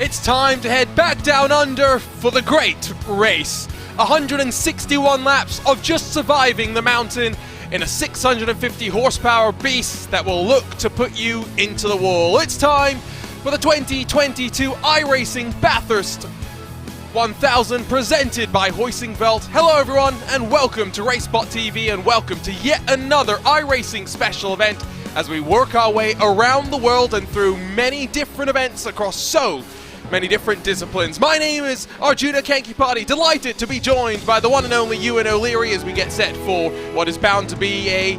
It's time to head back down under for the great race. 161 laps of just surviving the mountain in a 650 horsepower beast that will look to put you into the wall. It's time for the 2022 iRacing Bathurst 1000 presented by Hoisingveld. Hello everyone and welcome to RaceSpotTV and welcome to yet another iRacing special event as we work our way around the world and through many different events across so many different disciplines. My name is Arjuna Kankipati, delighted to be joined by the one and only Ewan O'Leary as we get set for what is bound to be a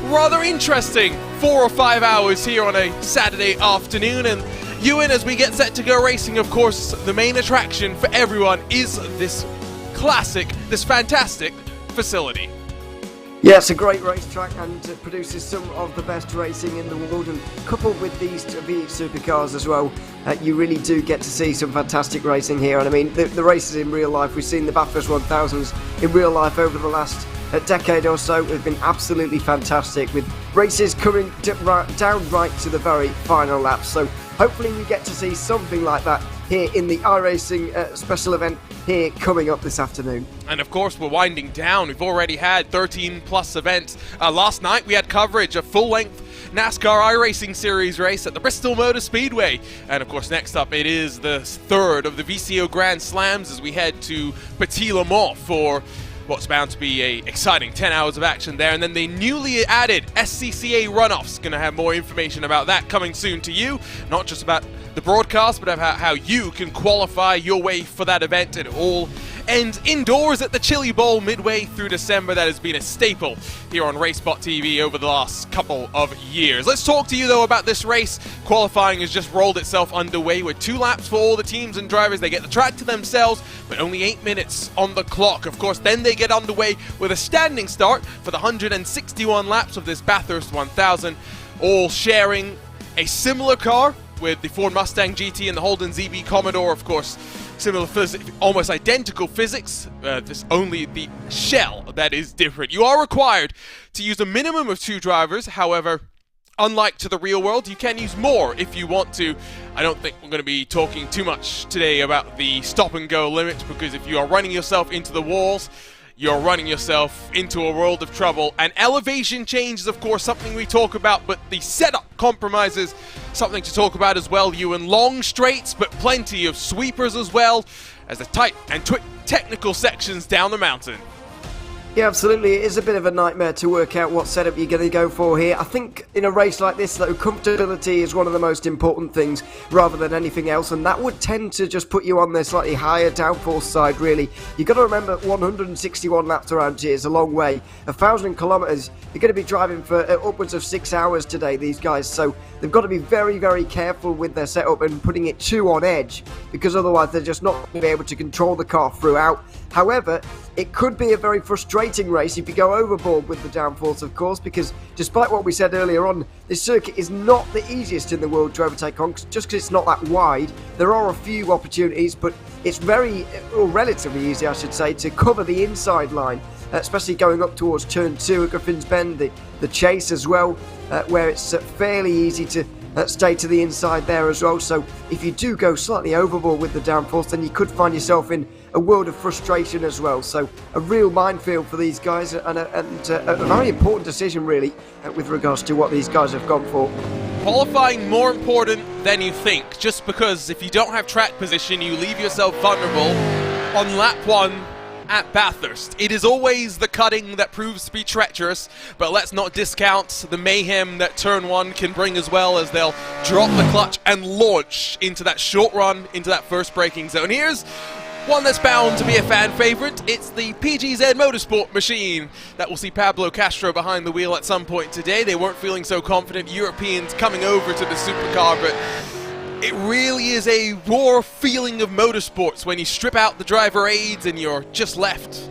rather interesting 4 or 5 hours here on a Saturday afternoon. And Ewan, as we get set to go racing, of course, the main attraction for everyone is this classic, this fantastic facility. Yeah, it's a great racetrack and produces some of the best racing in the world, and coupled with these V8 supercars as well, you really do get to see some fantastic racing here. And I mean, the races in real life, we've seen the Bathurst 1000s in real life over the last decade or so, have been absolutely fantastic, with races coming down right to the very final laps. So hopefully we get to see something like that here in the iRacing special event here coming up this afternoon. And of course we're winding down. We've already had 13 plus events. Last night we had coverage of full-length NASCAR iRacing Series race at the Bristol Motor Speedway. And of course next up it is the third of the VCO Grand Slams as we head to Petit Le Mans for what's bound to be a exciting 10 hours of action there. And then the newly added SCCA runoffs. Going to have more information about that coming soon to you. Not just about the broadcast, but about how you can qualify your way for that event. It all ends indoors at the Chili Bowl midway through December. That has been a staple here on RaceSpotTV over the last couple of years. Let's talk to you though about this race. Qualifying has just rolled itself underway with 2 laps for all the teams and drivers. They get the track to themselves, but only 8 minutes on the clock. Of course, then they get underway with a standing start for the 161 laps of this Bathurst 1000, all sharing a similar car with the Ford Mustang GT and the Holden ZB Commodore. Of course, similar physics, almost identical physics, there's only the shell that is different. You are required to use a minimum of 2 drivers. However, unlike to the real world, you can use more if you want to. I don't think we're going to be talking too much today about the stop and go limit, because if you are running yourself into the walls, you're running yourself into a world of trouble. And elevation change is of course something we talk about, but the setup compromises something to talk about as well. You in long straights, but plenty of sweepers as well as the tight and technical sections down the mountain. Yeah, absolutely. It is a bit of a nightmare to work out what setup you're going to go for here. I think in a race like this, though, comfortability is one of the most important things rather than anything else, and that would tend to just put you on the slightly higher downforce side, really. You've got to remember 161 laps around here is a long way. 1,000 kilometres, you're going to be driving for upwards of 6 hours today, these guys, so they've got to be very, very careful with their setup and putting it too on edge, because otherwise they're just not going to be able to control the car throughout. However, it could be a very frustrating race if you go overboard with the downforce, of course, because despite what we said earlier on, this circuit is not the easiest in the world to overtake on, just because it's not that wide. There are a few opportunities, but it's very, or relatively easy, I should say, to cover the inside line, especially going up towards Turn 2 at Griffin's Bend, the chase as well, where it's fairly easy to stay to the inside there as well. So if you do go slightly overboard with the downforce, then you could find yourself in a world of frustration as well. So a real minefield for these guys, and a very important decision really with regards to what these guys have gone for. Qualifying more important than you think, just because if you don't have track position, you leave yourself vulnerable on lap 1 at Bathurst. It is always the cutting that proves to be treacherous, but let's not discount the mayhem that turn 1 can bring as well, as they'll drop the clutch and launch into that short run, into that first braking zone. Here's one that's bound to be a fan favorite. It's the PGZ Motorsport machine that will see Pablo Castro behind the wheel at some point today. They weren't feeling so confident, Europeans coming over to the supercar, but it really is a raw feeling of motorsports when you strip out the driver aids and you're just left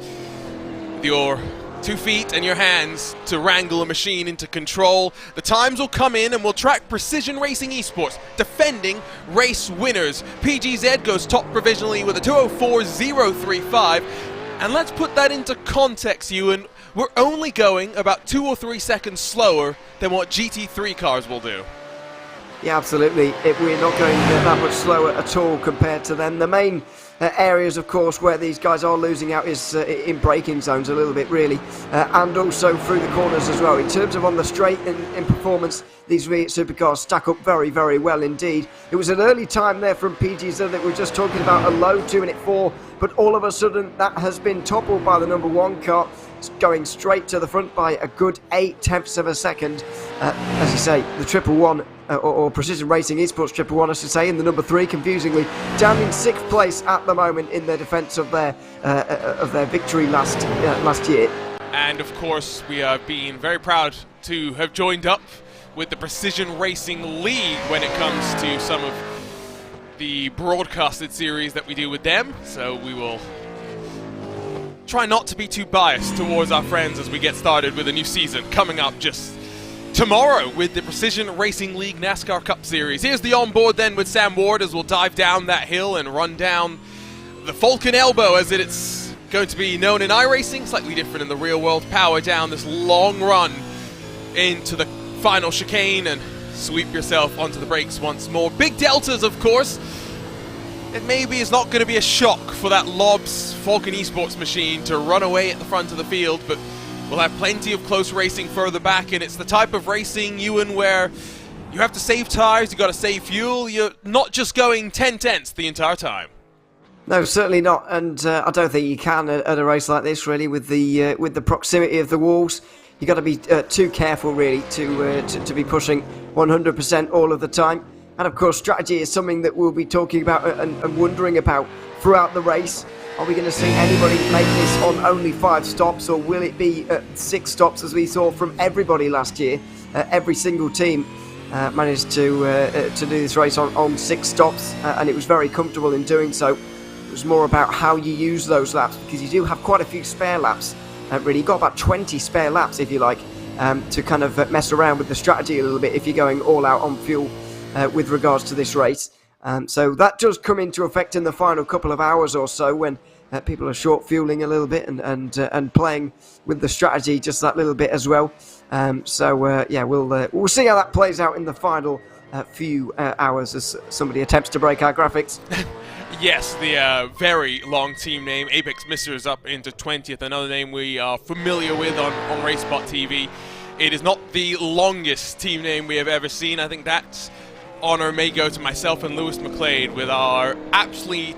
with your 2 feet and your hands to wrangle a machine into control. The times will come in and we'll track Precision Racing Esports, defending race winners. PGZ goes top provisionally with a 2:04.035. And let's put that into context, Ewan. We're only going about 2 or 3 seconds slower than what GT3 cars will do. Yeah, absolutely. We're not going that much slower at all compared to them. The main areas, of course, where these guys are losing out is in braking zones a little bit, really, and also through the corners as well. In terms of on the straight in performance, these V8 supercars stack up very, very well indeed. It was an early time there from PGZ that we were just talking about, a low 2:04, but all of a sudden that has been toppled by the number 1 car. It's going straight to the front by a good 0.8 of a second. As you say, the 111 or Precision Racing Esports 111, I should say, in the number 3, confusingly, down in 6th place at the moment in their defence of their victory last year. And of course, we are being very proud to have joined up with the Precision Racing League when it comes to some of the broadcasted series that we do with them. So we will try not to be too biased towards our friends as we get started with a new season coming up just tomorrow with the Precision Racing League NASCAR Cup Series. Here's the onboard then with Sam Ward as we'll dive down that hill and run down the Falcon Elbow, as it's going to be known in iRacing, slightly different in the real world. Power down this long run into the final chicane and sweep yourself onto the brakes once more. Big deltas, of course. It maybe is not going to be a shock for that Lobs Falcon Esports machine to run away at the front of the field, but we'll have plenty of close racing further back, and it's the type of racing, Ewan, where you have to save tires, you got to save fuel. You're not just going 10/10ths the entire time. No, certainly not, and I don't think you can at a race like this, really, with the proximity of the walls. You got to be too careful, really, to be pushing 100% all of the time. And of course, strategy is something that we'll be talking about and wondering about throughout the race. Are we going to see anybody make this on only 5 stops, or will it be 6 stops as we saw from everybody last year? Every single team managed to do this race on 6 stops, and it was very comfortable in doing so. It was more about how you use those laps, because you do have quite a few spare laps. Really, you've got about 20 spare laps, if you like, to kind of mess around with the strategy a little bit if you're going all out on fuel with regards to this race. So that does come into effect in the final couple of hours or so, when people are short fueling a little bit and playing with the strategy just that little bit as well. Yeah, we'll see how that plays out in the final few hours as somebody attempts to break our graphics. Yes, the very long team name, Apex Misters, up into 20th, another name we are familiar with on RaceSpotTV. It is not the longest team name we have ever seen. I think that honor may go to myself and Lewis McLeod with our aptly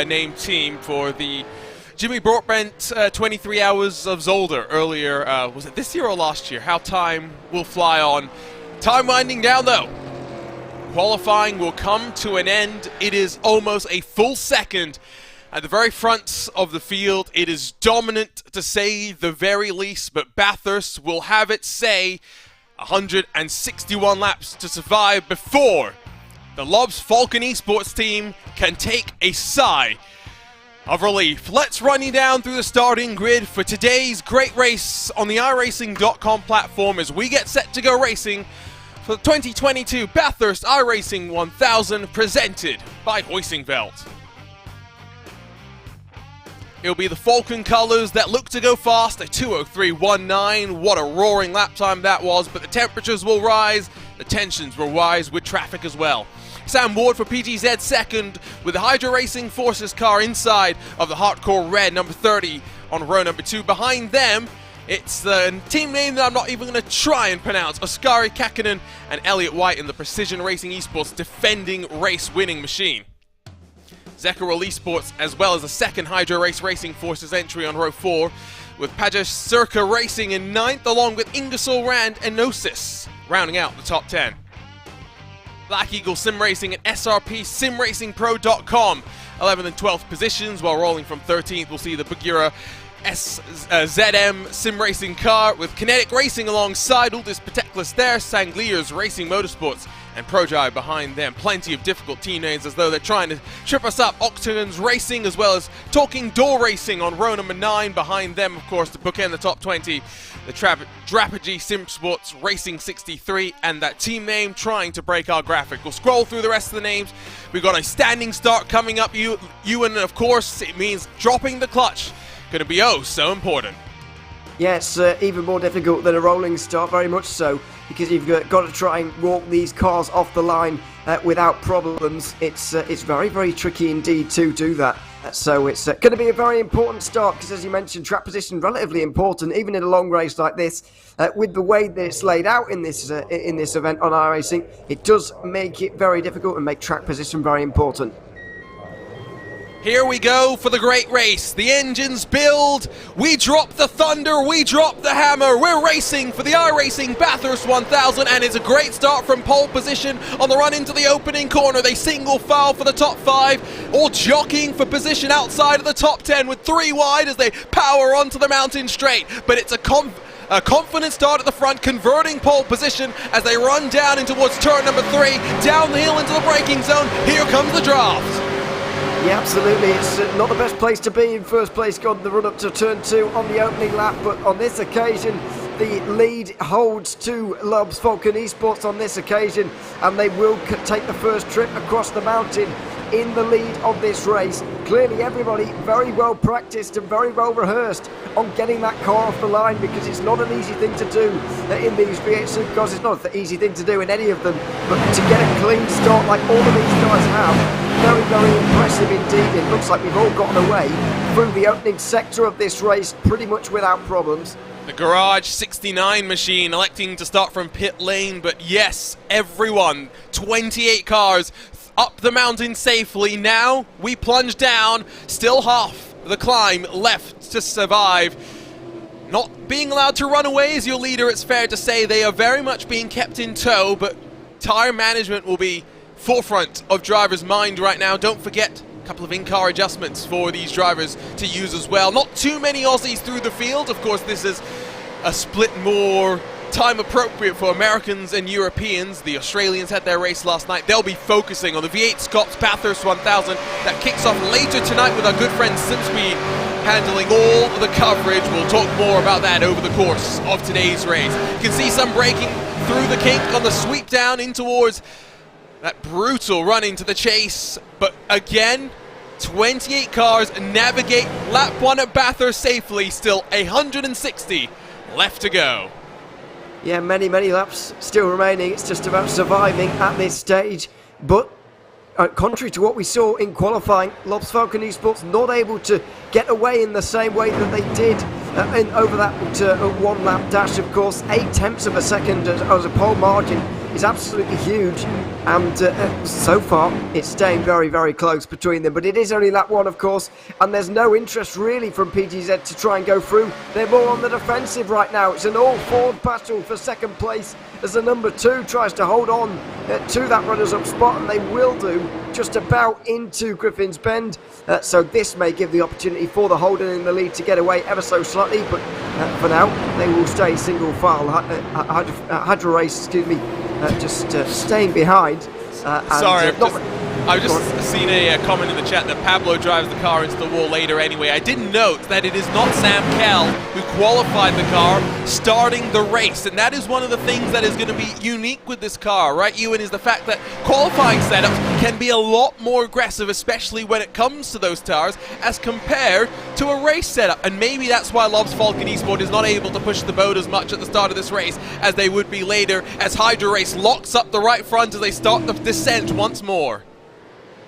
named team for the Jimmy Broadbent 23 Hours of Zolder earlier. Was it this year or last year? How time will fly on. Time winding down, though. Qualifying will come to an end. It is almost a full second at the very front of the field. It is dominant, to say the very least, but Bathurst will have its say. 161 laps to survive before the Lobs Falcon Esports team can take a sigh of relief. Let's run you down through the starting grid for today's great race on the iRacing.com platform as we get set to go racing for the 2022 Bathurst iRacing 1000, presented by Hoisingveld. It'll be the Falcon colours that look to go fast, a 2:03.19. What a roaring lap time that was, but the temperatures will rise, the tensions will rise with traffic as well. Sam Ward for PGZ second, with the Hydra Racing Forces car inside of the Hardcore Red, number 30 on row number 2. Behind them, it's the team name that I'm not even going to try and pronounce, Oskari Kakinen and Elliot White in the Precision Racing Esports defending race-winning machine. Zekarol Esports, as well as a second Hydro Race Racing Forces entry on row 4, with Pajas Circa Racing in 9th, along with Ingersoll Rand and Gnosis rounding out the top 10. Black Eagle Sim Racing and SRP SimRacingPro.com 11th and 12th positions, while rolling from 13th we'll see the Bagheera ZM Sim Racing car with Kinetic Racing alongside Uldis Pateklis there, Sangliers Racing Motorsports and ProDrive behind them. Plenty of difficult team names as though they're trying to trip us up. Octagons Racing as well as Talking Door Racing on row number 9. Behind them, of course, to bookend the top 20, the Drapagy Sim Sports Racing 63 and that team name trying to break our graphic. We'll scroll through the rest of the names. We've got a standing start coming up, Ewan, and of course it means dropping the clutch. Going to be oh so important. Yeah, it's even more difficult than a rolling start, very much so. because you've got to try and walk these cars off the line without problems. It's very, very tricky indeed to do that. So it's going to be a very important start because, as you mentioned, track position relatively important, even in a long race like this. With the way that it's laid out in this event on iRacing, it does make it very difficult and make track position very important. Here we go for the great race. The engines build. We drop the thunder. We drop the hammer. We're racing for the iRacing Bathurst 1000, and it's a great start from pole position on the run into the opening corner. They single file for the top 5, all jockeying for position outside of the top 10 with 3 wide as they power onto the mountain straight. But it's a confident start at the front, converting pole position as they run down in towards turn number 3, down the hill into the braking zone. Here comes the draft. Yeah, absolutely. It's not the best place to be in first place on the run up to turn 2 on the opening lap, but on this occasion the lead holds to Lobbs Falcon Esports on this occasion, and they will take the first trip across the mountain in the lead of this race. Clearly everybody very well practiced and very well rehearsed on getting that car off the line, because it's not an easy thing to do in these V8 Supercars. It's not an easy thing to do in any of them, but to get a clean start like all of these guys have, very, very impressive indeed. It looks like we've all gotten away through the opening sector of this race pretty much without problems. The Garage 69 machine electing to start from pit lane, but yes, everyone, 28 cars up the mountain safely. Now we plunge down, still half the climb left to survive. Not being allowed to run away as your leader, it's fair to say. They are very much being kept in tow, but tyre management will be forefront of drivers' mind right now. Don't forget a couple of in-car adjustments for these drivers to use as well. Not too many Aussies through the field. Of course, this is a split more time appropriate for Americans and Europeans. The Australians had their race last night. They'll be focusing on the V8 Scots Bathurst 1000 that kicks off later tonight with our good friend Simsby handling all the coverage. We'll talk more about that over the course of today's race. You can see some braking through the kink on the sweep down in towards that brutal run into the chase, but again, 28 cars navigate lap 1 at Bathurst safely. Still 160 left to go. Yeah, many laps still remaining. It's just about surviving at this stage. But contrary to what we saw in qualifying, Lobbs Falcon Esports not able to get away in the same way that they did over that 1-lap dash. Of course, 0.8 of a second as a pole margin is absolutely huge, and so far it's staying very close between them. But it is only lap 1, of course, and there's no interest really from PGZ to try and go through. They're more on the defensive right now. It's an all-forward battle for second place as the number 2 tries to hold on to that runners-up spot, and they will do just about into Griffin's Bend. So this may give the opportunity for the Holden in the lead to get away ever so slightly, but for now they will stay single file. Hydra Race, excuse me, just staying behind. Sorry, I've just seen a comment in the chat that Pablo drives the car into the wall later anyway. I did note that it is not Sam Kell who qualified the car starting the race, and that is one of the things that is going to be unique with this car, right, Ewan, is the fact that qualifying setups can be a lot more aggressive, especially when it comes to those tires, as compared to a race setup. And maybe that's why Lobbs Falcon Esport is not able to push the boat as much at the start of this race as they would be later, as Hydra Race locks up the right front as they start the descent once more.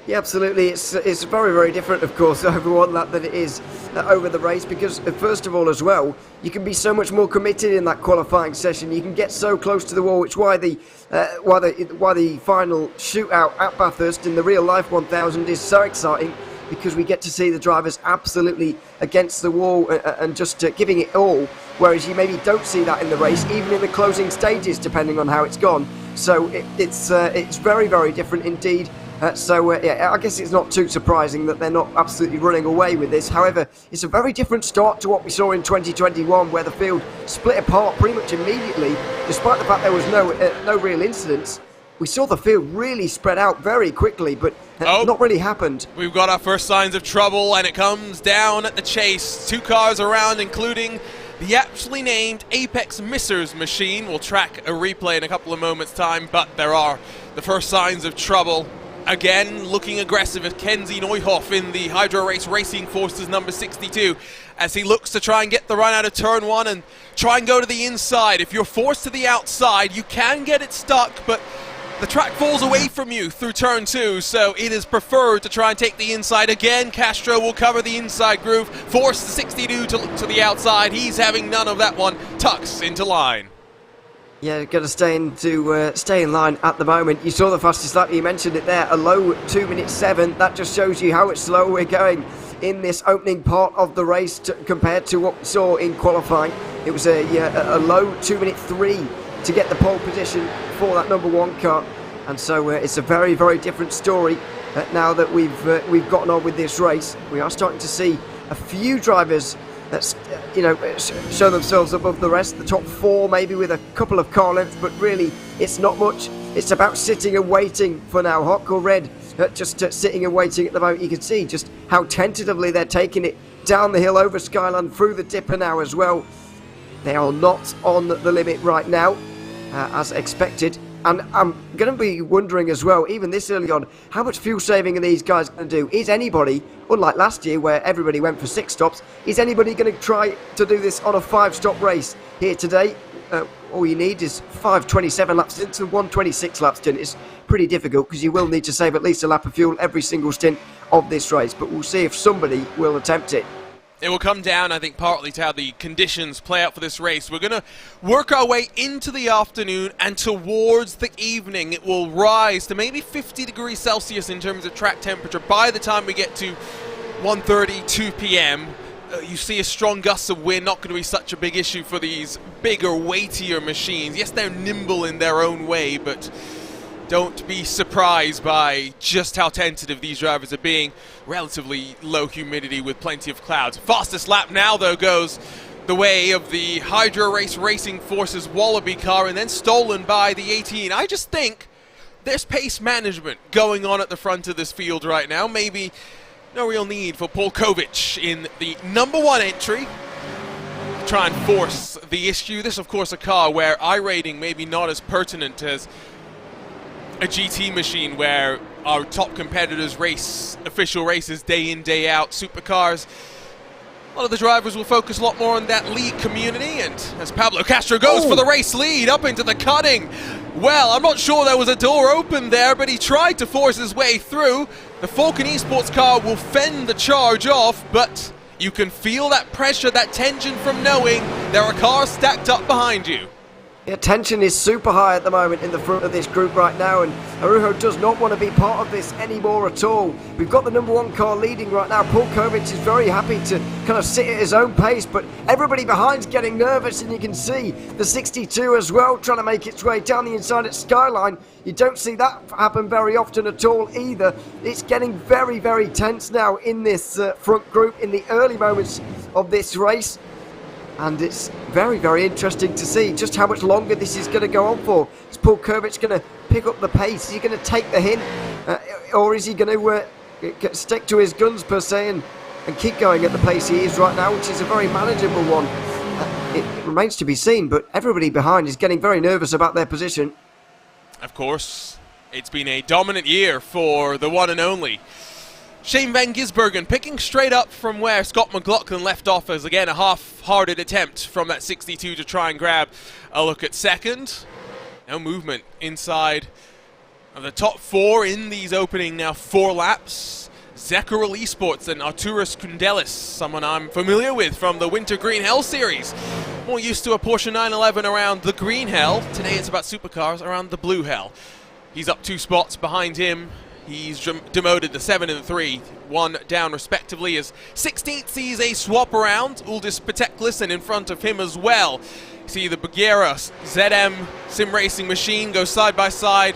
Yeah, absolutely. It's very different, of course, over one lap than it is over the race, because first of all, as well, you can be so much more committed in that qualifying session. You can get so close to the wall, which why the final shootout at Bathurst in the real life 1000 is so exciting, because we get to see the drivers absolutely against the wall and just giving it all, whereas you maybe don't see that in the race, even in the closing stages, depending on how it's gone. So it's very different indeed. Yeah, I guess it's not too surprising that they're not absolutely running away with this. However, it's a very different start to what we saw in 2021, where the field split apart pretty much immediately. Despite the fact there was no real incidents, we saw the field really spread out very quickly, but not really happened. We've got our first signs of trouble, and it comes down at the chase. 2 cars around, including the aptly named Apex Missers machine. We'll track a replay in a couple of moments' time, but there are the first signs of trouble Again, looking aggressive as Kenzie Neuhoff in the Hydro Race Racing Forces number 62 as he looks to try and get the run out of turn 1 and try and go to the inside. If you're forced to the outside, you can get it stuck, but the track falls away from you through turn 2, so it is preferred to try and take the inside. Again, Castro will cover the inside groove, force the 62 to look to the outside. He's having none of that one, tucks into line. Yeah, got to stay in line at the moment. You saw the fastest lap, you mentioned it there, a low 2:07. That just shows you how slow we're going in this opening part of the race compared to what we saw in qualifying. It was a low 2:03 to get the pole position for that number 1 car, and so it's a very, very different story now that we've gotten on with this race. We are starting to see a few drivers that's show themselves above the rest, the top 4 maybe with a couple of car lengths, but really it's not much. It's about sitting and waiting for now. Hawk or Red just sitting and waiting at the moment. You can see just how tentatively they're taking it down the hill over Skyline through the dipper now as well. They are not on the limit right now as expected. And I'm going to be wondering as well, even this early on, how much fuel saving are these guys going to do? Is anybody, unlike last year where everybody went for 6 stops, is anybody going to try to do this on a 5-stop race here today? All you need is 5:27 laps into 1:26 lap stint. It's pretty difficult because you will need to save at least a lap of fuel every single stint of this race. But we'll see if somebody will attempt it. It will come down, I think, partly to how the conditions play out for this race. We're going to work our way into the afternoon and towards the evening. It will rise to maybe 50 degrees Celsius in terms of track temperature by the time we get to 1:30, 2 p.m. You see a strong gust of wind, not going to be such a big issue for these bigger, weightier machines. Yes, they're nimble in their own way, but don't be surprised by just how tentative these drivers are being. Relatively low humidity with plenty of clouds. Fastest lap now, though, goes the way of the Hydro Race Racing Forces Wallaby car and then stolen by the 18. I just think there's pace management going on at the front of this field right now. Maybe no real need for Paul Kovic in the number 1 entry. Try and force the issue. This, of course, a car where iRating may be not as pertinent as a GT machine where our top competitors race official races day in, day out. Supercars, a lot of the drivers will focus a lot more on that league community, and as Pablo Castro goes for the race lead up into the cutting, well, I'm not sure there was a door open there, but he tried to force his way through. The Falcon Esports car will fend the charge off, but you can feel that pressure, that tension from knowing there are cars stacked up behind you. The tension is super high at the moment in the front of this group right now, and Arujo does not want to be part of this anymore at all. We've got the number 1 car leading right now. Paul Kovic is very happy to kind of sit at his own pace, but everybody behind's getting nervous, and you can see the 62 as well trying to make its way down the inside at Skyline. You don't see that happen very often at all either. It's getting very, very tense now in this front group in the early moments of this race. And it's very, very interesting to see just how much longer this is going to go on for. Is Paul Kovic going to pick up the pace? Is he going to take the hint? Or is he going to stick to his guns, per se, and keep going at the pace he is right now, which is a very manageable one? It remains to be seen, but everybody behind is getting very nervous about their position. Of course, it's been a dominant year for the one and only Shane Van Gisbergen, picking straight up from where Scott McLaughlin left off as, again, a half-hearted attempt from that 62 to try and grab a look at second. No movement inside of the top 4 in these opening now 4 laps. Zekaril Esports and Arturas Kundelis, someone I'm familiar with from the Winter Green Hell series. More used to a Porsche 911 around the Green Hell. Today it's about supercars around the Blue Hell. He's up 2 spots behind him. He's demoted to 7 and 3, 1 down respectively, as 16th sees a swap around. Uldis Pateklis in front of him as well. See the Bagheera ZM sim racing machine go side by side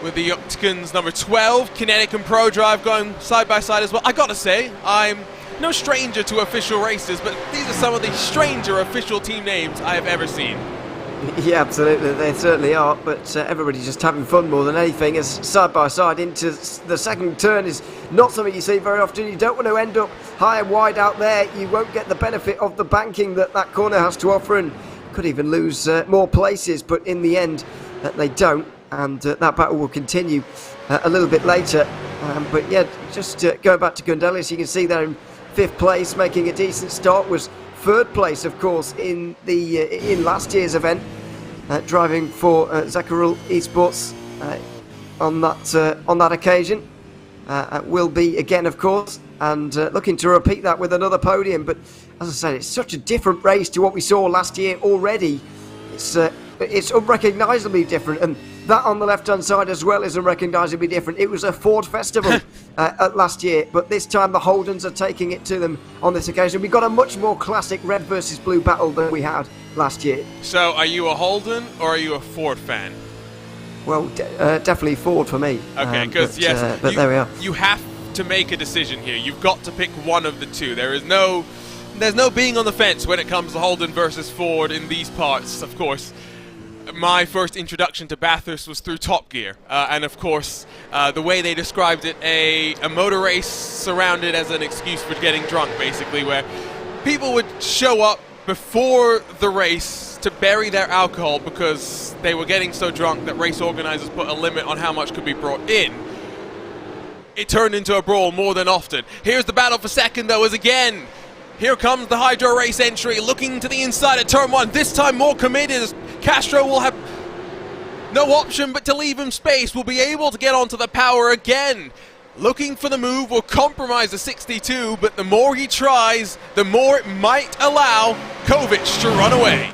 with the Octagons number 12. Kinetic and Pro Drive going side by side as well. I gotta say, I'm no stranger to official races, but these are some of the stranger official team names I have ever seen. Yeah, absolutely, they certainly are, but everybody's just having fun more than anything, as side by side into the second turn is not something you see very often. You don't want to end up high and wide out there. You won't get the benefit of the banking that corner has to offer, and could even lose more places, but in the end they don't, and that battle will continue a little bit later. But yeah, just going back to Gundelis, you can see there in 5th place, making a decent start, was 3rd place, of course, in last year's event, driving for Zakharul Esports on that occasion. Will be again, of course, and looking to repeat that with another podium. But as I said, it's such a different race to what we saw last year already. It's unrecognisably different, and that on the left-hand side as well is unrecognisably different. It was a Ford festival last year, but this time the Holdens are taking it to them on this occasion. We've got a much more classic red versus blue battle than we had last year. So, are you a Holden or are you a Ford fan? Well, definitely Ford for me. Okay, because but there we are. You have to make a decision here. You've got to pick one of the two. There's no being on the fence when it comes to Holden versus Ford in these parts, of course. My first introduction to Bathurst was through Top Gear, and of course, the way they described it, a motor race surrounded as an excuse for getting drunk, basically, where people would show up before the race to bury their alcohol because they were getting so drunk that race organizers put a limit on how much could be brought in. It turned into a brawl more than often. Here's the battle for second, though, as again, here comes the Hydro Race entry, looking to the inside at turn 1, this time more committed, as Castro will have no option but to leave him space, will be able to get onto the power again. Looking for the move, will compromise the 62, but the more he tries, the more it might allow Kovic to run away.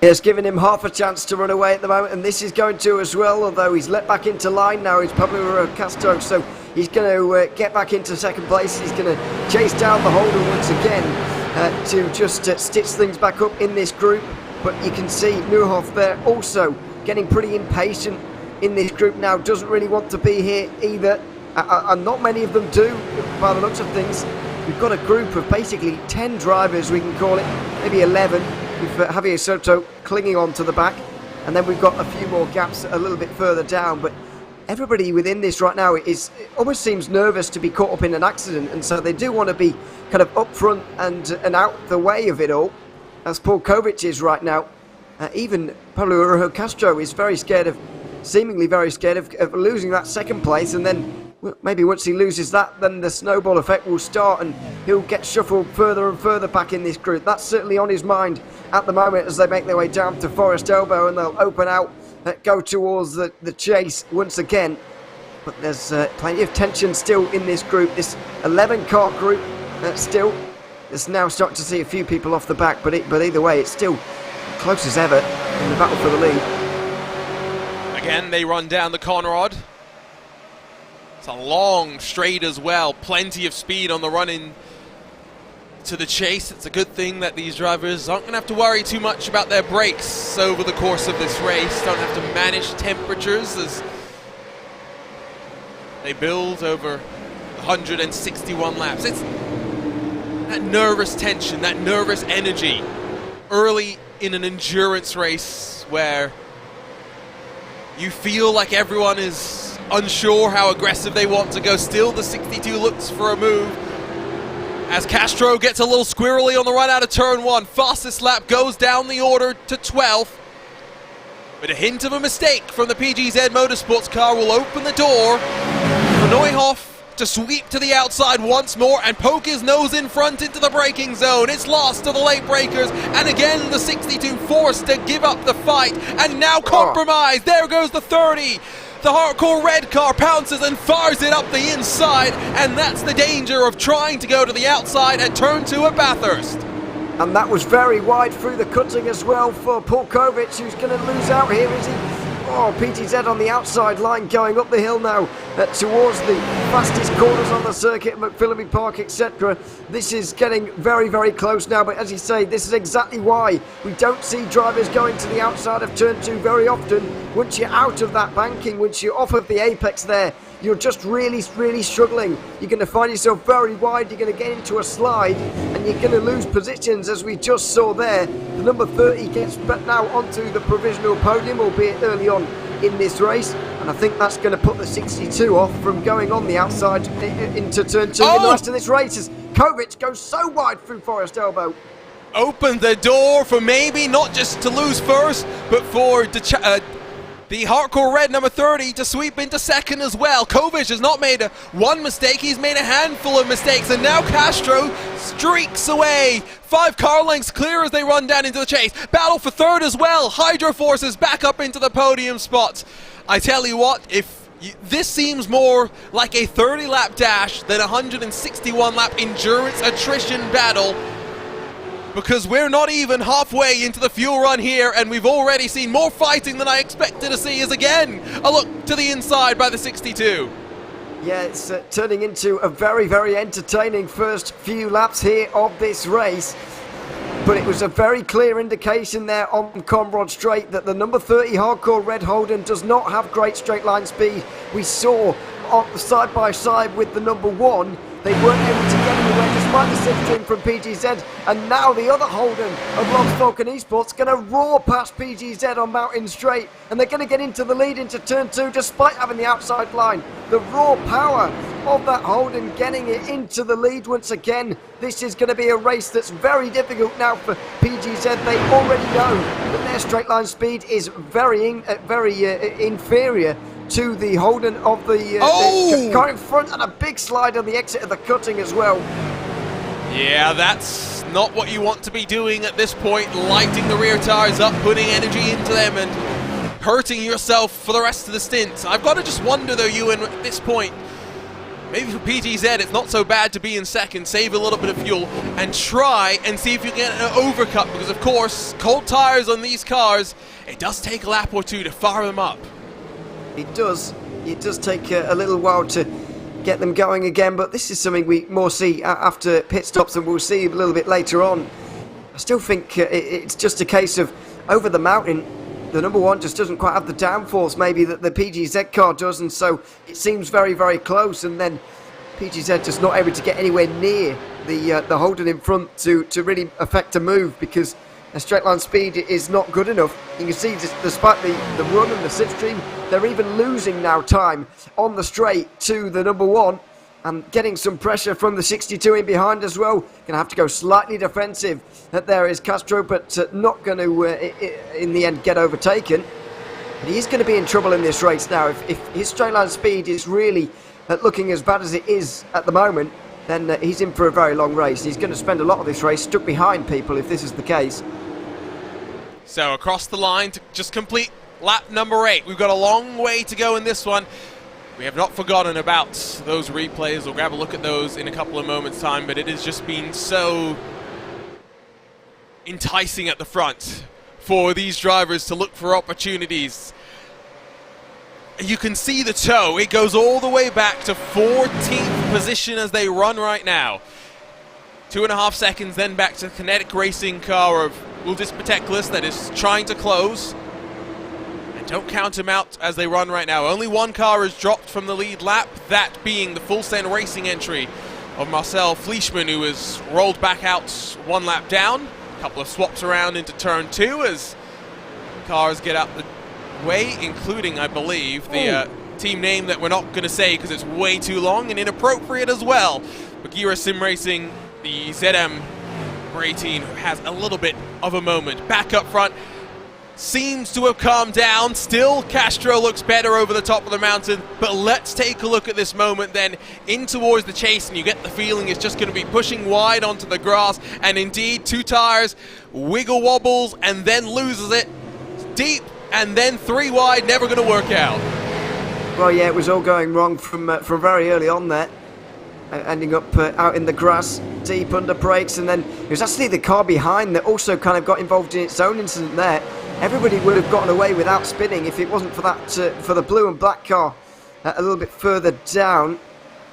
It's given him half a chance to run away at the moment, and this is going to as well, although he's let back into line now. He's Pablo Castro, so he's going to get back into 2nd place. He's going to chase down the Holden once again to just stitch things back up in this group. But you can see Neuhoff there also getting pretty impatient in this group now, doesn't really want to be here either, and not many of them do by the looks of things. We've got a group of basically 10 drivers, we can call it, maybe 11, with Javier Soto clinging on to the back, and then we've got a few more gaps a little bit further down. But everybody within this right now almost seems nervous to be caught up in an accident, and so they do want to be kind of up front and out the way of it all, as Paul Kovic is right now. Even Pablo Urijo Castro is seemingly very scared of losing that 2nd place, and then maybe once he loses that, then the snowball effect will start and he'll get shuffled further and further back in this group. That's certainly on his mind at the moment as they make their way down to Forest Elbow, and they'll open out, go towards the chase once again. But there's plenty of tension still in this group, this 11-car group still. It's now starting to see a few people off the back, but either way, it's still close as ever in the battle for the lead. Again, they run down the Conrad. It's a long straight as well, plenty of speed on the run in to the chase. It's a good thing that these drivers aren't going to have to worry too much about their brakes over the course of this race. Don't have to manage temperatures as they build over 161 laps. It's that nervous tension, that nervous energy early in an endurance race where you feel like everyone is unsure how aggressive they want to go. Still, the 62 looks for a move as Castro gets a little squirrely on the run out of turn 1. Fastest lap goes down the order to 12th. But a hint of a mistake from the PGZ Motorsports car will open the door for Neuhoff to sweep to the outside once more and poke his nose in front into the braking zone. It's lost to the late breakers, and again the 62 forced to give up the fight and now compromised. There goes the 30. The hardcore red car pounces and fires it up the inside, and that's the danger of trying to go to the outside at turn 2 at Bathurst. And that was very wide through the cutting as well for Paul Kovic, who's going to lose out here, is he? Oh, PTZ on the outside line going up the hill now towards the fastest corners on the circuit, McPhillamy Park, etc. This is getting very, very close now, but as you say, this is exactly why we don't see drivers going to the outside of turn 2 very often. Once you're out of that banking, once you're off of the apex there, you're just really, really struggling. You're going to find yourself very wide, you're going to get into a slide, and you're going to lose positions, as we just saw there. The number 30 gets now onto the provisional podium, albeit early on in this race, and I think that's going to put the 62 off from going on the outside into turn 2 in the rest of this race, as Kovic goes so wide through Forest Elbow. Open the door for maybe not just to lose first, but for The hardcore red number 30 to sweep into second as well. Kovic has not made one mistake, he's made a handful of mistakes, and now Castro streaks away. 5 car lengths clear as they run down into the chase. Battle for third as well. Hydro forces back up into the podium spot. I tell you what, this seems more like a 30-lap dash than a 161-lap endurance attrition battle, because we're not even halfway into the fuel run here, and we've already seen more fighting than I expected to see. As again a look to the inside by the 62. Yeah, it's turning into a very, very entertaining first few laps here of this race. But it was a very clear indication there on Conrod Straight that the number 30 hardcore red Holden does not have great straight line speed. We saw side by side with the number 1, they weren't able to get anywhere despite the slipstream from PGZ, and now the other Holden of Lost Falcon Esports going to roar past PGZ on Mountain Straight, and they're going to get into the lead into turn 2 despite having the outside line. The raw power of that Holden getting it into the lead once again. This is going to be a race that's very difficult now for PGZ. They already know that their straight line speed is very inferior to the Holden of the car in front, and a big slide on the exit of the cutting as well. Yeah, that's not what you want to be doing at this point, lighting the rear tires up, putting energy into them and hurting yourself for the rest of the stint. I've got to just wonder though, Ewan, at this point, maybe for PTZ it's not so bad to be in second, save a little bit of fuel and try and see if you can get an overcut, because of course cold tires on these cars, it does take a lap or two to fire them up. It does take a little while to get them going again, but this is something we more see after pit stops, and we'll see a little bit later on. I still think it's just a case of over the mountain, the number 1 just doesn't quite have the downforce maybe that the PGZ car does, and so it seems very, very close, and then PGZ just not able to get anywhere near the Holden in front to really affect a move, because their straight line speed is not good enough. You can see despite the run and the slipstream, they're even losing now time on the straight to the number 1, and getting some pressure from the 62 in behind as well. Going to have to go slightly defensive. There is Castro, but not going to in the end get overtaken. But he is going to be in trouble in this race now. If his straight line speed is really looking as bad as it is at the moment, then he's in for a very long race. He's going to spend a lot of this race stuck behind people if this is the case. So across the line to just complete lap number 8. We've got a long way to go in this one. We have not forgotten about those replays. We'll grab a look at those in a couple of moments' time, but it has just been so enticing at the front for these drivers to look for opportunities. You can see the toe. It goes all the way back to 14th position as they run right now. 2.5 seconds, then back to the kinetic racing car of Uldis Pateklis that is trying to close. And don't count him out as they run right now. Only one car is dropped from the lead lap, that being the Full Send Racing entry of Marcel Fleischmann, who has rolled back out 1 lap down. A couple of swaps around into turn 2 as cars get out the way, including, I believe, the team name that we're not going to say because it's way too long and inappropriate as well. Bagheera Sim Racing, the ZM R18, has a little bit of a moment. Back up front, seems to have calmed down. Still, Castro looks better over the top of the mountain, but let's take a look at this moment then in towards the chase, and you get the feeling it's just going to be pushing wide onto the grass, and indeed 2 tires, wiggle wobbles and then loses it. Deep and then 3 wide, never going to work out. Well, yeah, it was all going wrong from very early on there. Ending up out in the grass, deep under brakes, and then it was actually the car behind that also kind of got involved in its own incident there. Everybody would have gotten away without spinning if it wasn't for that for the blue and black car a little bit further down.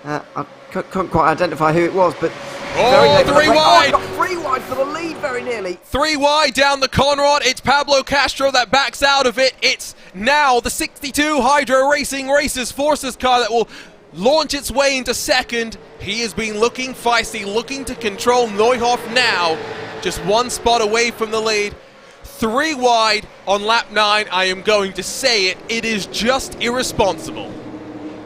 I couldn't quite identify who it was, but oh, 3 wide! Got 3 wide for the lead, very nearly. 3 wide down the Conrad. It's Pablo Castro that backs out of it. It's now the 62 Hydro Racing Races Forces car that will launch its way into second. He has been looking feisty, looking to control Neuhoff now. Just 1 spot away from the lead. 3 wide on lap 9. I am going to say it. It is just irresponsible.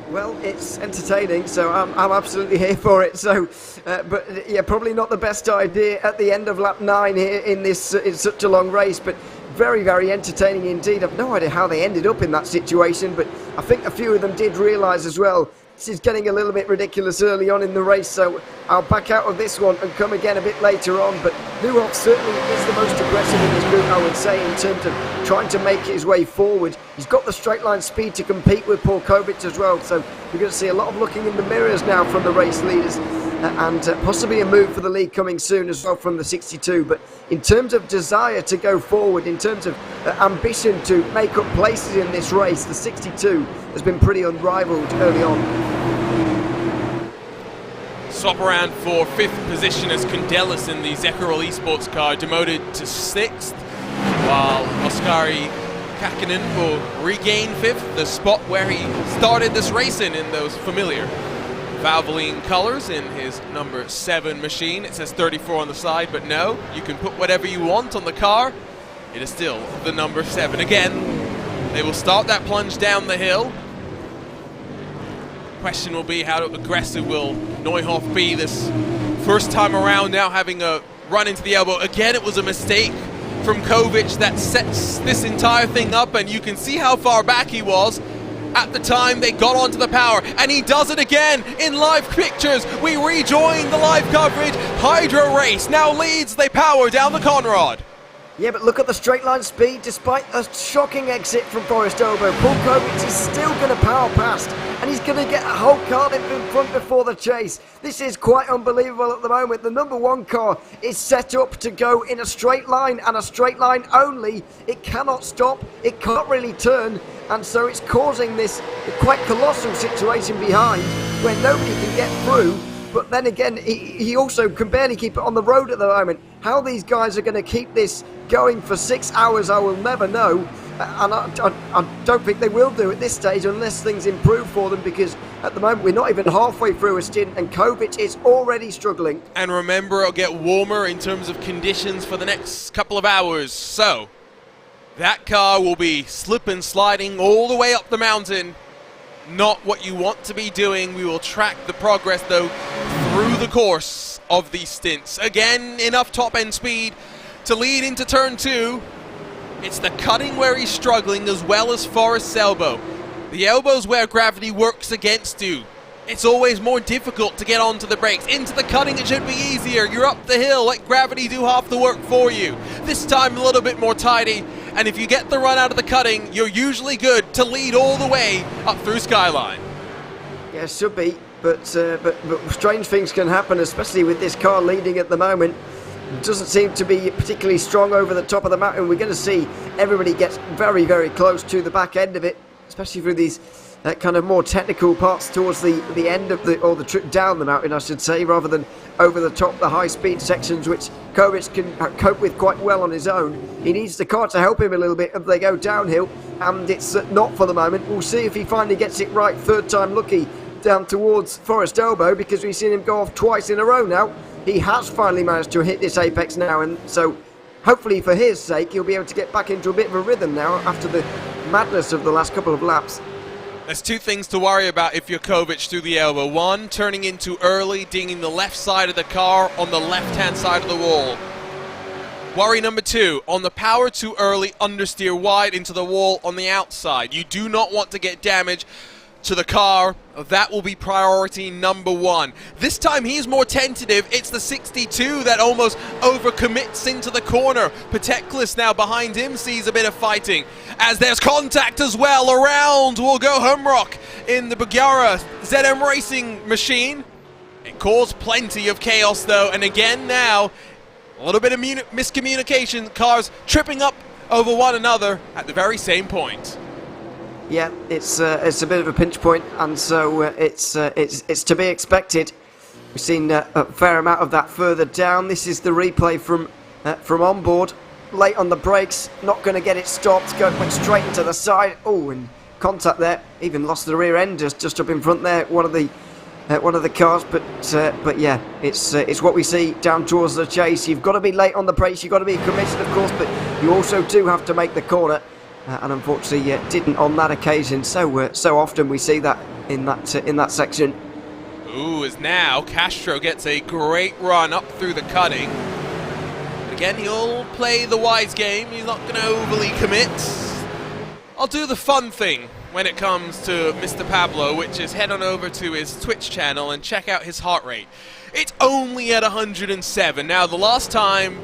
Well, it's entertaining, so I'm absolutely here for it. So, but yeah, probably not the best idea at the end of lap 9 here in this in such a long race. But very, very entertaining indeed. I've no idea how they ended up in that situation, but I think a few of them did realise as well, this is getting a little bit ridiculous early on in the race, so I'll back out of this one and come again a bit later on. But Nuhoff certainly is the most aggressive in this group, I would say, in terms of trying to make his way forward. He's got the straight line speed to compete with Paul Kovic as well, so we're going to see a lot of looking in the mirrors now from the race leaders, and possibly a move for the lead coming soon as well from the 62. But in terms of desire to go forward, in terms of ambition to make up places in this race, the 62 has been pretty unrivaled early on. Swap around for 5th position as Kundelis in the Zekerol Esports car demoted to 6th, while Oskari Kakinen will regain 5th, the spot where he started this race in those familiar Valvoline colors in his number 7 machine. It says 34 on the side, but no, you can put whatever you want on the car. It is still the number 7. Again, they will start that plunge down the hill. Question will be, how aggressive will Neuhoff be this first time around, now having a run into the elbow. Again, it was a mistake from Kovic that sets this entire thing up, and you can see how far back he was at the time they got onto the power, and he does it again in live pictures. We rejoin the live coverage. Hydro Race now leads. They power down the Conrad. Yeah, but look at the straight line speed. Despite a shocking exit from Forest Elbow, Paul Kovic is still going to power past, and he's going to get a whole car in front before the chase. This is quite unbelievable at the moment. The number 1 car is set up to go in a straight line, and a straight line only. It cannot stop, it can't really turn, and so it's causing this quite colossal situation behind where nobody can get through. But then again, he also can barely keep it on the road at the moment. How these guys are going to keep this going for 6 hours, I will never know. And I don't think they will do at this stage unless things improve for them, because at the moment we're not even halfway through a stint and Kovic is already struggling. And remember, it'll get warmer in terms of conditions for the next couple of hours. So that car will be slip and sliding all the way up the mountain. Not what you want to be doing. We will track the progress, though, through the course of these stints. Again, enough top-end speed to lead into turn 2. It's the cutting where he's struggling, as well as Forest's elbow. The elbow's where gravity works against you. It's always more difficult to get onto the brakes. Into the cutting, it should be easier. You're up the hill, let gravity do half the work for you. This time, a little bit more tidy. And if you get the run out of the cutting, you're usually good to lead all the way up through Skyline. Yeah, it should be, but strange things can happen, especially with this car leading at the moment. It doesn't seem to be particularly strong over the top of the mountain. We're going to see everybody gets very, very close to the back end of it, especially through these kind of more technical parts towards the end of the trip down the mountain, I should say, rather than over the top, the high-speed sections, which Kovic can cope with quite well on his own. He needs the car to help him a little bit as they go downhill, and it's not for the moment. We'll see if he finally gets it right, third time lucky, down towards Forest Elbow, because we've seen him go off twice in a row now. He has finally managed to hit this apex now, and so hopefully for his sake, he'll be able to get back into a bit of a rhythm now after the madness of the last couple of laps. There's 2 things to worry about if you're Kovic through the elbow. 1, turning in too early, dinging the left side of the car on the left-hand side of the wall. Worry number 2, on the power too early, understeer wide into the wall on the outside. You do not want to get damage to the car. That will be priority number 1. This time he's more tentative. It's the 62 that almost overcommits into the corner. Pateklis now behind him sees a bit of fighting, as there's contact as well. Around will go Humrock in the Bugara ZM Racing machine. It caused plenty of chaos though, and again now a little bit of miscommunication, cars tripping up over one another at the very same point. Yeah, it's a bit of a pinch point, and so it's to be expected. We've seen a fair amount of that further down. This is the replay from onboard. Late on the brakes, not going to get it stopped. Went straight into the side. Oh, and contact there. Even lost the rear end just up in front there. One of the cars, but yeah, it's what we see down towards the chase. You've got to be late on the brakes. You've got to be committed, of course, but you also do have to make the corner. And unfortunately didn't on that occasion. So often we see that in that section. Ooh, as now Castro gets a great run up through the cutting. Again, he'll play the wise game. He's not going to overly commit. I'll do the fun thing when it comes to Mr. Pablo, which is head on over to his Twitch channel and check out his heart rate. It's only at 107. Now, the last time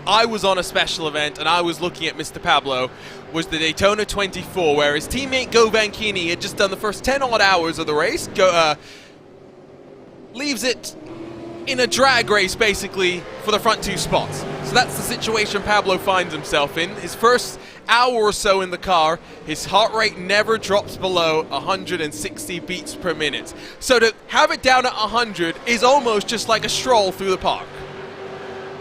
I was on a special event and I was looking at Mr. Pablo was the Daytona 24, where his teammate Go Vanchini had just done the first 10 odd hours of the race. Leaves it in a drag race, basically, for the front two spots. So that's the situation Pablo finds himself in. His first hour or so in the car, his heart rate never drops below 160 beats per minute. So to have it down at 100 is almost just like a stroll through the park.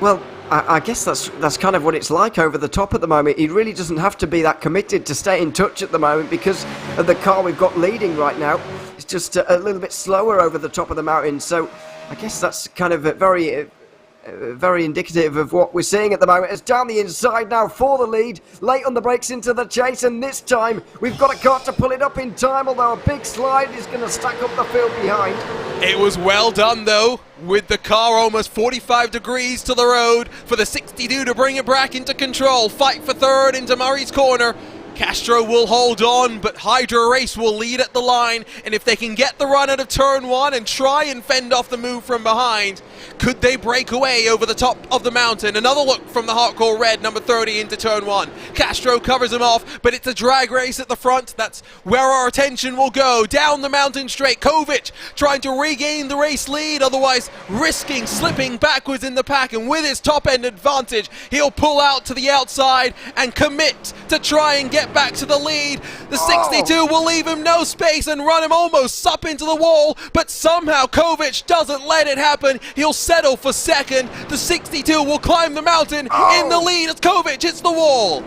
Well, I guess that's kind of what it's like over the top at the moment. He really doesn't have to be that committed to stay in touch at the moment because of the car we've got leading right now. It's just a little bit slower over the top of the mountain. So I guess that's kind of very indicative of what we're seeing at the moment. It's down the inside now for the lead, late on the brakes into the chase, and this time we've got a car to pull it up in time, although a big slide is going to stack up the field behind. It was well done though, with the car almost 45 degrees to the road for the 62 to bring it back into control. Fight for third into Murray's corner. Castro will hold on, but Hydra Race will lead at the line, and if they can get the run out of turn one and try and fend off the move from behind, could they break away over the top of the mountain? Another look from the hardcore red, number 30, into turn one. Castro covers him off, but it's a drag race at the front. That's where our attention will go. Down the mountain straight, Kovic trying to regain the race lead, otherwise risking slipping backwards in the pack, and with his top end advantage, he'll pull out to the outside and commit to try and get back to the lead. The 62 will leave him no space and run him almost up into the wall, but somehow Kovic doesn't let it happen. He'll settle for second. The 62 will climb the mountain in the lead as Kovic hits the wall.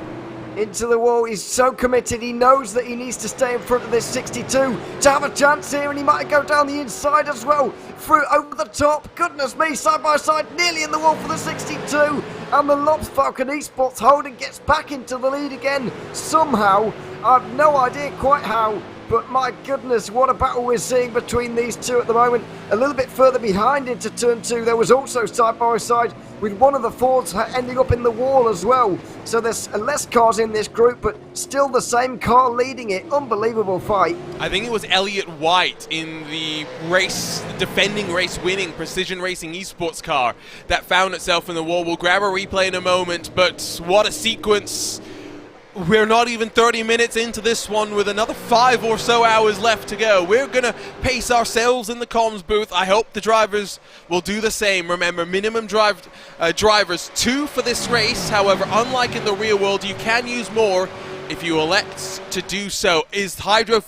Into the wall, he's so committed, he knows that he needs to stay in front of this 62 to have a chance here, and he might go down the inside as well, through over the top. Goodness me, side by side, nearly in the wall for the 62, and the Lobs Falcon Esports Holden gets back into the lead again, somehow. I have no idea quite how, but my goodness, what a battle we're seeing between these two at the moment. A little bit further behind into turn two, there was also side by side with one of the Fords ending up in the wall as well. So there's less cars in this group, but still the same car leading it. Unbelievable fight. I think it was Elliott White in the race, defending race winning Precision Racing Esports car that found itself in the wall. We'll grab a replay in a moment, but what a sequence. We're not even 30 minutes into this one with another 5 or so hours left to go. We're going to pace ourselves in the comms booth. I hope the drivers will do the same. Remember, minimum drivers 2 for this race. However, unlike in the real world, you can use more if you elect to do so. Is Hydro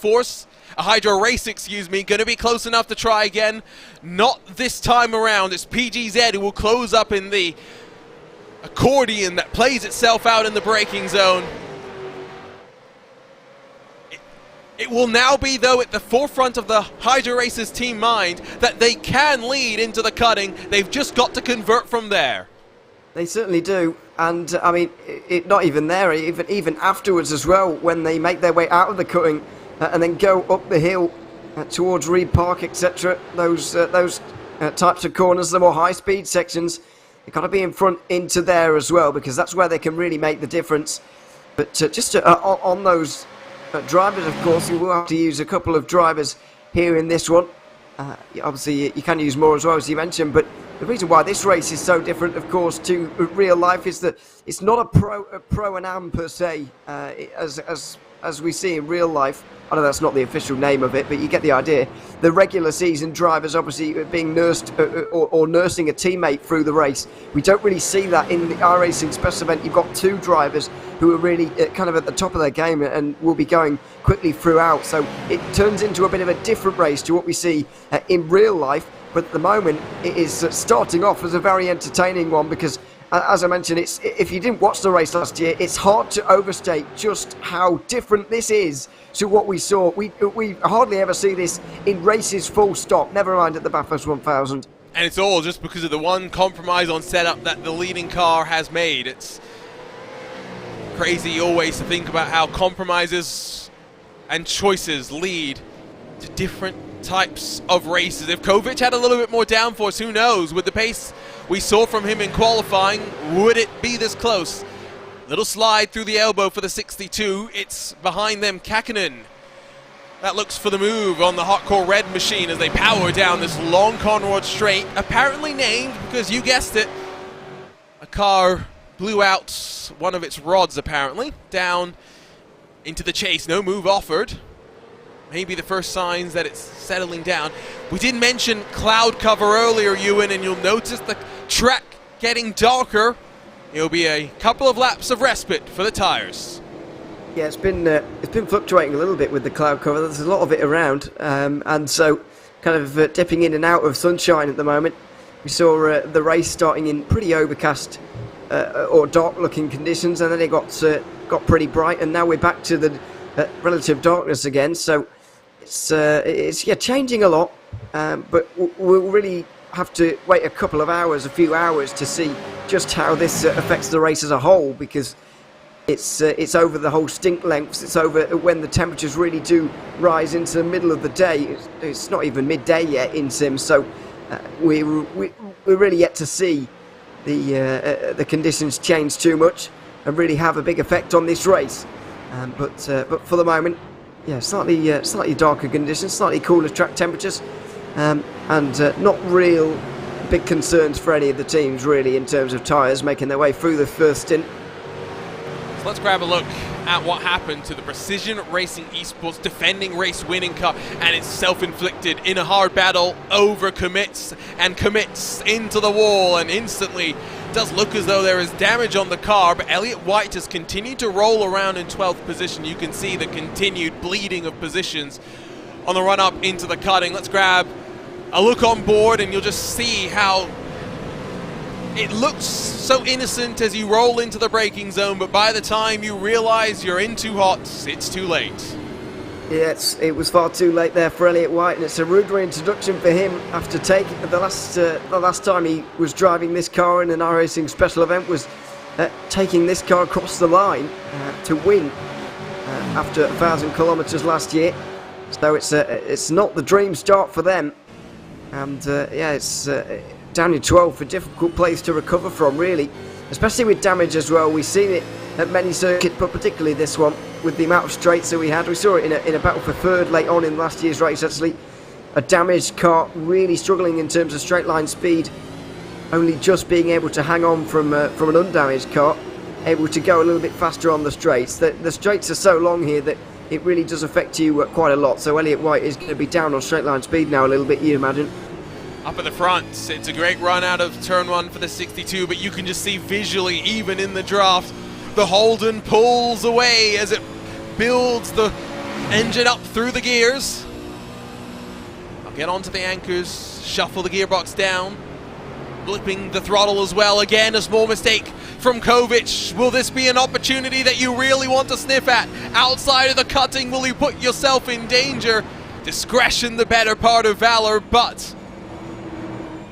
Race, going to be close enough to try again? Not this time around. It's PGZ who will close up in the accordion that plays itself out in the braking zone. It will now be, though, at the forefront of the Hydra Racers team mind that they can lead into the cutting. They've just got to convert from there. They certainly do. And, I mean, not even there, even afterwards as well, when they make their way out of the cutting and then go up the hill towards Reed Park, etc. Those types of corners, the more high-speed sections, they've got to be in front into there as well, because that's where they can really make the difference. But just on those drivers, of course, you will have to use a couple of drivers here in this one. Obviously, you can use more as well, as you mentioned, but the reason why this race is so different, of course, to real life is that it's not a pro and am per se, as we see in real life. I know that's not the official name of it, but you get the idea. The regular season drivers obviously being nursed or nursing a teammate through the race. We don't really see that in the iRacing special event. You've got 2 drivers who are really kind of at the top of their game and will be going quickly throughout. So it turns into a bit of a different race to what we see in real life. But at the moment, it is starting off as a very entertaining one because, as I mentioned, if you didn't watch the race last year, it's hard to overstate just how different this is to what we saw. We hardly ever see this in races full stop, never mind at the Bathurst 1000. And it's all just because of the one compromise on setup that the leading car has made. It's crazy always to think about how compromises and choices lead to different types of races. If Kovic had a little bit more downforce, who knows? With the pace we saw from him in qualifying, would it be this close? Little slide through the elbow for the 62. It's behind them, Kakkonen. That looks for the move on the Hardcore Red machine as they power down this long Conrod straight, apparently named because, you guessed it, a car blew out one of its rods apparently, down into the chase. No move offered. Maybe the first signs that it's settling down. We did mention cloud cover earlier, Ewan, and you'll notice the track getting darker. It'll be a couple of laps of respite for the tyres. Yeah, it's been fluctuating a little bit with the cloud cover. There's a lot of it around, and so kind of dipping in and out of sunshine at the moment. We saw the race starting in pretty overcast or dark-looking conditions, and then it got pretty bright, and now we're back to the relative darkness again. So it's changing a lot, but we'll really have to wait a few hours to see just how this affects the race as a whole, because it's over the whole stint lengths. It's over when the temperatures really do rise into the middle of the day. It's not even midday yet in Sim, so we're really yet to see the conditions change too much and really have a big effect on this race. But for the moment, yeah, slightly darker conditions, slightly cooler track temperatures, and not real big concerns for any of the teams really in terms of tyres making their way through the first stint. So let's grab a look at what happened to the Precision Racing Esports defending race winning car, and it's self-inflicted in a hard battle, overcommits and commits into the wall, and instantly does look as though there is damage on the car, but Elliott White has continued to roll around in 12th position. You can see the continued bleeding of positions on the run up into the cutting. Let's grab a look on board and you'll just see how it looks so innocent as you roll into the braking zone, but by the time you realize you're in too hot, it's too late. Yes, it was far too late there for Elliott White, and it's a rude reintroduction for him after taking the last time he was driving this car in an iRacing special event was taking this car across the line to win after 1,000 kilometres last year. So it's not the dream start for them, and it's down in 12th, a difficult place to recover from really, especially with damage as well. We've seen it at many circuits, but particularly this one with the amount of straights that we had. We saw it in a battle for third late on in last year's race actually. A damaged car really struggling in terms of straight line speed, only just being able to hang on from an undamaged car, able to go a little bit faster on the straights. The straights are so long here that it really does affect you quite a lot. So Elliott White is going to be down on straight line speed now a little bit, you imagine. Up at the front, it's a great run out of turn one for the 62, but you can just see visually, even in the draft, the Holden pulls away as it builds the engine up through the gears. I'll get onto the anchors, shuffle the gearbox down, blipping the throttle as well. Again, a small mistake from Kovic. Will this be an opportunity that you really want to sniff at? Outside of the cutting, will you put yourself in danger? Discretion, the better part of valor, but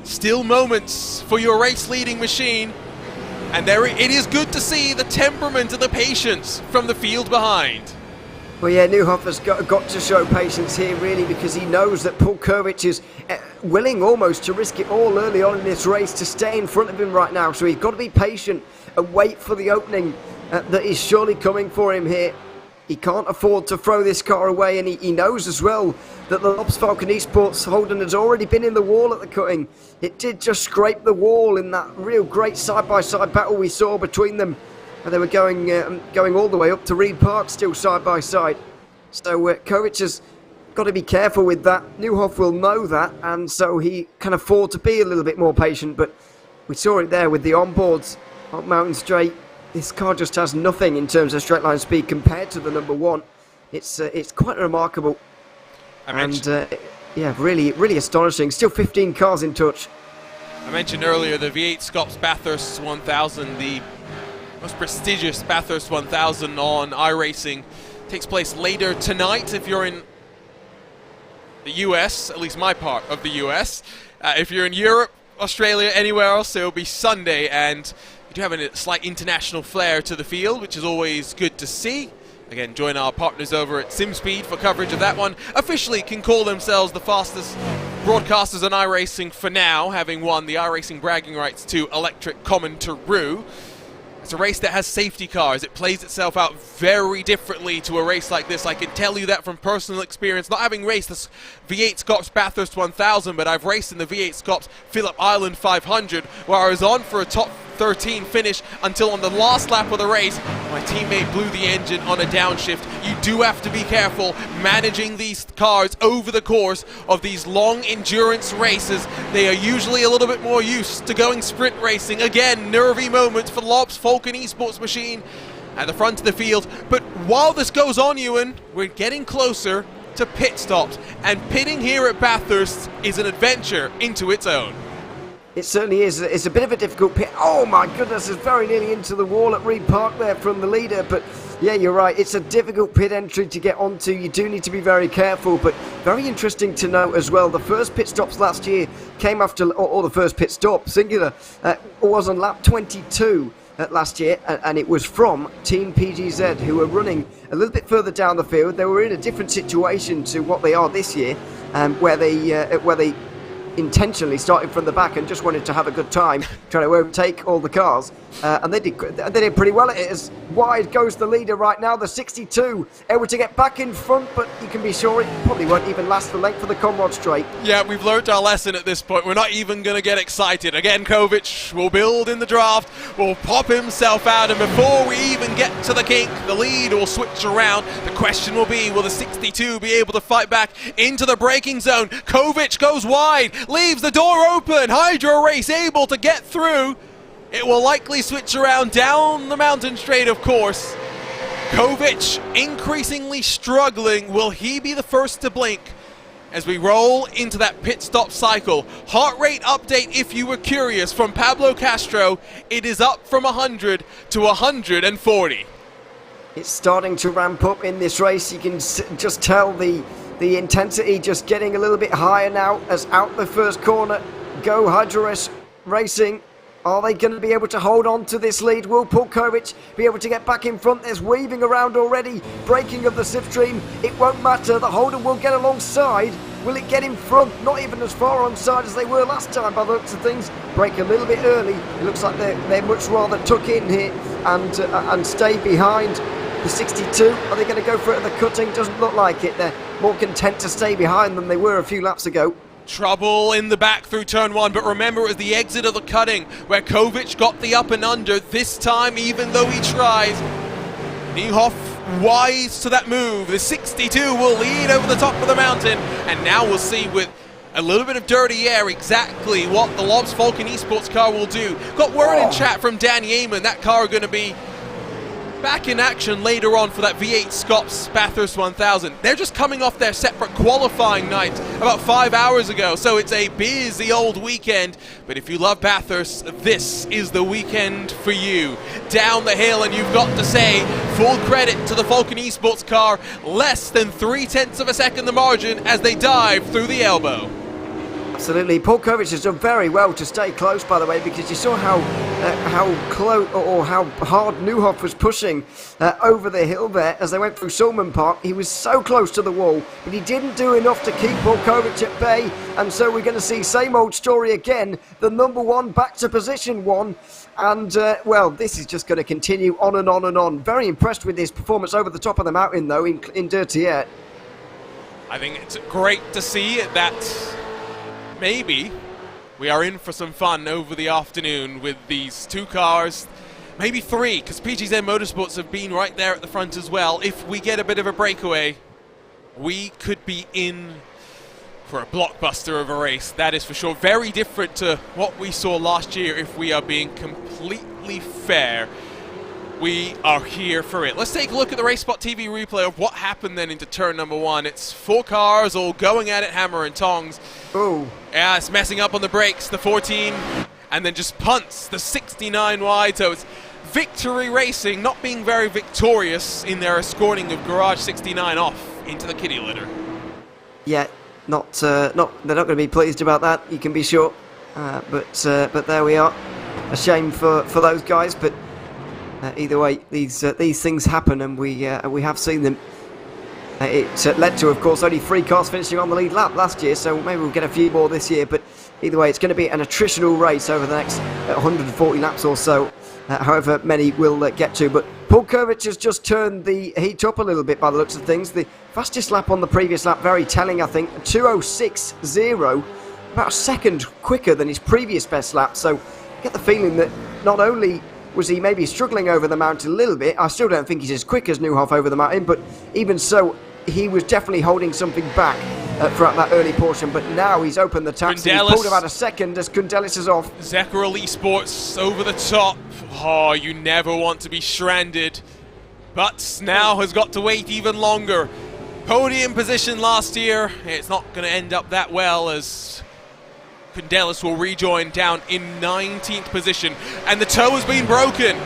still moments for your race-leading machine, and it is good to see the temperament and the patience from the field behind. Well, yeah, Neuhoffer's got to show patience here, really, because he knows that Paul Kovic is willing almost to risk it all early on in this race to stay in front of him right now. So he's got to be patient and wait for the opening that is surely coming for him here. He can't afford to throw this car away, and he knows as well that the Lobs Falcon Esports Holden has already been in the wall at the cutting. It did just scrape the wall in that real great side-by-side battle we saw between them. And they were going all the way up to Reed Park, still side-by-side. So Kovic has got to be careful with that. Neuhoff will know that, and so he can afford to be a little bit more patient. But we saw it there with the onboards on Mountain Straight. This car just has nothing in terms of straight line speed compared to the number one. It's quite remarkable. Really astonishing. Still 15 cars in touch. I mentioned earlier the V8 Scops Bathurst 1000, the most prestigious Bathurst 1000 on iRacing, takes place later tonight if you're in the US, at least my part of the US. If you're in Europe, Australia, anywhere else, it'll be Sunday, and we do have a slight international flair to the field, which is always good to see. Again, join our partners over at SimSpeed for coverage of that one. Officially can call themselves the fastest broadcasters on iRacing for now, having won the iRacing bragging rights to Electric Commentary. It's a race that has safety cars. It plays itself out very differently to a race like this. I can tell you that from personal experience, not having raced this V8 Scops Bathurst 1000, but I've raced in the V8 Scops Phillip Island 500, where I was on for a top 13 finish until on the last lap of the race, my teammate blew the engine on a downshift. You do have to be careful managing these cars over the course of these long endurance races. They are usually a little bit more used to going sprint racing. Again, nervy moments for Lob's Falcon Esports machine at the front of the field. But while this goes on, Ewan, we're getting closer to pit stops, and pitting here at Bathurst is an adventure into its own. It certainly is. It's a bit of a difficult pit. Oh my goodness, it's very nearly into the wall at Reed Park there from the leader. But yeah, you're right. It's a difficult pit entry to get onto. You do need to be very careful. But very interesting to note as well, the first pit stops last year came after, or the first pit stop, singular, was on lap 22 last year. And it was from Team PGZ, who were running a little bit further down the field. They were in a different situation to what they are this year, where they intentionally started from the back and just wanted to have a good time trying to overtake all the cars, and they did pretty well at it. As wide goes the leader right now, the 62 able to get back in front, but you can be sure it probably won't even last the length of the Conrod Straight. Yeah, we've learned our lesson at this point. We're not even going to get excited. Again, Kovic will build in the draft, will pop himself out, and before we even get to the kink, the lead will switch around. The question will be, will the 62 be able to fight back into the braking zone? Kovic goes wide, leaves the door open. Hydro Race able to get through. It will likely switch around down the mountain straight, of course. Kovic increasingly struggling. Will he be the first to blink as we roll into that pit stop cycle? Heart rate update, if you were curious, from Pablo Castro. It is up from 100 to 140. It's starting to ramp up in this race. You can just tell the intensity just getting a little bit higher now as out the first corner go Hydro Racing. Are they going to be able to hold on to this lead? Will Pulkovic be able to get back in front? There's weaving around already. Braking of the slipstream. It won't matter. The Holden will get alongside. Will it get in front? Not even as far onside as they were last time by the looks of things. Brake a little bit early. It looks like they're much rather tuck in here and stay behind. The 62, are they going to go for it at the cutting? Doesn't look like it. They're more content to stay behind than they were a few laps ago. Trouble in the back through turn one, but remember it was the exit of the cutting where Kovic got the up and under. This time, even though he tries, Niehoff wise to that move. The 62 will lead over the top of the mountain, and now we'll see with a little bit of dirty air exactly what the Lobs Falcon Esports car will do. Got word in chat from Dan Yeaman, that car going to be back in action later on for that V8 Scops Bathurst 1000. They're just coming off their separate qualifying night about 5 hours ago, so it's a busy old weekend. But if you love Bathurst, this is the weekend for you. Down the hill, and you've got to say, full credit to the Falcon Esports car, less than 0.3 of a second the margin as they dive through the elbow. Absolutely. Paul Kovic has done very well to stay close, by the way, because you saw how close or how hard Nieuwhof was pushing over the hill there as they went through Sulman Park. He was so close to the wall, but he didn't do enough to keep Paul Kovic at bay, and so we're going to see same old story again. The number one back to position one, and well, this is just going to continue on and on and on. Very impressed with his performance over the top of the mountain, though, in Dirty Air. I think it's great to see that maybe we are in for some fun over the afternoon with these two cars, maybe three, because PGZ Motorsports have been right there at the front as well. If we get a bit of a breakaway, we could be in for a blockbuster of a race, that is for sure. Very different to what we saw last year, if we are being completely fair. We are here for it. Let's take a look at the RaceSpotTV replay of what happened then into turn number one. It's four cars all going at it hammer and tongs. Oh. Yeah, it's messing up on the brakes, the 14, and then just punts the 69 wide. So it's Victory Racing not being very victorious in their escorting of Garage 69 off into the kitty litter. Yeah, they're not going to be pleased about that, you can be sure. But there we are. A shame for those guys, but Either way, these things happen, and we have seen them. It led to, of course, only 3 cars finishing on the lead lap last year, so maybe we'll get a few more this year. But either way, it's going to be an attritional race over the next 140 laps or so, however many we'll get to. But Paul Kovic has just turned the heat up a little bit by the looks of things. The fastest lap on the previous lap, very telling, I think, 2:06.0, about a second quicker than his previous best lap. So I get the feeling that not only was he maybe struggling over the mountain a little bit, I still don't think he's as quick as Newhoff over the mountain, but even so, he was definitely holding something back throughout that early portion, but now he's opened the taxi. He's pulled about a second as Kundelis is off. Zeckerl Esports over the top. Oh, you never want to be stranded. But now has got to wait even longer. Podium position last year. It's not going to end up that well, as Kundelis will rejoin down in 19th position. And the toe has been broken.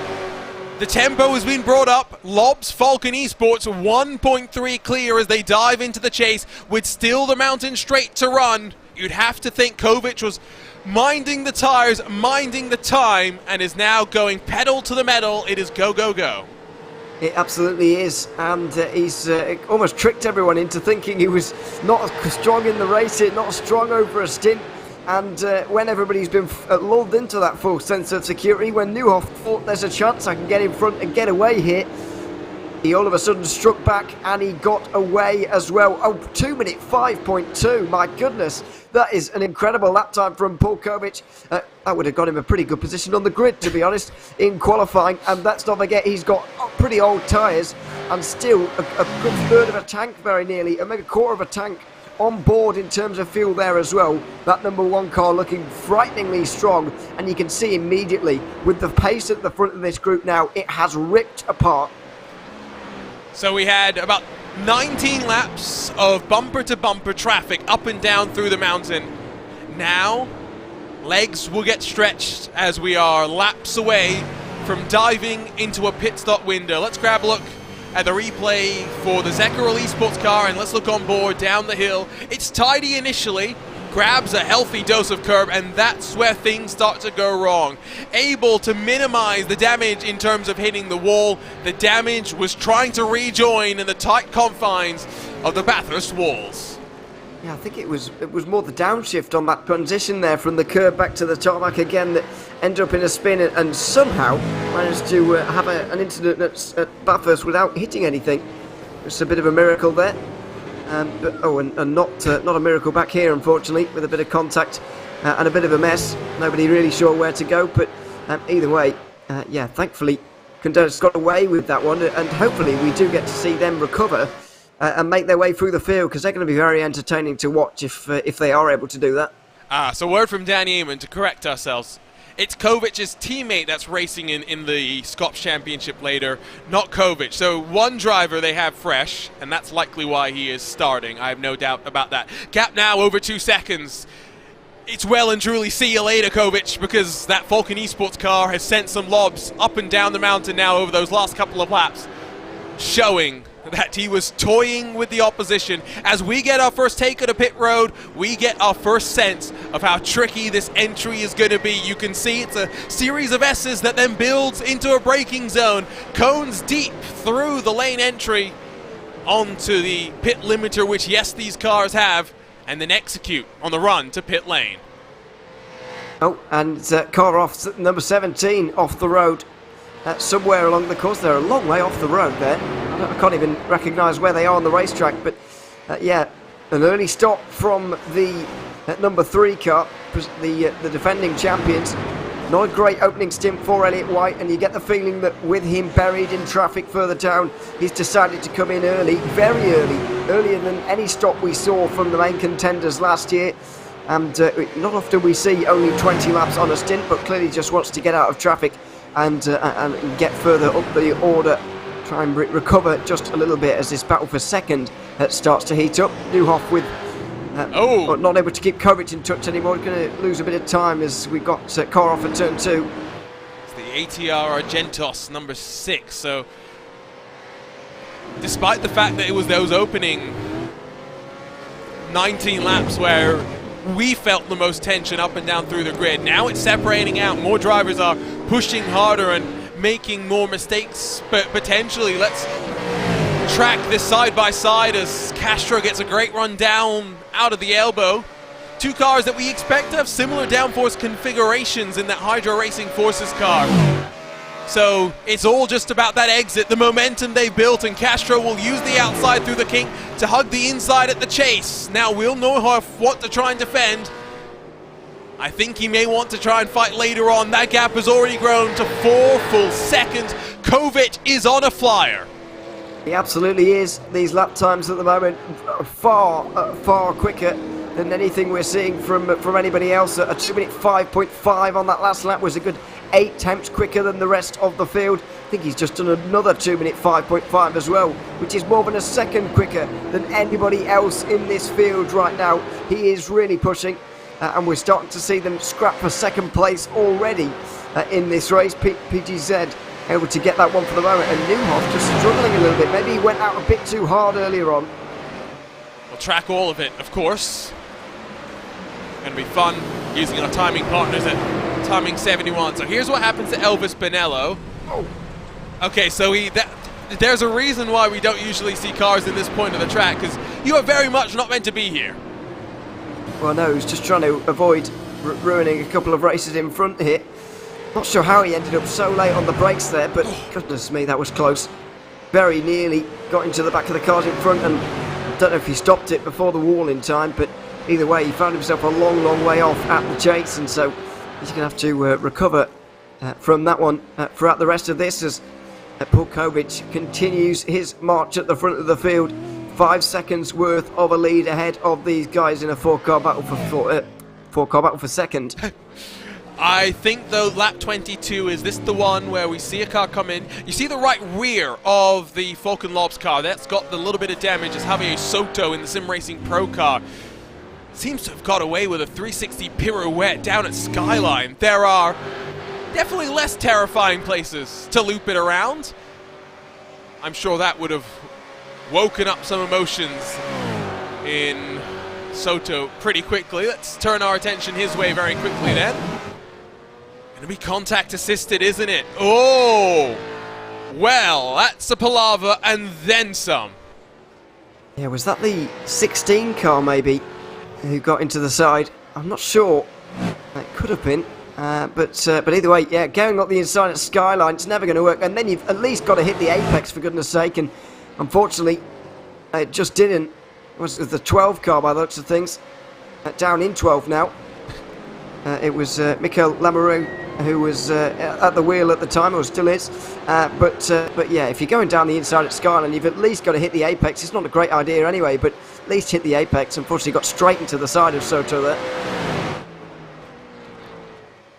The tempo has been brought up. Lobs, Falcon Esports 1.3 clear as they dive into the chase with still the mountain straight to run. You'd have to think Kovic was minding the tires, minding the time, and is now going pedal to the metal. It is go, go, go. It absolutely is, and he's almost tricked everyone into thinking he was not strong in the race here, not strong over a stint. And when everybody's been lulled into that full sense of security, when Newhoff thought there's a chance I can get in front and get away here, he all of a sudden struck back and he got away as well. Oh, 2 minute 5.2, my goodness. That is an incredible lap time from Paul Kovic. That would have got him a pretty good position on the grid, to be honest, in qualifying. And let's not forget, he's got pretty old tyres and still a good third of a tank, very nearly, maybe a quarter of a tank on board in terms of fuel there as well. That number 1 car looking frighteningly strong, and you can see immediately with the pace at the front of this group now, it has ripped apart. So we had about 19 laps of bumper to bumper traffic up and down through the mountain. Now legs will get stretched as we are laps away from diving into a pit stop window. Let's grab a look at the replay for the Zeckerl Esports car, and let's look on board down the hill. It's tidy initially, grabs a healthy dose of curb, and that's where things start to go wrong. Able to minimize the damage in terms of hitting the wall. The damage was trying to rejoin in the tight confines of the Bathurst walls. Yeah, I think it was more the downshift on that transition there from the curb back to the tarmac again that ended up in a spin and somehow managed to have an incident at Bathurst without hitting anything. It's a bit of a miracle there. And not a miracle back here, unfortunately, with a bit of contact and a bit of a mess. Nobody really sure where to go, but either way, yeah, thankfully Kundelis got away with that one, and hopefully we do get to see them recover and make their way through the field, because they're going to be very entertaining to watch if they are able to do that. So word from Danny Eamon to correct ourselves. It's Kovic's teammate that's racing in the Scops Championship later, not Kovic. So one driver they have fresh, and that's likely why he is starting. I have no doubt about that. Gap now over 2 seconds. It's well and truly see you later, Kovic, because that Falcon Esports car has sent some lobs up and down the mountain now over those last couple of laps, showing that he was toying with the opposition. As we get our first take of the pit road, we get our first sense of how tricky this entry is going to be. You can see it's a series of S's that then builds into a braking zone. Cones deep through the lane entry onto the pit limiter, which, yes, these cars have, and then execute on the run to pit lane. Oh, and car off, number 17 off the road. Somewhere along the course. They're a long way off the road there. I can't even recognise where they are on the racetrack, but yeah, an early stop from the number 3 car, the defending champions. Not a great opening stint for Elliott White, and you get the feeling that with him buried in traffic further down, he's decided to come in early, very early, earlier than any stop we saw from the main contenders last year. And not often we see only 20 laps on a stint, but clearly just wants to get out of traffic and get further up the order, try and recover just a little bit as this battle for second starts to heat up. Newhoff with not able to keep Kovic in touch anymore. He's going to lose a bit of time as we got car off at turn 2. It's the ATR Argentos number 6. So despite the fact that it was those opening 19 laps where we felt the most tension up and down through the grid, now it's separating out. More drivers are pushing harder and making more mistakes, but potentially. Let's track this side by side as Castro gets a great run down out of the elbow. Two cars that we expect to have similar downforce configurations in that Hydro Racing Forces car. So it's all just about that exit, the momentum they built, and Castro will use the outside through the kink to hug the inside at the chase. Now we'll know what to try and defend. I think he may want to try and fight later on. That gap has already grown to 4 full seconds. Kovic is on a flyer. He absolutely is. These lap times at the moment are far quicker than anything we're seeing from anybody else. A 2-minute 5.5 on that last lap was a good 8 tenths quicker than the rest of the field. I think he's just done another 2-minute 5.5 as well, which is more than a second quicker than anybody else in this field right now. He is really pushing, and we're starting to see them scrap for second place already in this race. PGZ able to get that one for the moment, and Newhoff just struggling a little bit. Maybe he went out a bit too hard earlier on. We'll track all of it, of course. Going to be fun using our timing partners at timing 71. So here's what happens to Elvis Bonello. Oh. Okay, so there's a reason why we don't usually see cars in this point of the track, because you are very much not meant to be here. Well, no, he's just trying to avoid ruining a couple of races in front here. Not sure how he ended up so late on the brakes there, but goodness me, that was close. Very nearly got into the back of the cars in front, and I don't know if he stopped it before the wall in time, but either way, he found himself a long way off at the chase, and so he's going to have to recover from that one throughout the rest of this as Paul Kovic continues his march at the front of the field. 5 seconds worth of a lead ahead of these guys in a four-car battle for second. I think, though, lap 22, is this the one where we see a car come in? You see the right rear of the Falcon Lobs car. That's got the little bit of damage as Javier Soto in the Sim Racing Pro car seems to have got away with a 360 pirouette down at Skyline. There are definitely less terrifying places to loop it around. I'm sure that would have woken up some emotions in Soto pretty quickly. Let's turn our attention his way very quickly then. Gonna be contact assisted, isn't it? Oh! Well, that's a palaver and then some. Yeah, was that the 16 car maybe who got into the side? I'm not sure. It could have been. But either way, yeah, going up the inside at Skyline, it's never going to work. And then you've at least got to hit the apex, for goodness sake. And unfortunately, it just didn't. It was the 12 car by the looks of things. Down in 12 now. It was Michael Lamoureux who was at the wheel at the time, or still is. But yeah, if you're going down the inside at Skyline, you've at least got to hit the apex. It's not a great idea anyway, but at least hit the apex. Unfortunately, got straight into the side of Soto there.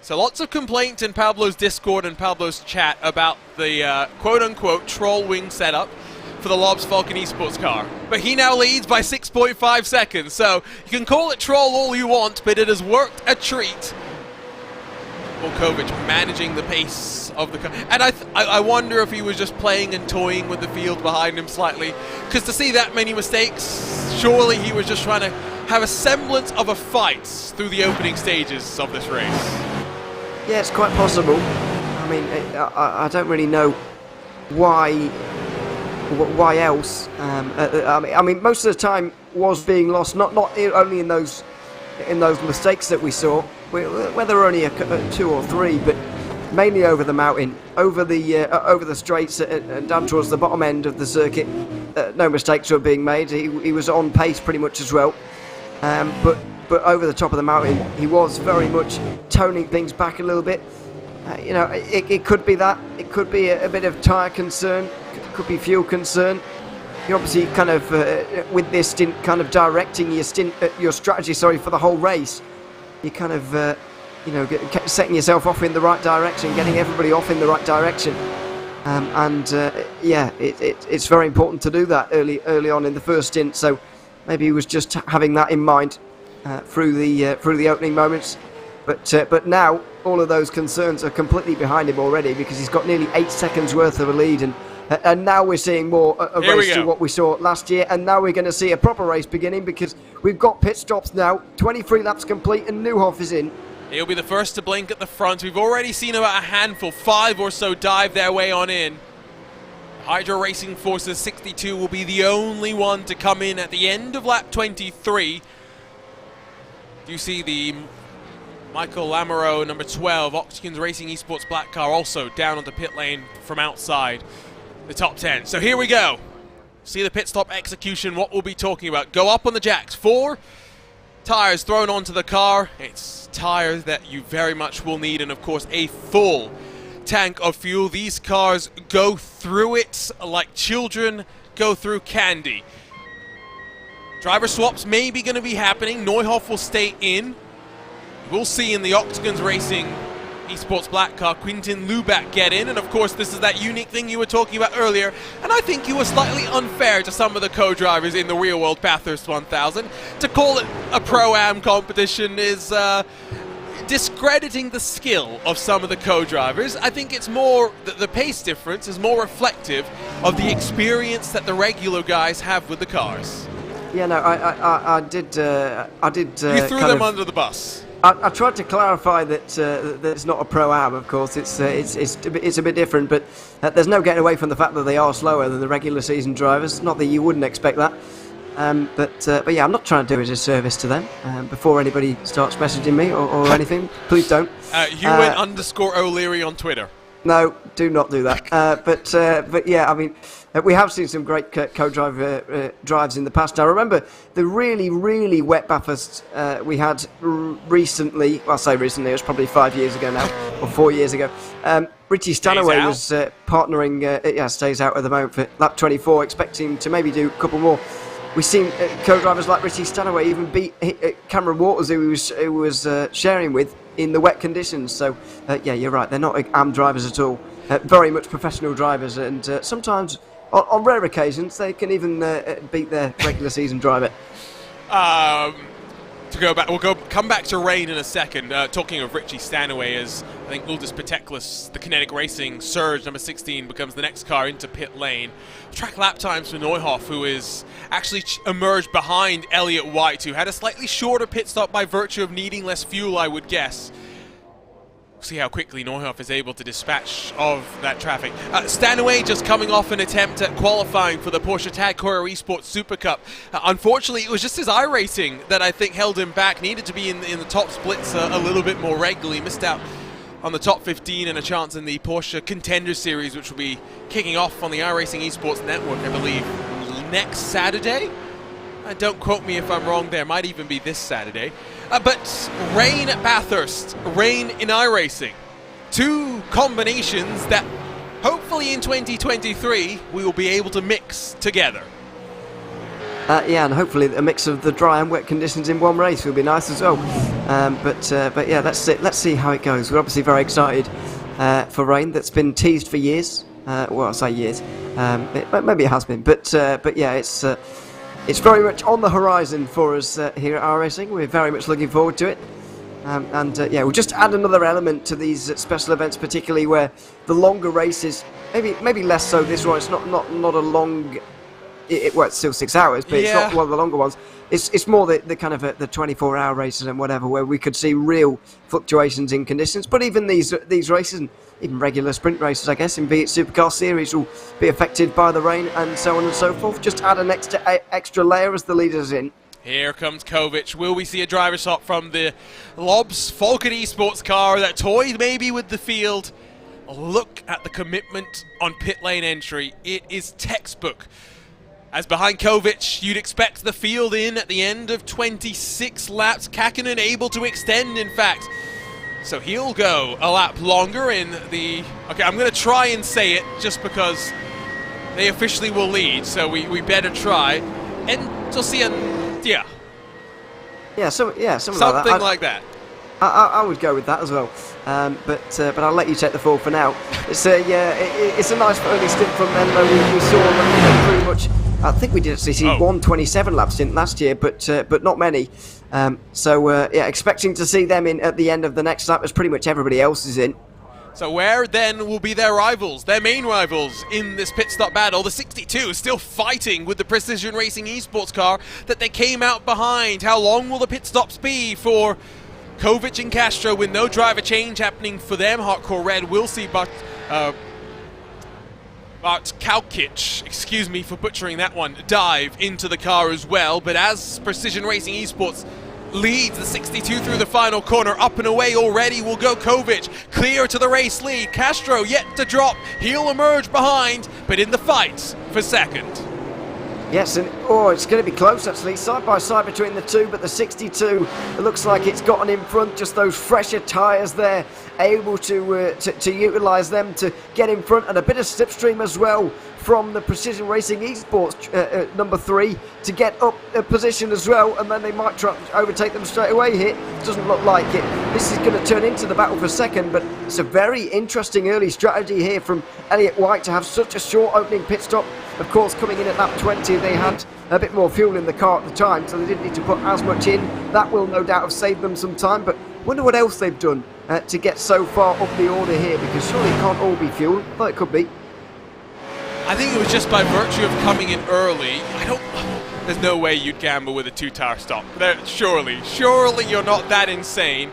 So lots of complaints in Pablo's Discord and Pablo's chat about the quote-unquote troll wing setup for the Lobs Falcon Esports car. But he now leads by 6.5 seconds, so you can call it troll all you want, but it has worked a treat. Volkovic managing the pace of the car. And I wonder if he was just playing and toying with the field behind him slightly, because to see that many mistakes, surely he was just trying to have a semblance of a fight through the opening stages of this race. Yeah, it's quite possible. I mean, I don't really know why else. I mean, most of the time was being lost, not only in those mistakes that we saw, whether only 2 or 3, but mainly over the mountain, over the straights and down towards the bottom end of the circuit. No mistakes were being made. He was on pace pretty much as well. But over the top of the mountain, he was very much toning things back a little bit. You know, it could be that. It could be a bit of tyre concern. Could be fuel concern. You're obviously kind of, with this stint, kind of directing your strategy, for the whole race. You're kind of, setting yourself off in the right direction, getting everybody off in the right direction. Yeah, it's very important to do that early on in the first stint. So maybe he was just having that in mind through the opening moments. But now all of those concerns are completely behind him already, because he's got nearly 8 seconds worth of a lead, and now we're seeing more a race to what we saw last year, and now we're going to see a proper race beginning, because we've got pit stops now, 23 laps complete, and Newhoff is in. He'll be the first to blink at the front. We've already seen about a handful, 5 or so, dive their way on in. Hydro Racing Forces 62 will be the only one to come in at the end of lap 23. You see the Michael Lamoureux, number 12, Octagon's Racing Esports black car, also down onto pit lane from outside the top 10. So here we go. See the pit stop execution, what we'll be talking about. Go up on the jacks. 4 tires thrown onto the car. It's tires that you very much will need, and of course a full tank of fuel. These cars go through it like children go through candy. Driver swaps may be going to be happening. Neuhoff will stay in. We'll see in the Octagon's Racing Esports black car, Quintin Lubac get in, and of course this is that unique thing you were talking about earlier, and I think you were slightly unfair to some of the co-drivers in the real world Bathurst 1000. To call it a Pro-Am competition is discrediting the skill of some of the co-drivers. I think it's more, the pace difference is more reflective of the experience that the regular guys have with the cars. Yeah, no, I did. You threw them under the bus. I tried to clarify that it's not a Pro-Am, of course. It's a bit different, but there's no getting away from the fact that they are slower than the regular season drivers. Not that you wouldn't expect that. But yeah, I'm not trying to do a disservice to them. Before anybody starts messaging me or anything, please don't. Ewan_O'Leary on Twitter. No, do not do that. But yeah, I mean, we have seen some great co-drive drives in the past. I remember the really, really wet Bathurst we had recently. Well, I say recently, it was probably 5 years ago now, or 4 years ago. Richie Stanaway was partnering, stays out at the moment for lap 24, expecting to maybe do a couple more. We've seen co-drivers like Richie Stanaway even beat Cameron Waters, who was sharing with in the wet conditions. So, yeah, you're right. They're not AM drivers at all. Very much professional drivers, and sometimes, on rare occasions, they can even beat their regular season driver. To go back, come back to rain in a second. Talking of Richie Stanaway, as I think Uldis Pateklis, the Kinetic Racing Surge number 16, becomes the next car into pit lane. Track lap times for Neuhoff, who is actually emerged behind Elliott White, who had a slightly shorter pit stop by virtue of needing less fuel, I would guess. See how quickly Neuhoff is able to dispatch of that traffic. Stanaway just coming off an attempt at qualifying for the Porsche Tag Heuer Esports Super Cup. Unfortunately, it was just his iRacing that I think held him back. Needed to be in the top splits a little bit more regularly. Missed out on the top 15 and a chance in the Porsche Contender Series, which will be kicking off on the iRacing Esports Network, I believe, next Saturday. Don't quote me if I'm wrong there. Might even be this Saturday. But rain at Bathurst, rain in iRacing. Two combinations that hopefully in 2023 we will be able to mix together. Yeah, and hopefully a mix of the dry and wet conditions in one race will be nice as well. But yeah, let's see how it goes. We're obviously very excited for rain that's been teased for years. Well, I say years. Maybe it has been, but yeah, it's very much on the horizon for us here at iRacing. We're very much looking forward to it. Yeah, we'll just add another element to these special events, particularly where the longer races, maybe less so this one. It's not a long. Well, it's still 6 hours, but it's not one of the longer ones. It's more the kind of the 24-hour races and whatever, where we could see real fluctuations in conditions. But even these races, and even regular sprint races, I guess, in be it Supercars Series, will be affected by the rain and so on and so forth. Just add an extra layer as the leaders in. Here comes Kovic. Will we see a driver shot from the Lobs Falcon Esports car that toyed maybe with the field? Look at the commitment on pit lane entry. It is textbook. As behind Kovic, you'd expect the field in at the end of 26 laps. Kakkonen able to extend, in fact. So he'll go a lap longer in the... Okay, I'm going to try and say it just because they officially will lead, so we better try. And we'll see yeah. Yeah, something like that. I would go with that as well. But I'll let you take the fall for now. It's a nice early stint from Menlo. We saw them pretty much... I think we did actually see 127 lap stint last year, but not many. Yeah, expecting to see them in at the end of the next lap as pretty much everybody else is in. So where then will be their rivals, their main rivals in this pit stop battle? The 62 is still fighting with the Precision Racing Esports car that they came out behind. How long will the pit stops be for Kovic and Castro with no driver change happening for them. Hardcore Red will see Bart Kalkic, excuse me for butchering that one, dive into the car as well. But as Precision Racing Esports leads the 62 through the final corner, up and away already will go Kovic, clear to the race lead. Castro yet to drop, he'll emerge behind, but in the fight for second. Yes, and it's going to be close actually, side by side between the two, but the 62, it looks like it's gotten in front, just those fresher tyres there, able to utilise them to get in front, and a bit of slipstream as well from the Precision Racing Esports number 3 to get up a position as well, and then they might try to overtake them straight away here. Doesn't look like it. This is going to turn into the battle for second, but it's a very interesting early strategy here from Elliott White to have such a short opening pit stop. Of course, coming in at lap 20, they had a bit more fuel in the car at the time, so they didn't need to put as much in. That will no doubt have saved them some time, but wonder what else they've done to get so far up the order here, because surely it can't all be fuel. Well, it could be. I think it was just by virtue of coming in early. There's no way you'd gamble with a 2-tire stop. Surely you're not that insane.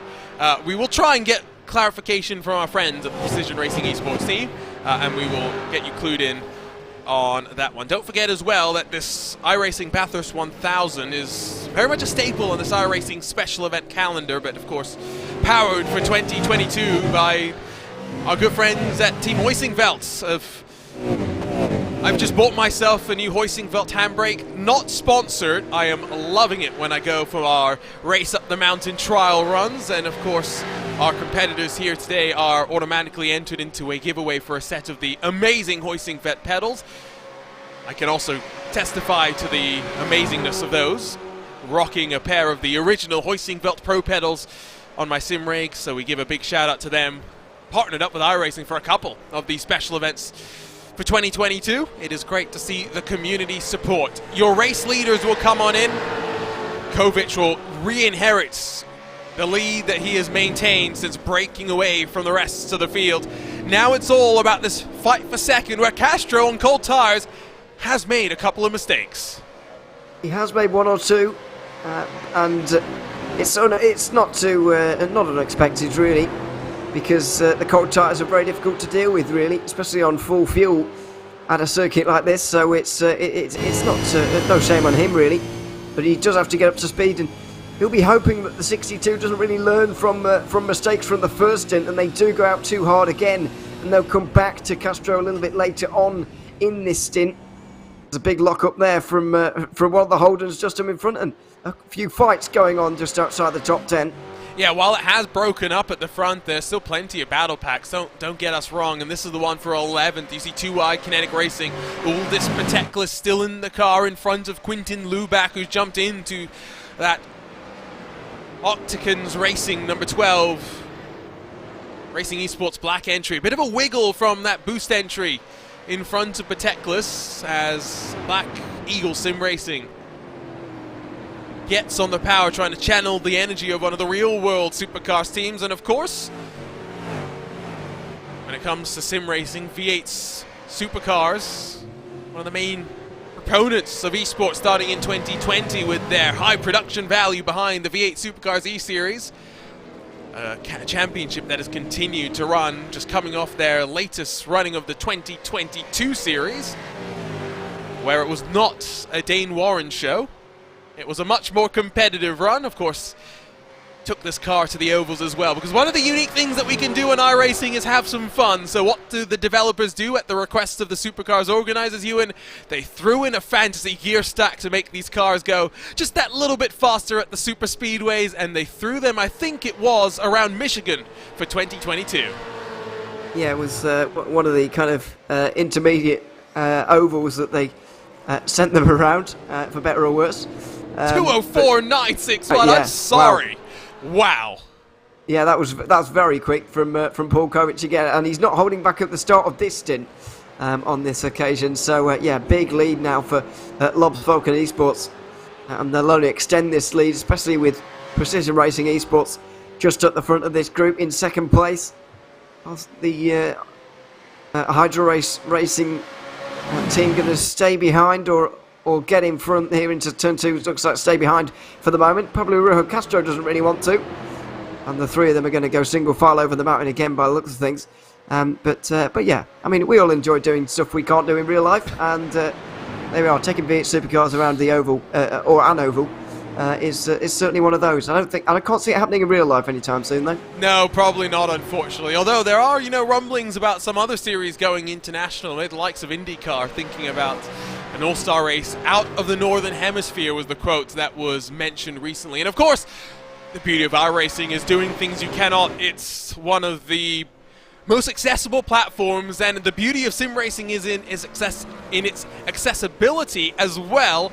We will try and get clarification from our friends at the Precision Racing Esports team, and we will get you clued in on that one. Don't forget as well that this iRacing Bathurst 1000 is very much a staple on this iRacing special event calendar, but of course powered for 2022 by our good friends at Team Hoisingveld. I've just bought myself a new Hoisingveld handbrake, not sponsored. I am loving it when I go for our Race Up the Mountain trial runs, and of course our competitors here today are automatically entered into a giveaway for a set of the amazing Hoisingveld pedals. I can also testify to the amazingness of those, rocking a pair of the original Hoisingveld Pro pedals on my sim rig, so we give a big shout out to them. Partnered up with iRacing for a couple of these special events for 2022. It is great to see the community support. Your race leaders will come on in. Kovic will re-inherit the lead that he has maintained since breaking away from the rest of the field. Now it's all about this fight for second, where Castro on cold tires has made a couple of mistakes. He has made one or two, and it's not unexpected really, because the cold tyres are very difficult to deal with really, especially on full fuel at a circuit like this. So it's not no shame on him really, but he does have to get up to speed, and he'll be hoping that the 62 doesn't really learn from mistakes from the first stint, and they do go out too hard again, and they'll come back to Castro a little bit later on in this stint. There's a big lock up there from one of the Holdens just in front, and a few fights going on just outside the top 10. Yeah, while it has broken up at the front, there's still plenty of battle packs. Don't get us wrong, and this is the one for 11th. You see 2 wide Kinetic Racing. Uldis Pateklis still in the car in front of Quintin Lubac, who's jumped into that Octacons Racing number 12 Racing Esports black entry. A bit of a wiggle from that boost entry in front of Pateklis as Black Eagle Sim Racing gets on the power, trying to channel the energy of one of the real-world Supercars teams. And of course, when it comes to sim racing, V8's Supercars, one of the main proponents of esports starting in 2020 with their high production value behind the V8 Supercars E-Series, a championship that has continued to run, just coming off their latest running of the 2022 series, where it was not a Dane Warren show. It was a much more competitive run. Of course, took this car to the ovals as well, because one of the unique things that we can do in iRacing is have some fun. So what do the developers do at the request of the Supercars organizers, Ewan? They threw in a fantasy gear stack to make these cars go just that little bit faster at the super speedways, and they threw them, I think it was, around Michigan for 2022. Yeah, it was one of the kind of intermediate ovals that they sent them around, for better or worse. 2:04.961. Yeah, I'm sorry. Wow. Yeah, that was very quick from Paul Kovic again, and he's not holding back at the start of this stint on this occasion. So yeah, big lead now for Lobs Vulcan Esports, and they'll only extend this lead, especially with Precision Racing Esports just at the front of this group in second place. The Hydro Racing team going to stay behind or get in front here into turn 2. Looks like stay behind for the moment. Probably Rujo Castro doesn't really want to. and the three of them are going to go single file over the mountain again by the looks of things. But yeah, I mean, we all enjoy doing stuff we can't do in real life, and there we are, taking V8 supercars around the oval, or an oval, is certainly one of those. I can't see it happening in real life anytime soon, though. No, probably not, unfortunately. Although there are, rumblings about some other series going international, the likes of IndyCar, thinking about an all-star race out of the Northern Hemisphere was the quote that was mentioned recently. And of course, the beauty of iRacing is doing things you cannot. It's one of the most accessible platforms, and the beauty of sim racing is in its accessibility as well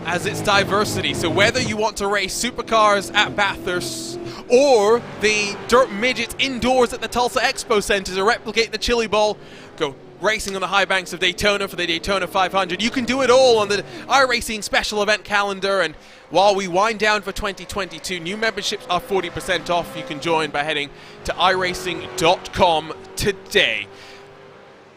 as its diversity. So whether you want to race supercars at Bathurst or the dirt midgets indoors at the Tulsa Expo Center to replicate the Chili Bowl, go racing on the high banks of Daytona for the Daytona 500, you can do it all on the iRacing special event calendar. And while we wind down for 2022, new memberships are 40% off. You can join by heading to iRacing.com today.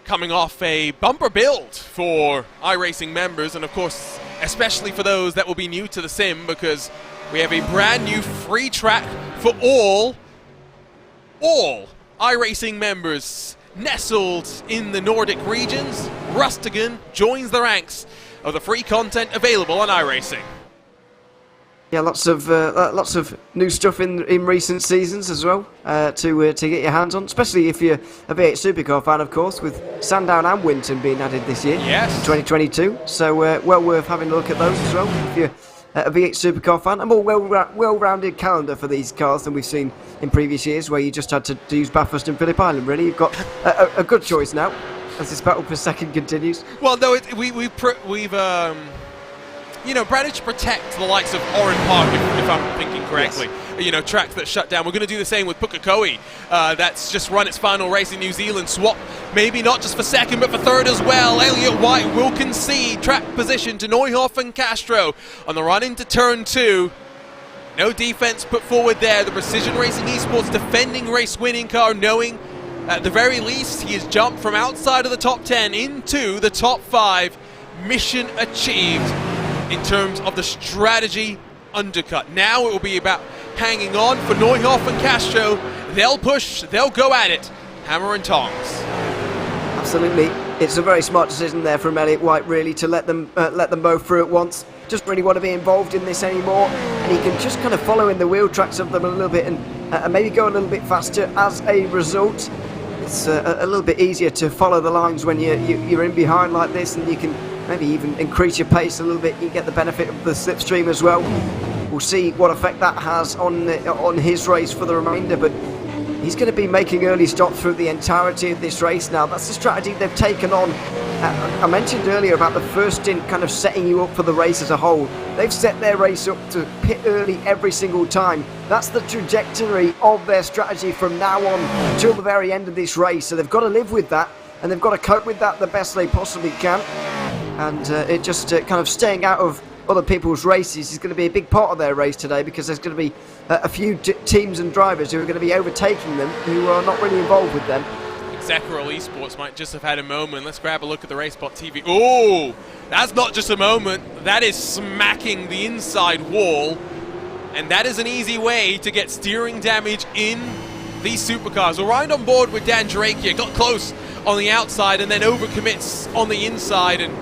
Coming off a bumper build for iRacing members, and of course, especially for those that will be new to the sim, because we have a brand new free track for all iRacing members. Nestled in the Nordic regions, Rustigan joins the ranks of the free content available on iRacing. Yeah, lots of new stuff in recent seasons as well to get your hands on, especially if you're a V8 Supercar fan, of course, with Sandown and Winton being added this year, yes, 2022. So well worth having a look at those as well if you're a V8 Supercar fan. A more well-rounded calendar for these cars than we've seen in previous years, where you just had to use Bathurst and Phillip Island. Really, you've got a good choice now as this battle for second continues. Well, no, we've managed to protect the likes of Oran Park, if I'm thinking correctly. Yes. Tracks that shut down. We're going to do the same with Pukekohe. That's just run its final race in New Zealand. Swap, maybe not just for second, but for third as well. Elliott White will concede track position to Neuhoff and Castro on the run into turn 2. No defense put forward there. The Precision Racing Esports defending race winning car, knowing at the very least he has jumped from outside of the top 10 into the top 5. Mission achieved in terms of the strategy undercut. Now it will be about hanging on for Neuhoff and Castro. They'll push, they'll go at it. Hammer and tongs. Absolutely. It's a very smart decision there from Elliott White, really, to let them both through at once. Doesn't really want to be involved in this anymore, and he can just kind of follow in the wheel tracks of them a little bit and maybe go a little bit faster as a result. It's a little bit easier to follow the lines when you're in behind like this, and you can maybe even increase your pace a little bit. You get the benefit of the slipstream as well. We'll see what effect that has on his race for the remainder, but he's going to be making early stops through the entirety of this race now. That's the strategy they've taken on. I mentioned earlier about the first stint kind of setting you up for the race as a whole. They've set their race up to pit early every single time. That's the trajectory of their strategy from now on until the very end of this race. So they've got to live with that, and they've got to cope with that the best they possibly can. And it just kind of staying out of other people's races is going to be a big part of their race today, because there's going to be a few teams and drivers who are going to be overtaking them who are not really involved with them. Zeckerl Esports might just have had a moment. Let's grab a look at the RaceSpotTV. Oh, that's not just a moment. That is smacking the inside wall. And that is an easy way to get steering damage in these supercars. We're right on board with Dan Drake here. Got close on the outside and then overcommits on the inside. And,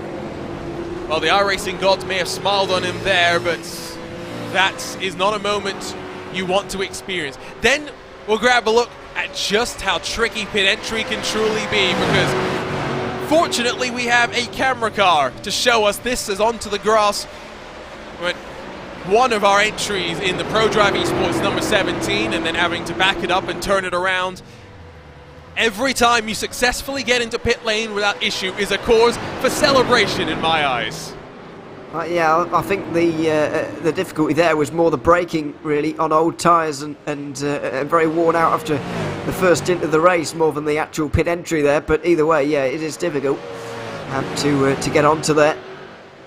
well, the iRacing gods may have smiled on him there, but that is not a moment you want to experience. Then we'll grab a look at just how tricky pit entry can truly be, because fortunately we have a camera car to show us this is onto the grass. But one of our entries in the Pro Drive Esports number 17, and then having to back it up and turn it around. Every time you successfully get into pit lane without issue is a cause for celebration in my eyes. Yeah, I think the difficulty there was more the braking, really, on old tyres and very worn out after the first stint of the race, more than the actual pit entry there. But either way, yeah, it is difficult to get onto there.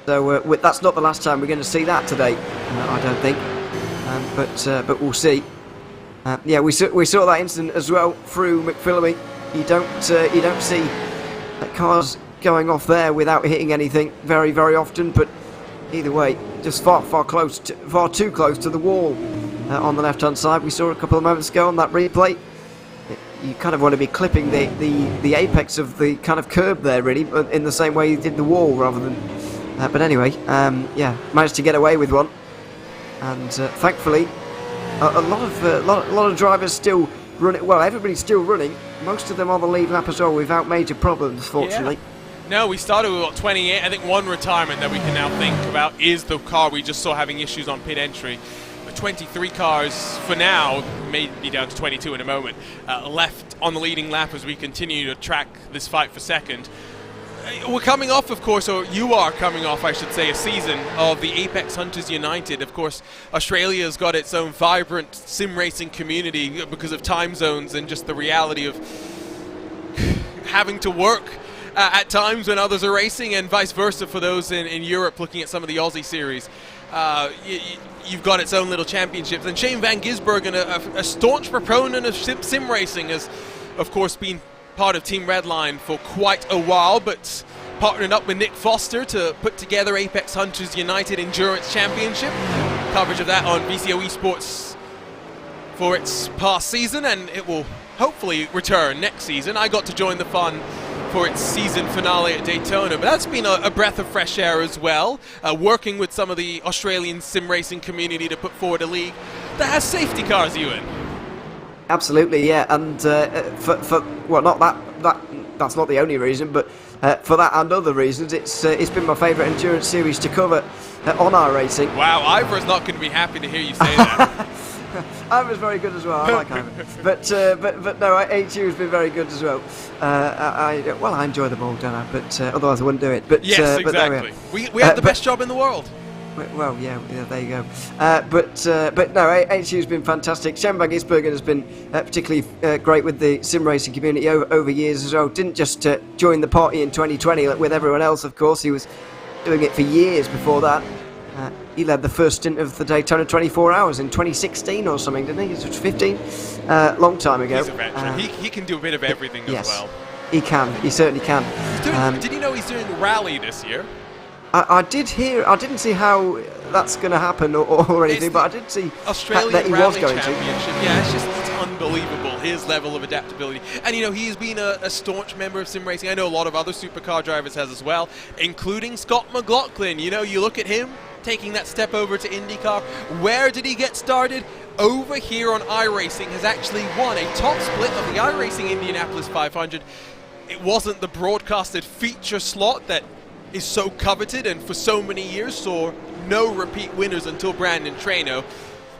So that's not the last time we're going to see that today, I don't think. But we'll see. Yeah, we saw that incident as well through McPhillamy. You don't see cars going off there without hitting anything very, very often. But either way, just far too close to the wall on the left-hand side. We saw a couple of moments ago on that replay. You kind of want to be clipping the apex of the kind of curb there, really, in the same way you did the wall, rather than... but anyway, yeah, managed to get away with one. And thankfully, a lot of drivers still running. Well, everybody's still running. Most of them on the lead lap as well, without major problems, fortunately. Yeah. No, we started with what, 28. I think one retirement that we can now think about is the car we just saw having issues on pit entry. But 23 cars for now, may be down to 22 in a moment, left on the leading lap as we continue to track this fight for second. We're coming off, of course, or you are coming off, I should say, a season of the Apex Hunters United. Of course, Australia's got its own vibrant sim racing community because of time zones and just the reality of having to work at times when others are racing, and vice versa for those in Europe looking at some of the Aussie series. You've got its own little championships. And Shane Van Gisbergen, a staunch proponent of sim racing, has, of course, been part of Team Redline for quite a while, but partnered up with Nick Foster to put together Apex Hunters United Endurance Championship. Coverage of that on VCO Esports for its past season, and it will hopefully return next season. I got to join the fun for its season finale at Daytona, but that's been a breath of fresh air as well, working with some of the Australian sim racing community to put forward a league that has safety cars, Ewan. Absolutely, yeah, and well, not that's not the only reason, but for that and other reasons, it's been my favourite endurance series to cover on iRacing. Wow, Ivor's not going to be happy to hear you say that. Ivor's very good as well. I like Ivor, but no, HU has been very good as well. I enjoy them all, don't I? But otherwise I wouldn't do it. But yes, but exactly. We have the best job in the world. Well, yeah, there you go. But no, HU's been fantastic. Shane Van Gisbergen has been particularly great with the sim racing community over years as well. Didn't just join the party in 2020 with everyone else, of course. He was doing it for years before that. He led the first stint of the Daytona 24 Hours in 2016 or something, didn't he? It was 15, long time ago. He's a veteran. He can do a bit of everything as well. He can. He certainly can. Did you know he's doing rally this year? I did hear. I didn't see how that's going to happen or anything, but I did see Australian that he was going to. Yeah, it's unbelievable, his level of adaptability. And, he's been a staunch member of sim racing. I know a lot of other supercar drivers has as well, including Scott McLaughlin. You look at him taking that step over to IndyCar. Where did he get started? Over here on iRacing, has actually won a top split of the iRacing Indianapolis 500. It wasn't the broadcasted feature slot that is so coveted and for so many years saw no repeat winners until Brandon Traino.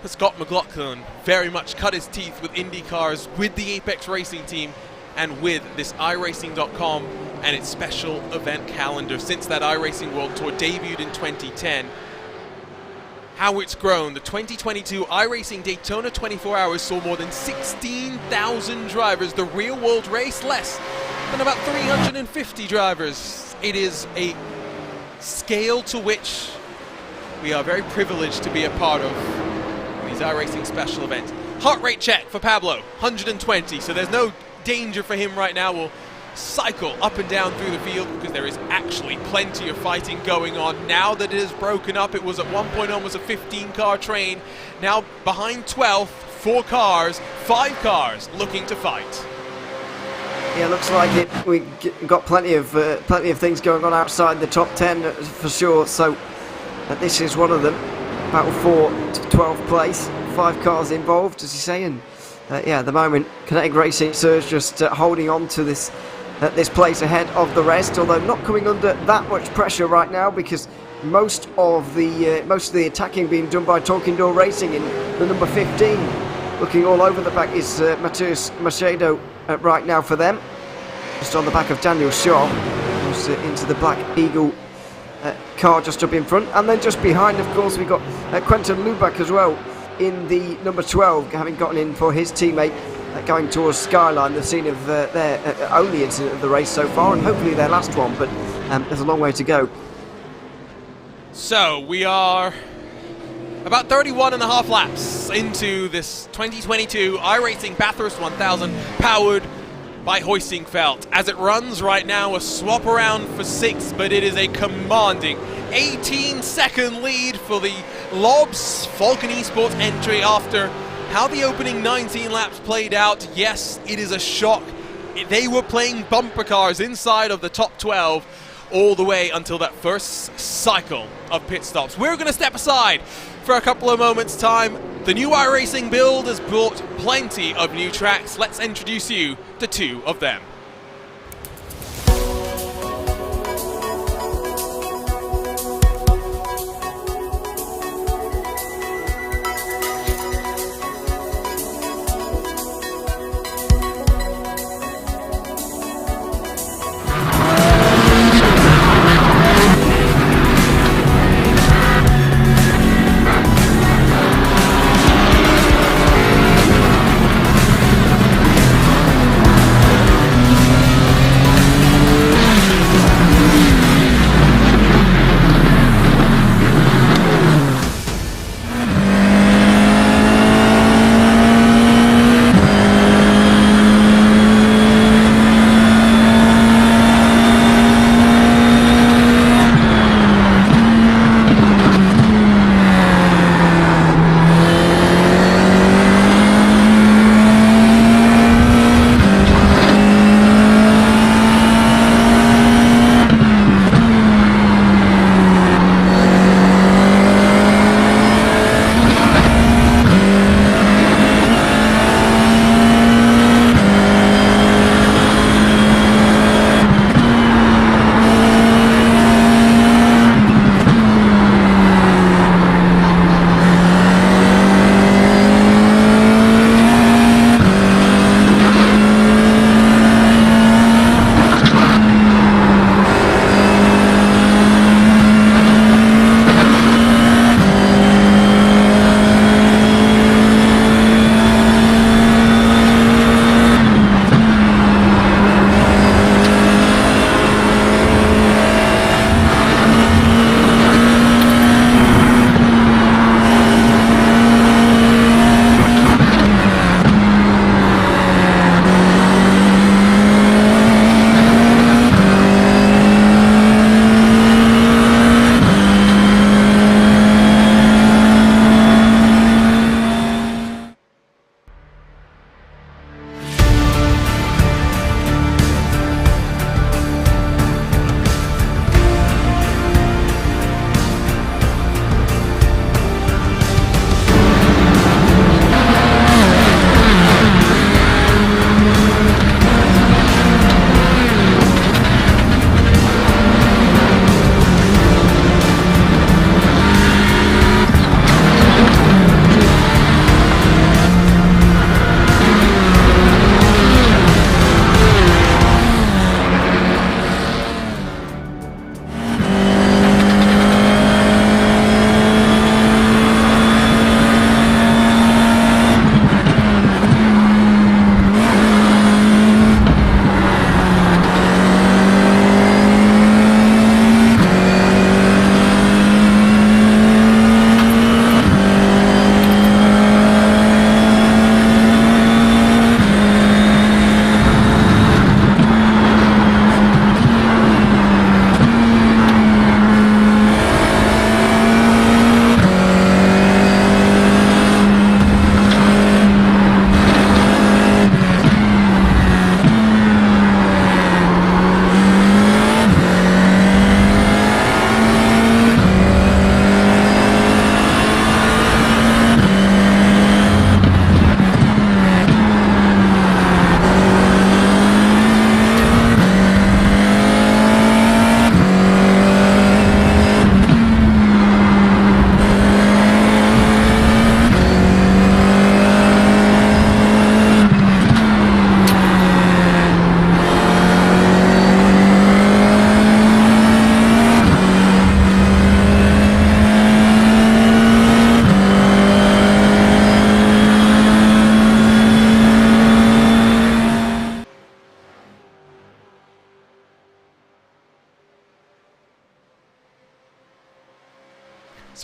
But Scott McLaughlin very much cut his teeth with IndyCars, with the Apex Racing team, and with this iRacing.com and its special event calendar since that iRacing World Tour debuted in 2010. How it's grown. The 2022 iRacing Daytona 24 Hours saw more than 16,000 drivers. The real world race, less than about 350 drivers. It is a scale to which we are very privileged to be a part of these iRacing special events. Heart rate check for Pablo, 120, so there's no danger for him right now. We'll cycle up and down through the field because there is actually plenty of fighting going on. Now that it is broken up, it was at one point almost a 15-car train. Now behind 12th, 4 cars, 5 cars looking to fight. Yeah, looks like it. We got plenty of things going on outside the top 10 for sure. So this is one of them. Battle for 12th place. 5 cars involved, as you say, and yeah, at the moment, Kinetic Racing Surge just holding on to this place ahead of the rest. Although not coming under that much pressure right now because most of the attacking being done by Talking Door Racing in the number 15. Looking all over the back is Matheus Macedo right now for them. Just on the back of Daniel Shaw, who's into the Black Eagle car just up in front. And then just behind, of course, we've got Quentin Lubac as well in the number 12, having gotten in for his teammate going towards Skyline, the scene of their only incident of the race so far, and hopefully their last one, but there's a long way to go. So we are about 31 and a half laps into this 2022 iRacing Bathurst 1000 powered by Hoistingfeld. As it runs right now, a swap around for 6, but it is a commanding 18-second lead for the Lobs Falcon Esports entry after how the opening 19 laps played out. Yes, it is a shock. They were playing bumper cars inside of the top 12 all the way until that first cycle of pit stops. We're going to step aside for a couple of moments' time. The new iRacing build has brought plenty of new tracks. Let's introduce you to two of them.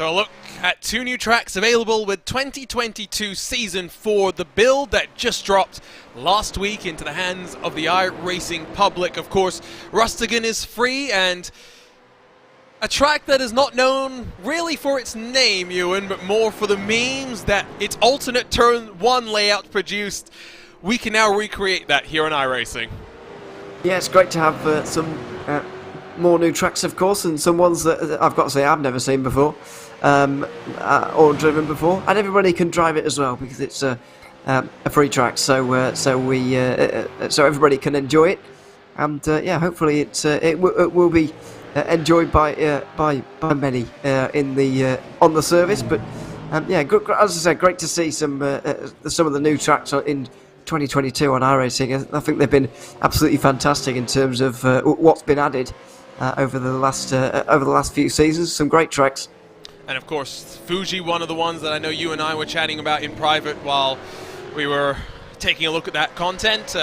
So a look at two new tracks available with 2022 Season 4, the build that just dropped last week into the hands of the iRacing public. Of course, Rustigan is free, and A track that is not known really for its name, Ewan, but more for the memes that its alternate Turn 1 layout produced. We can now recreate that here on iRacing. Yeah, it's great to have some more new tracks, of course, and some ones that I've got to say I've never seen before or driven before, and everybody can drive it as well because it's a free track, so everybody can enjoy it, and yeah, hopefully it will be enjoyed by many in the on the service. But yeah, good, as I said, great to see some of the new tracks in 2022 on iRacing. I think they've been absolutely fantastic in terms of what's been added over the last few seasons. Some great tracks. And of course, Fuji, one of the ones that I know you and I were chatting about in private while we were taking a look at that content.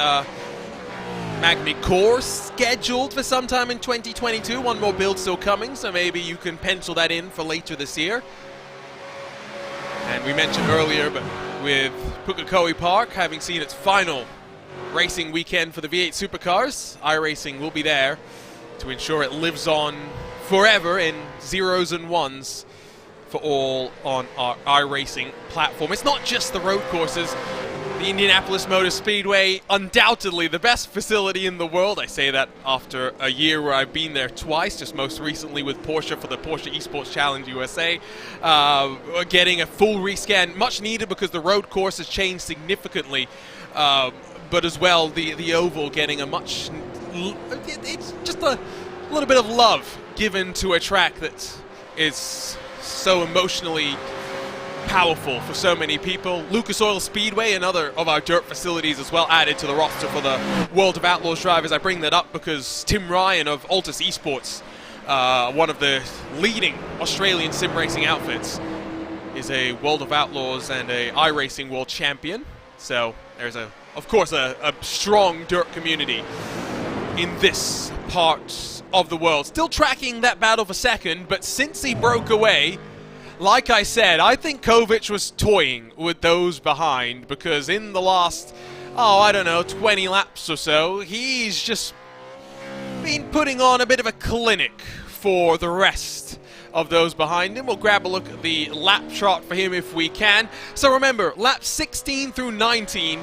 Magni Core scheduled for sometime in 2022. One more build still coming, so maybe you can pencil that in for later this year. And we mentioned earlier, but with Pukekohe Park having seen its final racing weekend for the V8 Supercars, iRacing will be there to ensure it lives on forever in zeros and ones for all on our iRacing platform. It's not just the road courses. The Indianapolis Motor Speedway, undoubtedly the best facility in the world. I say that after a year where I've been there twice, just most recently with Porsche for the Porsche Esports Challenge USA. Getting a full rescan, much needed because the road course has changed significantly. But as well, the oval getting a much... It's just a little bit of love given to a track that is so emotionally powerful for so many people. Lucas Oil Speedway, another of our dirt facilities as well, added to the roster for the World of Outlaws drivers. I bring that up because Tim Ryan of Altus Esports, one of the leading Australian sim racing outfits, is a World of Outlaws and a iRacing world champion. So there's of course a strong dirt community in this part of the world. Still tracking that battle for second, but since he broke away, like I said, I think Kovic was toying with those behind, because in the last, 20 laps or so, he's just been putting on a bit of a clinic for the rest of those behind him. We'll grab a look at the lap chart for him if we can. So remember, laps 16 through 19,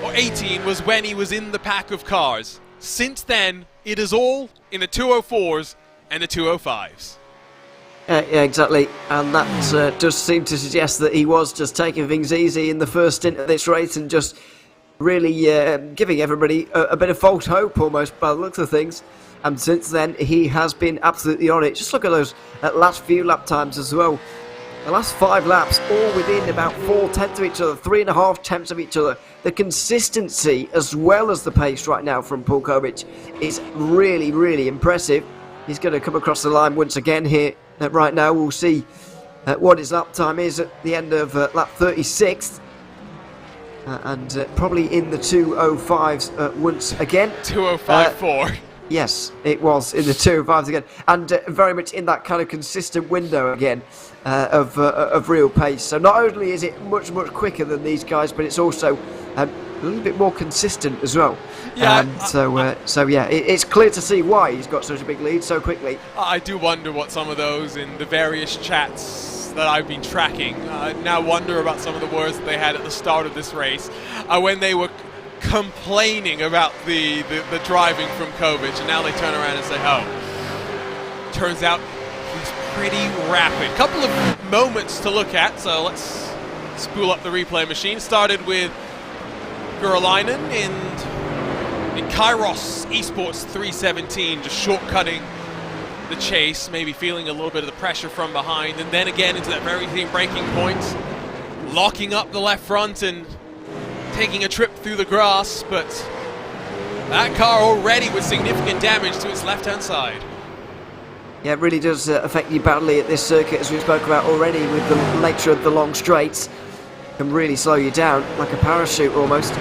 or 18, was when he was in the pack of cars. Since then, it is all in the 204s and the 205s. Yeah, exactly, and that does seem to suggest that he was just taking things easy in the first stint of this race and just really giving everybody a bit of false hope almost by the looks of things. And since then, he has been absolutely on it. Just look at those last few lap times as well. The last 5 laps, all within about 4 tenths of each other, 3.5 tenths of each other. The consistency as well as the pace right now from Paul Kovic is really, really impressive. He's going to come across the line once again here. Right now, we'll see what his lap time is at the end of lap 36. And probably in the 205s once again. 205.4. Yes, it was in the 205s again. And very much in that kind of consistent window again of real pace. So not only is it much, much quicker than these guys, but it's also a little bit more consistent as well. Yeah. So yeah, it's clear to see why he's got such a big lead so quickly. I do wonder what some of those in the various chats that I've been tracking, I now wonder about some of the words that they had at the start of this race when they were complaining about the driving from Kovic, and now they turn around and say, oh, turns out he's pretty rapid. Couple of moments to look at, so let's spool up the replay machine. Started with Guralainen in Kairos Esports 317, just shortcutting the chase, maybe feeling a little bit of the pressure from behind, and then again into that very same braking point, locking up the left front and taking a trip through the grass, but that car already with significant damage to its left-hand side. Yeah, it really does affect you badly at this circuit, as we spoke about already, with the nature of the long straights. It can really slow you down, like a parachute almost.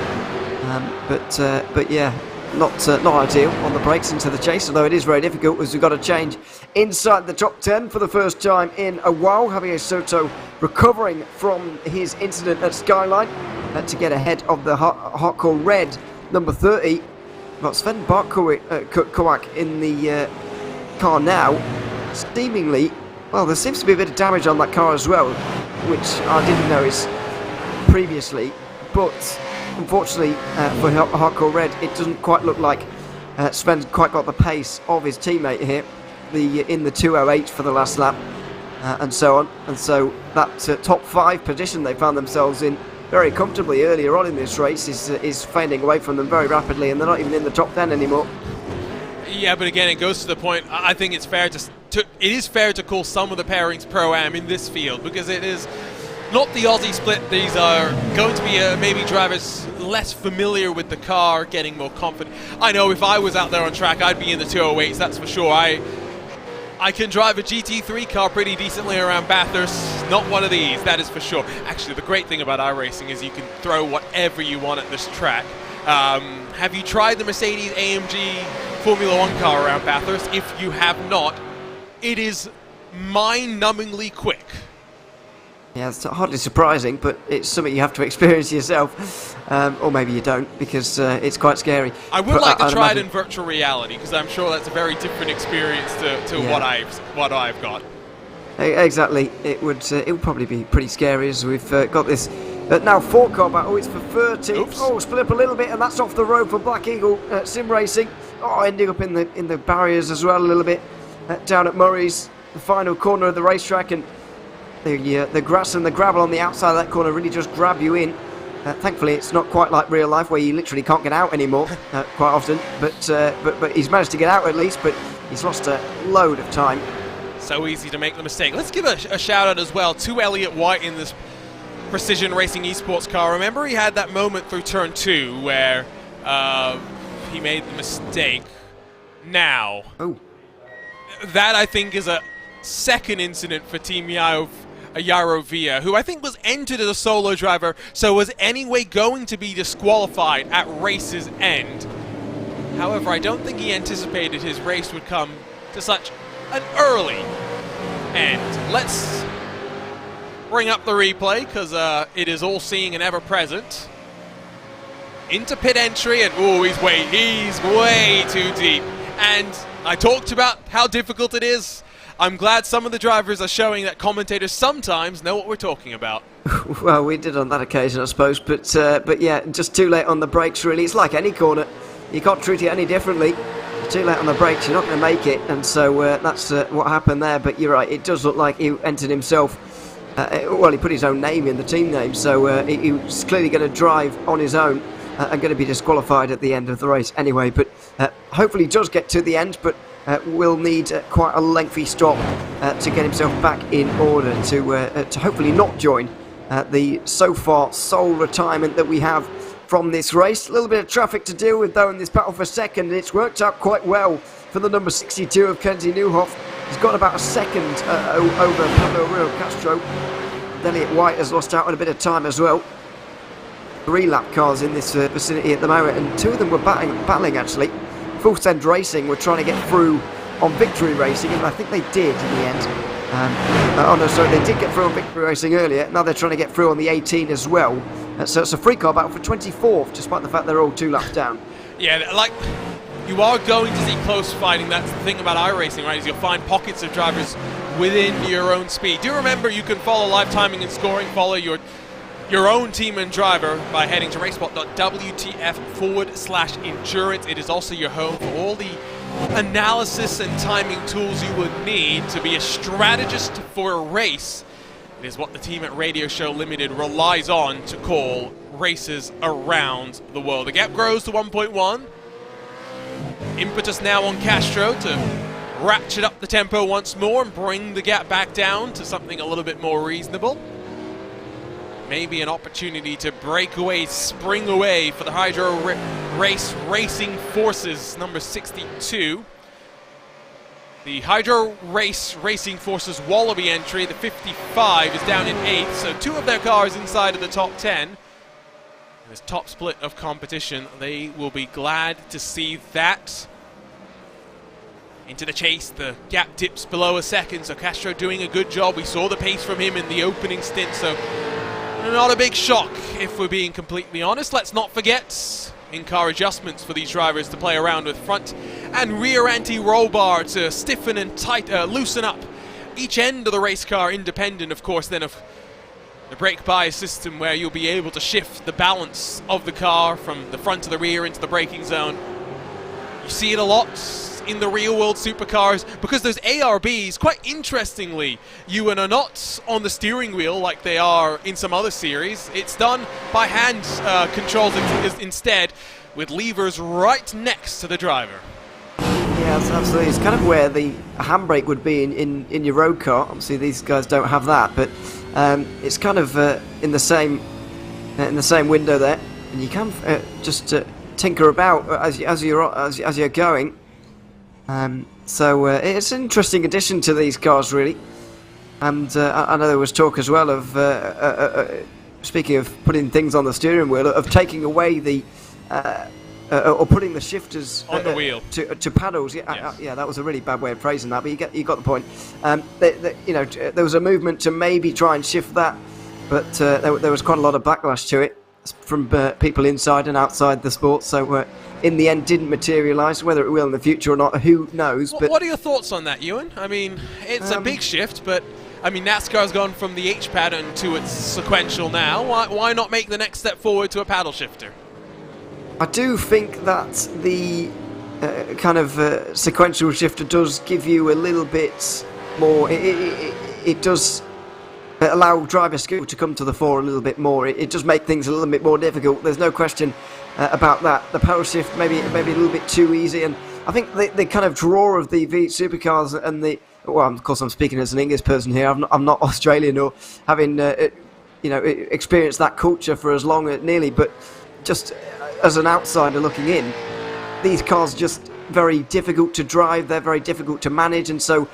But yeah, not ideal on the brakes into the chase, although it is very difficult as we've got to change inside the top 10 for the first time in a while. Javier Soto recovering from his incident at Skyline to get ahead of the hardcore red number 30. We've got Sven Barkowak in the car now. seemingly, well, there seems to be a bit of damage on that car as well, which I didn't notice previously, but unfortunately for Hardcore Red, it doesn't quite look like Sven's quite got the pace of his teammate here, in the 2:08 for the last lap, and so on. And so that top 5 position they found themselves in very comfortably earlier on in this race is fading away from them very rapidly, and they're not even in the top 10 anymore. Yeah, but again, it goes to the point. I think it's fair it is fair to call some of the pairings Pro-Am in this field, because it is not the Aussie split. These are going to be maybe drivers less familiar with the car, getting more confident. I know if I was out there on track, I'd be in the 208s, that's for sure. I can drive a GT3 car pretty decently around Bathurst, not one of these, that is for sure. Actually, the great thing about iRacing is you can throw whatever you want at this track. Have you tried the Mercedes AMG Formula 1 car around Bathurst? If you have not, it is mind-numbingly quick. Yeah, it's hardly surprising, but it's something you have to experience yourself, or maybe you don't, because it's quite scary. I would like to try it in virtual reality, because I'm sure that's a very different experience to yeah. what I've got. Exactly, it would probably be pretty scary, as we've got this now 4-car battle. It's for 30. Oops. Oh, split up a little bit, and that's off the road for Black Eagle Sim Racing. Oh, ending up in the barriers as well a little bit down at Murray's, the final corner of the racetrack, and the grass and the gravel on the outside of that corner really just grab you in. Thankfully, it's not quite like real life where you literally can't get out anymore quite often. But he's managed to get out at least, but he's lost a load of time. So easy to make the mistake. Let's give a shout out as well to Elliott White in this Precision Racing Esports car. Remember, he had that moment through turn 2 where he made the mistake. Now, that I think is a second incident for Team Yarovia, who I think was entered as a solo driver, so was anyway going to be disqualified at race's end. However, I don't think he anticipated his race would come to such an early end. Let's bring up the replay, because it is all-seeing and ever-present. Into pit entry, and he's way too deep. And I talked about how difficult it is. I'm glad some of the drivers are showing that commentators sometimes know what we're talking about. Well, we did on that occasion, I suppose, but yeah, just too late on the brakes, really. It's like any corner. You can't treat it any differently. You're too late on the brakes, you're not going to make it, and so that's what happened there. But you're right, it does look like he entered himself. Well, he put his own name in, the team name, so he was clearly going to drive on his own and going to be disqualified at the end of the race anyway. But hopefully he does get to the end, but will need quite a lengthy stop to get himself back in order to hopefully not join the so far sole retirement that we have from this race. A little bit of traffic to deal with though in this battle for second, and it's worked out quite well for the number 62 of Kenzie Newhoff. He's got about a second over Pablo Rio Castro. Elliott White has lost out on a bit of time as well. 3 lap cars in this vicinity at the moment, and 2 of them were battling actually. Full Send Racing were trying to get through on Victory Racing, and I think they did in the end. Oh no, sorry, they did get through on Victory Racing earlier. Now they're trying to get through on the 18 as well. So it's a 3-car battle for 24th, despite the fact they're all 2 laps down. Yeah, like, you are going to see close fighting. That's the thing about iRacing, right, is you'll find pockets of drivers within your own speed. Do remember you can follow live timing and scoring, follow your own team and driver by heading to racespot.wtf/endurance. It is also your home for all the analysis and timing tools you would need to be a strategist for a race. It is what the team at Radio Show Limited relies on to call races around the world. The gap grows to 1.1. Impetus now on Castro to ratchet up the tempo once more and bring the gap back down to something a little bit more reasonable. Maybe an opportunity to break away, spring away for the Hydro Racing Forces, number 62. The Hydro Racing Forces Wallaby entry, the 55, is down in 8th, so 2 of their cars inside of the top 10. In this top split of competition, they will be glad to see that. Into the chase, the gap dips below a second, so Castro doing a good job. We saw the pace from him in the opening stint, so not a big shock, if we're being completely honest. Let's not forget in-car adjustments for these drivers to play around with front and rear anti-roll bar to stiffen and loosen up each end of the race car, independent, of course, then of the brake bias system, where you'll be able to shift the balance of the car from the front to the rear into the braking zone. You see it a lot in the real-world supercars because those ARBs, quite interestingly, you are not on the steering wheel like they are in some other series. It's done by hand controls instead, with levers right next to the driver. Yeah, absolutely. It's kind of where the handbrake would be in your road car. Obviously, these guys don't have that, but it's kind of in the same window there, and you can just tinker about as you're going. So it's an interesting addition to these cars, really. And I know there was talk as well of speaking of putting things on the steering wheel, of taking away the or putting the shifters on the wheel to paddles. Yeah, yes. Yeah, that was a really bad way of phrasing that, but you got the point. There was a movement to maybe try and shift that, but there was quite a lot of backlash to it from people inside and outside the sport. So in the end, didn't materialise. Whether it will in the future or not, who knows? But what are your thoughts on that, Ewan? I mean, it's a big shift, but I mean, NASCAR's gone from the H pattern to its sequential now. Why not make the next step forward to a paddle shifter? I do think that the kind of sequential shifter does give you a little bit more. It does allow driver skill to come to the fore a little bit more. It does make things a little bit more difficult. There's no question about that. The paddle shift maybe a little bit too easy, and I think the kind of draw of the V8 supercars and the, well, of course I'm speaking as an English person here. I'm not Australian or having experienced that culture for as long nearly, but just as an outsider looking in, these cars just very difficult to drive. They're very difficult to manage, and so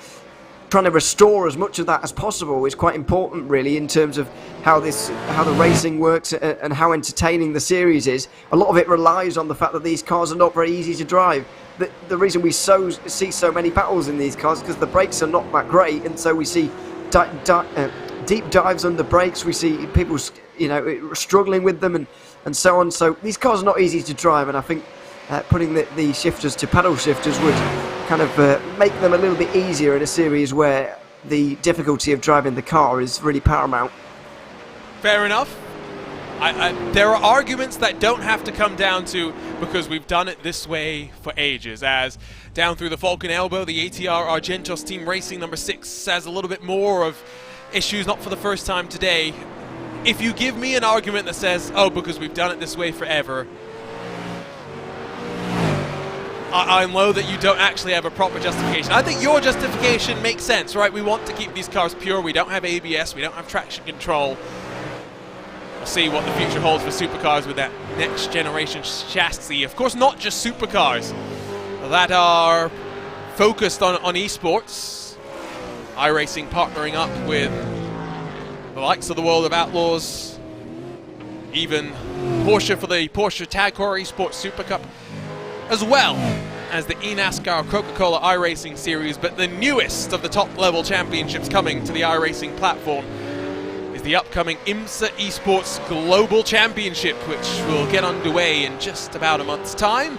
trying to restore as much of that as possible is quite important, really, in terms of how the racing works and how entertaining the series is. A lot of it relies on the fact that these cars are not very easy to drive. The reason we see so many battles in these cars is because the brakes are not that great, and so we see deep dives under brakes. We see people struggling with them and so on. So these cars are not easy to drive, and I think putting the shifters to paddle shifters would kind of make them a little bit easier in a series where the difficulty of driving the car is really paramount. Fair enough. There are arguments that don't have to come down to because we've done it this way for ages, as down through the Falcon Elbow, the ATR Argentos Team Racing number 6 has a little bit more of issues, not for the first time today. If you give me an argument that says, oh, because we've done it this way forever, I know that you don't actually have a proper justification. I think your justification makes sense, right? We want to keep these cars pure. We don't have ABS. We don't have traction control. We'll see what the future holds for supercars with that next generation chassis. Of course, not just supercars that are focused on esports. iRacing partnering up with the likes of the World of Outlaws, even Porsche for the Porsche Tag Heuer Esports Super Cup, as well as the eNASCAR Coca-Cola iRacing Series. But the newest of the top-level championships coming to the iRacing platform is the upcoming IMSA Esports Global Championship, which will get underway in just about a month's time.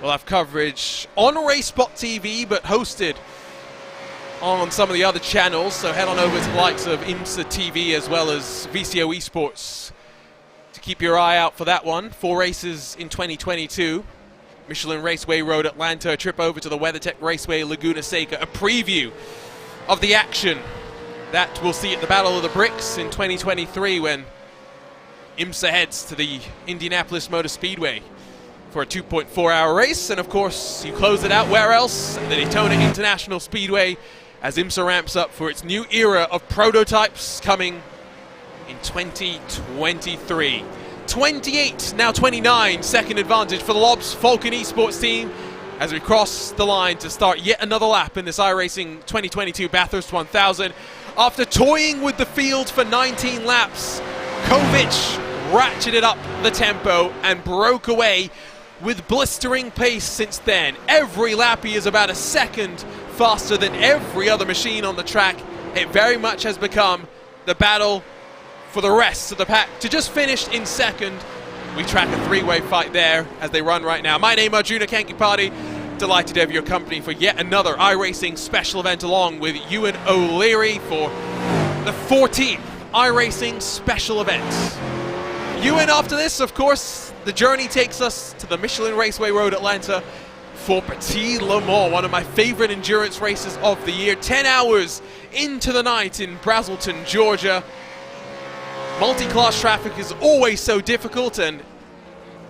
We'll have coverage on RaceSpotTV, but hosted on some of the other channels, so head on over to the likes of IMSA TV as well as VCO Esports to keep your eye out for that one. 4 races in 2022. Michelin Raceway Road Atlanta, a trip over to the WeatherTech Raceway Laguna Seca, a preview of the action that we'll see at the Battle of the Bricks in 2023 when IMSA heads to the Indianapolis Motor Speedway for a 2.4-hour race. And of course, you close it out where else? At the Daytona International Speedway, as IMSA ramps up for its new era of prototypes coming in 2023. 28, now 29 second advantage for the Lobs Falcon Esports team as we cross the line to start yet another lap in this iRacing 2022 Bathurst 1000. After toying with the field for 19 laps, Kovic ratcheted up the tempo and broke away with blistering pace since then. Every lap he is about a second faster than every other machine on the track. It very much has become the battle for the rest of the pack to just finish in second. We track a three-way fight there as they run right now. My name is Arjuna Kankipati. Delighted to have your company for yet another iRacing special event along with Ewan O'Leary for the 14th iRacing special event. Ewan, after this, of course, the journey takes us to the Michelin Raceway Road, Atlanta, for Petit Le Mans, one of my favorite endurance races of the year. 10 hours into the night in Braselton, Georgia. Multi-class traffic is always so difficult, and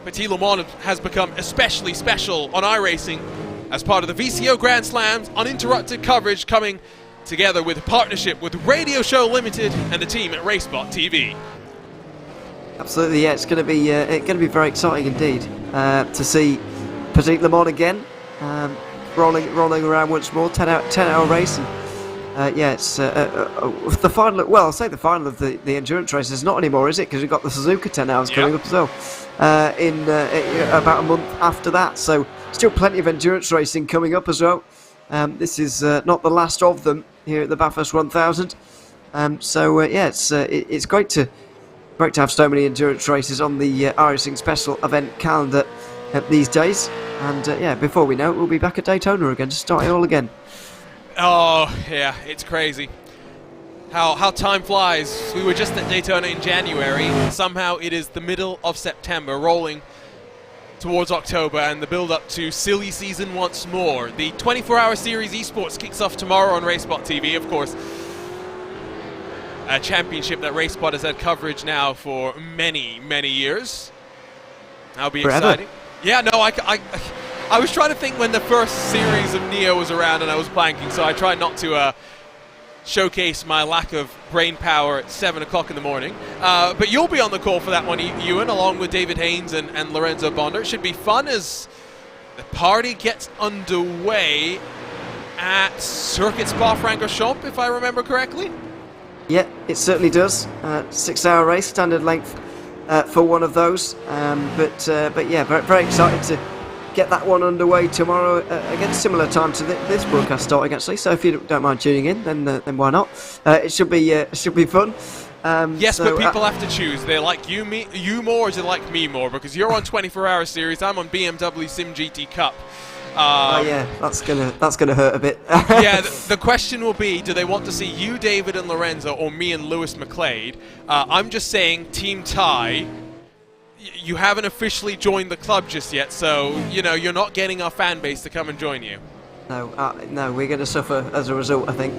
Petit Le Mans has become especially special on iRacing as part of the VCO Grand Slams, uninterrupted coverage coming together with a partnership with Radio Show Limited and the team at RaceSpotTV. Absolutely, yeah, it's going to be very exciting indeed to see Petit Le Mans again, rolling around once more. 10-hour race. And, yeah, it's the final. Well, I'll say the final of the endurance race is not anymore, is it? Because we've got the Suzuka 10 hours coming up as well in about a month after that. So still plenty of endurance racing coming up as well. This is not the last of them here at the Bathurst 1000. So yeah, it's great to have so many endurance races on the iRacing special event calendar these days. And yeah, before we know it, we'll be back at Daytona again to start it all again. Oh, yeah, it's crazy. How time flies. We were just at Daytona in January. Somehow it is the middle of September, rolling towards October, and the build-up to silly season once more. The 24-hour series esports kicks off tomorrow on RaceSpotTV, of course. A championship that RaceSpot has had coverage now for many, many years. That'll be exciting. Yeah, no, I was trying to think when the first series of Neo was around and I was blanking, so I tried not to showcase my lack of brain power at 7 o'clock in the morning. But you'll be on the call for that one, Ewan, along with David Haynes and Lorenzo Bonder. It should be fun as the party gets underway at Circuit Spa-Francorchamps, if I remember correctly. Yeah, it certainly does. 6-hour race, standard length for one of those. But yeah, very excited to get that one underway tomorrow again, similar time to this broadcast starting actually. So if you don't mind tuning in, then why not? It should be fun. Yes, so, but people have to choose. They like you more, or do they like me more? Because you're on 24-hour series, I'm on BMW Sim GT Cup. Oh yeah, that's gonna hurt a bit. Yeah, the question will be, do they want to see you, David, and Lorenzo, or me and Lewis McLeod? I'm just saying, Team Ty, you haven't officially joined the club just yet, so you know you're not getting our fan base to come and join you. No, we're going to suffer as a result, I think,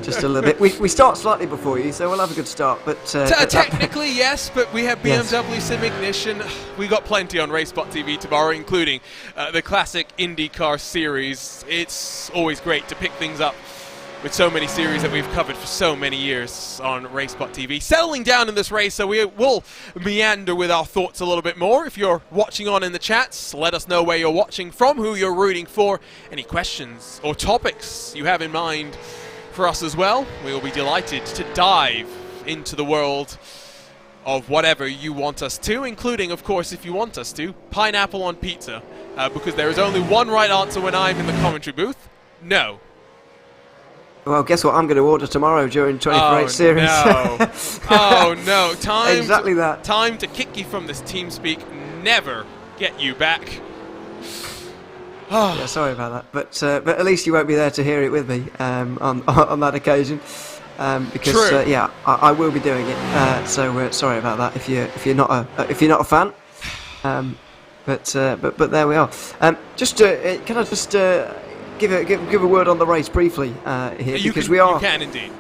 just a little bit. We start slightly before you, so we'll have a good start. But technically, yes, but we have BMW Sim Ignition. We got plenty on RaceSpotTV tomorrow, including the classic IndyCar series. It's always great to pick things up with so many series that we've covered for so many years on RaceSpotTV. Settling down in this race, so we will meander with our thoughts a little bit more. If you're watching on in the chats, let us know where you're watching from, who you're rooting for, any questions or topics you have in mind for us as well. We will be delighted to dive into the world of whatever you want us to, including, of course, if you want us to, pineapple on pizza, because there is only one right answer when I'm in the commentary booth: no. Well, guess what I'm going to order tomorrow during 24-hour series. No. Oh, no. Exactly that. Time to kick you from this TeamSpeak. Never get you back. Yeah, sorry about that. But at least you won't be there to hear it with me on that occasion. Because, yeah, I will be doing it. So sorry about that if you're not a fan. But there we are. Can I just... Give a word on the race briefly here, you can indeed.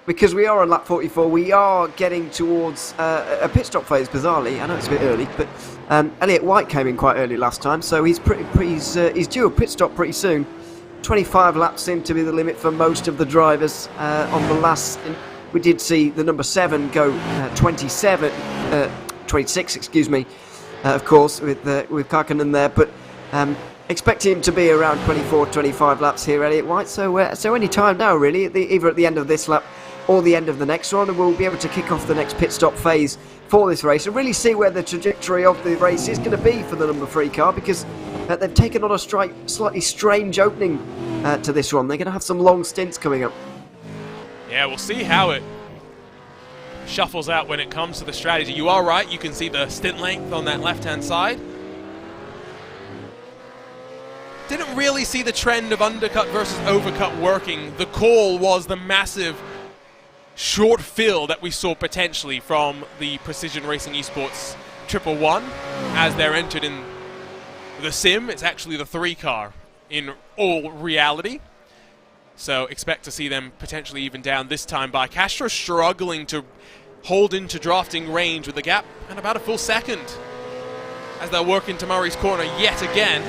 Because we are on lap 44, we are getting towards a pit stop phase. Bizarrely, I know it's a bit early, but Elliott White came in quite early last time, so he's due a pit stop pretty soon. 25 laps seem to be the limit for most of the drivers. On the last, we did see the number 7 go 26, excuse me, of course, with Karkkonen there, but. Expect him to be around 24-25 laps here, Elliott White. So any time now, really, either at the end of this lap or the end of the next one, and we'll be able to kick off the next pit stop phase for this race and really see where the trajectory of the race is going to be for the number 3 car, because they've taken on a slightly strange opening to this one. They're going to have some long stints coming up. Yeah, we'll see how it shuffles out when it comes to the strategy. You are right. You can see the stint length on that left-hand side. didn't really see the trend of undercut versus overcut working. The call was the massive short fill that we saw potentially from the Precision Racing Esports 111 as they're entered in the sim. It's actually the 3 car in all reality. So expect to see them potentially even down this time by Castro, struggling to hold into drafting range with the gap and about a full second as they'll work into Murray's corner yet again.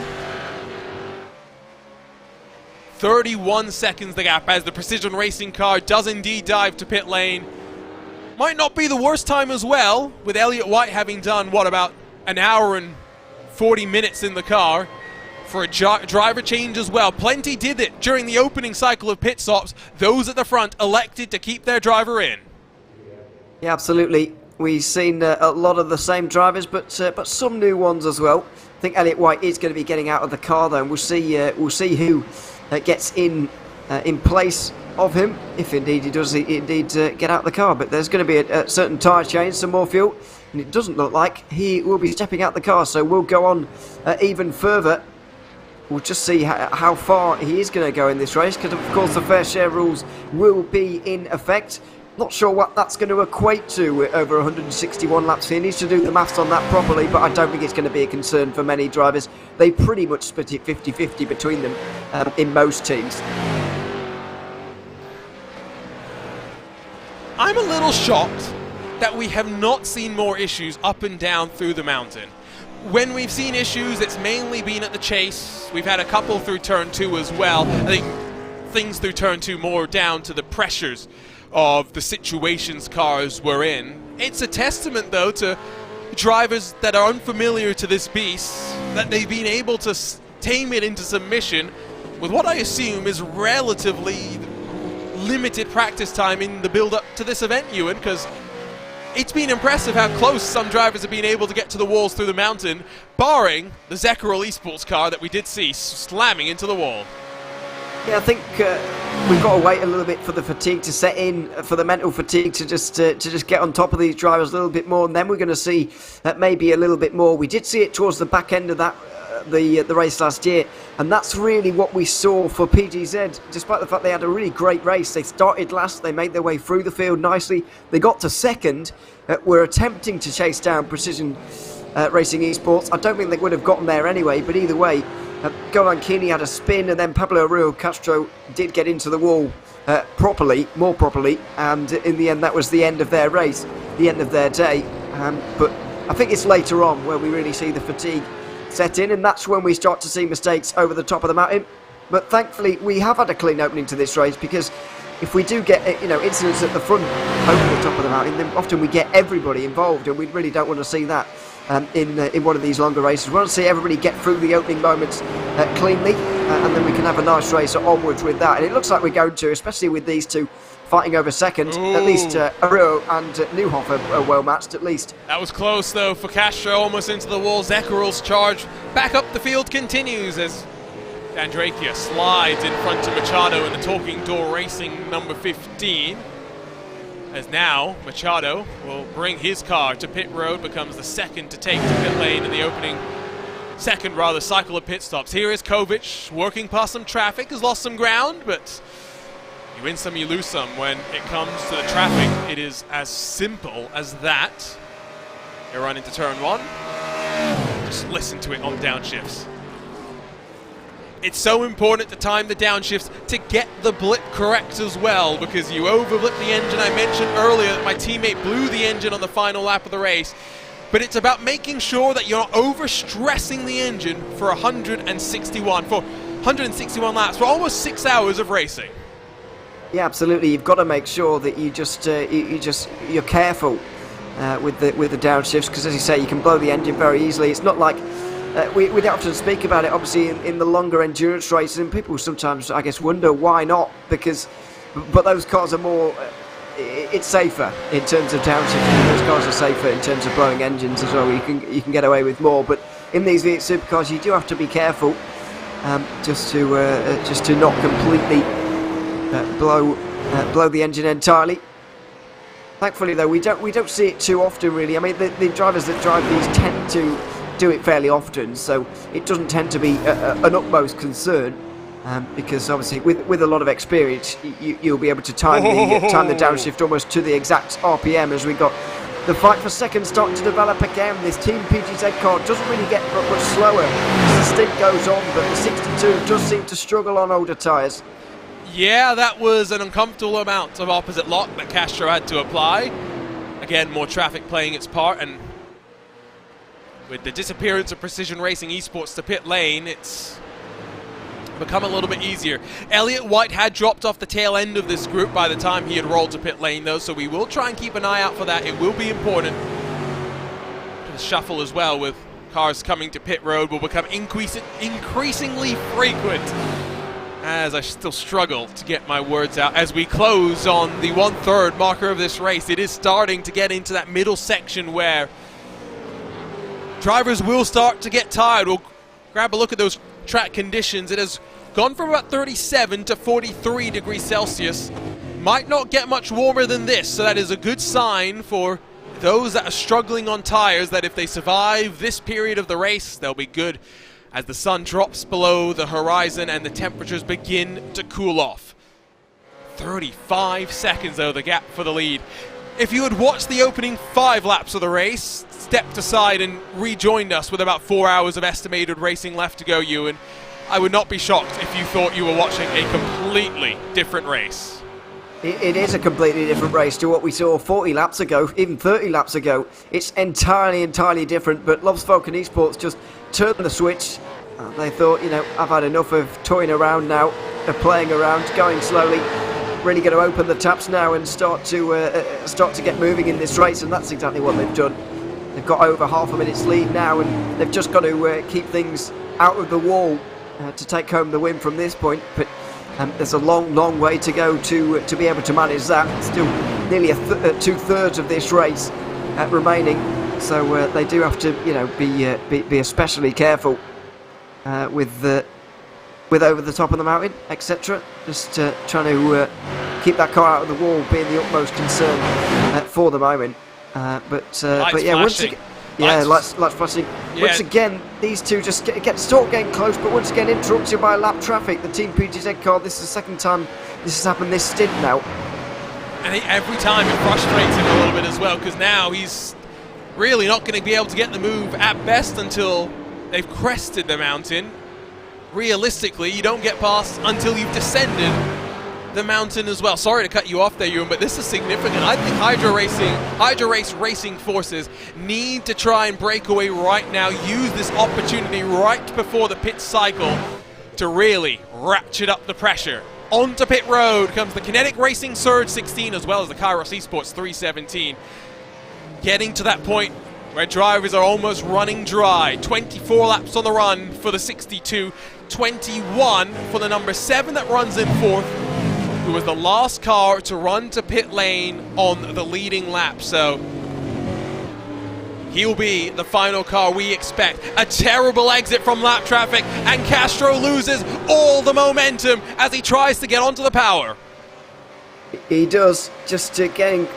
31 seconds the gap as the Precision Racing car does indeed dive to pit lane. Might not be the worst time as well, with Elliott White having done, what, about an hour and 40 minutes in the car for a driver change as well. Plenty did it during the opening cycle of pit stops. Those at the front elected to keep their driver in. Yeah, absolutely. We've seen a lot of the same drivers, but some new ones as well. I think Elliott White is going to be getting out of the car though, and we'll see who gets in place of him, if indeed he does get out of the car. But there's going to be a certain tyre change, some more fuel, and it doesn't look like he will be stepping out the car, so we'll go on even further. We'll just see how far he is going to go in this race, because of course the fair share rules will be in effect. Not sure what that's going to equate to over 161 laps. He needs to do the maths on that properly, but I don't think it's going to be a concern for many drivers. They pretty much split it 50-50 between them in most teams. I'm a little shocked that we have not seen more issues up and down through the mountain. When we've seen issues, it's mainly been at the chase. We've had a couple through turn 2 as well. I think things through turn 2 more down to the pressures of the situations cars were in. It's a testament though to drivers that are unfamiliar to this beast, that they've been able to tame it into submission with what I assume is relatively limited practice time in the build up to this event, Ewan, because it's been impressive how close some drivers have been able to get to the walls through the mountain, barring the Zekkerl Esports car that we did see slamming into the wall. Yeah, I think we've got to wait a little bit for the fatigue to set in, for the mental fatigue to just get on top of these drivers a little bit more, and then we're going to see maybe a little bit more. We did see it towards the back end of that the race last year, and that's really what we saw for PGZ. Despite the fact they had a really great race, they started last, they made their way through the field nicely, they got to second, were attempting to chase down Precision Racing Esports. I don't think they would have gotten there anyway, but either way, Golan Keeney had a spin, and then Pablo Ruel Castro did get into the wall more properly, and in the end that was the end of their race, the end of their day. But I think it's later on where we really see the fatigue set in, and that's when we start to see mistakes over the top of the mountain. But thankfully we have had a clean opening to this race, because if we do get incidents at the front over the top of the mountain, then often we get everybody involved, and we really don't want to see that in one of these longer races. We want to see everybody get through the opening moments cleanly, and then we can have a nice race onwards with that. And it looks like we're going to, especially with these two fighting over second. Ooh. At least Aruo and Newhoff are well matched, at least. That was close though for Castro, almost into the wall. Zekkerl's charge back up the field continues as Andrakia slides in front of Machado in the Talking Door Racing number 15. As now Machado will bring his car to pit road, becomes the second to take to pit lane in the opening cycle of pit stops. Here is Kovic working past some traffic, has lost some ground, but you win some, you lose some when it comes to the traffic. It is as simple as that. You run into turn 1, just listen to it on downshifts. It's so important to time the downshifts to get the blip correct as well, because you overblip the engine. I mentioned earlier that my teammate blew the engine on the final lap of the race, but it's about making sure that you're not overstressing the engine for 161 laps, for almost 6 hours of racing. Yeah, absolutely. You've got to make sure that you're careful with the downshifts, because as you say, you can blow the engine very easily. It's not like we often speak about it, obviously, in the longer endurance races, and people sometimes, I guess, wonder why not, but those cars are more, it's safer in terms of downshifting. Those cars are safer in terms of blowing engines as well. You can get away with more, but in these V8 supercars, you do have to be careful just to not completely blow the engine entirely. Thankfully, though, we don't see it too often, really. I mean, the drivers that drive these tend to do it fairly often, so it doesn't tend to be an utmost concern. Because obviously, with a lot of experience, you'll be able to time the downshift almost to the exact RPM. As we got the fight for second starting to develop again, this Team PGZ car doesn't really get much slower as the stint goes on, but the 62 does seem to struggle on older tyres. Yeah, that was an uncomfortable amount of opposite lock that Castro had to apply. Again, more traffic playing its part, and with the disappearance of Precision Racing Esports to pit lane, it's become a little bit easier. Elliott White had dropped off the tail end of this group by the time he had rolled to pit lane, though, so we will try and keep an eye out for that. It will be important. The shuffle as well with cars coming to pit road will become increasingly frequent, as I still struggle to get my words out as we close on the 1/3 marker of this race. It is starting to get into that middle section where drivers will start to get tired. We'll grab a look at those track conditions. It has gone from about 37 to 43 degrees Celsius. Might not get much warmer than this, so that is a good sign for those that are struggling on tires, that if they survive this period of the race, they'll be good as the sun drops below the horizon and the temperatures begin to cool off. 35 seconds, though, the gap for the lead. If you had watched the opening 5 laps of the race, stepped aside and rejoined us with about 4 hours of estimated racing left to go, Ewan, I would not be shocked if you thought you were watching a completely different race. It is a completely different race to what we saw 40 laps ago, even 30 laps ago. It's entirely different, but Loves Falcon Esports just turned the switch. They thought, you know, I've had enough of toying around now, of playing around, going slowly. Really going to open the taps now and start to get moving in this race, and that's exactly what they've done. They've got over half a minute's lead now, and they've just got to keep things out of the wall to take home the win from this point. But there's a long way to go to be able to manage that. Still nearly 2/3 of this race remaining, so they do have to, you know, be especially careful with over the top of the mountain, etc. Just trying to keep that car out of the wall being the utmost concern for the moment. But yeah, once again, lights flashing. Yeah. Once again, these two just start getting close, but once again interrupted by lap traffic. The Team PGZ car, this is the second time this has happened this stint now. And every time it frustrates him a little bit as well, because now he's really not going to be able to get the move at best until they've crested the mountain. Realistically, you don't get past until you've descended the mountain as well. Sorry to cut you off there, Ewan, but this is significant. I think Hydra Race Racing Forces need to try and break away right now, use this opportunity right before the pit cycle to really ratchet up the pressure. Onto pit road comes the Kinetic Racing Surge 16 as well as the Kairos Esports 317. Getting to that point where drivers are almost running dry. 24 laps on the run for the 62, 21 for the number 7 that runs in 4th, who was the last car to run to pit lane on the leading lap. So he'll be the final car we expect. A terrible exit from lap traffic, and Castro loses all the momentum as he tries to get onto the power. He does, just getting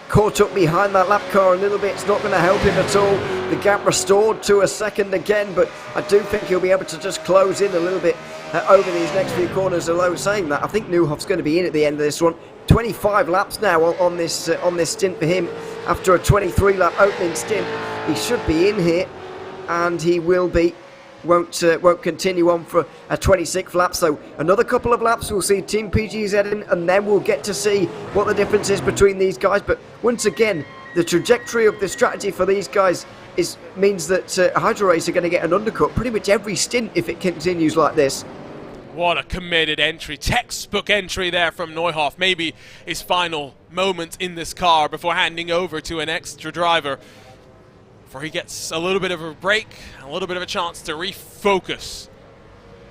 caught up behind that lap car a little bit. It's not going to help him at all. The gap restored to a second again, but I do think he'll be able to just close in a little bit over these next few corners. Although saying that, I think Neuhoff's going to be in at the end of this one. 25 laps now on this stint for him after a 23 lap opening stint. He should be in here, and he will be. Won't continue on for a 26th lap, so another couple of laps we'll see Team PGZ in, and then we'll get to see what the difference is between these guys. But once again, the trajectory of the strategy for these guys means that Hydra Race are going to get an undercut pretty much every stint if it continues like this. What a committed entry, textbook entry there from Neuhoff. Maybe his final moment in this car before handing over to an extra driver, before he gets a little bit of a break, a little bit of a chance to refocus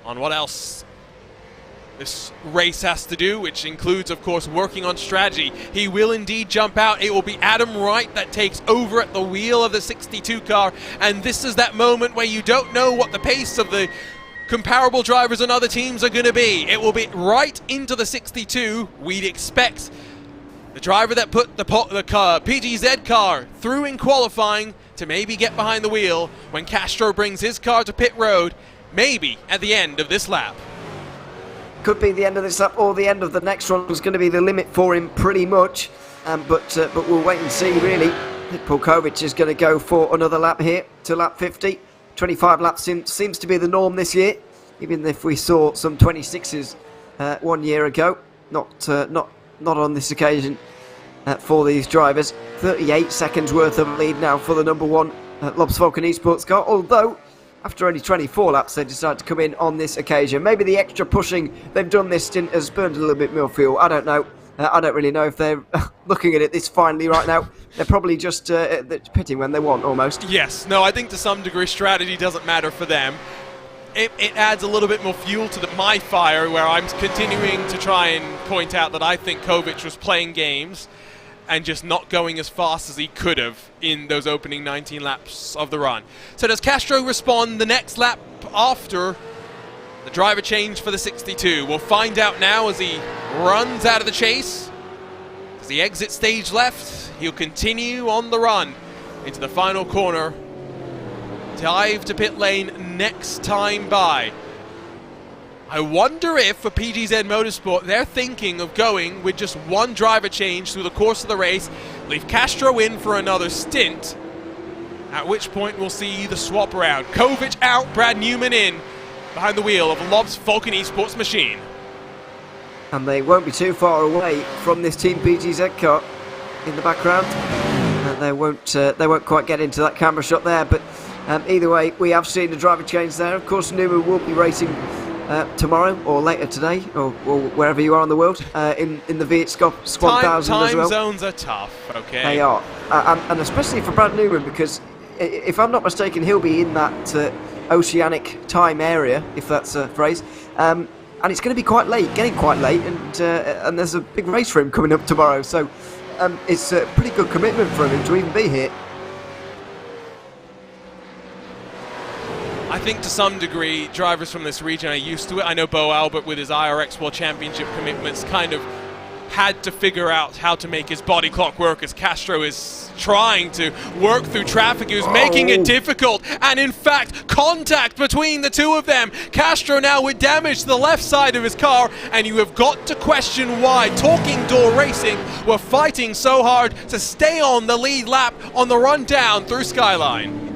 on what else this race has to do, which includes, of course, working on strategy. He will indeed jump out. It will be Adam Wright that takes over at the wheel of the 62 car, and this is that moment where you don't know what the pace of the comparable drivers on other teams are going to be. It will be right into the 62. We'd expect the driver that put the PGZ car through in qualifying to maybe get behind the wheel when Castro brings his car to pit road, maybe at the end of this lap. Could be the end of this lap or the end of the next one. Was going to be the limit for him pretty much, but we'll wait and see really. Pulkovic is going to go for another lap here to lap 50. 25 laps seems to be the norm this year, even if we saw some 26s 1 year ago. Not on this occasion for these drivers. 38 seconds worth of lead now for the number one Lobs Falcon Esports car, although after only 24 laps they decided to come in on this occasion. Maybe the extra pushing they've done this stint has burned a little bit more fuel. I don't know. I don't really know if they're looking at it this finely right now. They're probably just pitting when they want, almost. Yes. No, I think to some degree strategy doesn't matter for them. It adds a little bit more fuel to my fire, where I'm continuing to try and point out that I think Kovic was playing games and just not going as fast as he could have in those opening 19 laps of the run. So does Castro respond the next lap after the driver change for the 62? We'll find out now as he runs out of the chase. As he exits stage left, he'll continue on the run into the final corner. Dive to pit lane next time by. I wonder if for PGZ Motorsport they're thinking of going with just one driver change through the course of the race, leave Castro in for another stint, at which point we'll see the swap around. Kovic out, Brad Newman in, behind the wheel of Lobs Falcon Esports machine. And they won't be too far away from this Team PGZ car in the background. They won't quite get into that camera shot there, but either way, we have seen the driver change there. Of course, Newman will be racing tomorrow or later today, or wherever you are in the world, in the Viet Squad 1000 as well. Time zones are tough, okay? They are, and especially for Brad Newman, because if I'm not mistaken, he'll be in that oceanic time area, if that's a phrase, and it's going to be quite late, getting quite late, and there's a big race for him coming up tomorrow, so it's a pretty good commitment for him to even be here. I think to some degree, drivers from this region are used to it. I know Bo Albert, with his IRX World Championship commitments, kind of had to figure out how to make his body clock work as Castro is trying to work through traffic. He was making it difficult, and in fact, contact between the two of them. Castro now with damage to the left side of his car, and you have got to question why Talking Door Racing were fighting so hard to stay on the lead lap on the run down through Skyline.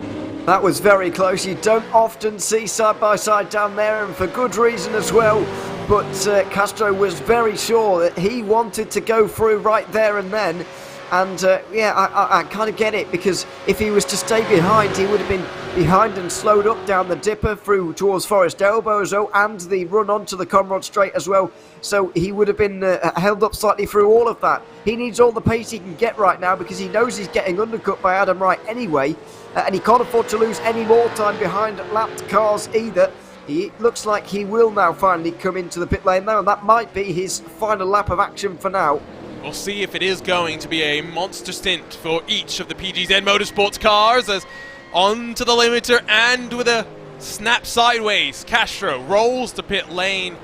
That was very close. You don't often see side-by-side down there, and for good reason as well. But Castro was very sure that he wanted to go through right there and then. And yeah, I kind of get it, because if he was to stay behind, he would have been behind and slowed up down the dipper through towards Forest Elbow as well, and the run onto the Conrod Straight as well. So he would have been held up slightly through all of that. He needs all the pace he can get right now, because he knows he's getting undercut by Adam Wright anyway. And he can't afford to lose any more time behind lapped cars either. It looks like he will now finally come into the pit lane now, and that might be his final lap of action for now. We'll see if it is going to be a monster stint for each of the PGZ Motorsports cars, as onto the limiter and with a snap sideways, Castro rolls to pit lane.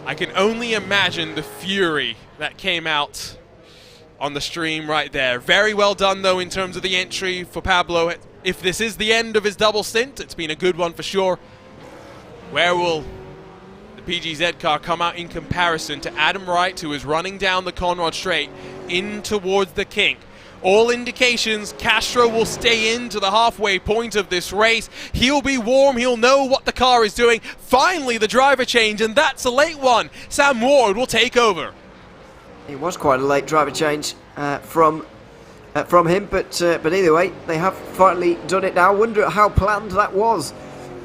I can only imagine the fury that came out on the stream right there. Very well done though in terms of the entry for Pablo. If this is the end of his double stint, it's been a good one for sure. Where will the PGZ car come out in comparison to Adam Wright, who is running down the Conrod Straight in towards the kink? All indications, Castro will stay into the halfway point of this race. He'll be warm, he'll know what the car is doing. Finally the driver change, and that's a late one. Sam Ward will take over. It was quite a late driver change from him, but either way, they have finally done it now. I wonder how planned that was.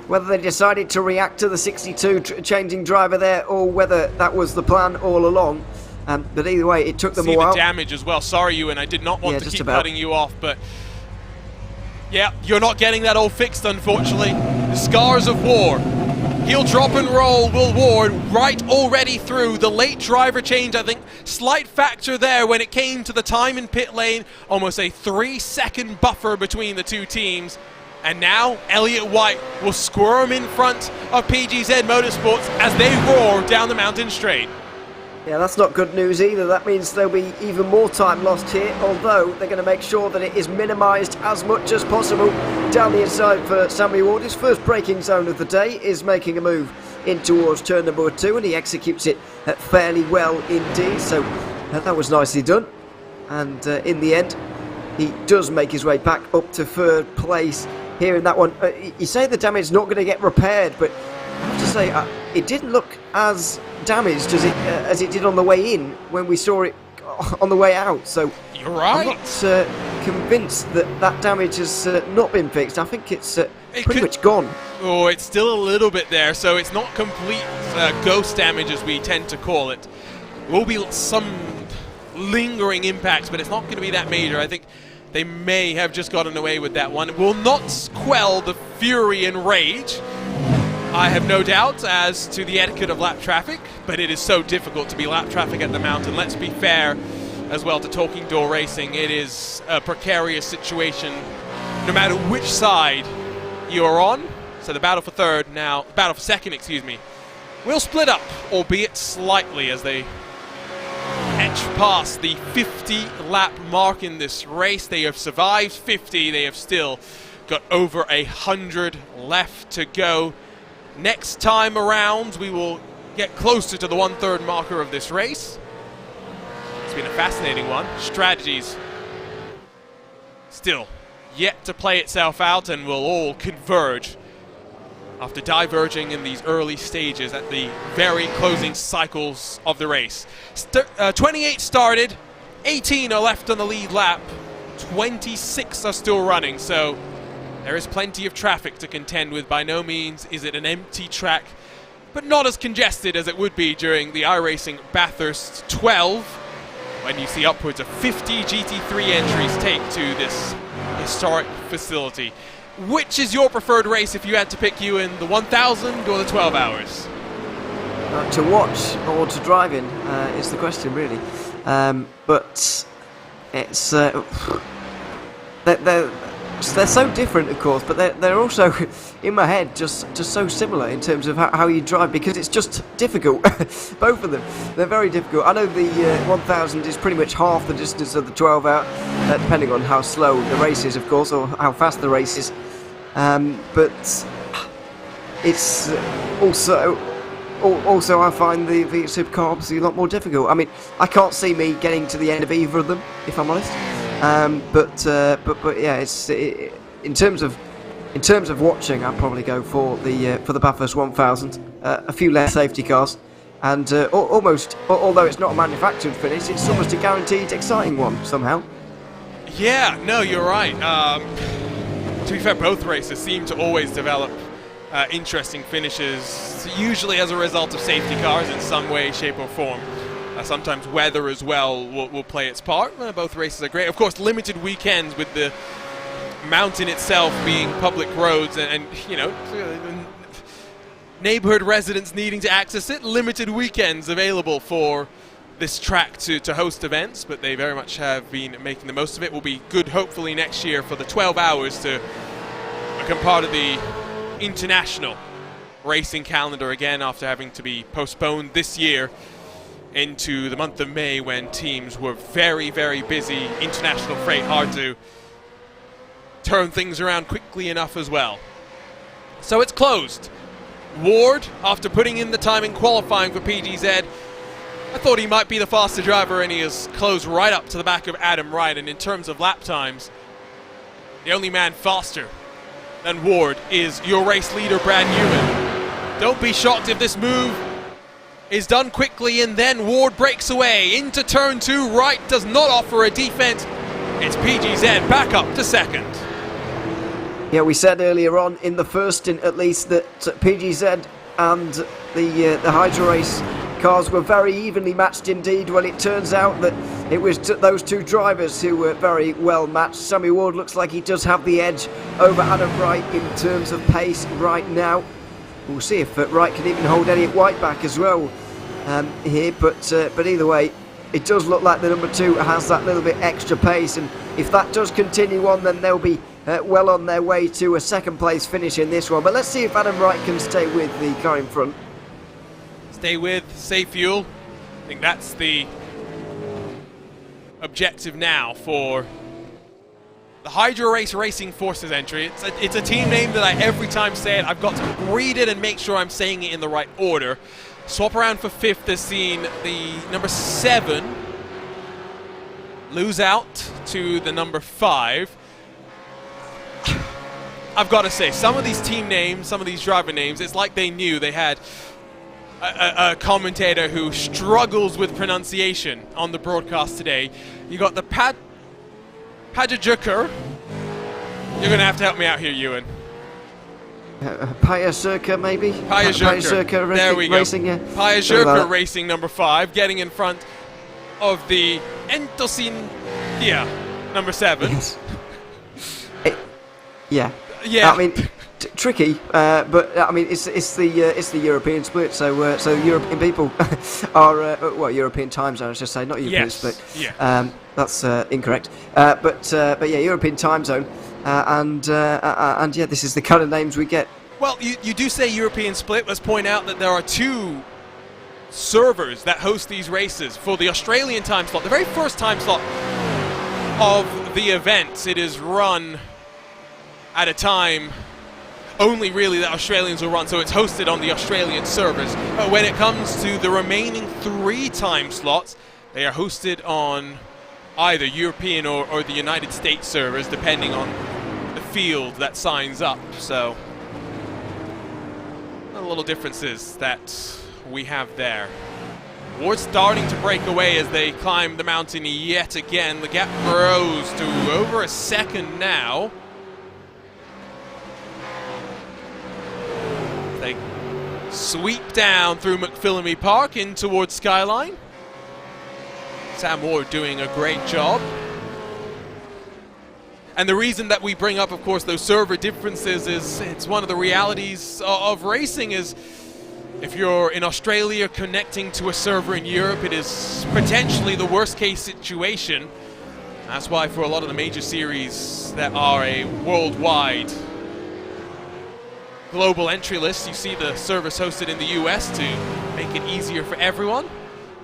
Whether they decided to react to the 62 changing driver there, or whether that was the plan all along. But either way, it took them a while. See the damage as well. Sorry, Ewan, I did not want to keep cutting you off, but yeah, you're not getting that all fixed, unfortunately. The scars of war. He'll drop and roll, Will Ward, right already through the late driver change. I think slight factor there when it came to the time in pit lane. Almost a 3-second buffer between the two teams. And now Elliott White will squirm in front of PGZ Motorsports as they roar down the mountain straight. Yeah, that's not good news either. That means there'll be even more time lost here, although they're going to make sure that it is minimised as much as possible. Down the inside for Sammy Ward, his first braking zone of the day, is making a move in towards turn number 2, and he executes it fairly well indeed, so that was nicely done. And in the end, he does make his way back up to third place here in that one. You say the damage is not going to get repaired, but I have to say it didn't look as damaged as it did on the way in when we saw it on the way out. So you're right. I'm not convinced that damage has not been fixed. I think it's pretty much gone. Oh, it's still a little bit there, so it's not complete ghost damage as we tend to call it. There will be some lingering impacts, but it's not going to be that major. I think they may have just gotten away with that one. It will not quell the fury and rage, I have no doubt, as to the etiquette of lap traffic, but it is so difficult to be lap traffic at the mountain. Let's be fair as well to Talking Door Racing. It is a precarious situation no matter which side you are on. So the battle for second, excuse me, will split up, albeit slightly, as they edge past the 50 lap mark in this race. They have survived 50. They have still got over 100 left to go. Next time around, we will get closer to the 1/3 marker of this race. It's been a fascinating one. Strategies still yet to play itself out, and will all converge after diverging in these early stages at the very closing cycles of the race. 28 started, 18 are left on the lead lap, 26 are still running, so there is plenty of traffic to contend with. By no means is it an empty track, but not as congested as it would be during the iRacing Bathurst 12, when you see upwards of 50 GT3 entries take to this historic facility. Which is your preferred race if you had to pick, you in the 1,000 or the 12 hours? To watch or to drive in is the question, really. But it's they're so different, of course, but they're also in my head just so similar in terms of how you drive, because it's just difficult. Both of them, they're very difficult. I know the 1,000 is pretty much half the distance of the 12 out, depending on how slow the race is, of course, or how fast the race is. But it's also I find the Supercar obviously a lot more difficult. I mean, I can't see me getting to the end of either of them, if I'm honest. But yeah, in terms of watching, I'd probably go for the Bathurst 1000. A few less safety cars, and almost, although it's not a manufactured finish, it's almost a guaranteed exciting one somehow. Yeah, no, you're right. To be fair, both races seem to always develop interesting finishes, usually as a result of safety cars in some way, shape or form. Sometimes weather as well will play its part. Both races are great. Of course, limited weekends with the mountain itself being public roads and you know, neighborhood residents needing to access it. Limited weekends available for this track to host events, but they very much have been making the most of it. Will be good, hopefully, next year for the 12 hours to become part of the international racing calendar again, after having to be postponed this year into the month of May, when teams were very, very busy. International freight hard to turn things around quickly enough as well. So it's closed. Ward, after putting in the time in qualifying for PGZ, I thought he might be the faster driver, and he is closed right up to the back of Adam Wright. And in terms of lap times, the only man faster than Ward is your race leader, Brad Newman. Don't be shocked if this move is done quickly, and then Ward breaks away into turn 2. Wright does not offer a defense. It's PGZ back up to second. Yeah, we said earlier on in the first stint, at least, that PGZ and the Hydra Race cars were very evenly matched indeed. Well, it turns out that it was those two drivers who were very well matched. Sammy Ward looks like he does have the edge over Adam Wright in terms of pace right now. We'll see if Wright can even hold Elliott White back as well here, but either way, it does look like the number 2 has that little bit extra pace, and if that does continue on, then they'll be well on their way to a second place finish in this one. But let's see if Adam Wright can stay with the car in front. Stay with, save fuel. I think that's the objective now for the Hydro Race Racing Forces entry. It's a team name that I every time say it, I've got to read it and make sure I'm saying it in the right order. Swap around for 5th has seen the number 7 lose out to the number 5. I've got to say, some of these team names, some of these driver names, it's like they knew they had a commentator who struggles with pronunciation on the broadcast today. You got the Pajajuker. You're going to have to help me out here, Ewan. Pajajuker, maybe? Pajajuker. There we go. Racing, yeah. Pajajuker Racing number 5, getting in front of the Entosin number 7. Yes. Yeah. Yeah. I mean, tricky, but I mean, it's the European split, so European people are European time zone, I should say, not European split. Yeah. That's incorrect. But yeah, European time zone, and yeah, this is the kind of names we get. Well, you do say European split. Let's point out that there are 2 servers that host these races for the Australian time slot. The very first time slot of the event, it is run at a time only really that Australians will run, so it's hosted on the Australian servers. But when it comes to the remaining 3 time slots, they are hosted on either European or the United States servers, depending on the field that signs up. So, a little differences that we have there. Ward's starting to break away as they climb the mountain yet again. The gap grows to over a second now. They sweep down through McPhillamy Park in towards Skyline. Sam Ward doing a great job. And the reason that we bring up, of course, those server differences is it's one of the realities of racing is if you're in Australia connecting to a server in Europe, it is potentially the worst case situation. That's why for a lot of the major series that are a worldwide global entry list, you see the service hosted in the US to make it easier for everyone.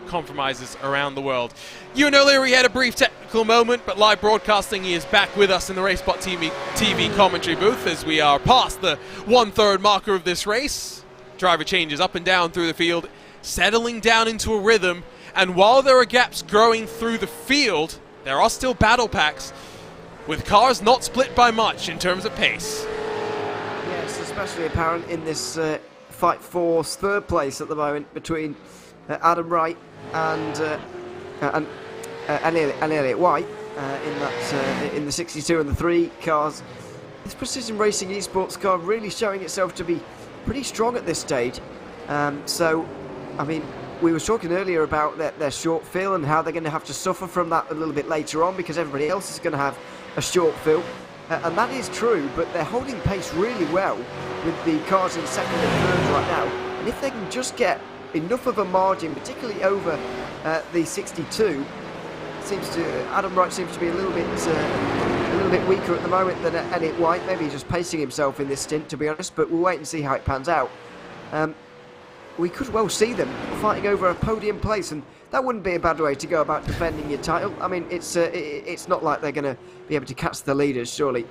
Compromises around the world. Ewan O'Leary had a brief technical moment, but live broadcasting, he is back with us in the RaceSpotTV commentary booth as we are past the 1/3 marker of this race. Driver changes up and down through the field, settling down into a rhythm, and while there are gaps growing through the field, there are still battle packs with cars not split by much in terms of pace. Yes, especially apparent in this fight for 3rd place at the moment between Adam Wright and Elliot White in the 62 and the 3 cars. This Precision Racing Esports car really showing itself to be pretty strong at this stage. So, I mean, we were talking earlier about their short fill and how they're going to have to suffer from that a little bit later on because everybody else is going to have a short fill. And that is true, but they're holding pace really well with the cars in 2nd and 3rd right now. And if they can just get enough of a margin, particularly over the 62, Adam Wright seems to be a little bit weaker at the moment than Elliot White. Maybe he's just pacing himself in this stint, to be honest. But we'll wait and see how it pans out. We could well see them fighting over a podium place, and that wouldn't be a bad way to go about defending your title. I mean, it's not like they're going to be able to catch the leaders, surely.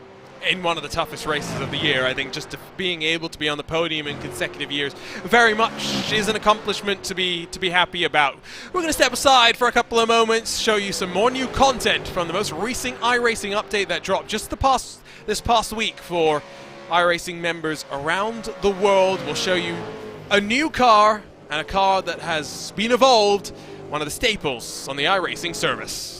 In one of the toughest races of the year, I think just being able to be on the podium in consecutive years very much is an accomplishment to be happy about. We're going to step aside for a couple of moments, show you some more new content from the most recent iRacing update that dropped just this past week for iRacing members around the world. We'll show you a new car and a car that has been evolved, one of the staples on the iRacing service.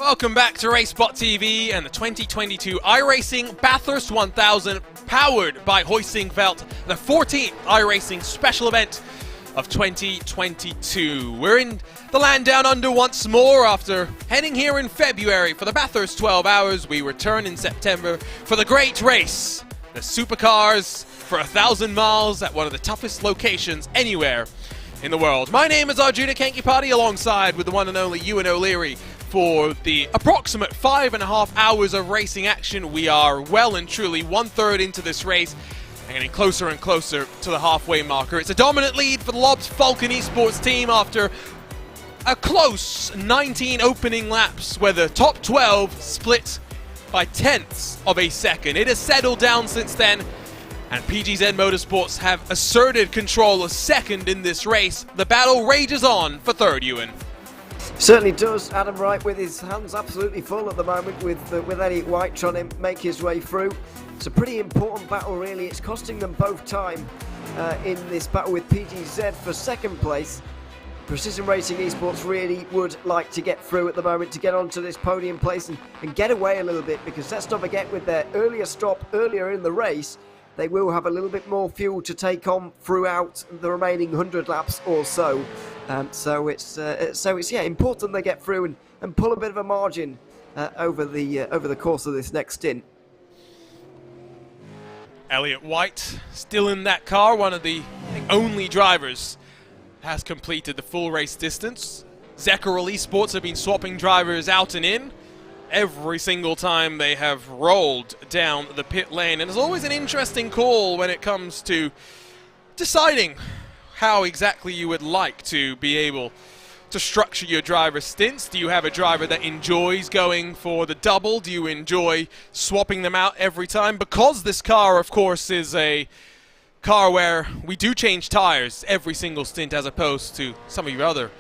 Welcome back to RaceSpotTV and the 2022 iRacing Bathurst 1000, powered by Hoisingveld, the 14th iRacing special event of 2022. We're in the land down under once more after heading here in February for the Bathurst 12 Hours. We return in September for the great race, the Supercars for 1,000 miles at one of the toughest locations anywhere in the world. My name is Arjuna Kankipati, alongside with the one and only Ewan O'Leary for the approximate 5.5 hours of racing action. We are well and truly 1/3 into this race and getting closer and closer to the halfway marker. It's a dominant lead for the Lobs Falcon Esports team after a close 19 opening laps where the top 12 split by tenths of a second. It has settled down since then, and PGZ Motorsports have asserted control of second in this race. The battle rages on for third, Ewan. Certainly does. Adam Wright with his hands absolutely full at the moment with Elliot White trying to make his way through. It's a pretty important battle, really. It's costing them both time in this battle with PGZ for second place. Precision Racing Esports really would like to get through at the moment to get onto this podium place and get away a little bit, because let's not forget, with their earlier stop earlier in the race, they will have a little bit more fuel to take on throughout the remaining 100 laps or so. So it's important they get through and pull a bit of a margin over the course of this next stint. Elliot White still in that car, one of the only drivers has completed the full race distance. Zekarol Esports have been swapping drivers out and in every single time they have rolled down the pit lane, and it's always an interesting call when it comes to deciding how exactly you would like to be able to structure your driver stints. Do you have a driver that enjoys going for the double? Do you enjoy swapping them out every time? Because this car, of course, is a car where we do change tires every single stint, as opposed to some of your other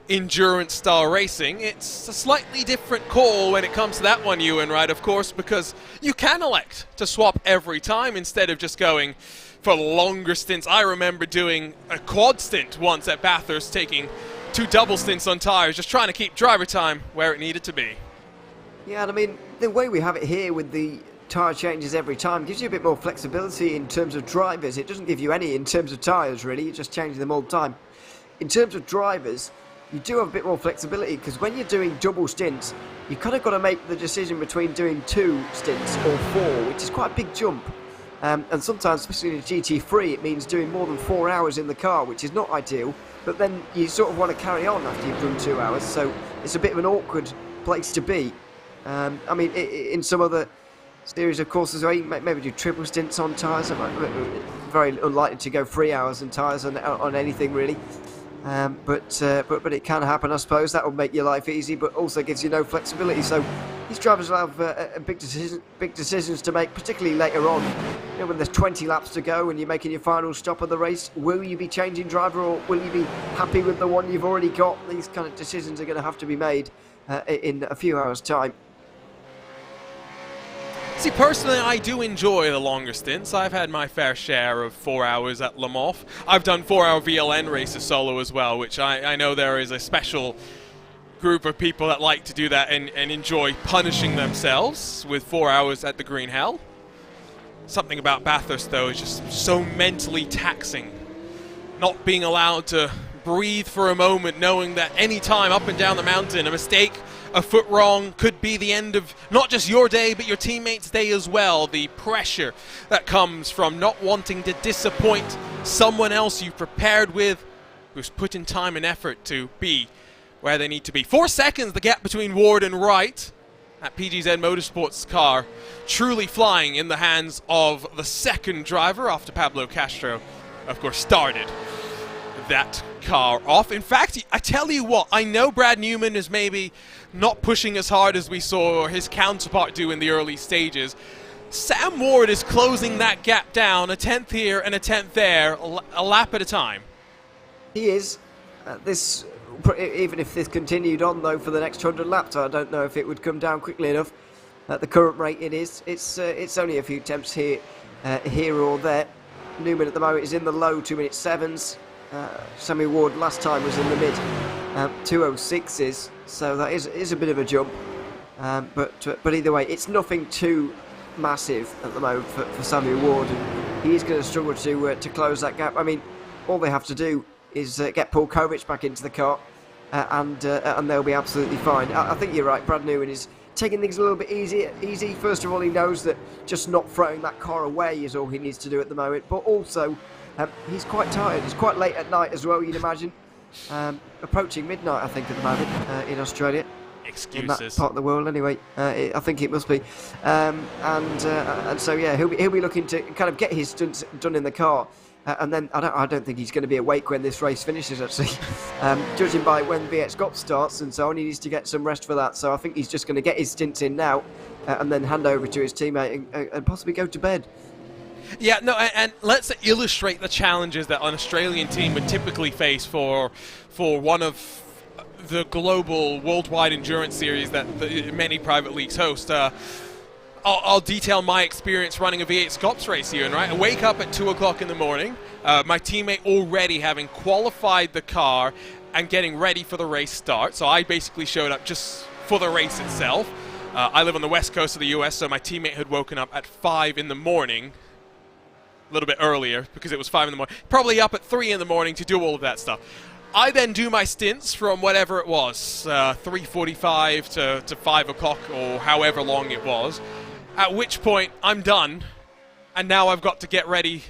endurance style racing. It's a slightly different call when it comes to that one, Ewan, right? Of course, because you can elect to swap every time instead of just going for longer stints. I remember doing a quad stint once at Bathurst, taking 2 double stints on tires, just trying to keep driver time where it needed to be. Yeah, and I mean, the way we have it here with the tyre changes every time gives you a bit more flexibility in terms of drivers. It doesn't give you any in terms of tyres, really. You're just changing them all the time. In terms of drivers, you do have a bit more flexibility, because when you're doing double stints, you kind of got to make the decision between doing 2 stints or 4, which is quite a big jump. And sometimes, especially in GT3, it means doing more than 4 hours in the car, which is not ideal. But then you sort of want to carry on after you've done 2 hours, so it's a bit of an awkward place to be. I mean, in some other series of courses, where you maybe do triple stints on tyres. Very unlikely to go 3 hours on tyres on anything, really. But it can happen, I suppose. That will make your life easy, but also gives you no flexibility. So these drivers will have big decisions to make, particularly later on. You know, when there's 20 laps to go and you're making your final stop of the race, will you be changing driver, or will you be happy with the one you've already got? These kind of decisions are going to have to be made in a few hours' time. See, personally, I do enjoy the longer stints. I've had my fair share of 4 hours at Le Mans. I've done 4-hour VLN races solo as well, which I know there is a special group of people that like to do that and enjoy punishing themselves with 4 hours at the Green Hell. Something about Bathurst, though, is just so mentally taxing. Not being allowed to breathe for a moment, knowing that any time up and down the mountain, a mistake, a foot wrong could be the end of not just your day, but your teammates' day as well. The pressure that comes from not wanting to disappoint someone else you've prepared with, who's put in time and effort to be where they need to be. 4 seconds, the gap between Ward and Wright. That PGZ Motorsports car truly flying in the hands of the second driver after Pablo Castro, of course, started that car off. In fact, I tell you what, I know Brad Newman is maybe not pushing as hard as we saw his counterpart do in the early stages. Sam Ward is closing that gap down, a 10th here and a 10th there, a lap at a time. He is. Even if this continued on, though, for the next 100 laps, I don't know if it would come down quickly enough. At the current rate it is, it's only a few attempts here or there. Newman at the moment is in the low 2-minute 7s. Sammy Ward last time was in the mid 2:06s, so that is a bit of a jump. But either way, it's nothing too massive at the moment for Samuel Ward, and he is going to struggle to close that gap. I mean, all they have to do is get Paul Kovic back into the car, and they'll be absolutely fine. I think you're right. Brad Newman is taking things a little bit easy. First of all, he knows that just not throwing that car away is all he needs to do at the moment. But also, he's quite tired. It's quite late at night as well, you'd imagine. Approaching midnight, I think, at the moment in Australia. Excuses. In that part of the world, anyway. I think it must be. And so, yeah, he'll be looking to kind of get his stunts done in the car. And then I don't think he's going to be awake when this race finishes, actually. Judging by when VX starts and so on, he needs to get some rest for that. So I think he's just going to get his stints in now and then hand over to his teammate and possibly go to bed. Yeah, no, and let's illustrate the challenges that an Australian team would typically face for one of the global worldwide endurance series that many private leagues host. I'll detail my experience running a V8 Scops race here, right? I wake up at 2 o'clock in the morning, my teammate already having qualified the car and getting ready for the race start. So I basically showed up just for the race itself. I live on the west coast of the US, so my teammate had woken up at 5 in the morning, a little bit earlier because it was 5 in the morning, probably up at 3 in the morning to do all of that stuff. I then do my stints from whatever it was, 3:45 to 5 o'clock or however long it was. At which point, I'm done, and now I've got to get ready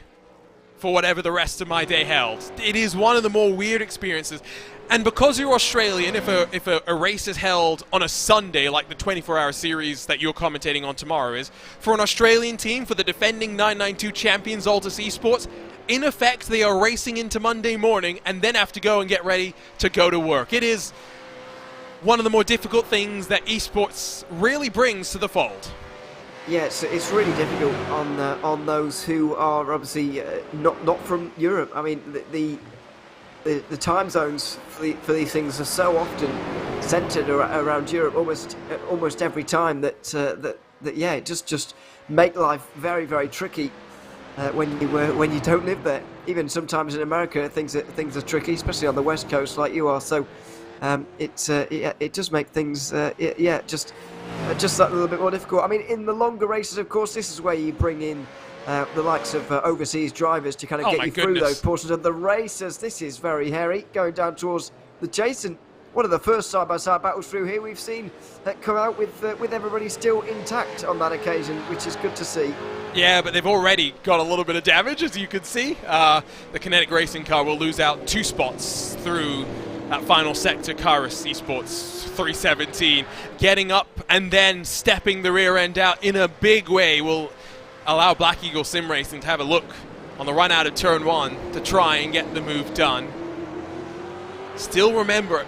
for whatever the rest of my day held. It is one of the more weird experiences. And because you're Australian, if a race is held on a Sunday, like the 24-hour series that you're commentating on tomorrow is, for an Australian team, for the defending 992 champions Altus Esports, in effect, they are racing into Monday morning and then have to go and get ready to go to work. It is one of the more difficult things that esports really brings to the fold. Yeah, it's really difficult on those who are obviously not from Europe. I mean, the time zones for these things are so often centred around Europe, almost every time that yeah, it just make life very, very tricky when you don't live there. Even sometimes in America, things are tricky, especially on the west coast like you are. So it does make things just that little bit more difficult. I mean, in the longer races, of course, this is where you bring in the likes of overseas drivers to kind of get you through those portions of the races. This is very hairy, going down towards the chase, and one of the first side-by-side battles through here we've seen come out with everybody still intact on that occasion, which is good to see. Yeah, but they've already got a little bit of damage, as you can see. The Kinetic Racing car will lose out 2 spots through that final sector. Karis Esports 317 getting up and then stepping the rear end out in a big way will allow Black Eagle Sim Racing to have a look on the run out of turn 1 to try and get the move done. Still remember,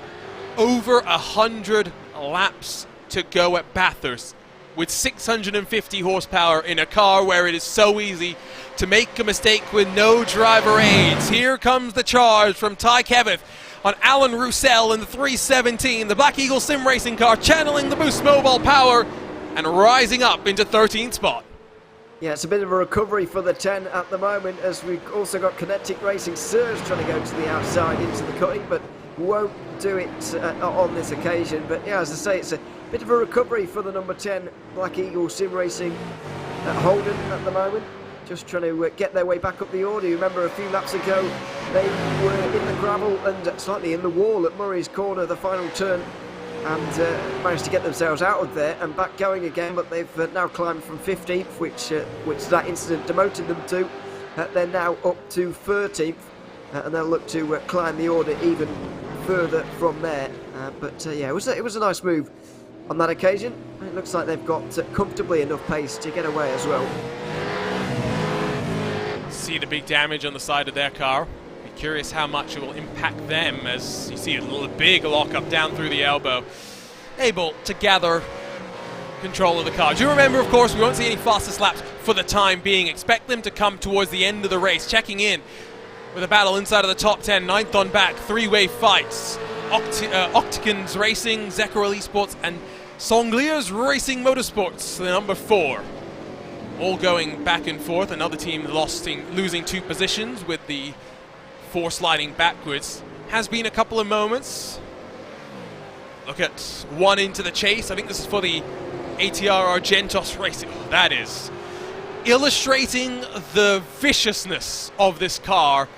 over 100 laps to go at Bathurst with 650 horsepower in a car where it is so easy to make a mistake with no driver aids. Here comes the charge from Ty Keveth on Alan Roussel in the 317. The Black Eagle Sim Racing car channeling the Boost Mobile power and rising up into 13th spot. Yeah, it's a bit of a recovery for the 10 at the moment, as we've also got Kinetic Racing Surge trying to go to the outside into the cutting, but won't do it on this occasion. But yeah, as I say, it's a bit of a recovery for the number 10 Black Eagle Sim Racing at Holden at the moment. Just trying to get their way back up the order. You remember a few laps ago, they were in the gravel and slightly in the wall at Murray's Corner, the final turn, and managed to get themselves out of there and back going again. But they've now climbed from 15th, which that incident demoted them to. They're now up to 13th, and they'll look to climb the order even further from there. Yeah, it was a nice move on that occasion. It looks like they've got comfortably enough pace to get away as well. See the big damage on the side of their car. Be curious how much it will impact them, as you see a little big lock-up down through the elbow. Able to gather control of the car. Do you remember, of course, we won't see any fastest laps for the time being. Expect them to come towards the end of the race. Checking in with a battle inside of the top 10, 9th on back, 3-way fights. Octagons Racing, Zekarel Esports, and Songliers Racing Motorsports, the number 4. All going back and forth. Another team losing 2 positions with the 4 sliding backwards. Has been a couple of moments Look at one into the chase. I think this is for the ATR Argentos Racing. That is illustrating the viciousness of this car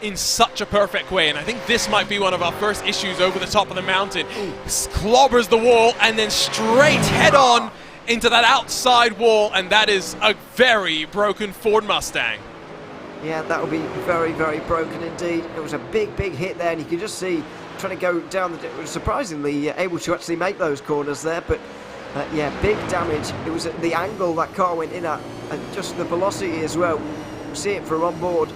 in such a perfect way, and I think this might be one of our first issues over the top of the mountain. Clobbers the wall and then straight head on into that outside wall, and that is a very broken Ford Mustang. Yeah, that will be very, very broken indeed. It was a big, big hit there, and you can just see trying to go down the... surprisingly able to actually make those corners there, but yeah, big damage. It was at the angle that car went in at, and just the velocity as well. You see it from on board.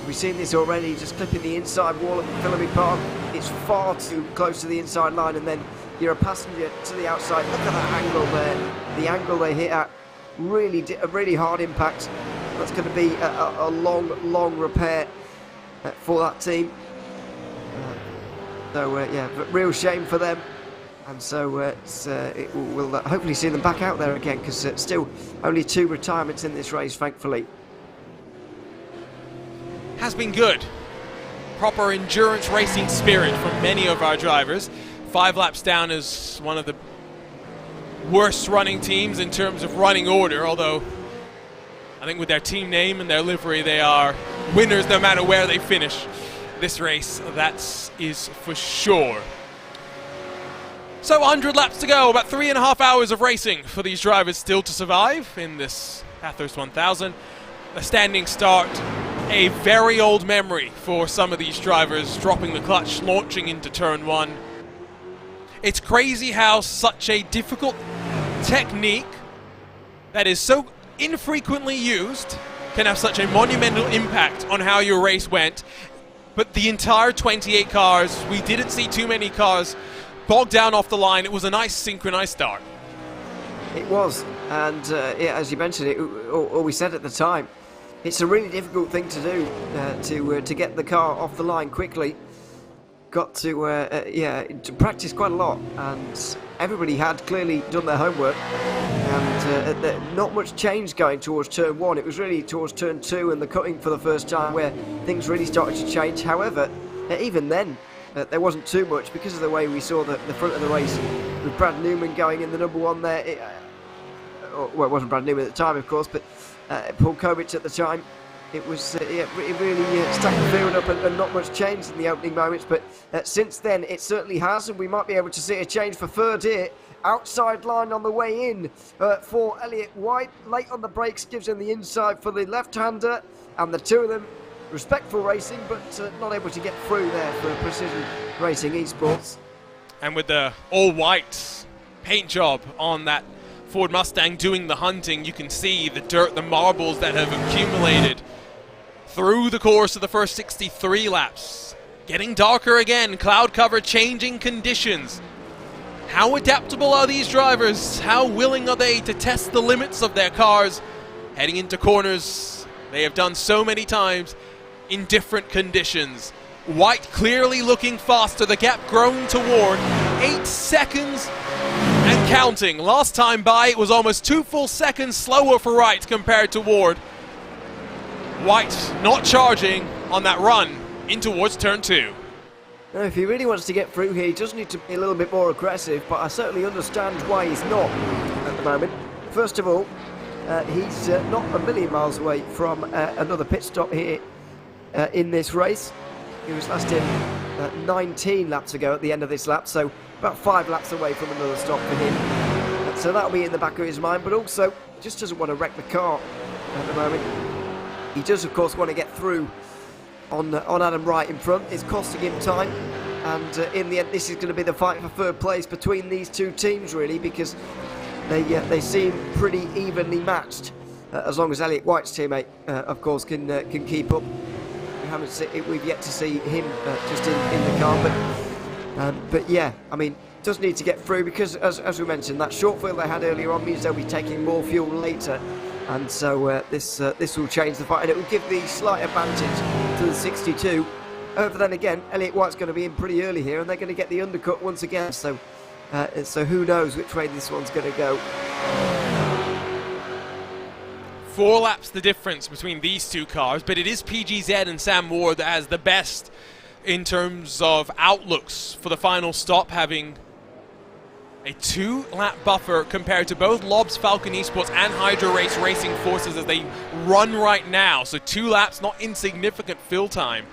We've seen this already, just clipping the inside wall at Philby Park. It's far too close to the inside line, and then you're a passenger to the outside. Look at that angle there. The angle they hit at, a really hard impact. That's going to be a long, long repair for that team. Yeah, but real shame for them. And so we'll hopefully see them back out there again, because still only 2 retirements in this race, thankfully. Has been good. Proper endurance racing spirit from many of our drivers. 5 laps down is one of the worst running teams in terms of running order, although I think with their team name and their livery, they are winners no matter where they finish this race. That is for sure. So 100 laps to go, about 3.5 hours of racing for these drivers still to survive in this Bathurst 1000. A standing start, a very old memory for some of these drivers, dropping the clutch, launching into turn 1. It's crazy how such a difficult technique that is so infrequently used can have such a monumental impact on how your race went. But the entire 28 cars, we didn't see too many cars bogged down off the line. It was a nice synchronized start. It was, and yeah, as you mentioned, or we said at the time, it's a really difficult thing to do, to get the car off the line quickly. Got to practice quite a lot, and everybody had clearly done their homework, and not much change going towards turn 1. It was really towards turn 2 and the cutting for the first time where things really started to change. However, even then, there wasn't too much because of the way we saw the front of the race with Brad Newman going in the number 1 there. Well, it wasn't Brad Newman at the time, of course, but Paul Kovic at the time. It was it really stacked the field up, and not much changed in the opening moments, but since then it certainly has, and we might be able to see a change for third here. Outside line on the way in for Elliott White. Late on the brakes, gives him the inside for the left-hander, and the two of them, respectful racing, but not able to get through there for Precision Racing Esports. And with the all-white paint job on that Ford Mustang doing the hunting, you can see the dirt, the marbles that have accumulated through the course of the first 63 laps. Getting darker again, cloud cover, changing conditions. How adaptable are these drivers? How willing are they to test the limits of their cars? Heading into corners they have done so many times in different conditions. White clearly looking faster, the gap grown toward 8 seconds and counting. Last time by, it was almost 2 full seconds slower for Wright compared to Ward. White not charging on that run in towards turn 2. Now, if he really wants to get through here, he does need to be a little bit more aggressive, but I certainly understand why he's not at the moment. First of all, he's not a million miles away from another pit stop here in this race. He was last in 19 laps ago at the end of this lap, so about 5 laps away from another stop for him. So that'll be in the back of his mind, but also just doesn't want to wreck the car at the moment. He does, of course, want to get through on Adam Wright in front. It's costing him time, and in the end, this is going to be the fight for third place between these two teams, really, because they seem pretty evenly matched. As long as Elliott White's teammate, of course, can keep up. We've yet to see him just in the car, but yeah, I mean, does need to get through because, as we mentioned, that short field they had earlier on means they'll be taking more fuel later, and so this will change the fight, and it will give the slight advantage to the 62. But then again, Elliott White's going to be in pretty early here, and they're going to get the undercut once again. So who knows which way this one's going to go. 4 laps the difference between these two cars, but it is PGZ and Sam Ward that has the best in terms of outlooks for the final stop, having a 2-lap buffer compared to both Lobs, Falcon Esports and Hydro Race Racing Forces as they run right now. So 2 laps, not insignificant fill time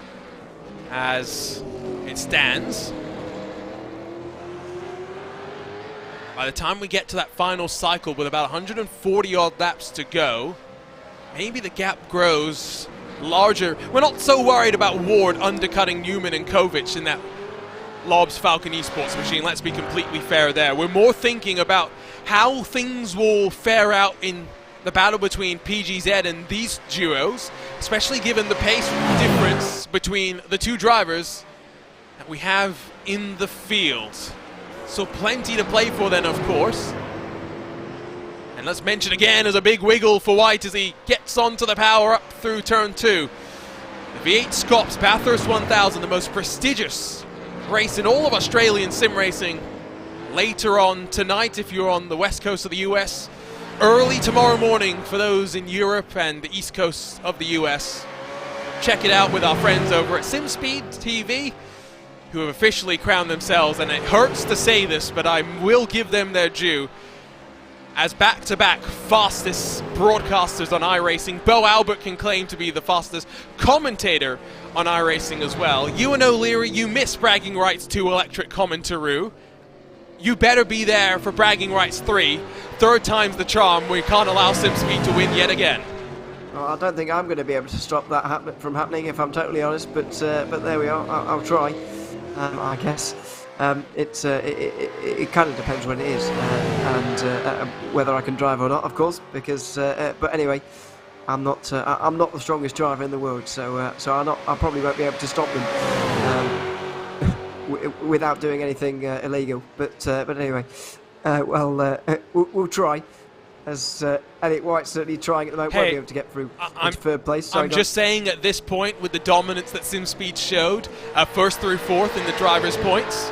as it stands. By the time we get to that final cycle with about 140 odd laps to go, maybe the gap grows larger. We're not so worried about Ward undercutting Newman and Kovic in that Lobs Falcon Esports machine. Let's be completely fair there. We're more thinking about how things will fare out in the battle between PGZ and these duos, especially given the pace difference between the two drivers that we have in the field. So plenty to play for then, of course. And let's mention again, there's a big wiggle for White as he gets onto the power up through turn 2. The V8 Scops Bathurst 1000, the most prestigious race in all of Australian sim racing, later on tonight if you're on the west coast of the US, early tomorrow morning for those in Europe and the east coast of the US. Check it out with our friends over at SimSpeedTV, who have officially crowned themselves, and it hurts to say this, but I will give them their due, as back-to-back fastest broadcasters on iRacing. Bo Albert can claim to be the fastest commentator on iRacing as well. Ewan O'Leary, you miss Bragging Rights 2 Electric Commentaroo. You better be there for Bragging Rights 3. Third time's the charm. We can't allow SimSpeed to win yet again. Well, I don't think I'm going to be able to stop that from happening, if I'm totally honest, but there we are. I'll try, I guess. It kind of depends when it is, and whether I can drive or not, of course. Because, but anyway, I'm not the strongest driver in the world, so I probably won't be able to stop them without doing anything illegal. But anyway, we'll try. As Elliot White's certainly trying at the moment, won't be able to get through into third place. I'm just saying at this point, with the dominance that SimSpeed showed, first through fourth in the drivers' points,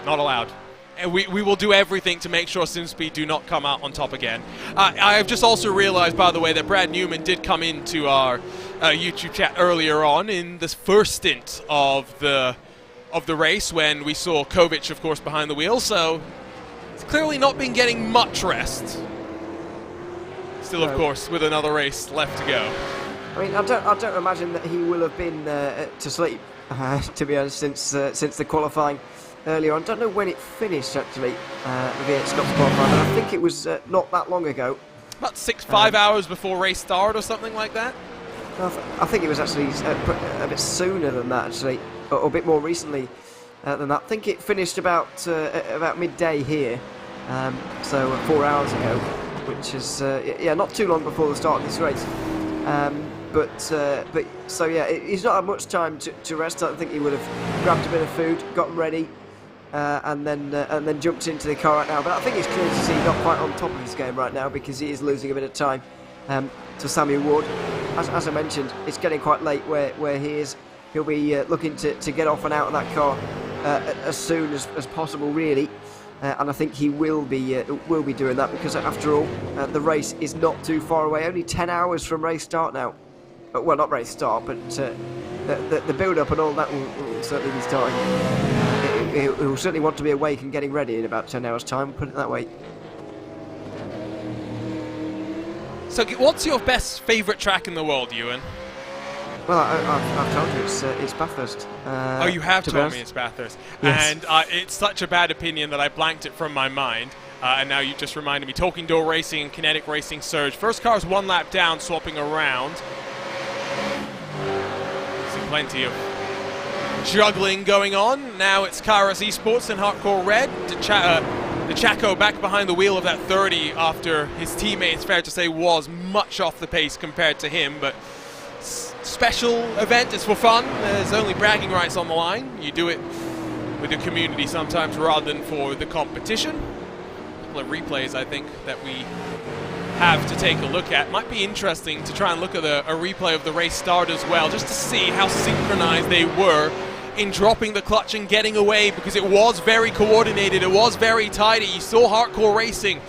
not allowed. And we will do everything to make sure SimSpeed do not come out on top again. I have just also realized, by the way, that Brad Newman did come into our YouTube chat earlier on in this first stint of the race when we saw Kovic, of course, behind the wheel. So it's clearly not been getting much rest. Still, of course, with another race left to go. I mean, I don't imagine that he will have been to sleep, to be honest, since the qualifying earlier on. I don't know when it finished, actually, the V8 Scots qualifying, but I think it was not that long ago. About 5 hours before race start or something like that? I think it was actually a bit sooner than that, actually, or a bit more recently than that. I think it finished about midday here, so 4 hours ago, which is not too long before the start of this race. But so yeah, he's not had much time to rest. I think he would have grabbed a bit of food, gotten ready, and then jumped into the car right now. But I think it's clear to see he's not quite on top of his game right now, because he is losing a bit of time to Samuel Ward. As I mentioned, it's getting quite late where he is. He'll be looking to get off and out of that car as soon as possible, really. And I think he will be doing that, because after all, the race is not too far away. Only 10 hours from race start now. Well, not race start, but the build-up and all that will certainly be starting. He'll certainly want to be awake and getting ready in about 10 hours' time, put it that way. So what's your best favourite track in the world, Ewan? Well, I've told you it's Bathurst. Oh, you have told me it's Bathurst. Yes. And it's such a bad opinion that I blanked it from my mind. And now you just reminded me. Talking Door Racing and Kinetic Racing Surge. First car's 1 lap down, swapping around. See plenty of juggling going on. Now it's Kairos Esports and Hardcore Red. The Chaco back behind the wheel of that 30 after his teammate, it's fair to say, was much off the pace compared to him. But special event, it's for fun. There's only bragging rights on the line. You do it with your community sometimes rather than for the competition. A couple of replays, I think, that we have to take a look at. Might be interesting to try and look at a replay of the race start as well, just to see how synchronized they were in dropping the clutch and getting away, because it was very coordinated, it was very tidy. You saw Hardcore Racing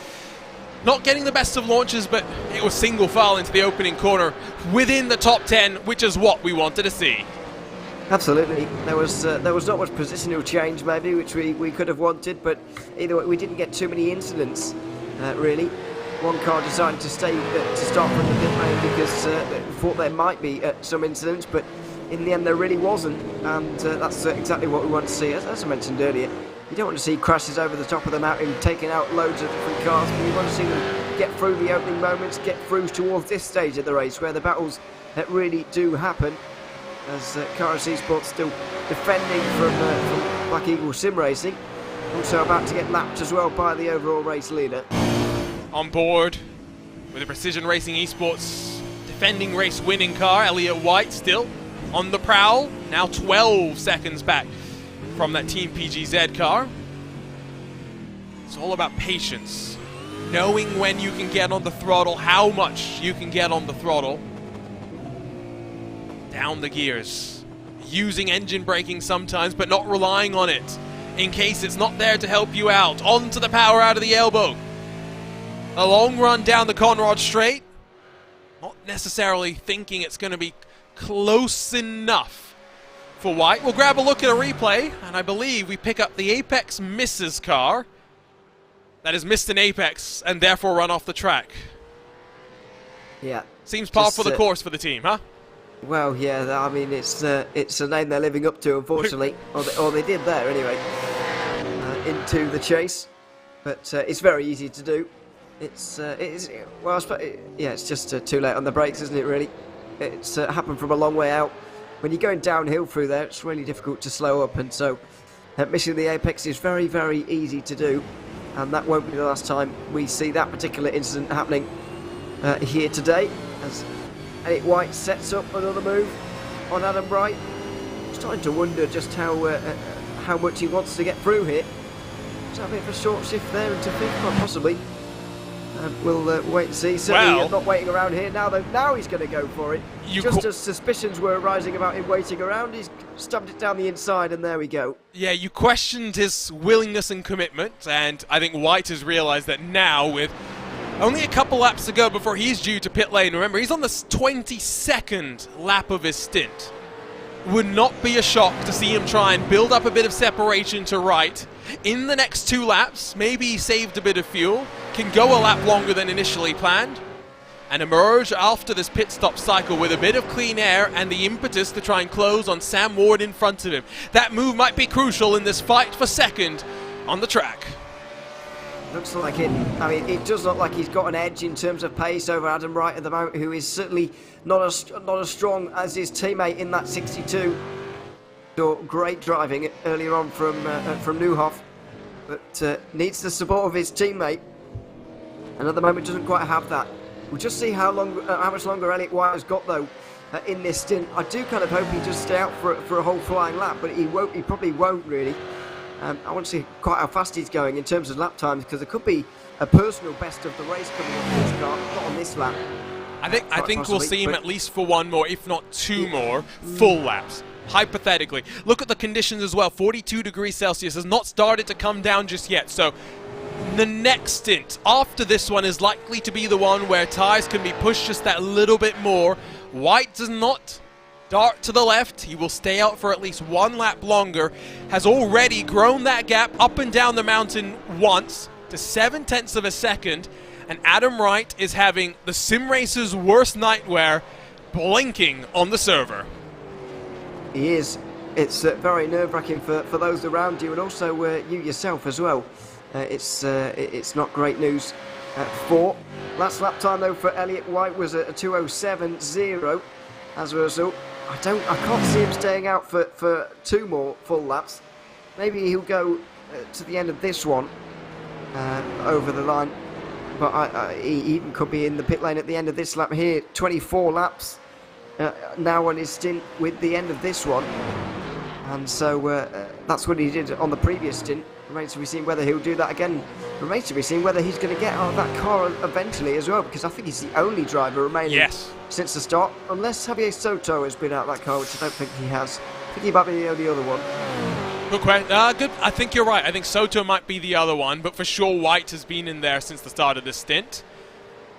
not getting the best of launches, but it was single file into the opening corner within the top 10, which is what we wanted to see. Absolutely. There was not much positional change maybe, which we could have wanted, but either way, we didn't get too many incidents, really. One car decided to stay to start from the pit lane because they thought there might be some incidents, but in the end there really wasn't, and that's exactly what we want to see. As I mentioned earlier, you don't want to see crashes over the top of the mountain, taking out loads of different cars, but you want to see them get through the opening moments, get through towards this stage of the race where the battles really do happen. As RaceSpot's still defending from Black Eagle Sim Racing, also about to get lapped as well by the overall race leader. On board with the Precision Racing Esports defending race winning car, Elliott White still on the prowl, now 12 seconds back from that Team PGZ car. It's all about patience, knowing when you can get on the throttle, how much you can get on the throttle. Down the gears, using engine braking sometimes, but not relying on it in case it's not there to help you out. Onto the power out of the elbow. A long run down the Conrad straight. Not necessarily thinking it's going to be close enough for White. We'll grab a look at a replay, and I believe we pick up the Apex misses car that has missed an Apex and therefore run off the track. Yeah. Seems par for the course for the team, huh? Well, yeah, I mean, it's a name they're living up to, unfortunately. or they did there, anyway, into the chase. But it's very easy to do. It's just too late on the brakes, isn't it, really? It's happened from a long way out. When you're going downhill through there, it's really difficult to slow up, and so missing the apex is very, very easy to do. And that won't be the last time we see that particular incident happening here today, as Elliott White sets up another move on Adam Bright. I'm starting to wonder just how much he wants to get through here. Is that a bit of a short shift there into fifth? Quite possibly. We'll wait and see. Certainly not waiting around here now, though. Now he's going to go for it. Just as suspicions were arising about him waiting around, he's stubbed it down the inside, and there we go. Yeah, you questioned his willingness and commitment, and I think White has realised that now, with only a couple laps to go before he's due to pit lane. Remember, he's on the 22nd lap of his stint. Would not be a shock to see him try and build up a bit of separation to right in the next 2 laps. Maybe he saved a bit of fuel, can go a lap longer than initially planned, and emerge after this pit stop cycle with a bit of clean air and the impetus to try and close on Sam Ward in front of him. That move might be crucial in this fight for second on the track. Looks like it. I mean, it does look like he's got an edge in terms of pace over Adam Wright at the moment, who is certainly not as strong as his teammate in that 62. So great driving earlier on from Neuhoff, but needs the support of his teammate, and at the moment doesn't quite have that. We'll just see how much longer Elliott White has got though in this stint. I do kind of hope he just stay out for a whole flying lap, but he won't. He probably won't really. I want to see quite how fast he's going in terms of lap times, because there could be a personal best of the race coming up in this car, not on this lap. I think we'll see him at least for 1 more, if not 2 more, full laps. Hypothetically. Look at the conditions as well. 42 degrees Celsius has not started to come down just yet. So the next stint after this one is likely to be the one where tyres can be pushed just that little bit more. White does not dart to the left. He will stay out for at least 1 lap longer. Has already grown that gap up and down the mountain once to 0.7 of a second. And Adam Wright is having the sim racer's worst nightmare blinking on the server. He is. It's very nerve-wracking for those around you, and also you yourself as well. It's not great news for. Last lap time though for Elliott White was a 2:07.0. As a result, I can't see him staying out for 2 more full laps. Maybe he'll go to the end of this one over the line, but he even could be in the pit lane at the end of this lap here. 24 laps now on his stint with the end of this one, and so that's what he did on the previous stint. Remains to be seen whether he'll do that again. Remains to be seen whether he's going to get out of that car eventually as well, because I think he's the only driver remaining since the start, unless Javier Soto has been out of that car, which I don't think he has. I think he might be the only other one. Good question. Good. I think you're right. I think Soto might be the other one, but for sure White has been in there since the start of this stint.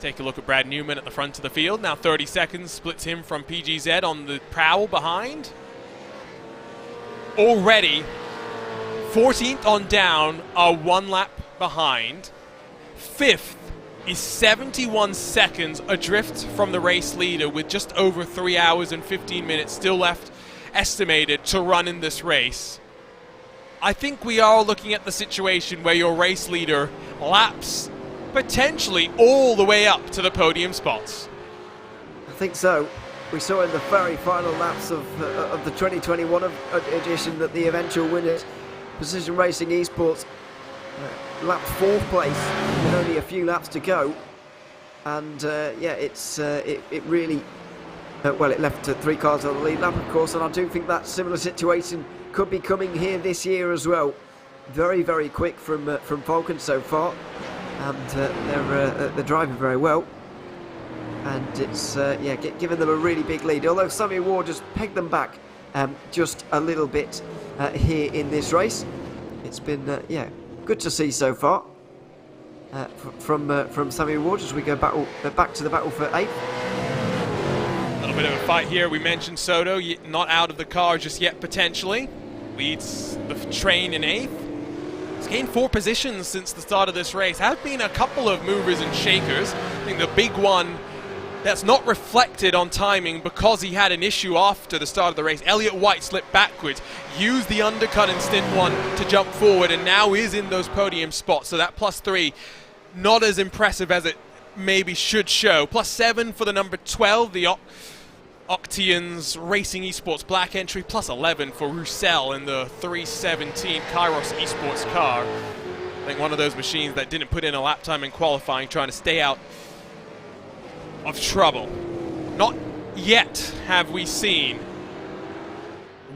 Take a look at Brad Newman at the front of the field. Now 30 seconds splits him from PGZ on the prowl behind. already 14th on down are 1 lap behind. 5th is 71 seconds adrift from the race leader with just over 3 hours and 15 minutes still left estimated to run in this race. I think we are looking at the situation where your race leader laps potentially all the way up to the podium spots. I think so. We saw in the very final laps of the 2021 edition that the eventual winners, Precision Racing Esports, lapped 4th place with only a few laps to go. And yeah, it really, well, it left 3 cars on the lead lap, of course, and I do think that similar situation could be coming here this year as well. Very, very quick from Falcon so far, and they're driving very well. And it's yeah, giving them a really big lead. Although Sammy Ward just pegged them back just a little bit here in this race. It's been yeah, good to see so far from Sammy Ward as we go back to the battle for 8th. A little bit of a fight here. We mentioned Soto, not out of the car just yet potentially. Leads the train in 8th. He's gained 4 positions since the start of this race. Have been a couple of movers and shakers. I think the big one that's not reflected on timing because he had an issue after the start of the race. Elliott White slipped backwards, used the undercut in stint 1 to jump forward, and now is in those podium spots. So that +3, not as impressive as it maybe should show. +7 for the number 12, the Octians Racing Esports black entry, +11 for Roussel in the 317 Kairos Esports car. I think one of those machines that didn't put in a lap time in qualifying, trying to stay out of trouble. Not yet have we seen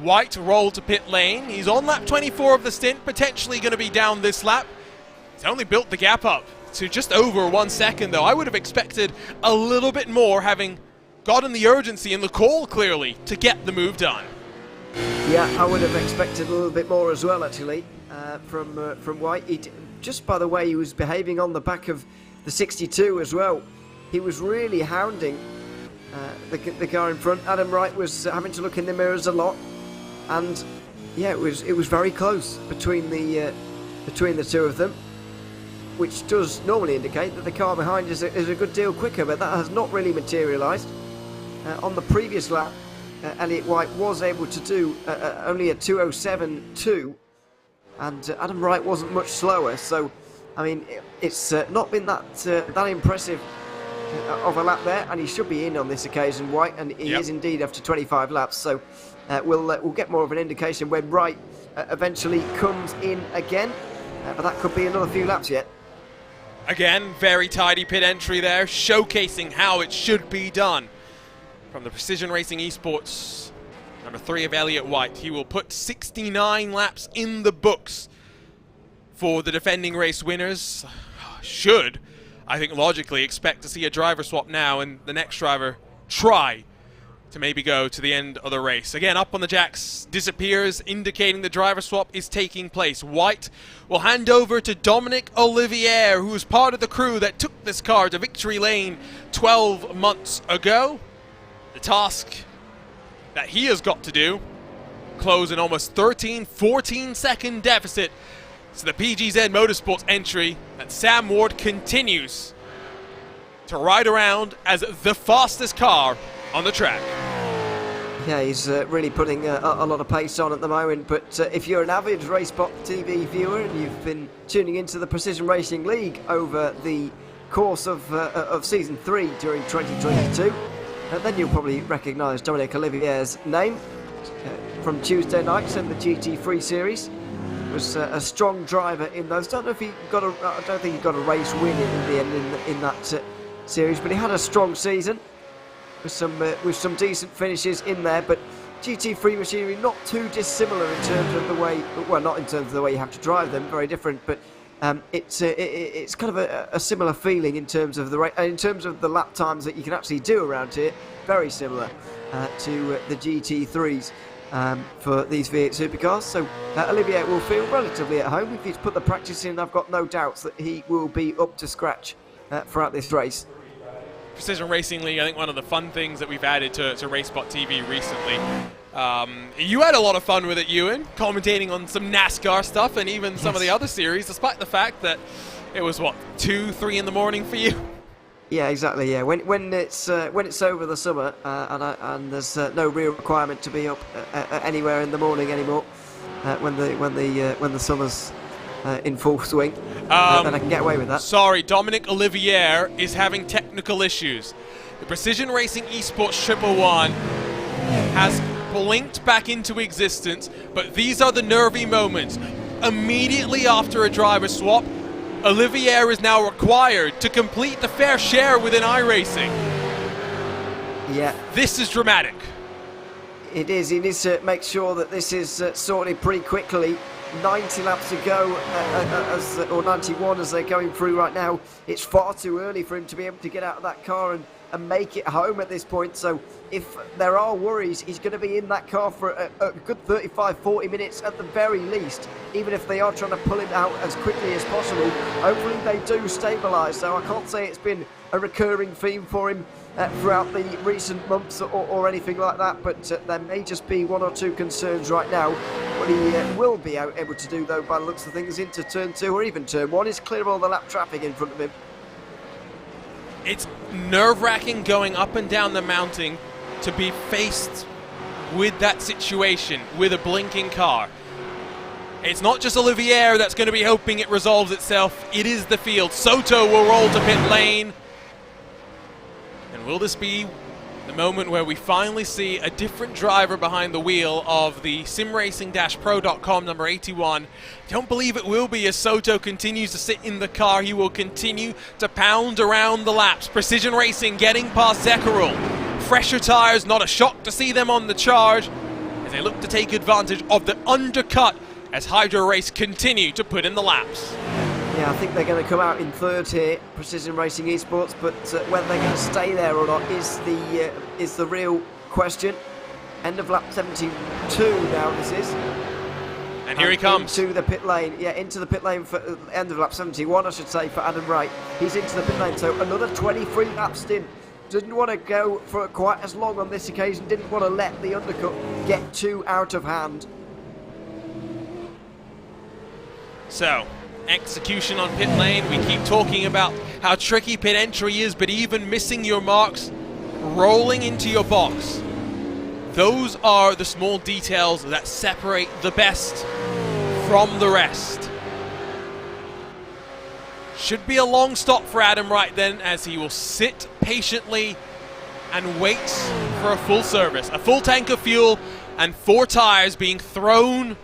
White roll to pit lane. He's on lap 24 of the stint, potentially going to be down this lap. He's only built the gap up to just over 1 second though. I would have expected a little bit more, having gotten the urgency and the call clearly to get the move done. Yeah, I would have expected a little bit more as well, actually, from White. Just by the way he was behaving on the back of the 62 as well. He was really hounding the car in front. Adam Wright was having to look in the mirrors a lot, and yeah, it was very close between the two of them, which does normally indicate that the car behind is a good deal quicker, but that has not really materialised. On the previous lap, Elliott White was able to do only a 2:07.2, and Adam Wright wasn't much slower. So, I mean, it's not been that impressive of a lap there, and he should be in on this occasion, White, and he is indeed after 25 laps. So, we'll get more of an indication when Wright eventually comes in again, but that could be another few laps yet. Again, very tidy pit entry there, showcasing how it should be done. From the Precision Racing Esports, number 3 of Elliott White. He will put 69 laps in the books for the defending race winners. Should, I think, logically expect to see a driver swap now and the next driver try to maybe go to the end of the race. Again, up on the jacks, disappears, indicating the driver swap is taking place. White will hand over to Dominic Olivier, who was part of the crew that took this car to victory lane 12 months ago. The task that he has got to do, close an almost 14 second deficit to the PGZ Motorsports entry, and Sam Ward continues to ride around as the fastest car on the track. Yeah, he's really putting a lot of pace on at the moment, but if you're an avid RaceSpotTV viewer and you've been tuning into the Precision Racing League over the course of Season 3 during 2022, then you'll probably recognise Dominic Olivier's name from Tuesday nights in the GT3 series. Was a strong driver in those. I don't think he got a race win in the end in that series, but he had a strong season with some decent finishes in there. But GT3 machinery not too dissimilar in terms of the way, well, not in terms of the way you have to drive them, very different, but it's kind of a similar feeling in terms of the lap times that you can actually do around here. Very similar to the GT3s for these V8 supercars. So Olivier will feel relatively at home. If he's put the practice in, I've got no doubts that he will be up to scratch throughout this race. Precision Racing League, I think one of the fun things that we've added to RaceSpotTV recently, You had a lot of fun with it, Ewan, commentating on some NASCAR stuff and even some of the other series, despite the fact that it was, what, 2, 3 in the morning for you? Yeah, exactly. Yeah, when it's over the summer and there's no real requirement to be up anywhere in the morning anymore, when the summer's in full swing, then I can get away with that. Sorry, Dominic Olivier is having technical issues. The Precision Racing Esports 111 has blinked back into existence, but these are the nervy moments. Immediately after a driver swap, Olivier is now required to complete the fair share within iRacing. Yeah. This is dramatic. It is. He needs to make sure that this is sorted pretty quickly. 90 laps to go, or 91 as they're going through right now. It's far too early for him to be able to get out of that car and make it home at this point. So if there are worries, he's going to be in that car for a good 35-40 minutes at the very least, even if they are trying to pull him out as quickly as possible. Hopefully they do stabilise. So I can't say it's been a recurring theme for him throughout the recent months or anything like that, but there may just be one or two concerns right now. What he will be able to do, though, by the looks of things, into turn 2 or even turn 1, is clear all the lap traffic in front of him. It's nerve-wracking going up and down the mountain to be faced with that situation, with a blinking car. It's not just Olivier that's going to be hoping it resolves itself, it is the field. Soto will roll to pit lane. And will this be the moment where we finally see a different driver behind the wheel of the simracing-pro.com number 81? Don't believe it will be, as Soto continues to sit in the car. He will continue to pound around the laps. Precision Racing getting past Zekerul. Fresher tires, not a shock to see them on the charge as they look to take advantage of the undercut as Hydro Race continue to put in the laps. Yeah, I think they're going to come out in third here, Precision Racing Esports, but whether they're going to stay there or not is the real question. End of lap 72 now, this is. And here he comes. Into the pit lane. Yeah, into the pit lane for end of lap 71, I should say, for Adam Wright. He's into the pit lane, so another 23 laps in. Didn't want to go for quite as long on this occasion, didn't want to let the undercut get too out of hand. So, execution on pit lane. We keep talking about how tricky pit entry is, but even missing your marks, rolling into your box, those are the small details that separate the best from the rest. Should be a long stop for Adam Wright then, as he will sit patiently and wait for a full service. A full tank of fuel and 4 tires being thrown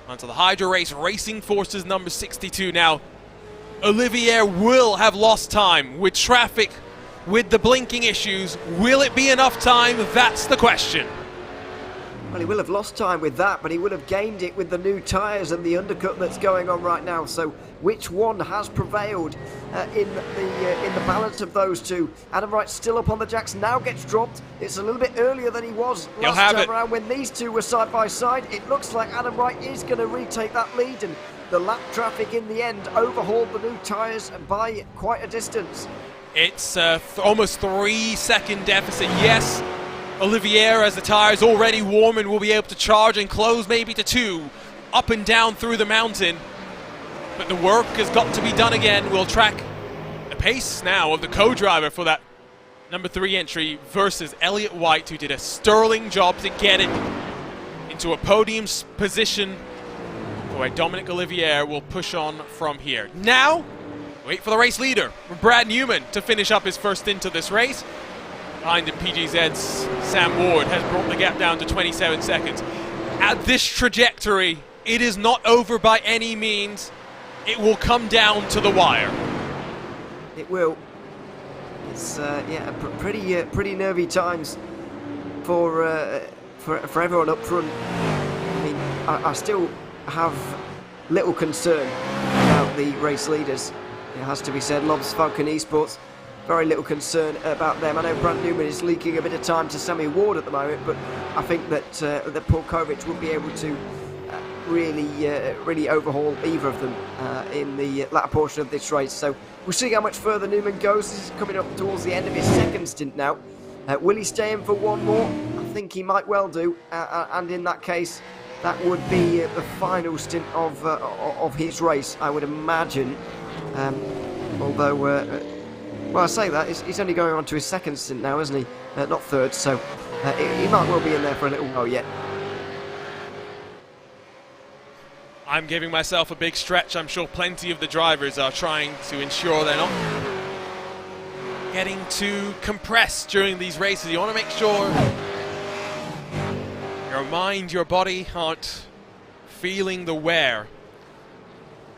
onto the Hydro Race Racing Forces number 62. Now, Olivier will have lost time with traffic, with the blinking issues. Will it be enough time? That's the question. Well, he will have lost time with that, but he will have gained it with the new tyres and the undercut that's going on right now. So, which one has prevailed in the balance of those two? Adam Wright still up on the jacks, now gets dropped. It's a little bit earlier than he was last time around when these two were side by side. It looks like Adam Wright is going to retake that lead, and the lap traffic in the end overhauled the new tyres by quite a distance. It's almost 3-second deficit. Yes, Olivier, as the tyres already warm, and will be able to charge and close maybe to 2 up and down through the mountain. But the work has got to be done again. We'll track the pace now of the co-driver for that number 3 entry versus Elliott White, who did a sterling job to get it into a podium position where Dominic Olivier will push on from here. Now, wait for the race leader, Brad Newman, to finish up his first stint of this race. Behind him, PGZ's Sam Ward has brought the gap down to 27 seconds. At this trajectory, it is not over by any means. It will come down to the wire. It will. It's pretty nervy times for everyone up front. I mean, I still have little concern about the race leaders. It has to be said. Lobs Falcon Esports, very little concern about them. I know Brad Newman is leaking a bit of time to Sammy Ward at the moment, but I think that Paul Kovic will be able to really overhaul either of them in the latter portion of this race. So we'll see how much further Newman goes. This is coming up towards the end of his second stint now. Will he stay in for one more? I think he might well do, and in that case, that would be the final stint of his race, I would imagine. Although, well, I say that, he's only going on to his second stint now, isn't he? Not third, so he might well be in there for a little while yet. I'm giving myself a big stretch. I'm sure plenty of the drivers are trying to ensure they're not getting too compressed during these races. You want to make sure your mind, your body aren't feeling the wear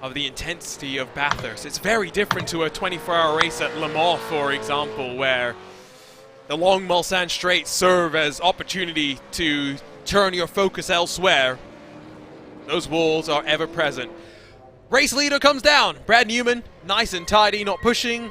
of the intensity of Bathurst. It's very different to a 24-hour race at Le Mans, for example, where the long Mulsanne straights serve as opportunity to turn your focus elsewhere. Those walls are ever present. Race leader comes down. Brad Newman, nice and tidy, not pushing.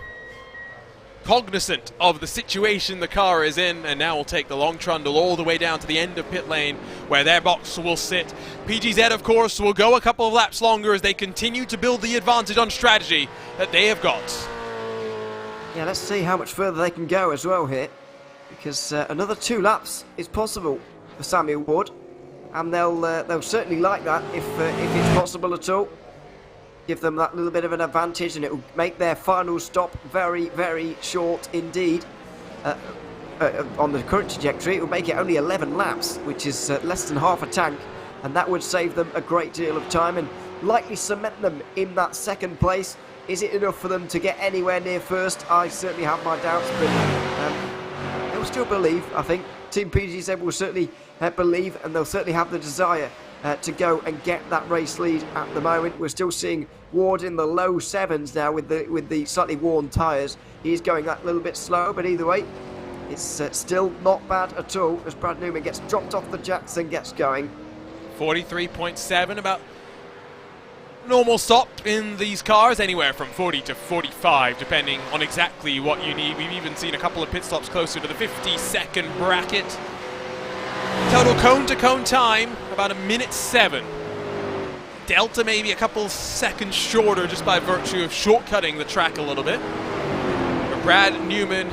Cognizant of the situation the car is in, and now will take the long trundle all the way down to the end of pit lane where their box will sit. PGZ, of course, will go a couple of laps longer as they continue to build the advantage on strategy that they have got. Yeah, let's see how much further they can go as well here, because another 2 laps is possible for Samuel Ward. And they'll certainly like that if it's possible at all. Give them that little bit of an advantage, and it will make their final stop very, very short indeed. On the current trajectory, it will make it only 11 laps, which is less than half a tank, and that would save them a great deal of time and likely cement them in that second place. Is it enough for them to get anywhere near first? I certainly have my doubts, but they'll still believe, I think. Team PGZ will certainly believe, and they'll certainly have the desire to go and get that race lead at the moment. We're still seeing Ward in the low 7s now with the slightly worn tyres. He's going that little bit slow, but either way, it's still not bad at all as Brad Newman gets dropped off the jacks and gets going. 43.7, about normal stop in these cars, anywhere from 40 to 45, depending on exactly what you need. We've even seen a couple of pit stops closer to the 50-second bracket. Total cone-to-cone time, about 1:07. Delta maybe a couple seconds shorter just by virtue of shortcutting the track a little bit. But Brad Newman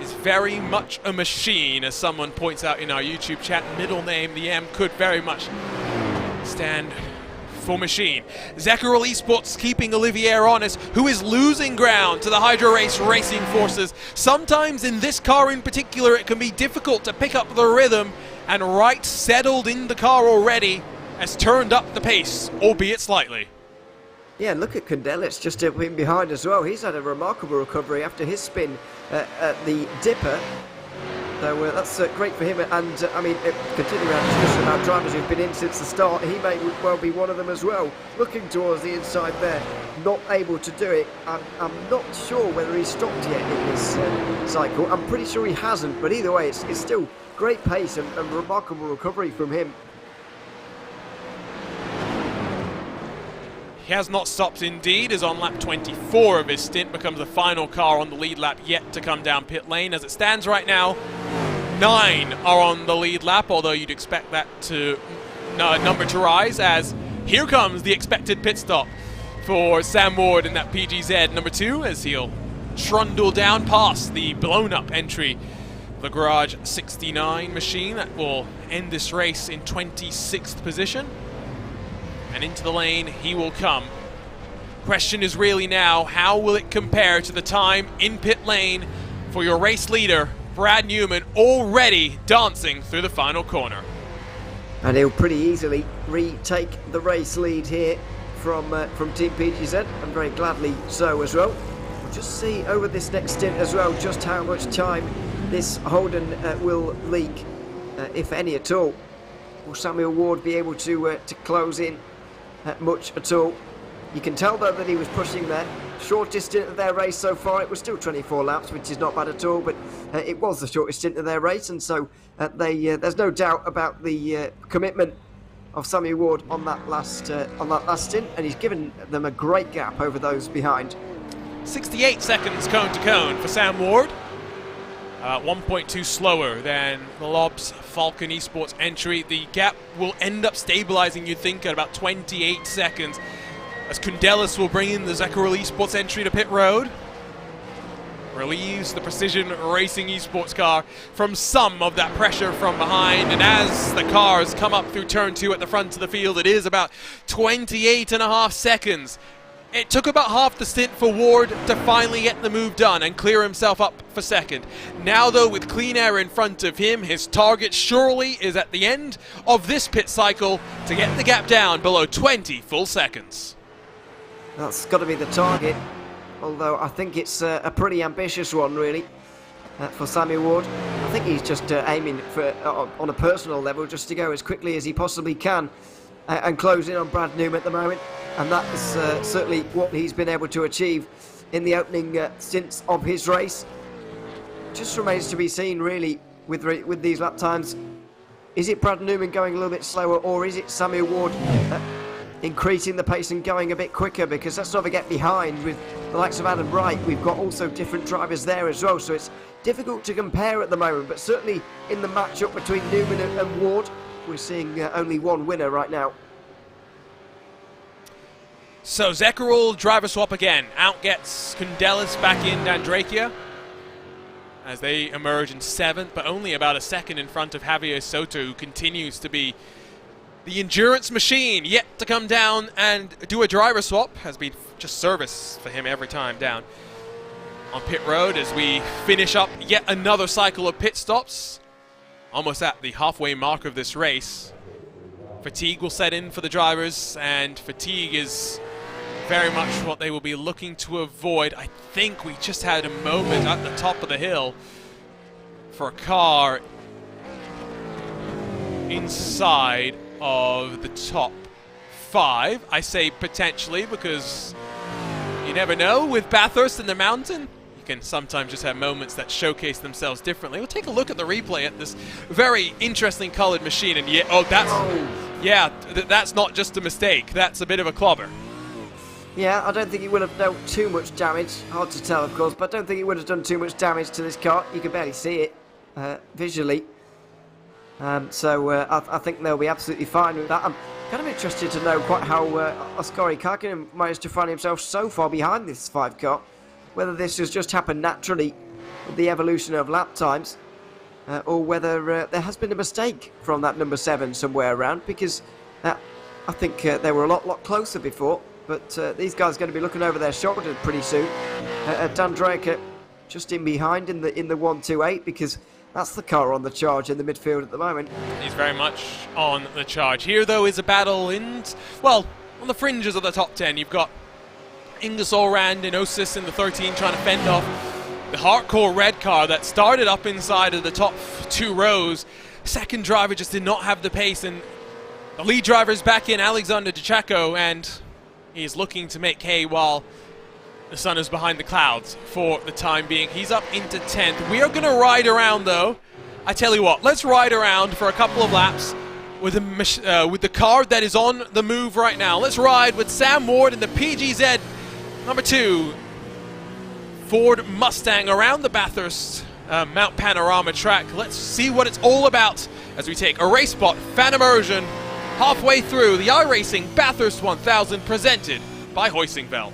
is very much a machine, as someone points out in our YouTube chat. Middle name, the M, could very much stand for machine. Zekkerl Esports keeping Olivier honest, who is losing ground to the Hydro Race racing forces. Sometimes in this car in particular, it can be difficult to pick up the rhythm, and Wright, settled in the car already, has turned up the pace, albeit slightly. Yeah, look at Condelis just up in behind as well. He's had a remarkable recovery after his spin at the Dipper. So that's great for him, and I mean, continuing our discussion about drivers who've been in since the start, he may well be one of them as well. Looking towards the inside there, not able to do it. I'm not sure whether he's stopped yet in this cycle. I'm pretty sure he hasn't, but either way, it's still great pace and remarkable recovery from him. He has not stopped indeed, as on lap 24 of his stint becomes the final car on the lead lap yet to come down pit lane. As it stands right now, 9 are on the lead lap, although you'd expect that to number to rise, as here comes the expected pit stop for Sam Ward in that PGZ number 2, as he'll trundle down past the blown up entry, the Garage 69 machine that will end this race in 26th position. And into the lane he will come. Question is really now, how will it compare to the time in pit lane for your race leader, Brad Newman, already dancing through the final corner? And he'll pretty easily retake the race lead here from Team PGZ, and very gladly so as well. We'll just see over this next stint as well just how much time this Holden will leak, if any at all. Will Samuel Ward be able to close in much at all? You can tell though that he was pushing there. Shortest stint of their race so far, it was still 24 laps, which is not bad at all, but it was the shortest stint of their race, and so there's no doubt about the commitment of Samuel Ward on that last stint, and he's given them a great gap over those behind. 68 seconds cone to cone for Sam Ward. 1.2 slower than the Lobs Falcon Esports entry. The gap will end up stabilizing, you'd think, at about 28 seconds, as Condelis will bring in the Zekkerl Esports entry to pit road. relieves the Precision Racing esports car from some of that pressure from behind. And as the cars come up through turn 2 at the front of the field, it is about 28.5 seconds. It took about half the stint for Ward to finally get the move done and clear himself up for second. Now though, with clean air in front of him, his target surely is at the end of this pit cycle to get the gap down below 20 full seconds. That's got to be the target, although I think it's a pretty ambitious one really for Sammy Ward. I think he's just aiming for, on a personal level, just to go as quickly as he possibly can and close in on Brad Newman at the moment. And that is certainly what he's been able to achieve in the opening stints of his race. Just remains to be seen, really, with these lap times. Is it Brad Newman going a little bit slower, or is it Sammy Ward increasing the pace and going a bit quicker? Because let's not get behind with the likes of Adam Wright. We've got also different drivers there as well, so it's difficult to compare at the moment. But certainly in the matchup between Newman and Ward, we're seeing only one winner right now. So Zekkerl driver swap again. Out gets Kundelis, back in Andrakia as they emerge in 7th, but only about a second in front of Javier Soto, who continues to be the endurance machine, yet to come down and do a driver swap. Has been just service for him every time down on pit road as we finish up yet another cycle of pit stops. Almost at the halfway mark of this race. Fatigue will set in for the drivers, and fatigue is very much what they will be looking to avoid. I think we just had a moment at the top of the hill for a car inside of the top 5. I say potentially because you never know with Bathurst in the mountain. You can sometimes just have moments that showcase themselves differently. We'll take a look at the replay at this very interesting colored machine, and that's not just a mistake. That's a bit of a clobber. Yeah, I don't think it would have dealt too much damage. Hard to tell, of course, but I don't think it would have done too much damage to this car. You can barely see it visually. I think they'll be absolutely fine with that. I'm kind of interested to know quite how Oskari Karkinen managed to find himself so far behind this 5 car. Whether this has just happened naturally with the evolution of lap times, or whether there has been a mistake from that number 7 somewhere around, because I think they were a lot closer before. But these guys are going to be looking over their shoulder pretty soon. Dan Draker just in behind in the 128, because that's the car on the charge in the midfield at the moment. He's very much on the charge. Here, though, is a battle on the fringes of the top 10. You've got Ingersoll Rand and Osis in the 13 trying to fend off the hardcore red car that started up inside of the top 2 rows. Second driver just did not have the pace, and the lead driver is back in, Alexander DeChaco, and he's looking to make hay while the sun is behind the clouds for the time being. He's up into 10th. We are going to ride around, though. I tell you what, let's ride around for a couple of laps with the car that is on the move right now. Let's ride with Sam Ward in the PGZ number 2 Ford Mustang around the Bathurst Mount Panorama track. Let's see what it's all about as we take a RaceSpot fan immersion halfway through the iRacing Bathurst 1000 presented by Hoisingveld.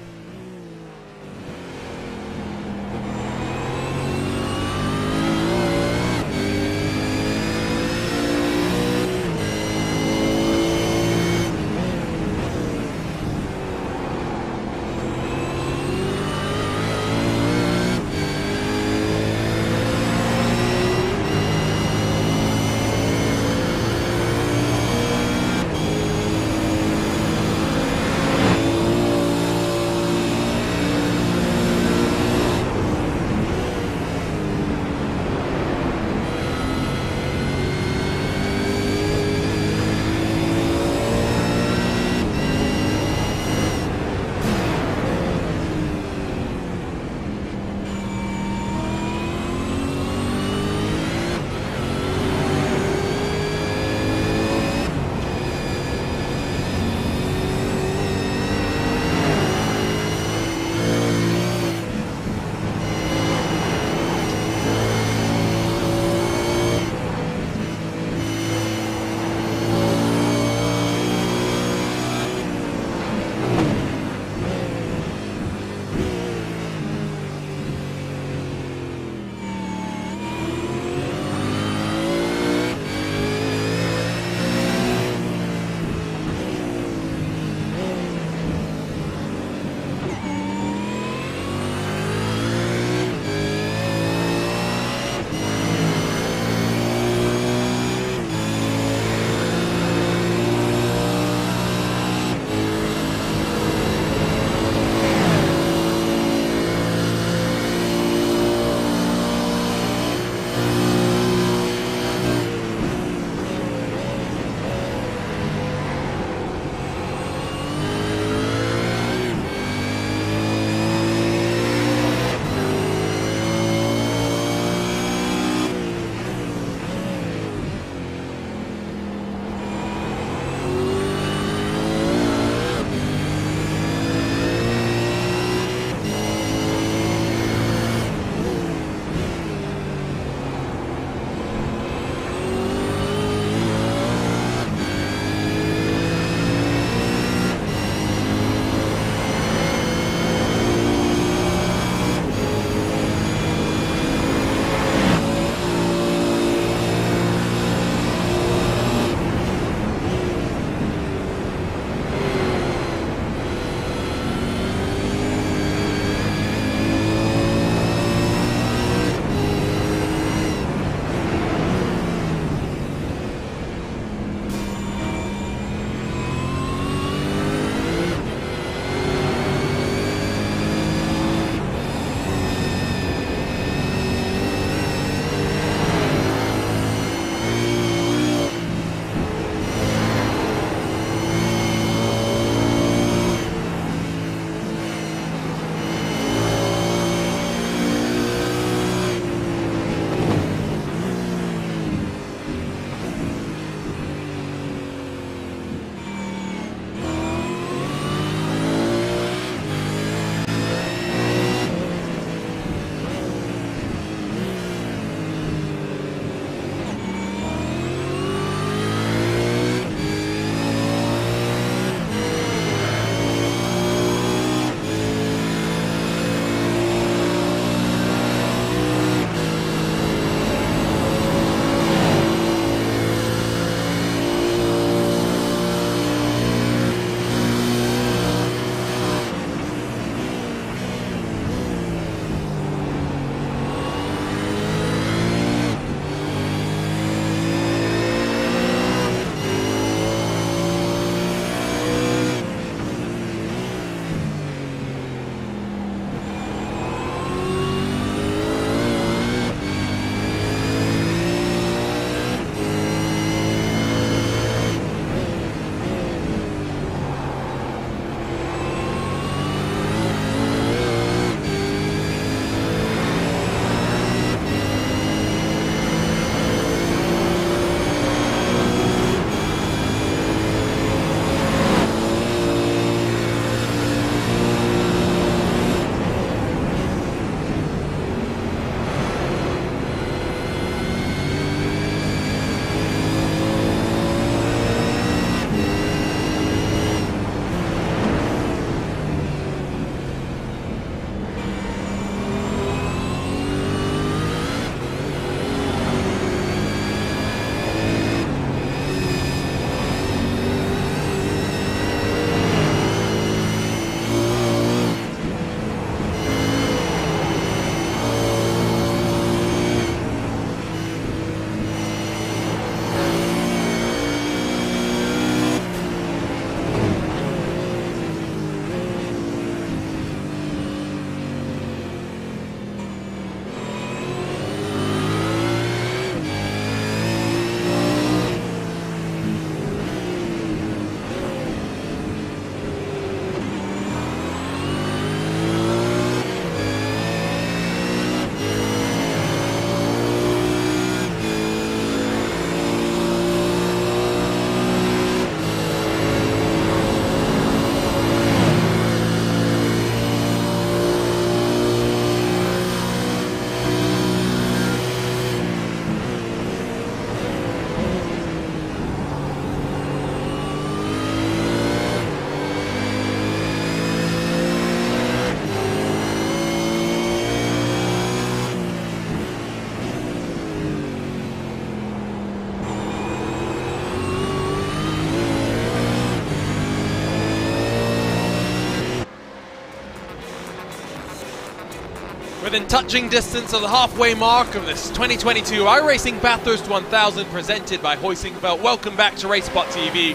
Within touching distance of the halfway mark of this 2022 iRacing Bathurst 1000 presented by Hoisingfeld. Welcome back to RaceSpotTV.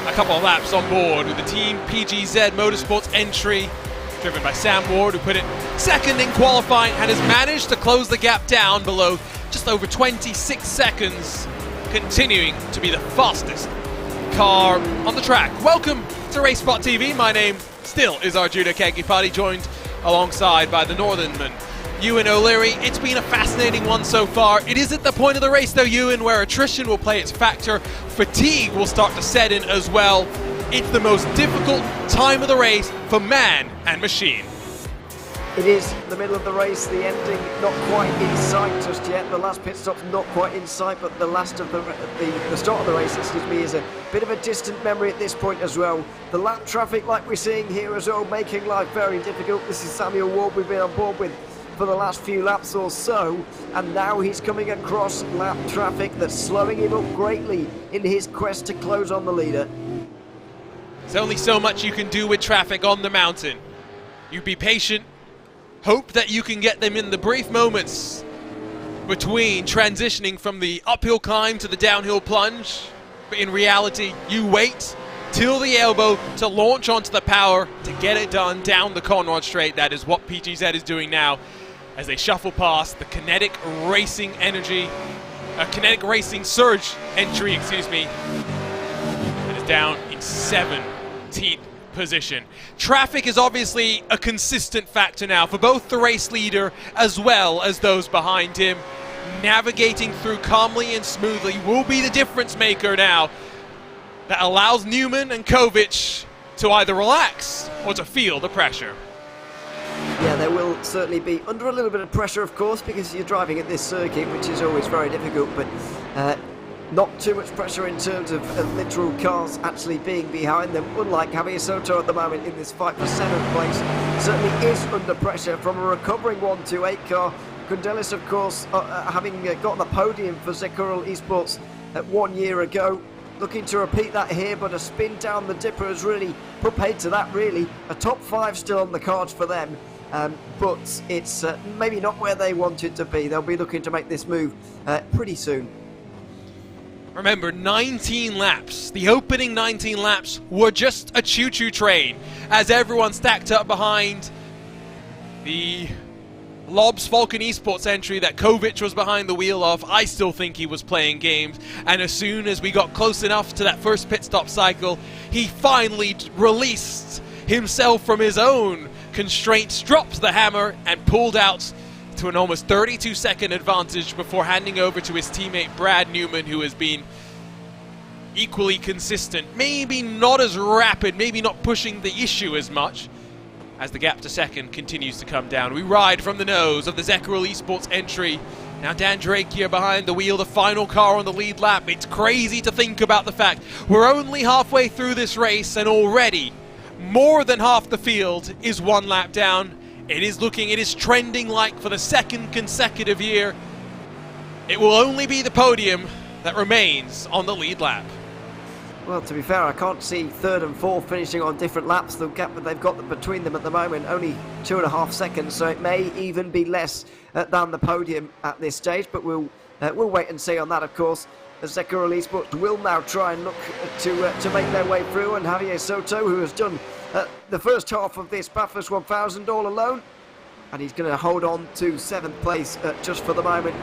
A couple of laps on board with the team PGZ Motorsport's entry, driven by Sam Ward, who put it second in qualifying and has managed to close the gap down below just over 26 seconds, continuing to be the fastest car on the track. Welcome to RaceSpotTV. My name still is Arjuna Kegipati, joined alongside by the Northernman, Ewan O'Leary. It's been a fascinating one so far. It is at the point of the race though, Ewan, where attrition will play its factor. Fatigue will start to set in as well. It's the most difficult time of the race for man and machine. It is the middle of the race, the ending not quite in sight just yet. The last pit stop's not quite in sight, but the last of the start of the race, is a bit of a distant memory at this point as well. The lap traffic, like we're seeing here as well, making life very difficult. This is Samuel Ward we've been on board with for the last few laps or so, and now he's coming across lap traffic that's slowing him up greatly in his quest to close on the leader. There's only so much you can do with traffic on the mountain. You be patient. Hope that you can get them in the brief moments between transitioning from the uphill climb to the downhill plunge. But in reality, you wait till the elbow to launch onto the power to get it done down the Conrod Straight. That is what PGZ is doing now as they shuffle past the Kinetic Racing Surge entry, that is down in 17th position. Traffic is obviously a consistent factor now for both the race leader as well as those behind him. Navigating through calmly and smoothly will be the difference maker now that allows Newman and Kovic to either relax or to feel the pressure. Yeah, they will certainly be under a little bit of pressure, of course, because you're driving at this circuit, which is always very difficult, but not too much pressure in terms of literal cars actually being behind them, unlike Javier Soto at the moment in this fight for 7th place. Certainly is under pressure from a recovering 128 car. Gundelis, of course, having got the podium for Zekuril Esports 1 year ago, looking to repeat that here, but a spin down the dipper has really put paid to that, really. A top 5 still on the cards for them, but it's maybe not where they want it to be. They'll be looking to make this move pretty soon. Remember, 19 laps. The opening 19 laps were just a choo-choo train as everyone stacked up behind the Lobs Falcon Esports entry that Kovic was behind the wheel of. I still think he was playing games, and as soon as we got close enough to that first pit stop cycle, he finally released himself from his own constraints, dropped the hammer, and pulled out to an almost 32-second advantage before handing over to his teammate Brad Newman, who has been equally consistent. Maybe not as rapid, maybe not pushing the issue as much, as the gap to second continues to come down. We ride from the nose of the Zekuril Esports entry. Now Dan Drake here behind the wheel, the final car on the lead lap. It's crazy to think about the fact we're only halfway through this race and already more than half the field is 1 lap down. It is trending like for the second consecutive year, it will only be the podium that remains on the lead lap. Well, to be fair, I can't see 3rd and 4th finishing on different laps. The gap that they've got between them at the moment, only 2.5 seconds, so it may even be less than the podium at this stage, but we'll wait and see on that, of course. The Zekuril Esports will now try and look to make their way through, and Javier Soto, who has done the first half of this Bathurst 1000 all alone, and he's going to hold on to 7th place just for the moment.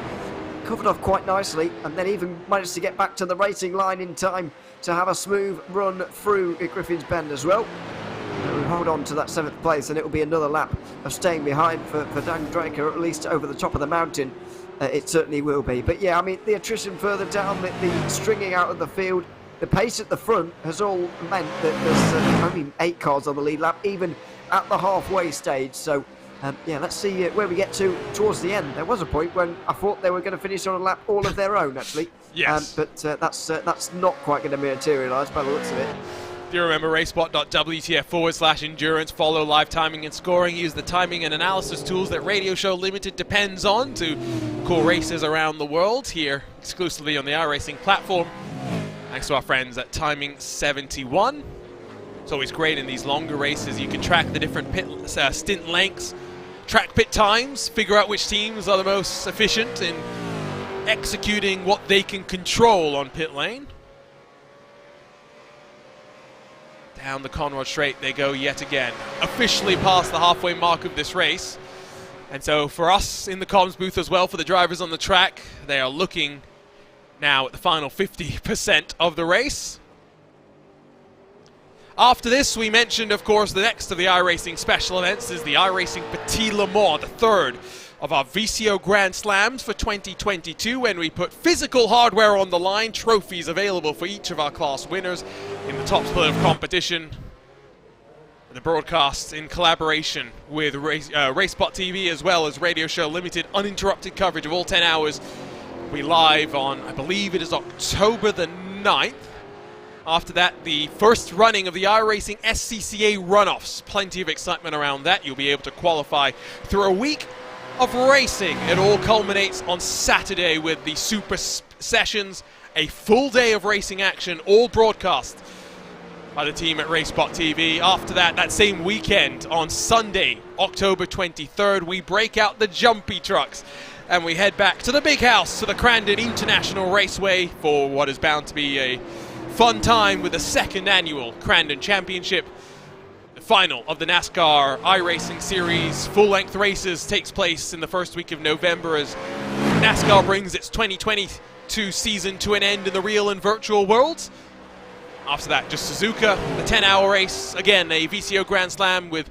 Covered off quite nicely, and then even managed to get back to the racing line in time to have a smooth run through Griffin's Bend as well. We'll hold on to that 7th place, and it will be another lap of staying behind for Dan Draker, at least over the top of the mountain. It certainly will be. But yeah, I mean, the attrition further down, the stringing out of the field, the pace at the front has all meant that there's only 8 cars on the lead lap, even at the halfway stage. So yeah, let's see where we get to towards the end. There was a point when I thought they were going to finish on a lap all of their own, actually. Yes. But that's not quite going to materialise by the looks of it. If you remember, racespot.wtf/endurance, follow live timing and scoring, use the timing and analysis tools that Radio Show Limited depends on to call races around the world, here exclusively on the iRacing platform. Thanks to our friends at Timing 71. It's always great in these longer races. You can track the different stint lengths track pit times, figure out which teams are the most efficient in executing what they can control on pit lane. Down the Conrod Straight they go yet again, officially past the halfway mark of this race. And so for us in the comms booth as well, for the drivers on the track, they are looking now at the final 50% of the race. After this, we mentioned, of course, the next of the iRacing special events is the iRacing Petit Le Mans, the third of our VCO Grand Slams for 2022, when we put physical hardware on the line, trophies available for each of our class winners in the top split of competition. The broadcast in collaboration with RaceSpotTV as well as Radio Show Limited, uninterrupted coverage of all 10 hours. We live on, I believe it is October the 9th. After that, the first running of the iRacing SCCA runoffs. Plenty of excitement around that. You'll be able to qualify through a week of racing. It all culminates on Saturday with the Super Sessions, a full day of racing action, all broadcast by the team at RaceSpotTV. After that, that same weekend, on Sunday, October 23rd, we break out the jumpy trucks and we head back to the big house, to the Crandon International Raceway, for what is bound to be a fun time with the second annual Crandon Championship. The final of the NASCAR iRacing Series full-length races takes place in the first week of November as NASCAR brings its 2022 season to an end in the real and virtual worlds. After that, just Suzuka, the 10-hour race. Again, a VCO Grand Slam with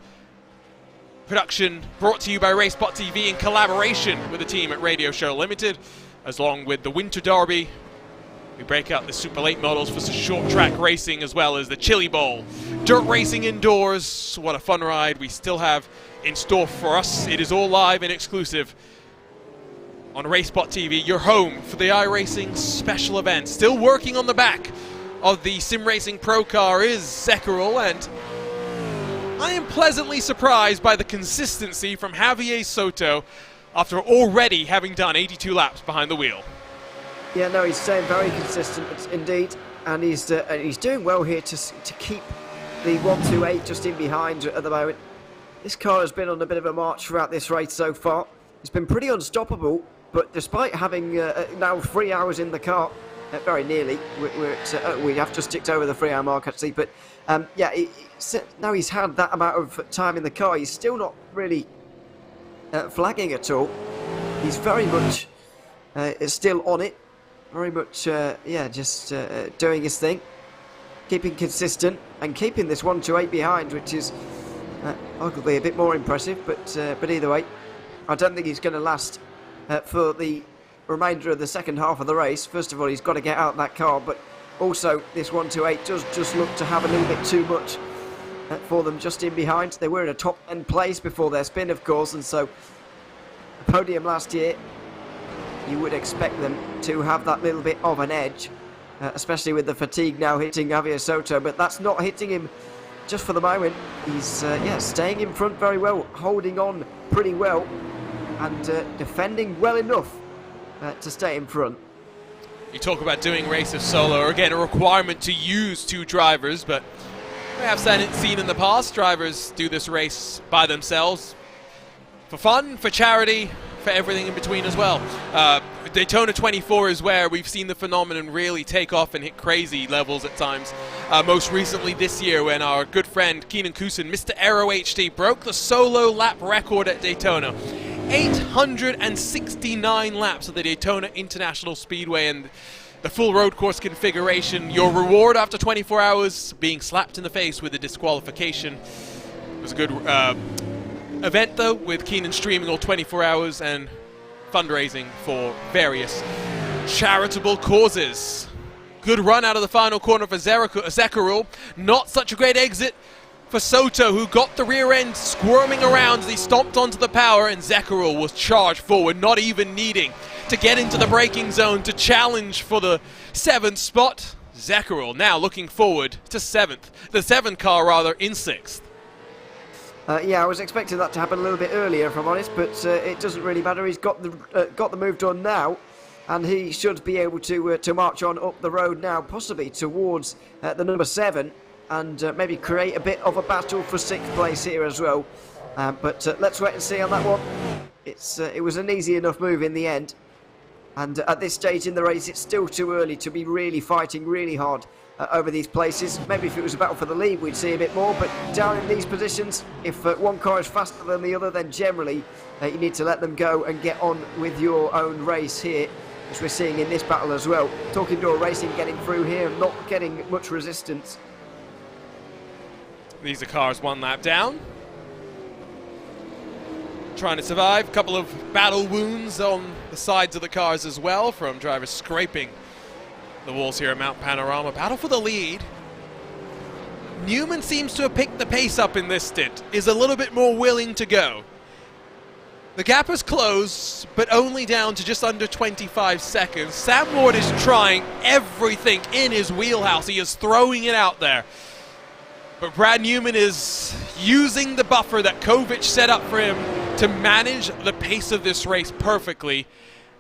production brought to you by RaceSpotTV in collaboration with the team at Radio Show Limited, as long with the Winter Derby. We break out the super late models for some short track racing, as well as the Chili Bowl. Dirt racing indoors, what a fun ride we still have in store for us. It is all live and exclusive on RaceSpotTV, your home for the iRacing special event. Still working on the back of the Sim Racing Pro car is Zekeril, and I am pleasantly surprised by the consistency from Javier Soto after already having done 82 laps behind the wheel. Yeah, no, he's staying very consistent indeed, and he's doing well here to keep the 128 just in behind at the moment. This car has been on a bit of a march throughout this race so far. It's been pretty unstoppable, but despite having now 3 hours in the car, very nearly, we have just ticked over the 3 hour mark actually, but yeah, now he's had that amount of time in the car, he's still not really flagging at all. He's very much still on it. Very much, yeah, just doing his thing, keeping consistent and keeping this 128 behind, which is arguably a bit more impressive. But either way, I don't think he's going to last for the remainder of the second half of the race. First of all, he's got to get out of that car, but also this 128 does just look to have a little bit too much for them just in behind. They were in a top 10 place before their spin, of course, and so the podium last year, you would expect them to have that little bit of an edge, especially with the fatigue now hitting Javier Soto, but that's not hitting him just for the moment. He's yeah, staying in front very well, holding on pretty well, and defending well enough to stay in front. You talk about doing races solo, again a requirement to use two drivers, but we have seen in the past drivers do this race by themselves for fun, for charity, for everything in between as well. Daytona 24 is where we've seen the phenomenon really take off and hit crazy levels at times. Most recently this year, when our good friend Keenan Kusin, Mr. Aero HD, broke the solo lap record at Daytona. 869 laps of the Daytona International Speedway, and the full road course configuration. Your reward after 24 hours, being slapped in the face with a disqualification. It was a good event though, with Keenan streaming all 24 hours and fundraising for various charitable causes. Good run out of the final corner for Zekeril. Not such a great exit for Soto, who got the rear end squirming around as he stomped onto the power, and Zekeril was charged forward, not even needing to get into the braking zone to challenge for the 7th spot. Zekeril now looking forward to 7th, the 7th car rather, in 6th. Yeah, I was expecting that to happen a little bit earlier, if I'm honest, but it doesn't really matter. He's got the move done now, and he should be able to march on up the road now, possibly towards the number 7, and maybe create a bit of a battle for 6th place here as well. But let's wait and see on that one. It was an easy enough move in the end. And at this stage in the race, it's still too early to be really fighting really hard over these places. Maybe if it was a battle for the lead, we'd see a bit more. But down in these positions, if one car is faster than the other, then generally you need to let them go and get on with your own race here, as we're seeing in this battle as well. Talking Door Racing getting through here and not getting much resistance. These are cars one lap down. Trying to survive. A couple of battle wounds on the sides of the cars as well from drivers scraping the walls here at Mount Panorama. Battle for the lead. Newman seems to have picked the pace up in this stint, is a little bit more willing to go. The gap is closed, but only down to just under 25 seconds. Sam Ward is trying everything in his wheelhouse. He is throwing it out there. But Brad Newman is using the buffer that Kovic set up for him to manage the pace of this race perfectly.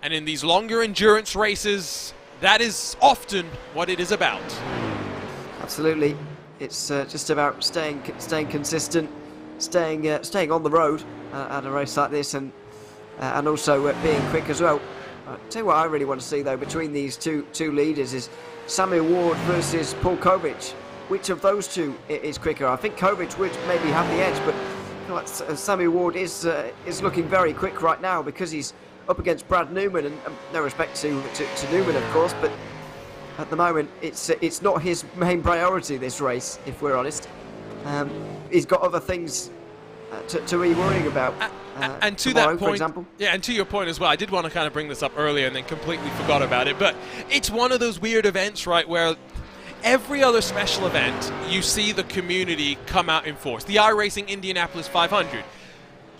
And in these longer endurance races, that is often what it is about. Absolutely. It's just about staying consistent, staying on the road at a race like this, and also being quick as well. I'll tell you what I really want to see though between these two leaders is Samuel Ward versus Paul Kovic. Which of those two is quicker? I think Kovic would maybe have the edge, but I feel like Samuel Ward is looking very quick right now because he's up against Brad Newman, and no respect to Newman, of course, but at the moment it's not his main priority, this race, if we're honest. He's got other things to be worrying about. And to tomorrow, that point, for example. Yeah, and to your point as well, I did want to kind of bring this up earlier and then completely forgot about it, but it's one of those weird events, right, where every other special event, you see the community come out in force. The iRacing Indianapolis 500.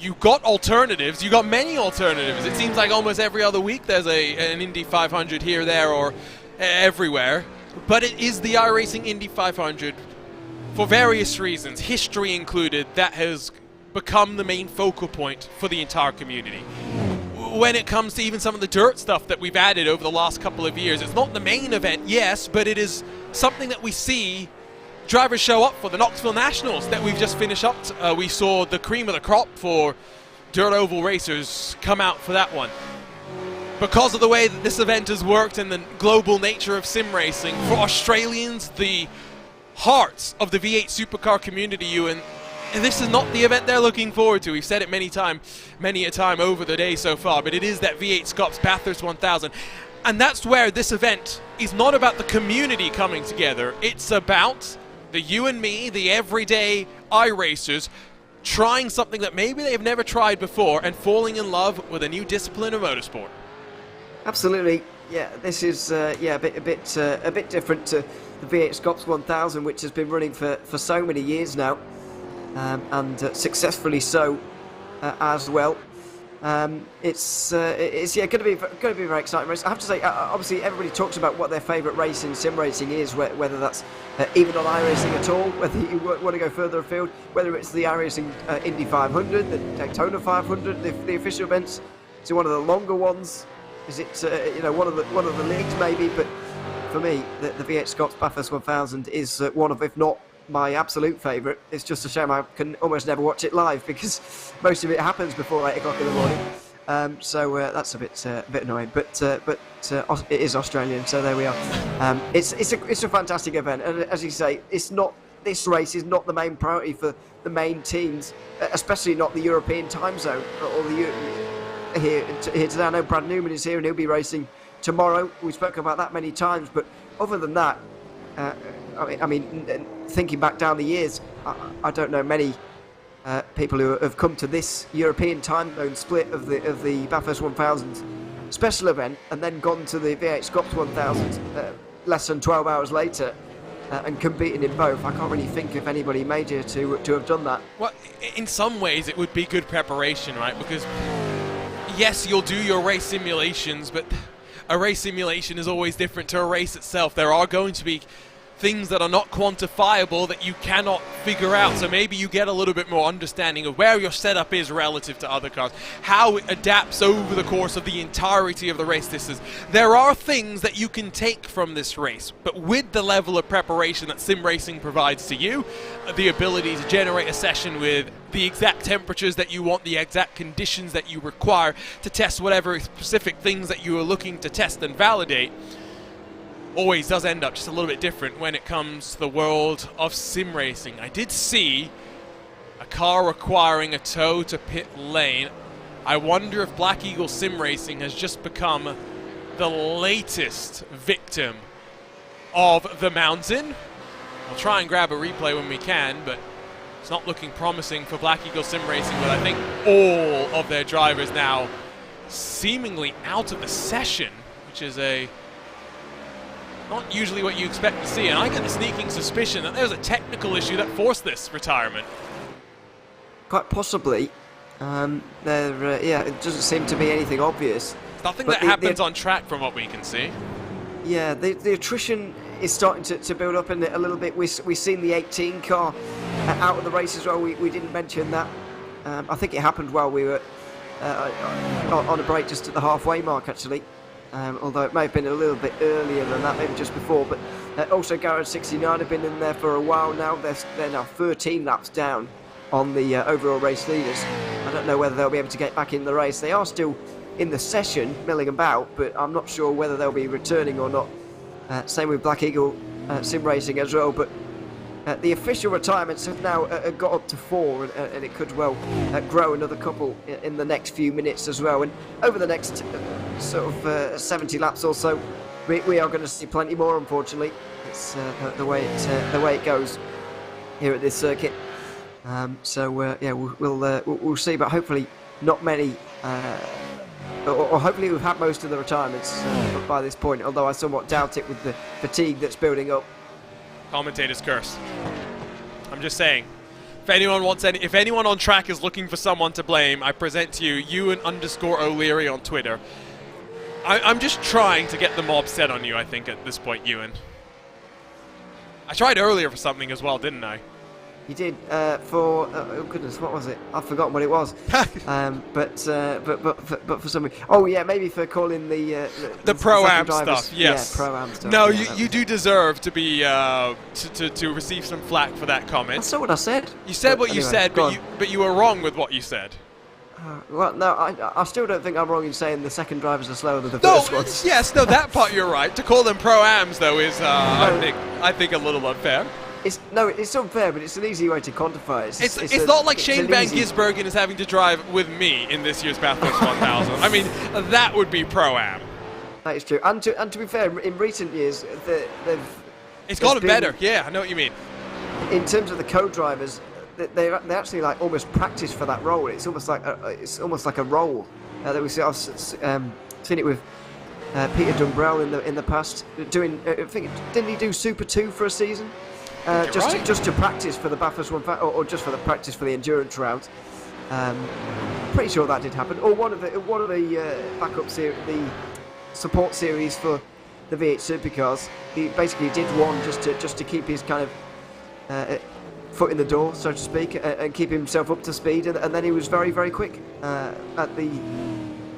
You got alternatives. You got many alternatives. It seems like almost every other week there's an Indy 500 here, there, or everywhere. But it is the iRacing Indy 500, for various reasons, history included, that has become the main focal point for the entire community. When it comes to even some of the dirt stuff that we've added over the last couple of years, it's not the main event, yes, but it is something that we see drivers show up for. The Knoxville Nationals that we've just finished up, we saw the cream of the crop for dirt oval racers come out for that one. Because of the way that this event has worked and the global nature of sim racing, for Australians, the hearts of the V8 supercar community, and this is not the event they're looking forward to. We've said it many a time over the day so far, but it is that V8 Scops Bathurst 1000. And that's where this event is not about the community coming together. It's about the you and me, the everyday iRacers, trying something that maybe they've never tried before and falling in love with a new discipline of motorsport. Absolutely. Yeah, this is a bit different to the V8 Scops 1000, which has been running for so many years now. And successfully so as well. It's going to be a very exciting race. I have to say, obviously everybody talks about what their favourite race in sim racing is, whether that's even on iRacing at all, whether you want to go further afield, whether it's the iRacing Indy 500, the Daytona 500, the official events. Is it one of the longer ones? Is it one of the leagues maybe? But for me, the V8 Scots Bathurst 1000 is one of, if not my absolute favourite. It's just a shame I can almost never watch it live because most of it happens before 8 o'clock in the morning. So that's a bit annoying. But it is Australian, so there we are. It's a fantastic event, and as you say, this race is not the main priority for the main teams, especially not the European time zone or here today. I know Brad Newman is here and he'll be racing tomorrow. We spoke about that many times, but other than that, I mean, thinking back down the years, I don't know many people who have come to this European time zone split of the Bathurst 1000 special event and then gone to the V8 Scops 1000 less than 12 hours later and competing in both. I can't really think of anybody major to have done that. Well, in some ways it would be good preparation, right? Because yes, you'll do your race simulations, but a race simulation is always different to a race itself. There are going to be things that are not quantifiable that you cannot figure out. So maybe you get a little bit more understanding of where your setup is relative to other cars, how it adapts over the course of the entirety of the race distance. There are things that you can take from this race, but with the level of preparation that sim racing provides to you, the ability to generate a session with the exact temperatures that you want, the exact conditions that you require to test whatever specific things that you are looking to test and validate, always does end up just a little bit different when it comes to the world of sim racing. I did see a car requiring a tow to pit lane. I wonder if Black Eagle Sim Racing has just become the latest victim of the mountain. We'll try and grab a replay when we can, but it's not looking promising for Black Eagle Sim Racing, but I think all of their drivers now seemingly out of the session, which is not usually what you expect to see. And I get the sneaking suspicion that there's a technical issue that forced this retirement. Quite possibly. It doesn't seem to be anything obvious. Nothing that happens on track from what we can see. Yeah, the attrition is starting to build up in it a little bit. We've seen the 18 car out of the race as well. We didn't mention that. I think it happened while we were on a break just at the halfway mark, actually. Although it may have been a little bit earlier than that, maybe just before. But also Garage 69 have been in there for a while now. They're now 13 laps down on the overall race leaders. I don't know whether they'll be able to get back in the race. They are still in the session, milling about, but I'm not sure whether they'll be returning or not. Same with Black Eagle Sim Racing as well. But the official retirements have now got up to 4, and it could well grow another couple in the next few minutes as well. And over the next sort of 70 laps or so, we are going to see plenty more. Unfortunately, it's the way it goes here at this circuit. We'll see, but hopefully not many. Or hopefully we've had most of the retirements by this point. Although I somewhat doubt it with the fatigue that's building up. Commentator's curse. I'm just saying, if anyone on track is looking for someone to blame, I present to you Ewan_O'Leary on Twitter. I'm just trying to get the mob set on you, I think, at this point, Ewan. I tried earlier for something as well, didn't I? You did for oh goodness, what was it? I've forgotten what it was. But for some, oh yeah, maybe for calling the pro-am stuff. Yes, yeah, pro-am stuff. No, yeah, you do deserve to be to receive some flack for that comment. That's not what I said. You said what you said, but you were wrong with what you said. Well, no, I still don't think I'm wrong in saying the second drivers are slower than the first ones. Yes, no, that part you're right. To call them pro-ams though is I think a little unfair. It's unfair, but it's an easy way to quantify it. It's not like Shane Van Gisbergen is having to drive with me in this year's Bathurst 1000. I mean, that would be pro-am. That is true. And to be fair, in recent years, it's gotten better. Yeah, I know what you mean. In terms of the co-drivers, they actually like almost practice for that role. It's almost like a role that we see. I've seen it with Peter Dumbrell in the past doing. I think didn't he do Super 2 for a season? Just to practice for the Bathurst 1000, or just for the practice for the endurance round. Pretty sure that did happen. Or one of the backup series, the support series for the V8 Supercars. He basically did one just to keep his kind of foot in the door, so to speak, and keep himself up to speed. And then he was very, very quick at the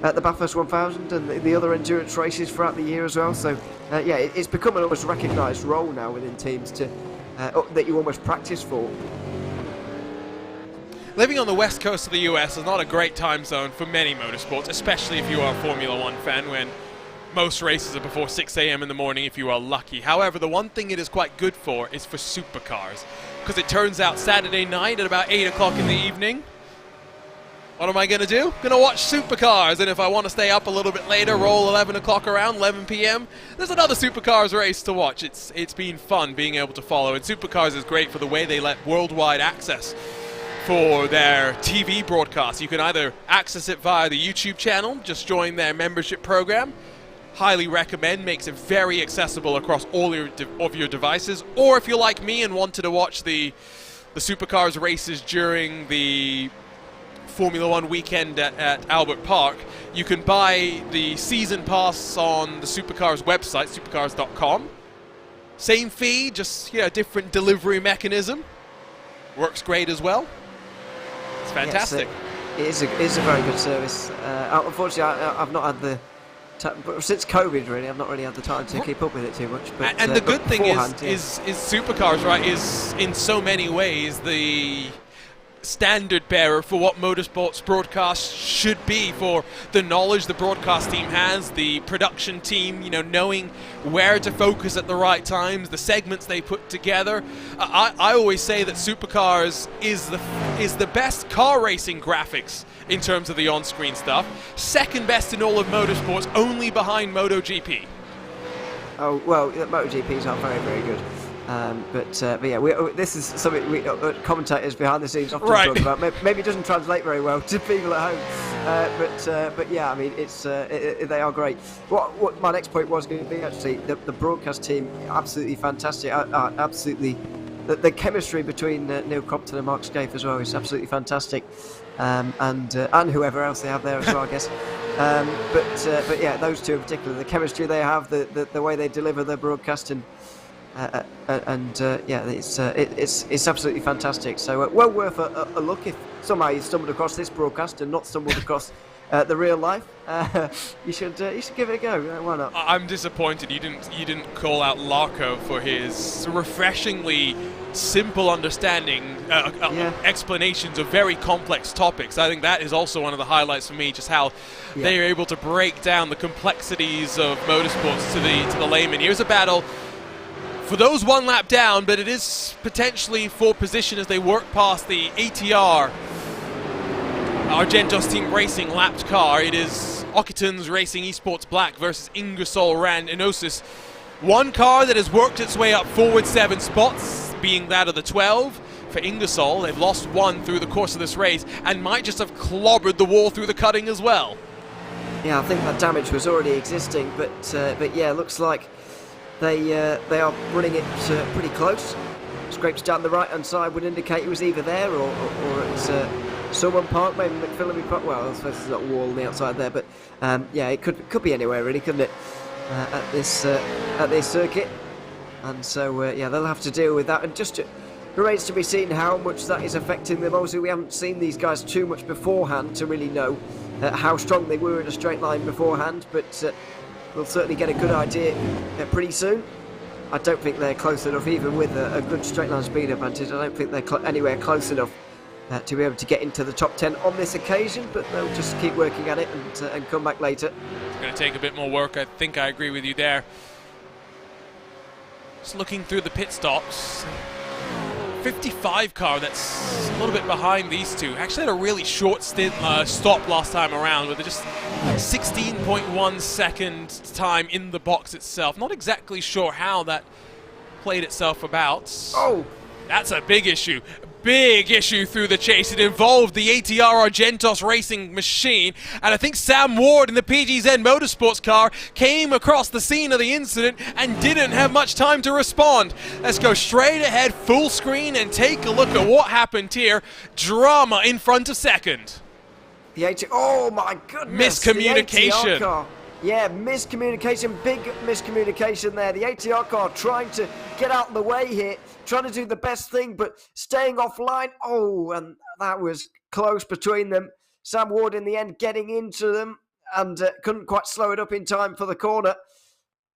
Bathurst 1000 and the other endurance races throughout the year as well. So it's become an almost recognised role now within teams that you almost practice for. Living on the west coast of the US is not a great time zone for many motorsports, especially if you are a Formula One fan, when most races are before 6 a.m. in the morning if you are lucky. However, the one thing it is quite good for is for supercars, because it turns out Saturday night at about 8 o'clock in the evening, what am I going to do? Going to watch Supercars, and if I want to stay up a little bit later, roll 11 o'clock around, 11 p.m., there's another Supercars race to watch. It's been fun being able to follow, and Supercars is great for the way they let worldwide access for their TV broadcasts. You can either access it via the YouTube channel, just join their membership program. Highly recommend, makes it very accessible across all of your devices, or if you're like me and wanted to watch the Supercars races during the Formula One weekend at Albert Park, you can buy the season pass on the Supercars website, supercars.com. Same feed, just different delivery mechanism. Works great as well. It's fantastic. Yes, it is a very good service. Unfortunately, I've not had the since COVID. Really, I've not really had the time to keep up with it too much. But, and the good thing is Supercars, right, is in so many ways the standard bearer for what Motorsport's broadcast should be, for the knowledge the broadcast team has, the production team, knowing where to focus at the right times, the segments they put together. I always say that Supercars is the best car racing graphics in terms of the on-screen stuff. Second best in all of Motorsports, only behind MotoGP. Oh well, MotoGPs are very, very good. But yeah, this is something we commentators behind the scenes often talk about. Maybe it doesn't translate very well to people at home. But yeah, I mean, they are great. What my next point was going to be, actually, the broadcast team, absolutely fantastic. Absolutely, the chemistry between Neil Compton and Mark Scaife as well is absolutely fantastic. And whoever else they have there as well, I guess. But yeah, those two in particular, the chemistry they have, the way they deliver their broadcasting. Yeah, it's absolutely fantastic. So well worth a look if somehow you stumbled across this broadcast and not stumbled across the real life. You should give it a go. Why not? I'm disappointed you didn't call out Larko for his refreshingly simple understanding, explanations of very complex topics. I think that is also one of the highlights for me, just how they are able to break down the complexities of motorsports to the layman. Here's a battle for those one lap down, but it is potentially for position as they work past the ATR Argentos Team Racing lapped car. It is Occiden's Racing Esports Black versus Ingersoll Rand Enosis. One car that has worked its way up forward 7 spots, being that of the 12. For Ingersoll, they've lost 1 through the course of this race and might just have clobbered the wall through the cutting as well. Yeah, I think that damage was already existing, but yeah, looks like they are running it pretty close. Scrapes down the right-hand side would indicate he was either there or it's Sulman Park, maybe McPhillamy Park. Well, I suppose there's not a wall on the outside there, but yeah, it could be anywhere really, couldn't it? At this circuit, and so yeah, they'll have to deal with that. And just remains to be seen how much that is affecting them. Obviously, we haven't seen these guys too much beforehand to really know how strong they were in a straight line beforehand, but we'll certainly get a good idea pretty soon. I don't think they're close enough, even with a good straight line speed advantage. I don't think they're anywhere close enough to be able to get into the top 10 on this occasion, but they'll just keep working at it and come back later. It's going to take a bit more work. I think I agree with you there. Just looking through the pit stops, 55 car that's a little bit behind these two. Actually had a really short stop last time around with just 16.1 second time in the box itself. Not exactly sure how that played itself about. Oh, that's a big issue. Big issue through the chase. It involved the ATR Argentos racing machine, and I think Sam Ward in the PGZ Motorsports car came across the scene of the incident and didn't have much time to respond. Let's go straight ahead, full screen, and take a look at what happened here. Drama in front of second. The ATR, oh my goodness. Miscommunication. The ATR car. Yeah, miscommunication, big miscommunication there. The ATR car trying to get out of the way here, trying to do the best thing, but staying offline. Oh, and that was close between them. Sam Ward in the end getting into them and couldn't quite slow it up in time for the corner.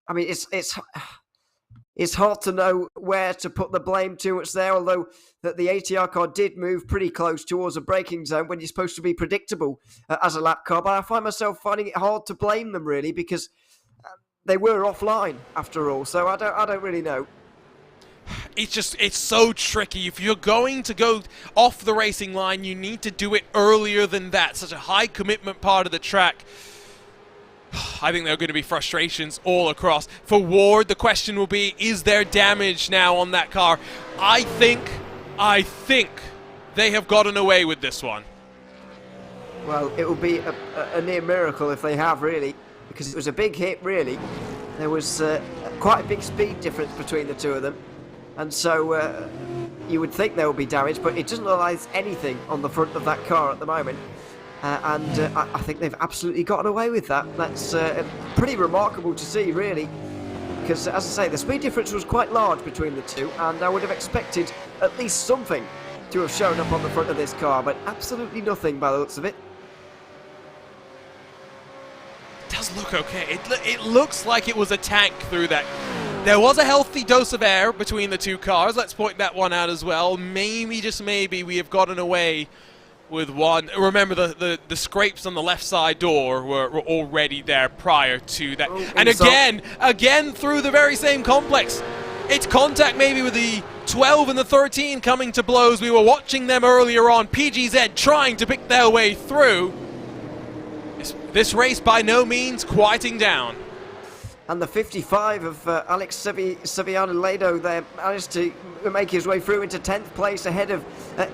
I mean, it's hard to know where to put the blame too much there, although that the ATR car did move pretty close towards a braking zone when you're supposed to be predictable as a lap car. But I find myself finding it hard to blame them really, because they were offline after all. So I don't really know. It's so tricky. If you're going to go off the racing line, you need to do it earlier than that. Such a high commitment part of the track. I think there are going to be frustrations all across. For Ward, the question will be, is there damage now on that car? I think they have gotten away with this one. Well, it will be a near miracle if they have, really, because it was a big hit, really. There was quite a big speed difference between the two of them. And so you would think there will be damage, but it doesn't look like there's anything on the front of that car at the moment. I think they've absolutely gotten away with that. That's pretty remarkable to see, really, because, as I say, the speed difference was quite large between the two, and I would have expected at least something to have shown up on the front of this car, but absolutely nothing by the looks of it. It does look okay. It looks like it was a tank through that. There was a healthy dose of air between the two cars. Let's point that one out as well. Maybe, just maybe, we have gotten away with one. Remember, the scrapes on the left side door were already there prior to that. Oh, and again through the very same complex. It's contact maybe with the 12 and the 13 coming to blows. We were watching them earlier on. PGZ trying to pick their way through. This race by no means quieting down. And the 55 of Alex Seviano-Lado there managed to make his way through into 10th place ahead of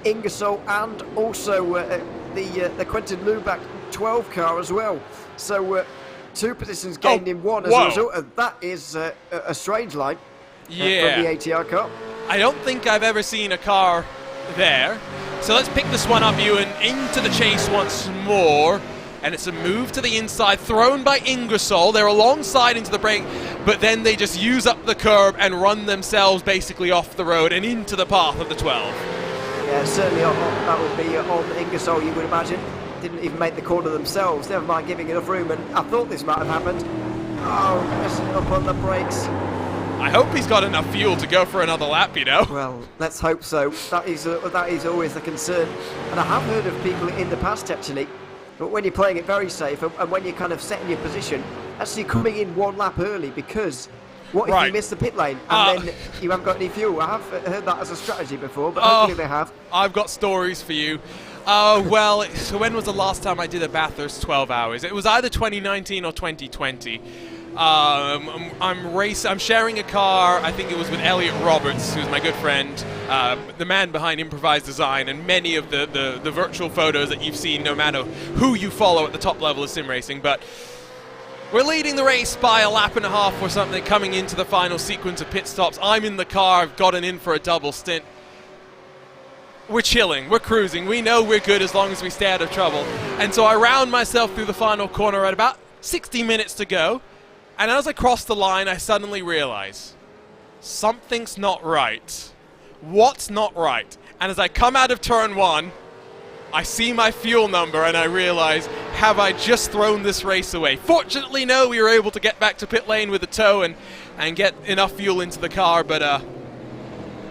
Ingersoll and also the Quentin Lubac 12 car as well. So 2 positions gained in one as a result of that. Is a strange line from the ATR car. I don't think I've ever seen a car there. So let's pick this one up, Ewan, into the chase once more. And it's a move to the inside, thrown by Ingersoll. They're alongside into the break, but then they just use up the curb and run themselves basically off the road and into the path of the 12. Yeah, certainly that would be on Ingersoll, you would imagine. Didn't even make the corner themselves, never mind giving enough room, and I thought this might have happened. Oh, messing up on the brakes. I hope he's got enough fuel to go for another lap, you know. Well, let's hope so. That is always the concern. And I have heard of people in the past, actually, but when you're playing it very safe and when you're kind of setting your position, actually coming in one lap early, because what if you miss the pit lane and then you haven't got any fuel? I have heard that as a strategy before, but hopefully they have. I've got stories for you. Well, so when was the last time I did a Bathurst 12 hours? It was either 2019 or 2020. I'm sharing a car. I think it was with Elliot Roberts, who's my good friend, the man behind Improvised Design, and many of the virtual photos that you've seen, no matter who you follow at the top level of sim racing. But we're leading the race by a lap and a half or something, coming into the final sequence of pit stops. I'm in the car. I've gotten in for a double stint. We're chilling, we're cruising, we know we're good as long as we stay out of trouble. And so I round myself through the final corner at about 60 minutes to go. And as I cross the line, I suddenly realize something's not right. What's not right? And as I come out of turn 1, I see my fuel number and I realize, have I just thrown this race away? Fortunately, no, we were able to get back to pit lane with the tow and get enough fuel into the car, but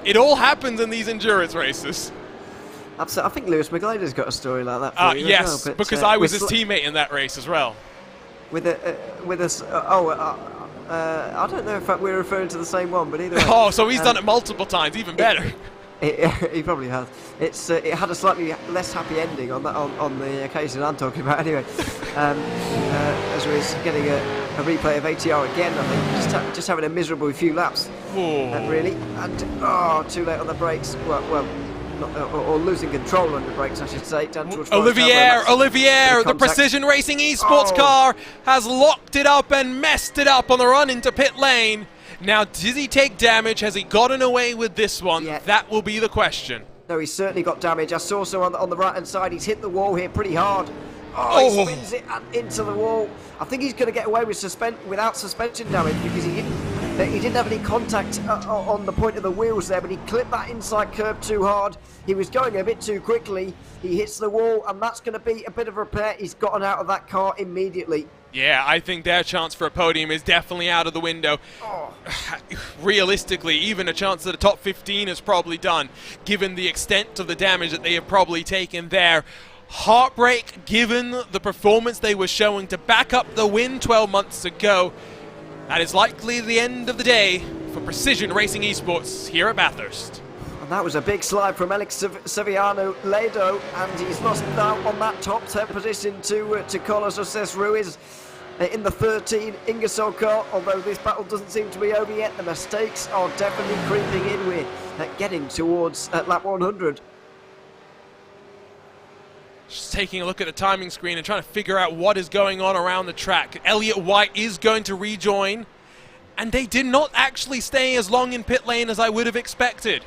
it all happens in these endurance races. Absolutely. I think Lewis McGlader's got a story like that for you yes, as well, but, because I was his teammate in that race as well. I don't know if we're referring to the same one, but either way. Oh, so he's done it multiple times, even better. He probably has. It had a slightly less happy ending on the occasion I'm talking about. Anyway, as we was getting a replay of ATR again, I think just having a miserable few laps, really, and too late on the brakes. Well. Or losing control on the brakes, I should say. Olivier, the Precision Racing Esports car has locked it up and messed it up on the run into pit lane. Now, does he take damage? Has he gotten away with this one? Yeah. That will be the question. No, he's certainly got damage. I saw some on the right-hand side. He's hit the wall here pretty hard. He spins it into the wall. I think he's going to get away with without suspension damage, because he didn't have any contact on the point of the wheels there, but he clipped that inside curb too hard. He was going a bit too quickly. He hits the wall, and that's going to be a bit of a repair. He's gotten out of that car immediately. Yeah, I think their chance for a podium is definitely out of the window. Realistically, even a chance at a top 15 is probably done, given the extent of the damage that they have probably taken there. Heartbreak, given the performance they were showing to back up the win 12 months ago. That is likely the end of the day for Precision Racing Esports here at Bathurst. And that was a big slide from Alex Seviano-Lado, and he's lost out on that top 10 position to Carlos José Ruiz in the 13 Ingersoll car. Although this battle doesn't seem to be over yet, the mistakes are definitely creeping in. We're getting towards lap 100. Just taking a look at the timing screen and trying to figure out what is going on around the track. Elliot White is going to rejoin, and they did not actually stay as long in pit lane as I would have expected.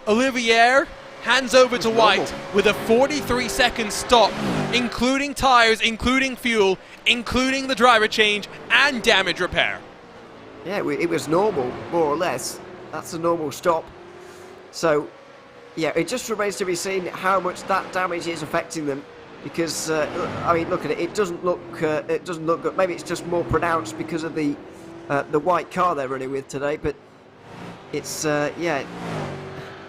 Olivier hands over to White with a 43-second stop, including tires, including fuel, including the driver change and damage repair. Yeah, it was normal, more or less. That's a normal stop. So, yeah, it just remains to be seen how much that damage is affecting them. Because I mean, look at it. It doesn't look good. Maybe it's just more pronounced because of the white car they're running with today. But it's yeah,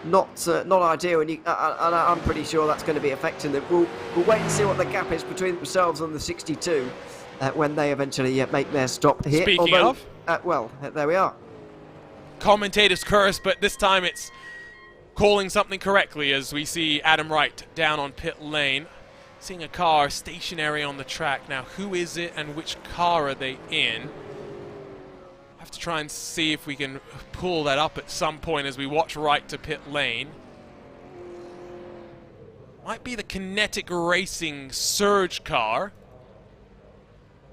not ideal. And I'm pretty sure that's going to be affecting them. We'll wait and see what the gap is between themselves and the 62 when they eventually make their stop here. Speaking of, well, there we are. Commentators curse, but this time it's calling something correctly as we see Adam Wright down on pit lane. Seeing a car stationary on the track. Now, who is it and which car are they in? I have to try and see if we can pull that up at some point as we watch Wright to pit lane. Might be the Kinetic Racing Surge car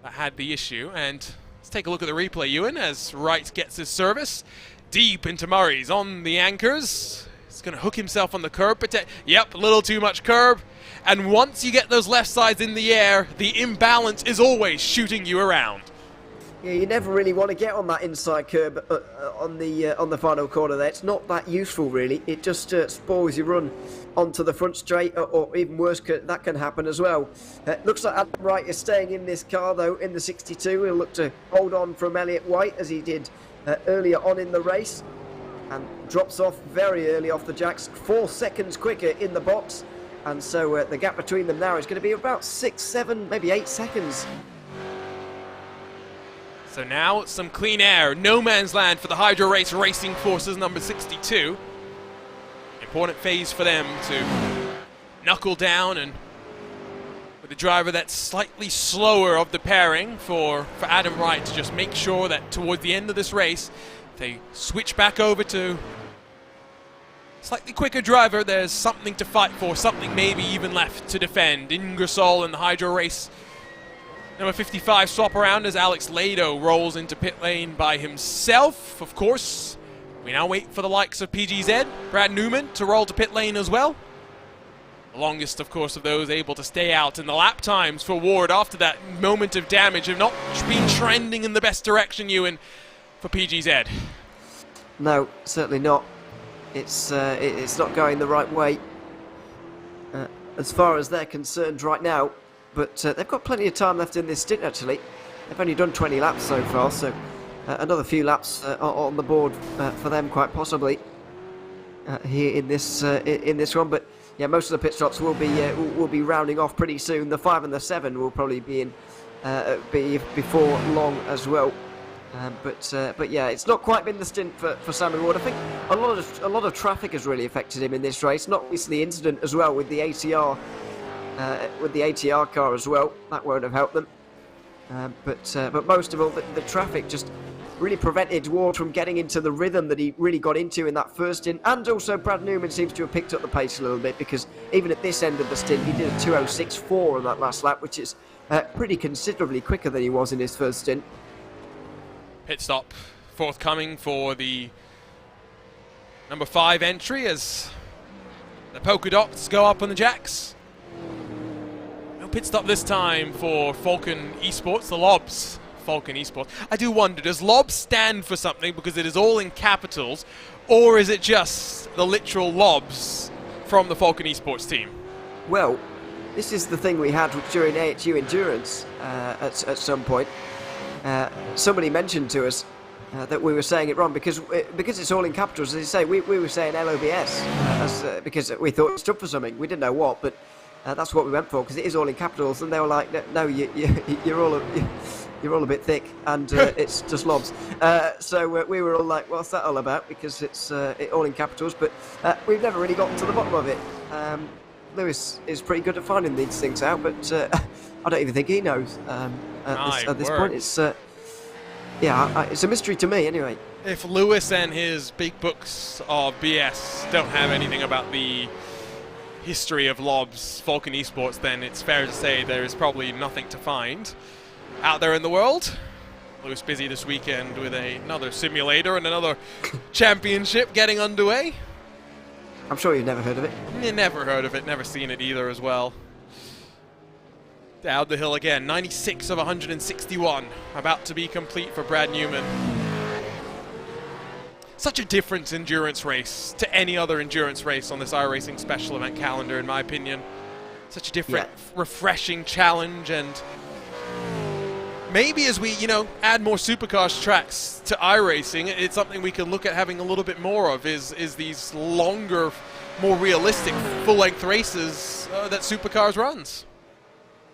that had the issue. And let's take a look at the replay, Ewan, as Wright gets his service deep into Murray's on the anchors. He's going to hook himself on the curb. Yep, a little too much curb. And once you get those left sides in the air, the imbalance is always shooting you around. Yeah, you never really want to get on that inside curb on the final corner there. It's not that useful, really. It just spoils your run onto the front straight, or even worse, that can happen as well. Looks like Adam Wright is staying in this car, though, in the 62. He'll look to hold on from Elliott White, as he did earlier on in the race. And drops off very early off the jacks, 4 seconds quicker in the box. And so the gap between them now is going to be about 6, 7, maybe 8 seconds. So now some clean air, no man's land for the Hydro Race Racing Forces number 62. Important phase for them to knuckle down, and with the driver that's slightly slower of the pairing for Adam Wright to just make sure that towards the end of this race, they switch back over to slightly quicker driver. There's something to fight for, something maybe even left to defend. Ingersoll in the Hydro Race number 55 swap around as Alex Lado rolls into pit lane by himself. Of course, we now wait for the likes of PGZ, Brad Newman, to roll to pit lane as well. The longest, of course, of those able to stay out, and the lap times for Ward after that moment of damage have not been trending in the best direction, Ewan, for PGZ. No, certainly not. It's not going the right way as far as they're concerned right now. But they've got plenty of time left in this stint, actually. They've only done 20 laps so far, so another few laps on the board for them, quite possibly, here in this one. But yeah, most of the pit stops will be rounding off pretty soon. The 5 and the 7 will probably be before long as well. But yeah, it's not quite been the stint for Simon Ward. I think a lot of traffic has really affected him in this race. Not least the incident as well with the ATR car as well. That won't have helped them. But most of all, the traffic just really prevented Ward from getting into the rhythm that he really got into in that first stint. And also Brad Newman seems to have picked up the pace a little bit, because even at this end of the stint, he did a 2:06.4 on that last lap, which is pretty considerably quicker than he was in his first stint. Pit stop forthcoming for the number 5 entry as the polka dots go up on the jacks. No pit stop this time for Falcon Esports, the Lobs Falcon Esports. I do wonder, does Lobs stand for something because it is all in capitals, or is it just the literal Lobs from the Falcon Esports team? Well, this is the thing we had during AHU Endurance at some point. Somebody mentioned to us that we were saying it wrong because it's all in capitals. As you say, we were saying LOBS because we thought it stood for something. We didn't know what, but that's what we went for because it is all in capitals. And they were like, "No, you're all a bit thick, and it's just Lobs." So we were all like, "What's that all about?" Because it's all in capitals, but we've never really gotten to the bottom of it. Lewis is pretty good at finding these things out, but I don't even think he knows at this point. It's it's a mystery to me anyway. If Lewis and his big books of BS don't have anything about the history of Lobs Falcon Esports, then it's fair to say there is probably nothing to find out there in the world. Lewis busy this weekend with another simulator and another championship getting underway. I'm sure you've never heard of it. Never heard of it, never seen it either as well. Down the hill again, 96 of 161, about to be complete for Brad Newman. such a different endurance race to any other endurance race on this iRacing special event calendar, in my opinion. Such a different, refreshing challenge, and maybe as we, add more Supercars tracks to iRacing, it's something we can look at having a little bit more of, is these longer, more realistic, full-length races that Supercars runs.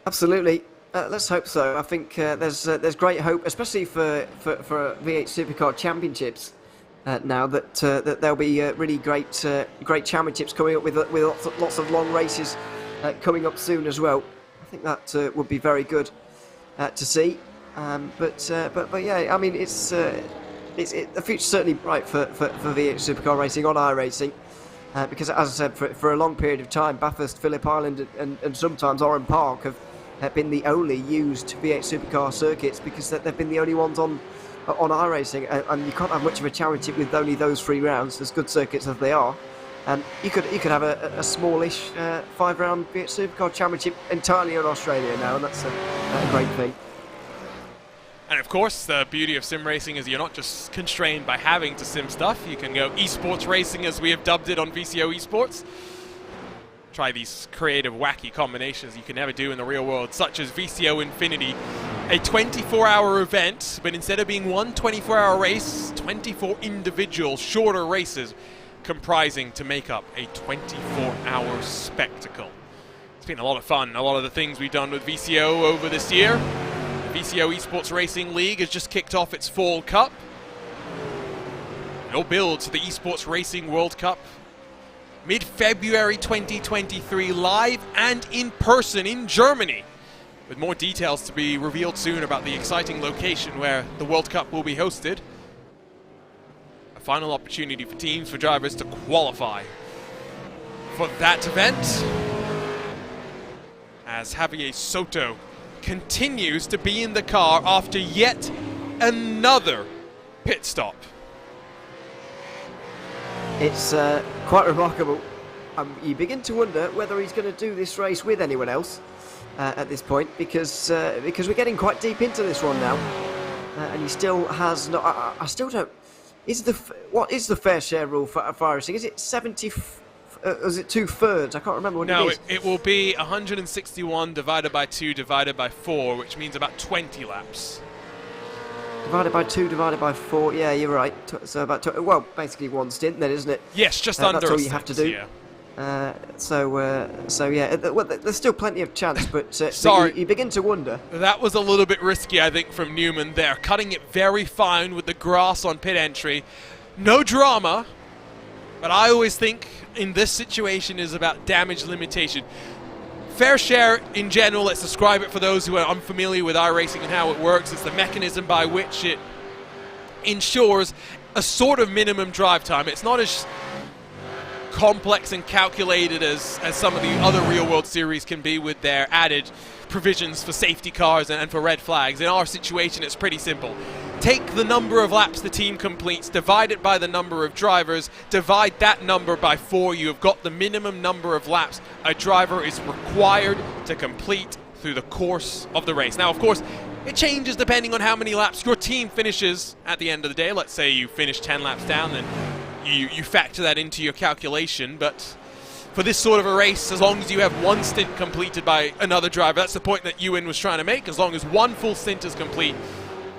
Absolutely. Let's hope so. I think there's great hope, especially for V8 Supercar Championships now, that there'll be really great championships coming up with lots of long races coming up soon as well. I think that would be very good to see. But yeah, I mean, the future's certainly bright for V8 Supercar racing on iRacing. Because, as I said, for a long period of time, Bathurst, Phillip Island, and sometimes Oran Park have been the only used V8 Supercar circuits, because they've been the only ones on iRacing, and you can't have much of a championship with only those 3 rounds, as good circuits as they are. And you could have a smallish 5-round V8 Supercar championship entirely in Australia now, and that's a great thing. And of course, the beauty of sim racing is you're not just constrained by having to sim stuff. You can go esports racing, as we have dubbed it on VCO Esports. Try these creative, wacky combinations you can never do in the real world, such as VCO Infinity, a 24-hour event, but instead of being one 24-hour race, 24 individual shorter races comprising to make up a 24-hour spectacle. It's been a lot of fun. A lot of the things we've done with VCO over this year. VCO Esports Racing League has just kicked off its Fall Cup. It all builds to the Esports Racing World Cup. Mid-February 2023, live and in person in Germany, with more details to be revealed soon about the exciting location where the World Cup will be hosted. A final opportunity for teams, for drivers to qualify for that event, as Javier Soto continues to be in the car after yet another pit stop. It's quite remarkable. You begin to wonder whether he's going to do this race with anyone else at this point, because we're getting quite deep into this one now, and he still has not. I still don't. What is the fair share rule for iRacing? Is it 70? Is it 2/3? I can't remember what it is. No, it will be 161 divided by 2 divided by 4, which means about 20 laps. Divided by 2 divided by 4. Yeah, you're right. So about well, basically one stint then, isn't it? Yes, just under. That's all you have to do. Yeah. So yeah. Well, there's still plenty of chance, but sorry, you begin to wonder. That was a little bit risky, I think, from Newman there, cutting it very fine with the grass on pit entry. No drama, but I always think in this situation is about damage limitation. Fair share in general, let's describe it for those who are unfamiliar with iRacing and how it works. It's the mechanism by which it ensures a sort of minimum drive time. It's not as complex and calculated as some of the other real-world series can be, with their added provisions for safety cars and for red flags. In our situation, it's pretty simple. Take the number of laps the team completes, divide it by the number of drivers, divide that number by 4. You have got the minimum number of laps a driver is required to complete through the course of the race. Now, of course, it changes depending on how many laps your team finishes at the end of the day. Let's say you finish 10 laps down, then you factor that into your calculation. But for this sort of a race, as long as you have one stint completed by another driver, that's the point that Ewan was trying to make. As long as one full stint is complete,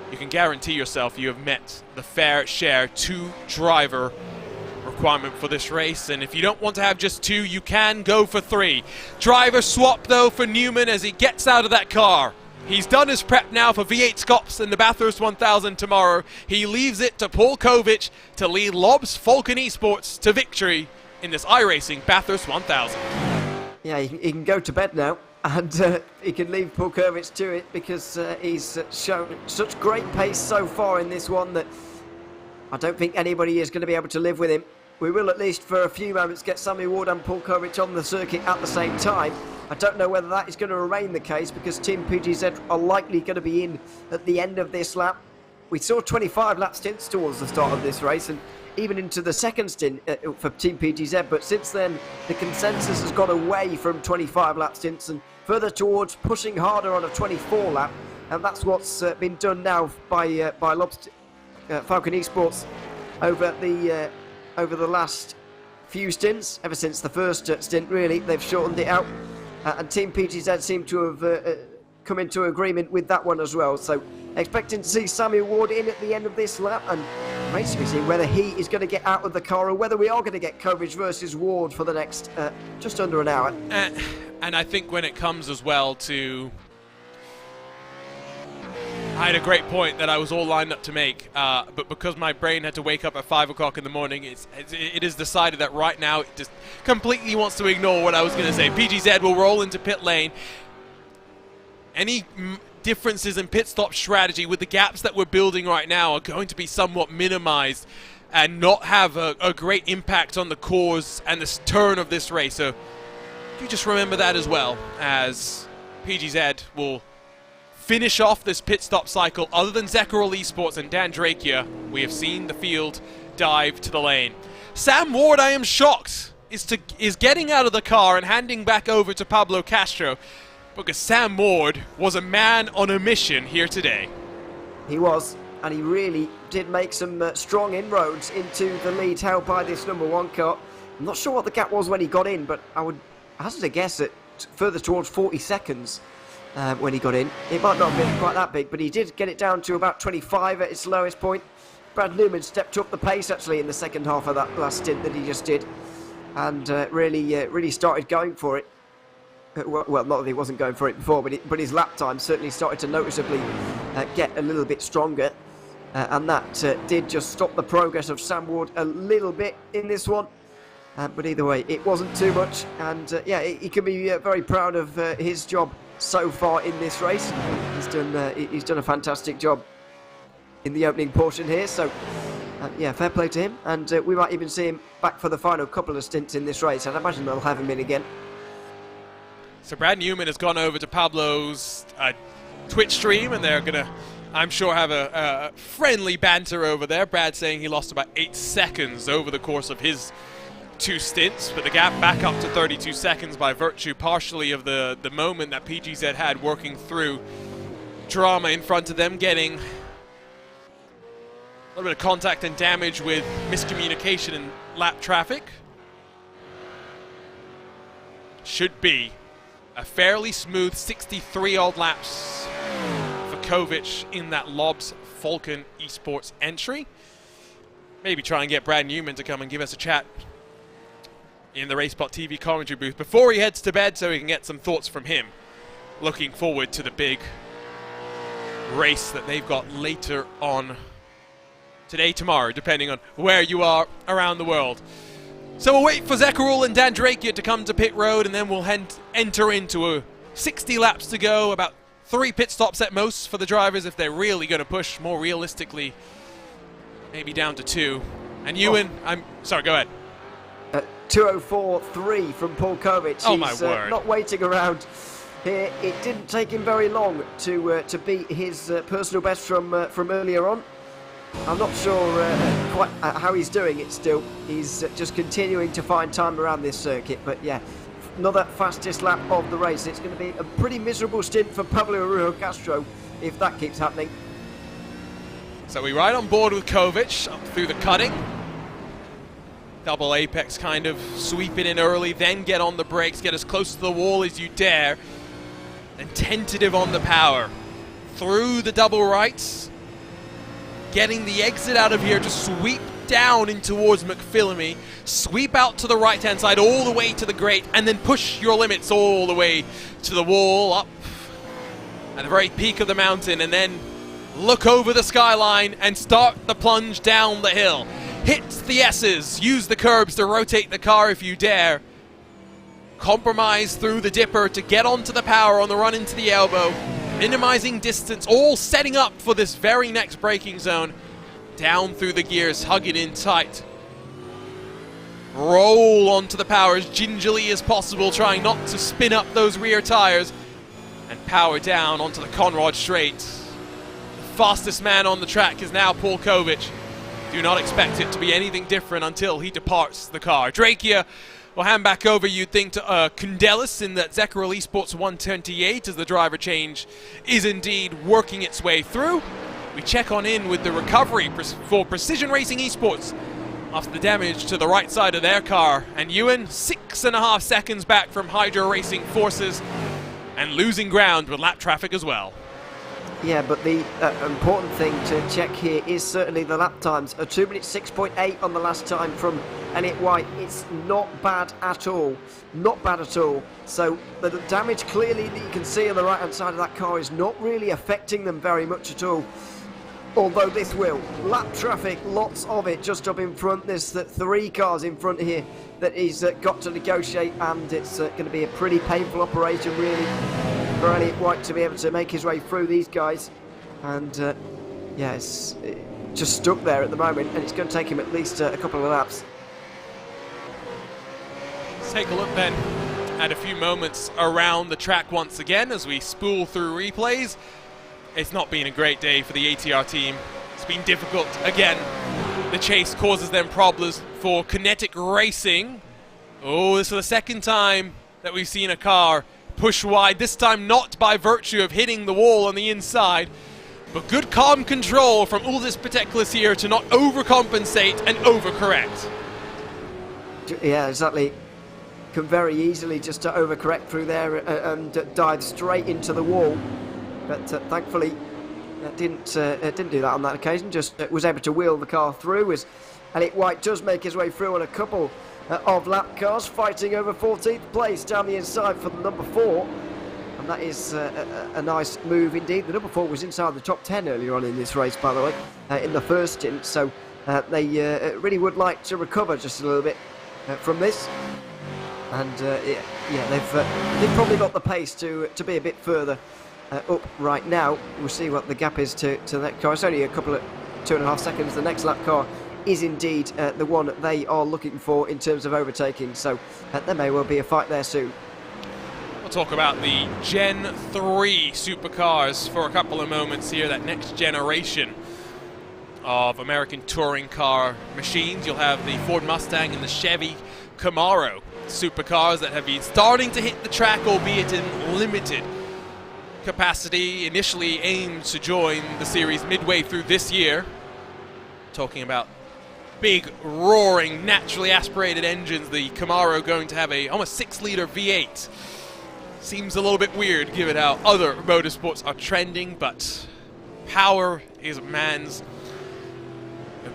you can guarantee yourself you have met the fair share 2-driver requirement for this race. And if you don't want to have just 2, you can go for 3. Driver swap, though, for Newman as he gets out of that car. He's done his prep now for V8 Scops and the Bathurst 1000 tomorrow. He leaves it to Paul Kovic to lead Lobs Falcon Esports to victory in this iRacing Bathurst 1000. Yeah, he can go to bed now. And he can leave Paul Kovic to it, because he's shown such great pace so far in this one that I don't think anybody is going to be able to live with him. We will, at least for a few moments, get Sammy Ward and Paul Kovic on the circuit at the same time. I don't know whether that is going to remain the case, because Team PGZ are likely going to be in at the end of this lap. We saw 25 lap stints towards the start of this race, and even into the second stint for Team PGZ, but since then the consensus has gone away from 25 lap stints and further towards pushing harder on a 24 lap, and that's what's been done now by Falcon Esports over the last few stints, ever since the first stint really. They've shortened it out, and Team PGZ seem to have come into agreement with that one as well. So expecting to see Samuel Ward in at the end of this lap, and basically see whether he is going to get out of the car or whether we are going to get Kovic versus Ward for the next just under an hour. And I think when it comes as well to... I had a great point that I was all lined up to make, but because my brain had to wake up at 5 o'clock in the morning, it is decided that right now it just completely wants to ignore what I was going to say. PGZ will roll into pit lane. Any differences in pit stop strategy with the gaps that we're building right now are going to be somewhat minimized and not have a great impact on the course and the turn of this race. So you just remember that as well, as PGZ will finish off this pit stop cycle. Other than Zekarol Esports and Dan Drakia, we have seen the field dive to the lane. Sam Ward, I am shocked, is getting out of the car and handing back over to Pablo Castro, because Sam Ward was a man on a mission here today. He was, and he really did make some strong inroads into the lead held by this number 1 car. I'm not sure what the gap was when he got in, but I would hazard a guess at further towards 40 seconds when he got in. It might not have been quite that big, but he did get it down to about 25 at its lowest point. Brad Newman stepped up the pace actually in the second half of that last stint that he just did, and really started going for it. Well, not that he wasn't going for it before, but his lap time certainly started to noticeably get a little bit stronger, and that did just stop the progress of Sam Ward a little bit in this one. But either way, it wasn't too much, and yeah, he can be very proud of his job so far in this race. He's done a fantastic job in the opening portion here, so yeah, fair play to him, and we might even see him back for the final couple of stints in this race. I'd imagine they'll have him in again. So Brad Newman has gone over to Pablo's Twitch stream, and they're going to, I'm sure, have a friendly banter over there. Brad saying he lost about 8 seconds over the course of his 2 stints, but the gap back up to 32 seconds by virtue partially of the moment that PGZ had working through drama in front of them, getting a little bit of contact and damage with miscommunication and lap traffic. Should be a fairly smooth 63 odd laps for Kovic in that Lobs Falcon Esports entry. Maybe try and get Brad Newman to come and give us a chat in the RaceSpotTV commentary booth before he heads to bed, so we can get some thoughts from him. Looking forward to the big race that they've got later on today, tomorrow, depending on where you are around the world. So we'll wait for Zekarol and Dan Drakia to come to pit road, and then we'll enter into 60 laps to go, about 3 pit stops at most for the drivers if they're really going to push. More realistically, maybe down to 2. And Ewan, I'm sorry, go ahead. 2:04.3 from Paul Kovic. Oh, my word. Not waiting around here. It didn't take him very long to beat his personal best from earlier on. I'm not sure quite how he's doing it still. He's just continuing to find time around this circuit. But yeah, another fastest lap of the race. It's going to be a pretty miserable stint for Pablo Arujo Castro if that keeps happening. So we ride on board with Kovic up through the cutting. Double apex kind of, sweep it in early, then get on the brakes, get as close to the wall as you dare, and tentative on the power. Through the double rights. Getting the exit out of here to sweep down in towards McPhillamy, sweep out to the right-hand side all the way to the grate, and then push your limits all the way to the wall, up at the very peak of the mountain, and then look over the skyline and start the plunge down the hill. Hit the S's, use the curbs to rotate the car if you dare. Compromise through the dipper to get onto the power on the run into the elbow. Minimizing distance, all setting up for this very next braking zone. Down through the gears, hug it in tight. Roll onto the power as gingerly as possible, trying not to spin up those rear tires. And power down onto the Conrad straight. The fastest man on the track is now Paul Kovic. Do not expect it to be anything different until he departs the car. Drakia will hand back over, you'd think, to Kundelis in that Zekarol Esports 128 as the driver change is indeed working its way through. we check on in with the recovery for Precision Racing Esports after the damage to the right side of their car. And Ewan, 6.5 seconds back from Hydro Racing Forces and losing ground with lap traffic as well. Yeah, but the important thing to check here is certainly the lap times. A 2 minutes 6.8 on the last time from Elliott White. It's not bad at all. Not bad at all. So the damage clearly that you can see on the right hand side of that car is not really affecting them very much at all. Although this will. Lap traffic, lots of it just up in front. There's 3 cars in front here that he's got to negotiate, and it's going to be a pretty painful operation really for Elliott White to be able to make his way through these guys. And yeah, it's just stuck there at the moment, and it's going to take him at least a couple of laps. Let's take a look then at a few moments around the track once again as we spool through replays. It's not been a great day for the ATR team. It's been difficult again. The chase causes them problems for Kinetic Racing. Oh, this is the second time that we've seen a car push wide, this time not by virtue of hitting the wall on the inside, but good calm control from Uldis Pateklis here to not overcompensate and overcorrect. Yeah, exactly. Can very easily just overcorrect through there and dive straight into the wall. But thankfully, didn't do that on that occasion. Just was able to wheel the car through as Elliott White does make his way through on a couple of lap cars, fighting over 14th place down the inside for the number 4. And that is a nice move indeed. The number 4 was inside the top 10 earlier on in this race, by the way, in the first stint. So they really would like to recover just a little bit from this. And yeah, they've probably got the pace to be a bit further up right now. We'll see what the gap is to the next car. It's only a couple of 2.5 seconds. The next lap car is indeed the one they are looking for in terms of overtaking, so there may well be a fight there soon. We'll talk about the Gen 3 supercars for a couple of moments here, that next generation of American touring car machines. You'll have the Ford Mustang and the Chevy Camaro supercars that have been starting to hit the track, albeit in limited capacity, initially aimed to join the series midway through this year. Talking about big, roaring, naturally aspirated engines, the Camaro going to have a almost 6-liter V8. Seems a little bit weird given how other motorsports are trending, but power is man's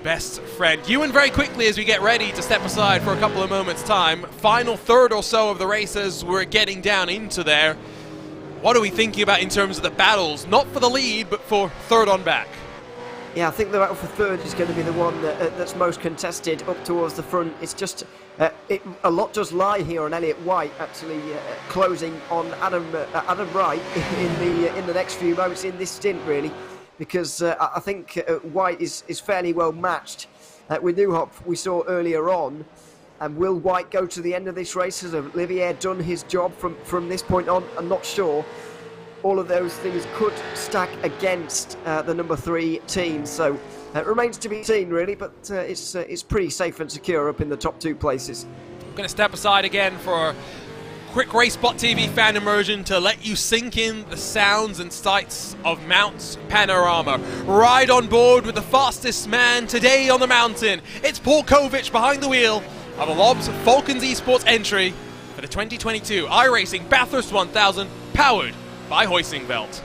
best friend. Ewan, very quickly as we get ready to step aside for a couple of moments' time, final third or so of the race as we're getting down into there. What are we thinking about in terms of the battles, not for the lead, but for third on back? Yeah, I think the battle for third is going to be the one that's most contested up towards the front. It's just a lot does lie here on Elliott White actually closing on Adam Wright in the next few moments in this stint really, because I think White is fairly well matched with Newhoff we saw earlier on. And will White go to the end of this race? Has Olivier done his job from this point on? I'm not sure. All of those things could stack against the number 3 team, so it remains to be seen really, but it's pretty safe and secure up in the top 2 places. I'm going to step aside again for a quick RaceSpotTV fan immersion to let you sink in the sounds and sights of Mount Panorama. Ride on board with the fastest man today on the mountain. It's Paul Kovic behind the wheel of a Lobs Falcons Esports entry for the 2022 iRacing Bathurst 1000, powered by Hoisingveld.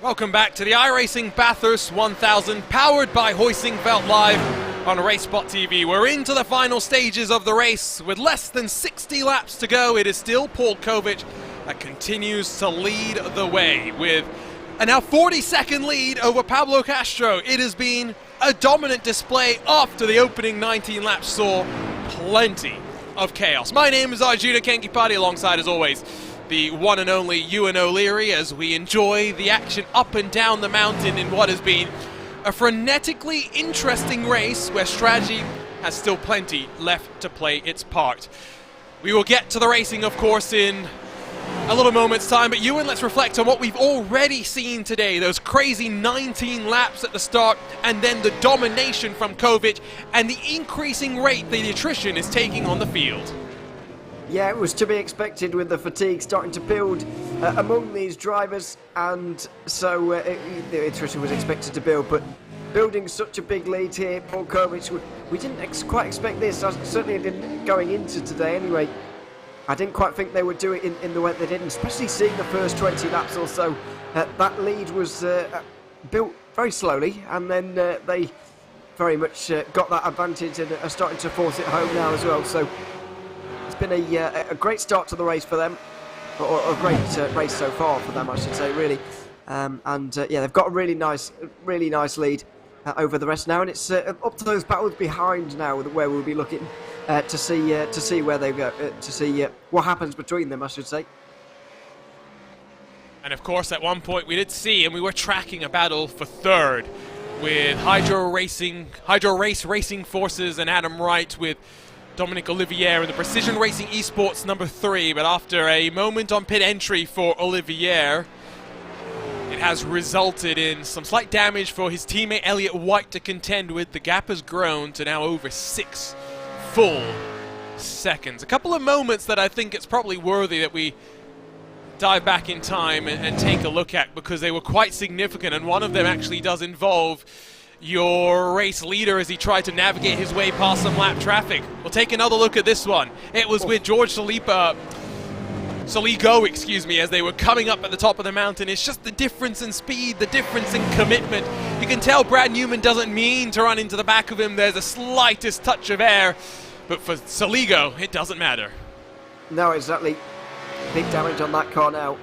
Welcome back to the iRacing Bathurst 1000, powered by Hoisingveld Live on RaceSpotTV. We're into the final stages of the race. With less than 60 laps to go, it is still Paul Kovic that continues to lead the way with a now 40-second lead over Pablo Castro. It has been a dominant display after the opening 19 laps saw plenty of chaos. My name is Arjuna Kenkipati, alongside, as always, the one and only Ewan O'Leary, as we enjoy the action up and down the mountain in what has been a frenetically interesting race where strategy has still plenty left to play its part. We will get to the racing, of course, in a little moment's time, but Ewan, let's reflect on what we've already seen today. Those crazy 19 laps at the start, and then the domination from Kovic, and the increasing rate the attrition is taking on the field. Yeah, it was to be expected with the fatigue starting to build among these drivers, and so the attrition was expected to build, but building such a big lead here, Paul Kovic, we didn't quite expect this. I certainly didn't going into today anyway. I didn't quite think they would do it in the way they did, and especially seeing the first 20 laps or so. That lead was built very slowly, and then they very much got that advantage and are starting to force it home now as well. So it's been a great start to the race for them, or a great race so far for them, I should say, really. Yeah, they've got a really nice lead over the rest now, and it's up to those battles behind now where we'll be looking to see where they go, to see what happens between them, I should say. And of course, at one point we did see, and we were tracking a battle for third with Hydro Race Racing Forces and Adam Wright with Dominic Olivier in the Precision Racing Esports number 3, but after a moment on pit entry for Olivier, it has resulted in some slight damage for his teammate Elliott White to contend with. The gap has grown to now over 6 full seconds. A couple of moments that I think it's probably worthy that we dive back in time and take a look at, because they were quite significant, and one of them actually does involve your race leader as he tried to navigate his way past some lap traffic. We'll take another look at this one. It was with George Saligo, as they were coming up at the top of the mountain. It's just the difference in speed, the difference in commitment. You can tell Brad Newman doesn't mean to run into the back of him. There's a slightest touch of air, but for Saligo, it doesn't matter. No, exactly. Big damage on that car now,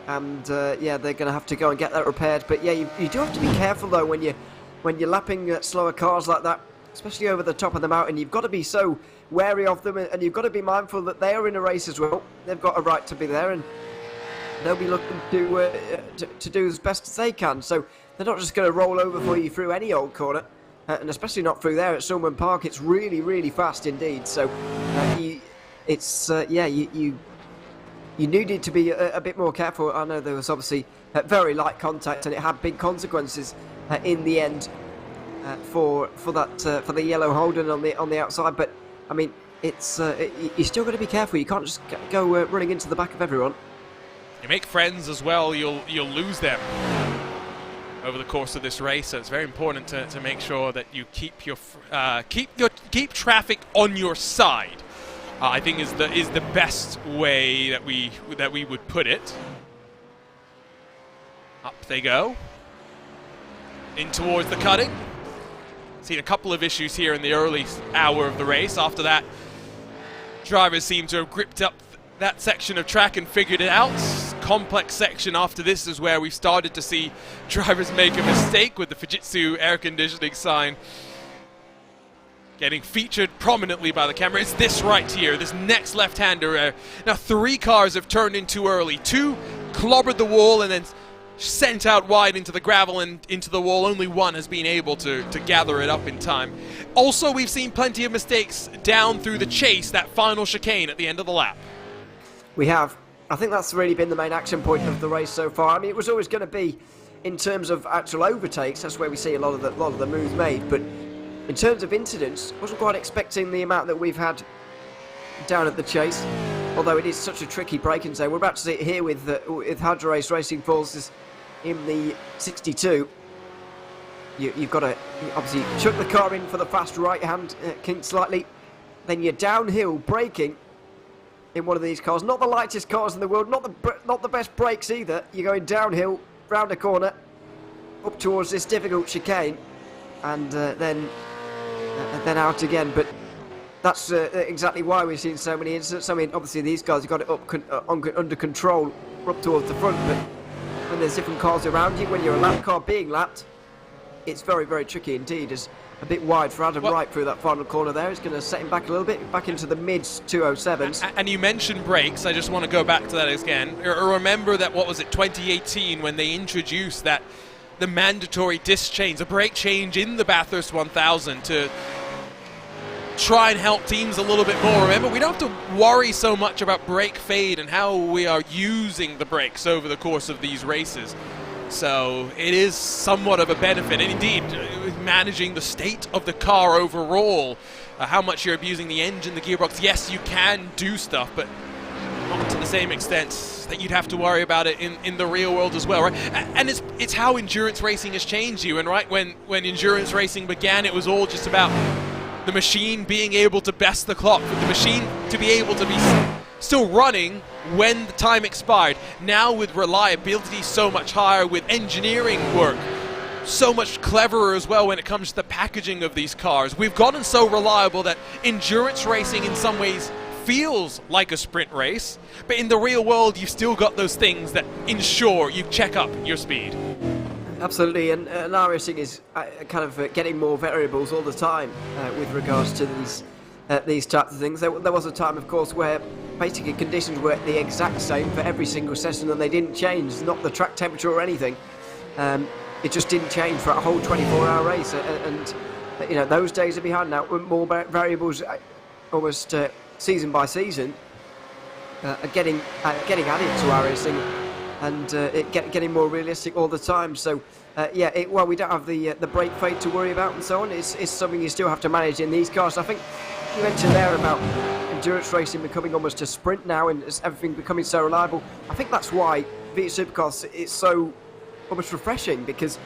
and yeah, they're going to have to go and get that repaired. But yeah, you do have to be careful though when you're lapping slower cars like that, especially over the top of the mountain. You've got to be so wary of them, and you've got to be mindful that they are in a race as well. They've got a right to be there, and they'll be looking to do as best as they can. So they're not just going to roll over for you through any old corner, and especially not through there at Sulman Park. It's really, really fast indeed. So you needed to be a bit more careful. I know there was obviously very light contact, and it had big consequences in the end for the yellow Holden on the outside. But I mean, it's you still got to be careful. You can't just go running into the back of everyone. You make friends as well, you'll lose them over the course of this race. So it's very important to make sure that you keep traffic on your side. I think is the best way that we would put it. Up they go, in towards the cutting. Seen a couple of issues here in the early hour of the race. After that, drivers seem to have gripped up that section of track and figured it out. Complex section after this is where we started to see drivers make a mistake, with the Fujitsu air conditioning sign getting featured prominently by the camera. It's this right here, this next left-hander. Now 3 cars have turned in too early. 2 clobbered the wall and then sent out wide into the gravel and into the wall. Only 1 has been able to gather it up in time. Also, we've seen plenty of mistakes down through the chase, that final chicane at the end of the lap. We have. I think that's really been the main action point of the race so far. I mean, it was always going to be, in terms of actual overtakes, that's where we see a lot of the moves made, but in terms of incidents, wasn't quite expecting the amount that we've had down at the chase, although it is such a tricky braking zone. We're about to see it here with Hydro Race Racing Forces in the 62. You've got to obviously chuck the car in for the fast right hand, kink slightly, then you're downhill braking in one of these cars. Not the lightest cars in the world, not the best brakes either. You're going downhill round a corner, up towards this difficult chicane, and then out again. But that's exactly why we've seen so many incidents. I mean, obviously these guys have got it up under control, up towards the front, but when there's different cars around you, when you're a lap car being lapped, it's very, very tricky indeed. It's a bit wide for Adam Wright through that final corner there. It's going to set him back a little bit, back into the mid-207s. And you mentioned brakes. I just want to go back to that again. Remember that, 2018, when they introduced the mandatory disc change, a brake change in the Bathurst 1000 to try and help teams a little bit more. Remember, we don't have to worry so much about brake fade and how we are using the brakes over the course of these races. So it is somewhat of a benefit, and indeed, managing the state of the car overall, how much you're abusing the engine, the gearbox. Yes, you can do stuff, but not to the same extent that you'd have to worry about it in the real world as well, right? And it's how endurance racing has changed you. And right when endurance racing began, it was all just about the machine being able to best the clock, for the machine to be able to be still running when the time expired. Now with reliability so much higher, with engineering work so much cleverer as well when it comes to the packaging of these cars, we've gotten so reliable that endurance racing in some ways feels like a sprint race, but in the real world you've still got those things that ensure you check up your speed. Absolutely, and iRacing is kind of getting more variables all the time with regards to these types of things. There was a time, of course, where basically conditions were the exact same for every single session and they didn't change, not the track temperature or anything. It just didn't change for a whole 24-hour race, and you know, those days are behind now. More variables almost season by season are getting added to iRacing, and getting more realistic all the time. So while we don't have the brake fade to worry about and so on, it's something you still have to manage in these cars. I think you mentioned there about endurance racing becoming almost a sprint now, and everything becoming so reliable. I think that's why V8 Supercars is so almost refreshing, because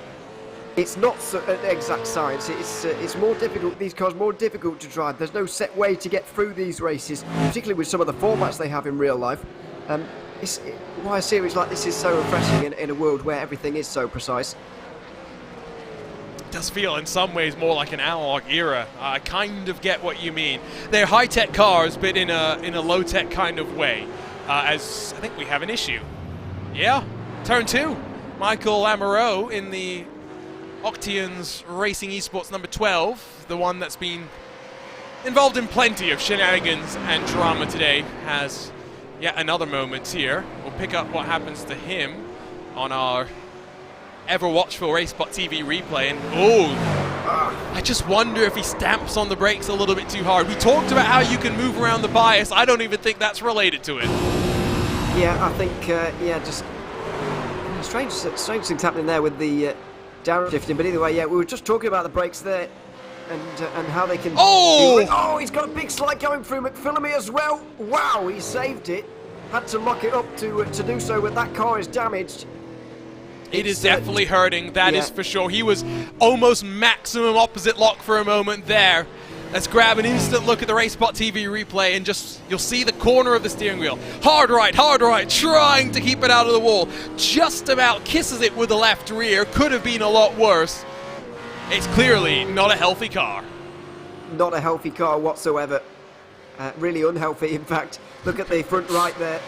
it's not an exact science. It's more difficult. These cars are more difficult to drive. There's no set way to get through these races, particularly with some of the formats they have in real life. Why a series like this is so refreshing in a world where everything is so precise. It does feel in some ways more like an analog era. I kind of get what you mean. They're high-tech cars, but in a low-tech kind of way. As I think we have an issue. Yeah, turn 2. Michael Lamoureux in the Octane's Racing Esports number 12, the one that's been involved in plenty of shenanigans and drama today, has yet another moment here. We'll pick up what happens to him on our ever-watchful RaceSpotTV replay. And I just wonder if he stamps on the brakes a little bit too hard. We talked about how you can move around the bias. I don't even think that's related to it. Yeah, I think, just strange things happening there with the downshifting. But either way, we were just talking about the brakes there and how they can... Oh, he's got a big slide going through McPhillamy as well. Wow, he saved it. Had to lock it up to do so, but that car is damaged. It is definitely hurting, that is for sure. He was almost maximum opposite lock for a moment there. Let's grab an instant look at the RaceSpotTV replay, and just, you'll see the corner of the steering wheel. Hard right, trying to keep it out of the wall. Just about kisses it with the left rear. Could have been a lot worse. It's clearly not a healthy car. Not a healthy car whatsoever. Really unhealthy, in fact. Look at the front right there.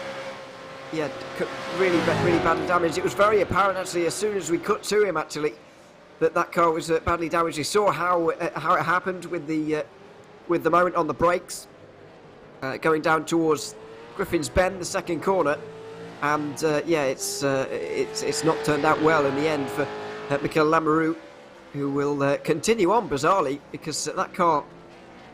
Yeah, really badly damaged. It was very apparent, actually, as soon as we cut to him, actually, that car was badly damaged. You saw how it happened with the moment on the brakes, going down towards Griffin's Bend, the second corner, and it's not turned out well in the end for Michael Lamoureux, who will continue on bizarrely, because that car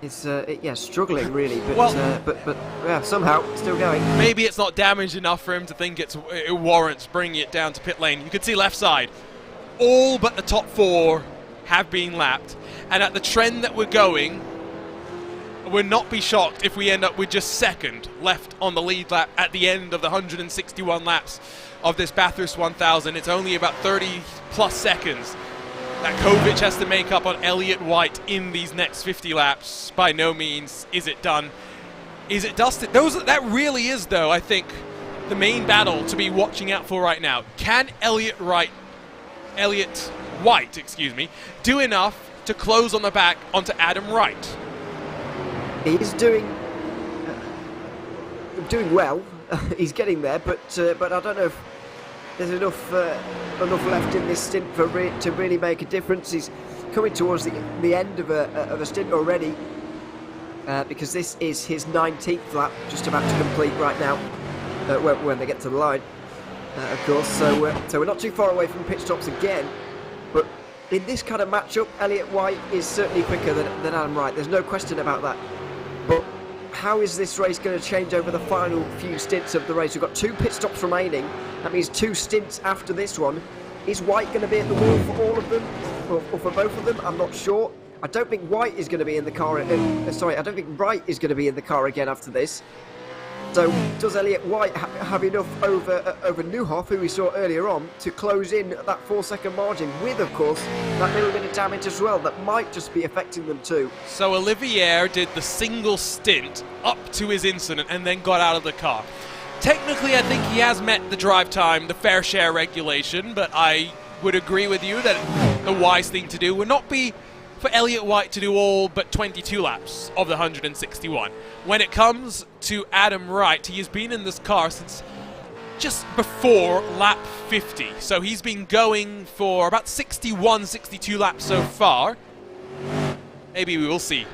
is struggling really, but somehow still going. Maybe it's not damaged enough for him to think it warrants bringing it down to pit lane. You can see left side, all but the top 4 have been lapped, and at the trend that we're going, would not be shocked if we end up with just second left on the lead lap at the end of the 161 laps of this Bathurst 1000. It's only about 30 plus seconds that Kovic has to make up on Elliott White in these next 50 laps. By no means is it done. Is it dusted? That really is, though, I think, the main battle to be watching out for right now. Can Elliott White, do enough to close on the back onto Adam Wright? He's doing well. He's getting there, but I don't know if there's enough left in this stint to really make a difference. He's coming towards the end of a stint already, because this is his 19th lap, just about to complete right now, when they get to the line, of course. So we're not too far away from pit stops again, but in this kind of matchup, Elliott White is certainly quicker than Adam Wright. There's no question about that. But how is this race going to change over the final few stints of the race? We've got 2 pit stops remaining. That means 2 stints after this one. Is White going to be at the wall for all of them, or for both of them? I'm not sure. I don't think White is going to be in the car. I don't think Wright is going to be in the car again after this. So does Elliott White have enough over Neuhoff, who we saw earlier on, to close in that 4-second margin with, of course, that little bit of damage as well that might just be affecting them too? So Olivier did the single stint up to his incident and then got out of the car. Technically, I think he has met the drive time, the fair share regulation, but I would agree with you that the wise thing to do would not be for Elliott White to do all but 22 laps of the 161. When it comes to Adam Wright, he has been in this car since just before lap 50. So he's been going for about 61, 62 laps so far. Maybe we will see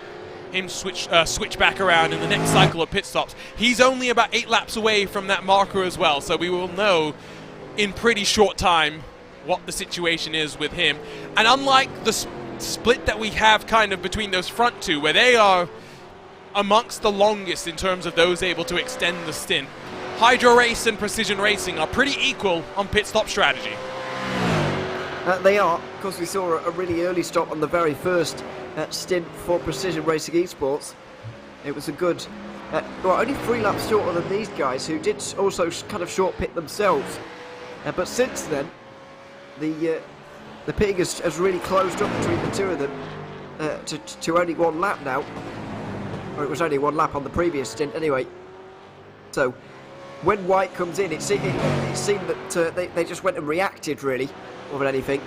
him switch back around in the next cycle of pit stops. He's only about 8 laps away from that marker as well, so we will know in pretty short time what the situation is with him. And unlike the split that we have kind of between those front two, where they are amongst the longest in terms of those able to extend the stint, Hydro Race and Precision Racing are pretty equal on pit stop strategy. They are. Of course, we saw a really early stop on the very first stint for Precision Racing Esports. It was a good, only 3 laps shorter than these guys, who did also kind of short pit themselves. But since then, the pitting has really closed up between the two of them to only 1 lap now. Or it was only 1 lap on the previous stint anyway. So when White comes in, it seemed that they just went and reacted really more than anything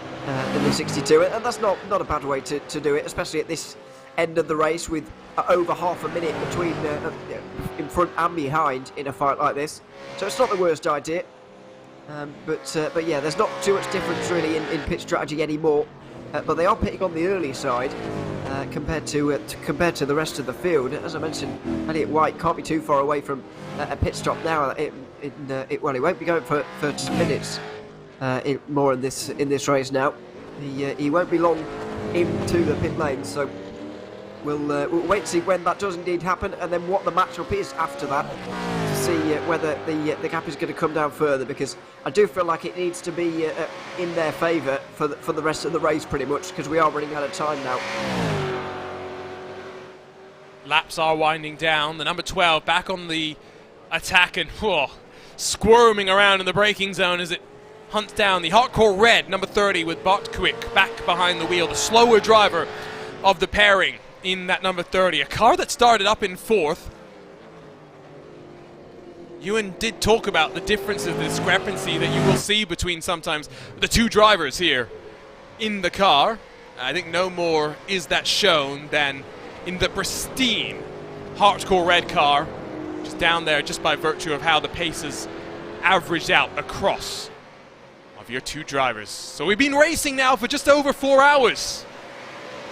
in the 62, and that's not a bad way to do it, especially at this end of the race with over half a minute between in front and behind in a fight like this. So it's not the worst idea. But yeah, there's not too much difference really in pit strategy anymore. But they are pitting on the early side compared to the rest of the field. As I mentioned, Elliott White can't be too far away from a pit stop now. Well, he won't be going for 30 minutes more in this race now. He won't be long into the pit lane, so we'll wait to see when that does indeed happen, and then what the matchup is after that, to see whether the gap is going to come down further, because I do feel like it needs to be in their favour for the rest of the race pretty much, because we are running out of time now. Laps are winding down. The number 12 back on the attack and squirming around in the braking zone as it hunts down the hardcore red number 30 with Bart Quick back behind the wheel, the slower driver of the pairing in that number 30. A car that started up in 4th. Ewan did talk about the difference of the discrepancy that you will see between sometimes the 2 drivers here in the car. I think no more is that shown than in the pristine hardcore red car, just down there just by virtue of how the paces averaged out across of your 2 drivers. So we've been racing now for just over 4 hours.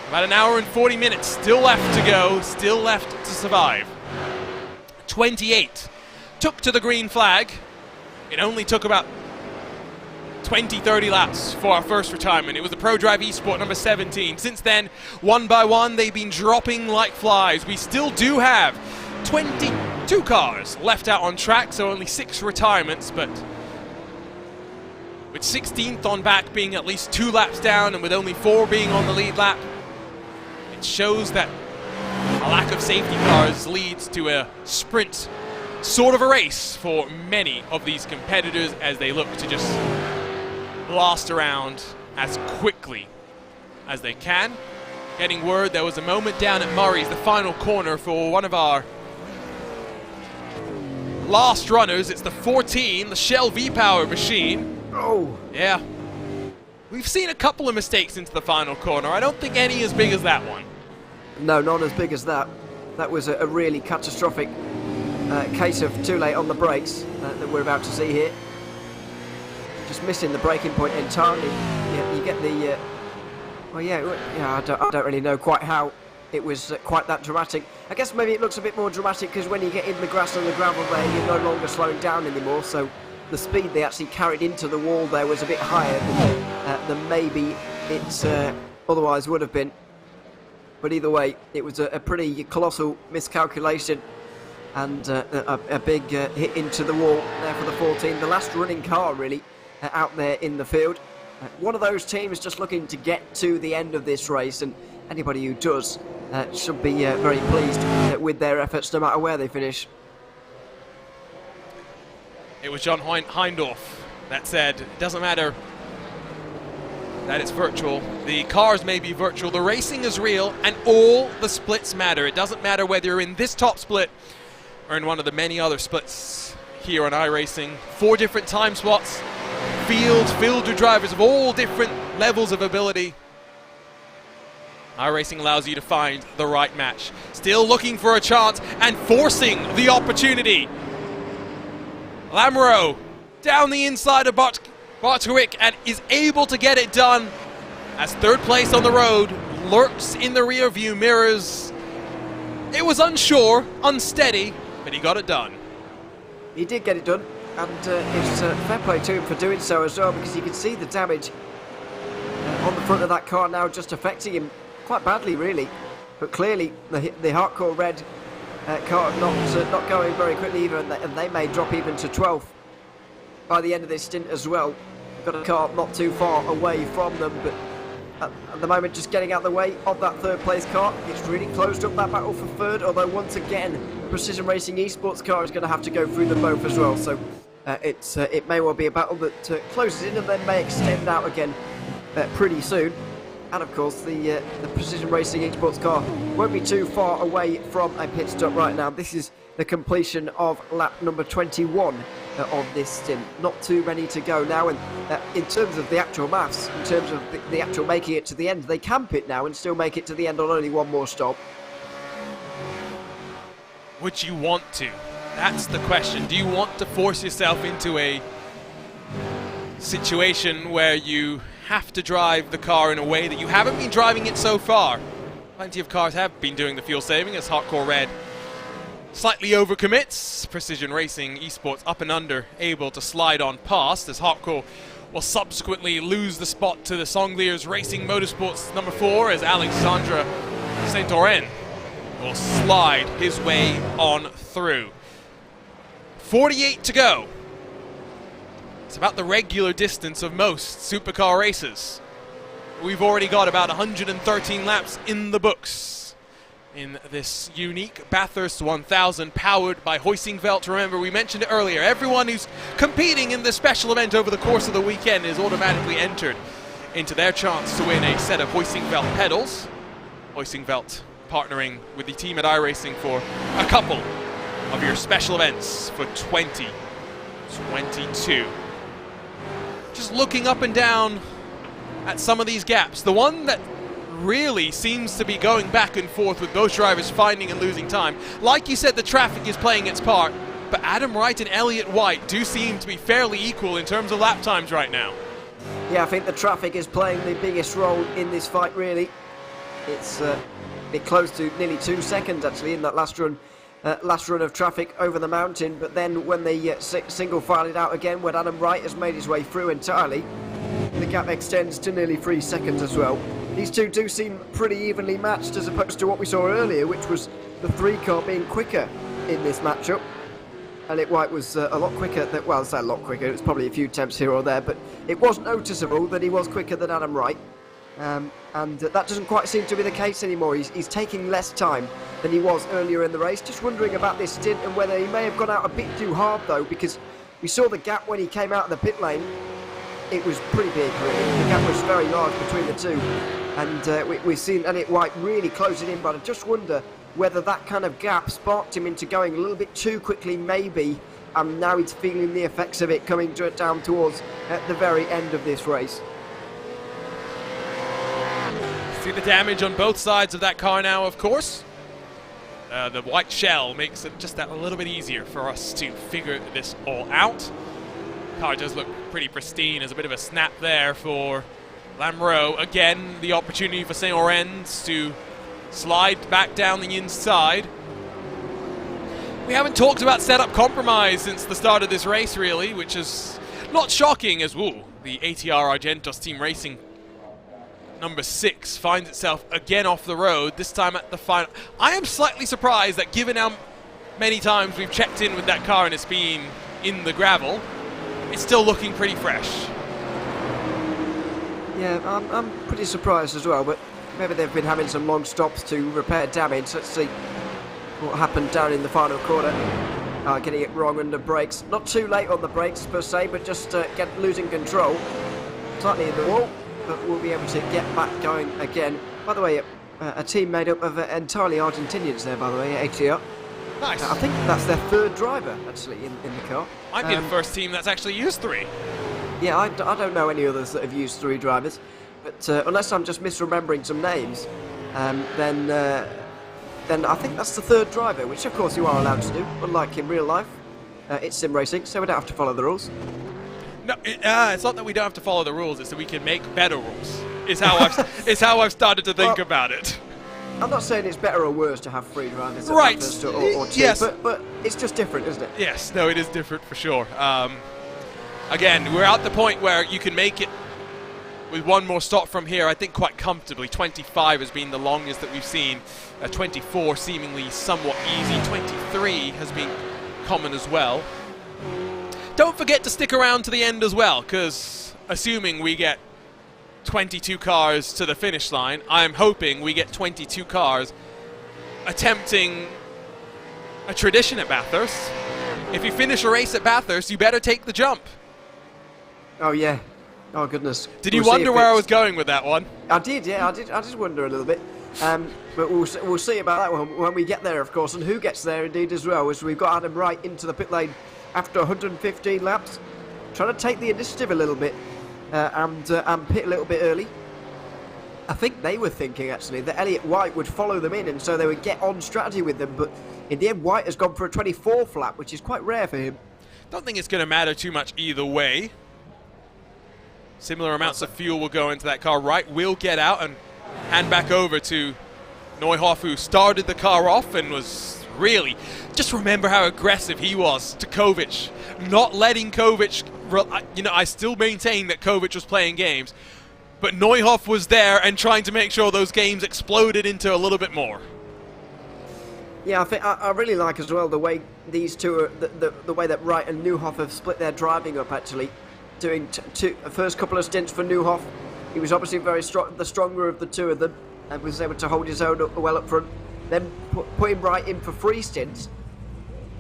About an hour and 40 minutes still left to go, still left to survive. 28 took to the green flag. It only took about 20-30 laps for our first retirement. It was the Pro Drive Esport number 17. Since then, one by one, they've been dropping like flies. We still do have 22 cars left out on track, so only 6 retirements, but with 16th on back being at least 2 laps down and with only 4 being on the lead lap, it shows that a lack of safety cars leads to a sprint sort of a race for many of these competitors as they look to just blast around as quickly as they can. Getting word there was a moment down at Murray's, the final corner, for one of our last runners. It's the 14, the Shell V-Power machine. Oh. Yeah. We've seen a couple of mistakes into the final corner. I don't think any as big as that one. No, not as big as that. That was a really catastrophic case of too late on the brakes that we're about to see here. Just missing the braking point entirely. Yeah, you get the... well, yeah, I don't really know quite how it was quite that dramatic. I guess maybe it looks a bit more dramatic because when you get in the grass and the gravel there, you're no longer slowing down anymore, so the speed they actually carried into the wall there was a bit higher than maybe it otherwise would have been. But either way, it was a pretty colossal miscalculation and a big hit into the wall there for the 14. The last running car, really, out there in the field. One of those teams just looking to get to the end of this race, and anybody who does should be very pleased with their efforts, no matter where they finish. It was John Hindorf that said, it doesn't matter that it's virtual. The cars may be virtual, the racing is real, and all the splits matter. It doesn't matter whether you're in this top split or in one of the many other splits here on iRacing. 4 different time spots, fields filled with drivers of all different levels of ability. iRacing allows you to find the right match. Still looking for a chance and forcing the opportunity. Lamoureux down the inside of Bartwick and is able to get it done as third place on the road lurks in the rear view mirrors. It was unsure, unsteady, but he got it done. He did get it done, and it's fair play to him for doing so as well, because you can see the damage on the front of that car now just affecting him quite badly, really. But clearly the hardcore red car not going very quickly either, and they may drop even to 12th by the end of this stint as well. Got a car not too far away from them, but at the moment just getting out the way of that third place car. It's really closed up that battle for third, although once again Precision Racing Esports car is going to have to go through them both as well, so it may well be a battle that closes in and then may extend out again pretty soon. And of course the Precision Racing Esports car won't be too far away from a pit stop right now. This is the completion of lap number 21 of this stint. Not too many to go now, and in terms of the actual maths, in terms of the actual making it to the end, they can pit now and still make it to the end on only one more stop. Would you want to? That's the question. Do you want to force yourself into a situation where you have to drive the car in a way that you haven't been driving it so far? Plenty of cars have been doing the fuel saving as Hardcore Red slightly overcommits. Precision Racing Esports up and under, able to slide on past as Hardcore will subsequently lose the spot to the Songliers Racing Motorsports number 4 as Alexandre Saint-Oren will slide his way on through. 48 to go. It's about the regular distance of most supercar races. We've already got about 113 laps in the books in this unique Bathurst 1000 powered by Hoisingveld. Remember, we mentioned it earlier, everyone who's competing in this special event over the course of the weekend is automatically entered into their chance to win a set of Hoisingveld pedals. Hoisingveld partnering with the team at iRacing for a couple of your special events for 2022. Just looking up and down at some of these gaps, the one that really seems to be going back and forth with both drivers finding and losing time. Like you said, the traffic is playing its part, but Adam Wright and Elliott White do seem to be fairly equal in terms of lap times right now. Yeah, I think the traffic is playing the biggest role in this fight, really. It's close to nearly 2 seconds actually in that last run of traffic over the mountain, but then when they single file it out again, when Adam Wright has made his way through entirely, the gap extends to nearly 3 seconds as well. These two do seem pretty evenly matched as opposed to what we saw earlier, which was the 3 car being quicker in this matchup. Elliott White was a lot quicker, well, I say a lot quicker, it was probably a few tenths here or there, but it was noticeable that he was quicker than Adam Wright. And that doesn't quite seem to be the case anymore. He's taking less time than he was earlier in the race. Just wondering about this stint and whether he may have gone out a bit too hard though, because we saw the gap when he came out of the pit lane. It was pretty big, really. The gap was very large between the two, and we've seen Elliott White really closing in, but I just wonder whether that kind of gap sparked him into going a little bit too quickly maybe and now he's feeling the effects of it coming down towards the very end of this race. See the damage on both sides of that car now, of course. The white shell makes it just that a little bit easier for us to figure this all out. Car does look pretty pristine. There's a bit of a snap there for Lamoureux. Again, the opportunity for St. Laurens to slide back down the inside. We haven't talked about setup compromise since the start of this race, really, which is not shocking as, the ATR Argentos Team Racing number 6 finds itself again off the road, this time at the final. I am slightly surprised that given how many times we've checked in with that car and it's been in the gravel, it's still looking pretty fresh. Yeah, I'm pretty surprised as well, but maybe they've been having some long stops to repair damage. Let's see what happened down in the final corner. Getting it wrong under brakes. Not too late on the brakes per se, but just losing control. Slightly in the wall, but we'll be able to get back going again. By the way, a team made up of entirely Argentinians there, by the way, ATR. Nice. I think that's their 3rd driver, actually, in the car. Might be the first team that's actually used 3. Yeah, I don't know any others that have used 3 drivers, but unless I'm just misremembering some names, then I think that's the 3rd driver, which of course you are allowed to do, unlike in real life. It's sim racing, so we don't have to follow the rules. No, it's not that we don't have to follow the rules, it's that we can make better rules. Is how I've started to think about it. I'm not saying it's better or worse to have 3 drivers at right. Bathurst or 2, yes. but it's just different, isn't it? Yes, no, it is different for sure. Again, we're at the point where you can make it with one more stop from here, I think quite comfortably. 25 has been the longest that we've seen. 24 seemingly somewhat easy. 23 has been common as well. Don't forget to stick around to the end as well, because assuming we get 22 cars to the finish line, I'm hoping we get 22 cars attempting a tradition at Bathurst. If you finish a race at Bathurst, you better take the jump. Oh yeah. Oh goodness. Did you wonder where I was going with that one? I did, yeah. I did wonder a little bit. But we'll see about that one when we get there, of course, and who gets there indeed as well. As we've got Adam Wright into the pit lane after 115 laps, trying to take the initiative a little bit and pit a little bit early. I think they were thinking actually that Elliott White would follow them in, and so they would get on strategy with them. But in the end, White has gone for a 24th lap, which is quite rare for him. Don't think it's going to matter too much either way. Similar amounts of fuel will go into that car. Wright will get out and hand back over to Neuhoff, who started the car off and was really... Just remember how aggressive he was to Kovic. Not letting Kovic... I still maintain that Kovic was playing games. But Neuhoff was there and trying to make sure those games exploded into a little bit more. Yeah, I really like as well the way these two are... The way that Wright and Neuhoff have split their driving up, actually. Doing first couple of stints for Neuhoff. He was obviously very strong, the stronger of the two of them, and was able to hold his own well up front. Then put him right in for 3 stints,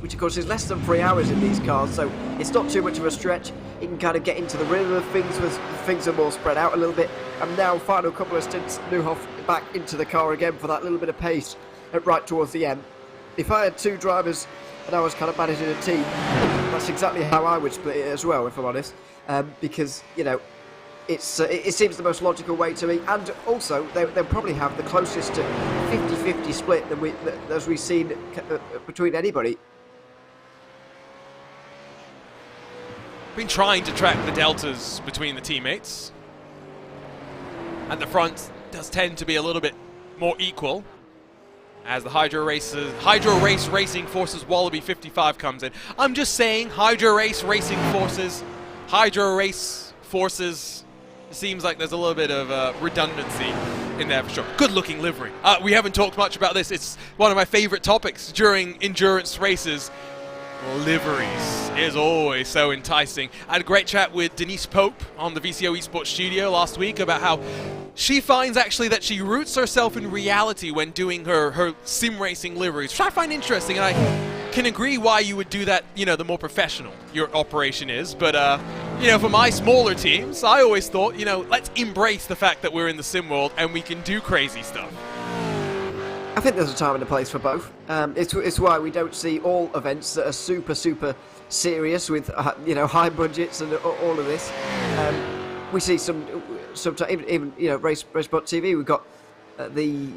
which of course is less than 3 hours in these cars, so it's not too much of a stretch. He can kind of get into the rhythm of things, things are more spread out a little bit. And now, final couple of stints, Neuhoff back into the car again for that little bit of pace right towards the end. If I had 2 drivers and I was kind of managing a team, that's exactly how I would split it as well, if I'm honest. Because, you know, it seems the most logical way to me, and also they'll probably have the closest to 50-50 split as we've seen between anybody. Been trying to track the deltas between the teammates. At the front does tend to be a little bit more equal as the Hydro Race Racing Forces Wallaby 55 comes in. I'm just saying Hydro Race Racing Forces. Hydro Race Forces, seems like there's a little bit of redundancy in there for sure. Good looking livery. We haven't talked much about this. It's one of my favorite topics during endurance races. Liveries is always so enticing. I had a great chat with Denise Pope on the VCO Esports studio last week about how she finds actually that she roots herself in reality when doing her sim racing liveries, which I find interesting, and I can agree why you would do that, you know, the more professional your operation is. But, you know, for my smaller teams, I always thought, you know, let's embrace the fact that we're in the sim world and we can do crazy stuff. I think there's a time and a place for both. It's why we don't see all events that are super serious with high budgets and all of this. We see sometimes even RaceSpotTV. We've got the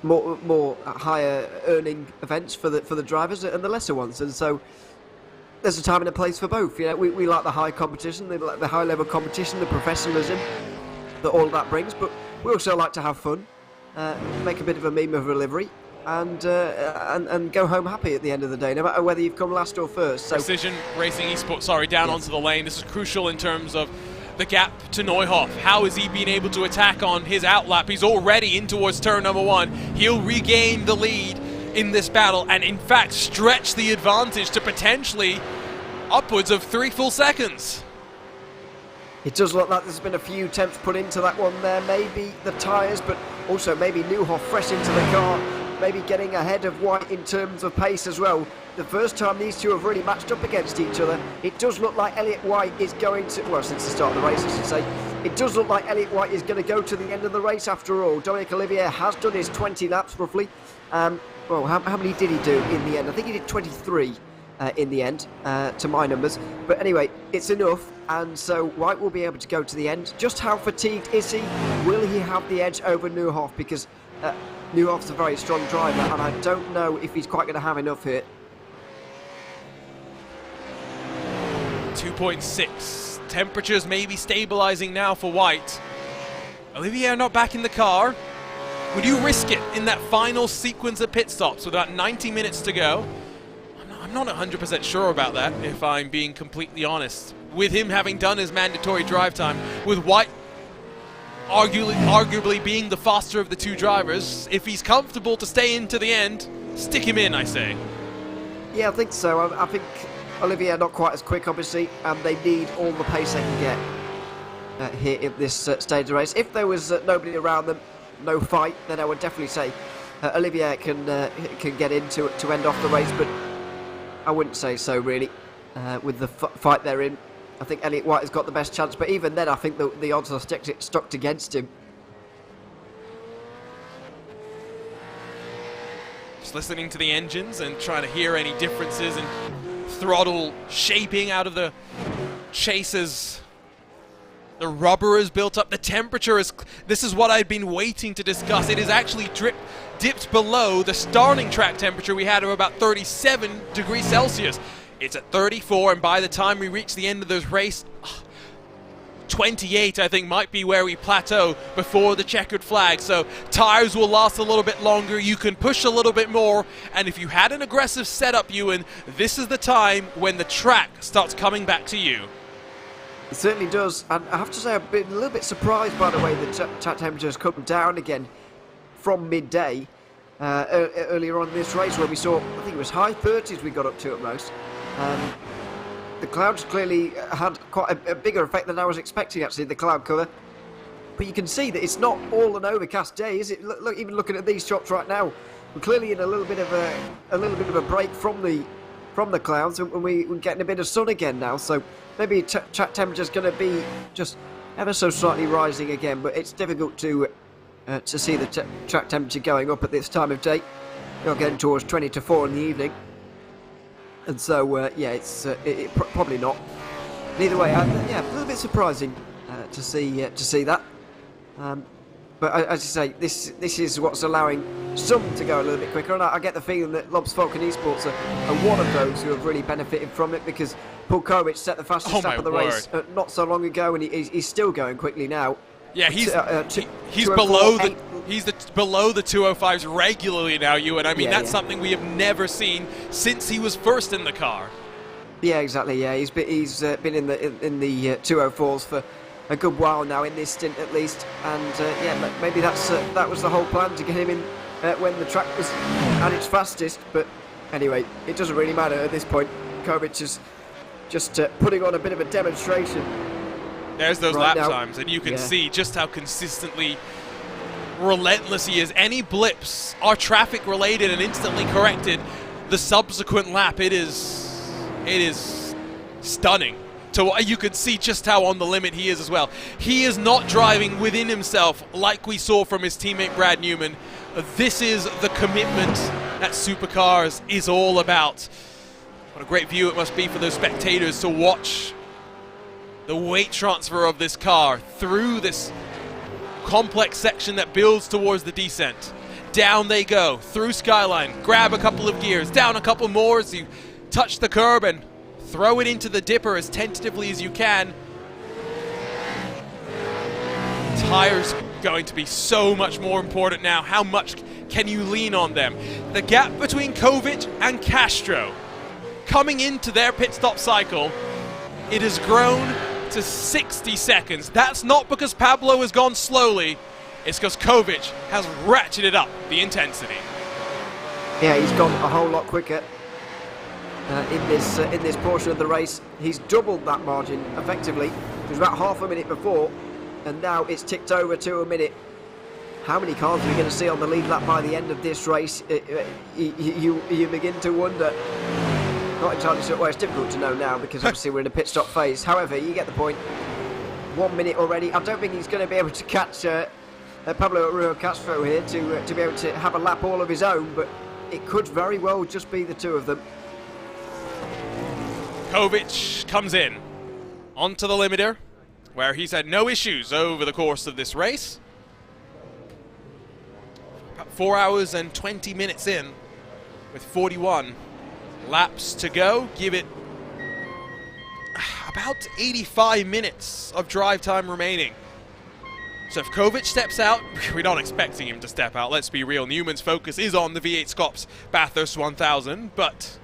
more higher earning events for the drivers and the lesser ones, and so there's a time and a place for both. We like the high competition, the high level competition, the professionalism that all of that brings, but we also like to have fun, make a bit of a meme of a livery, and go home happy at the end of the day, no matter whether you've come last or first. So Precision Racing Esports, down onto the lane. This is crucial in terms of the gap to Neuhoff. How is he being able to attack on his outlap? He's already in towards turn number 1. He'll regain the lead in this battle and in fact stretch the advantage to potentially upwards of 3 full seconds. It does look like there's been a few attempts put into that one there. Maybe the tyres, but also maybe Neuhoff fresh into the car, maybe getting ahead of White in terms of pace as well. The first time these two have really matched up against each other, it does look like Elliott White is going to, well, since the start of the race I should say, it does look like Elliott White is going to go to the end of the race after all. Dominic Olivier has done his 20 laps roughly. Well, how many did he do in the end? I think he did 23 in the end, to my numbers. But anyway, it's enough, and so White will be able to go to the end. Just how fatigued is he? Will he have the edge over Neuhoff? Because Neuhoff's a very strong driver, and I don't know if he's quite going to have enough here. 2.6. Temperatures may be stabilizing now for White. Olivier not back in the car. Would you risk it in that final sequence of pit stops with about 90 minutes to go? I'm not 100% sure about that, if I'm being completely honest. With him having done his mandatory drive time, with White arguably being the faster of the two drivers, if he's comfortable to stay into the end, stick him in, I say. Yeah, I think so. I think Olivier not quite as quick, obviously, and they need all the pace they can get here in this stage of the race. If there was nobody around them, no fight, then I would definitely say Olivier can get in to end off the race, but I wouldn't say so really. With the fight they're in, I think Elliott White has got the best chance, but even then I think the odds are stacked against him. Just listening to the engines and trying to hear any differences in throttle shaping out of the chasers. The rubber is built up, the temperature is, this is what I've been waiting to discuss. It is actually dipped below the starting track temperature we had of about 37 degrees Celsius. It's at 34, and by the time we reach the end of this race, 28 I think might be where we plateau before the checkered flag. So tires will last a little bit longer, you can push a little bit more, and if you had an aggressive setup, Ewan, this is the time when the track starts coming back to you. It certainly does, and I have to say I've been a little bit surprised by the way the track temperature has come down again from midday earlier on in this race, where we saw, I think it was high 30s we got up to at most. The clouds clearly had quite a bigger effect than I was expecting, actually, the cloud cover. But you can see that it's not all an overcast day, is it? Look, even looking at these shots right now, we're clearly in a little bit of a break from the clouds, and we're getting a bit of sun again now. So maybe track temperature's going to be just ever so slightly rising again, but it's difficult to see the track temperature going up at this time of day. You're getting towards 20 to 4 in the evening. And so, yeah, it's probably not. Either way, yeah, a little bit surprising to see that. But as you say, this is what's allowing some to go a little bit quicker, and I get the feeling that Lobs Falcon Esports are one of those who have really benefited from it, because Paul Kovic set the fastest lap of the race not so long ago, and he's still going quickly now. Yeah, he's below the 205s regularly now, Ewan. I mean, that's something we have never seen since he was first in the car. Yeah, exactly. Yeah, he's been in the 204s for a good while now, in this stint at least. And yeah, maybe that was the whole plan, to get him in when the track was at its fastest. But anyway, it doesn't really matter at this point. Kovic is just putting on a bit of a demonstration. There's those lap times, and you can see just how consistently relentless he is. Any blips are traffic related and instantly corrected. The subsequent lap, it is stunning. You can see just how on the limit he is as well. He is not driving within himself like we saw from his teammate Brad Newman. This is the commitment that Supercars is all about. What a great view it must be for those spectators to watch the weight transfer of this car through this complex section that builds towards the descent. Down they go, through Skyline, grab a couple of gears, down a couple more as you touch the curb and throw it into the dipper as tentatively as you can. Tires going to be so much more important now. How much can you lean on them? The gap between Kovic and Castro coming into their pit stop cycle, it has grown to 60 seconds. That's not because Pablo has gone slowly, it's because Kovic has ratcheted up the intensity. Yeah, he's gone a whole lot quicker in this portion of the race. He's doubled that margin effectively. It was about half a minute before, and now it's ticked over to a minute. How many cars are we going to see on the lead lap by the end of this race? You begin to wonder. Not entirely sure. Well, it's difficult to know now because obviously we're in a pit stop phase. However, you get the point. 1 minute already. I don't think he's going to be able to catch Pablo Rio Castro here to be able to have a lap all of his own, but it could very well just be the two of them. Kovic comes in onto the limiter, where he's had no issues over the course of this race. About 4 hours and 20 minutes in, with 41 laps to go. Give it about 85 minutes of drive time remaining. So if Kovic steps out, we're not expecting him to step out, let's be real. Newman's focus is on the V8 Scops Bathurst 1000, but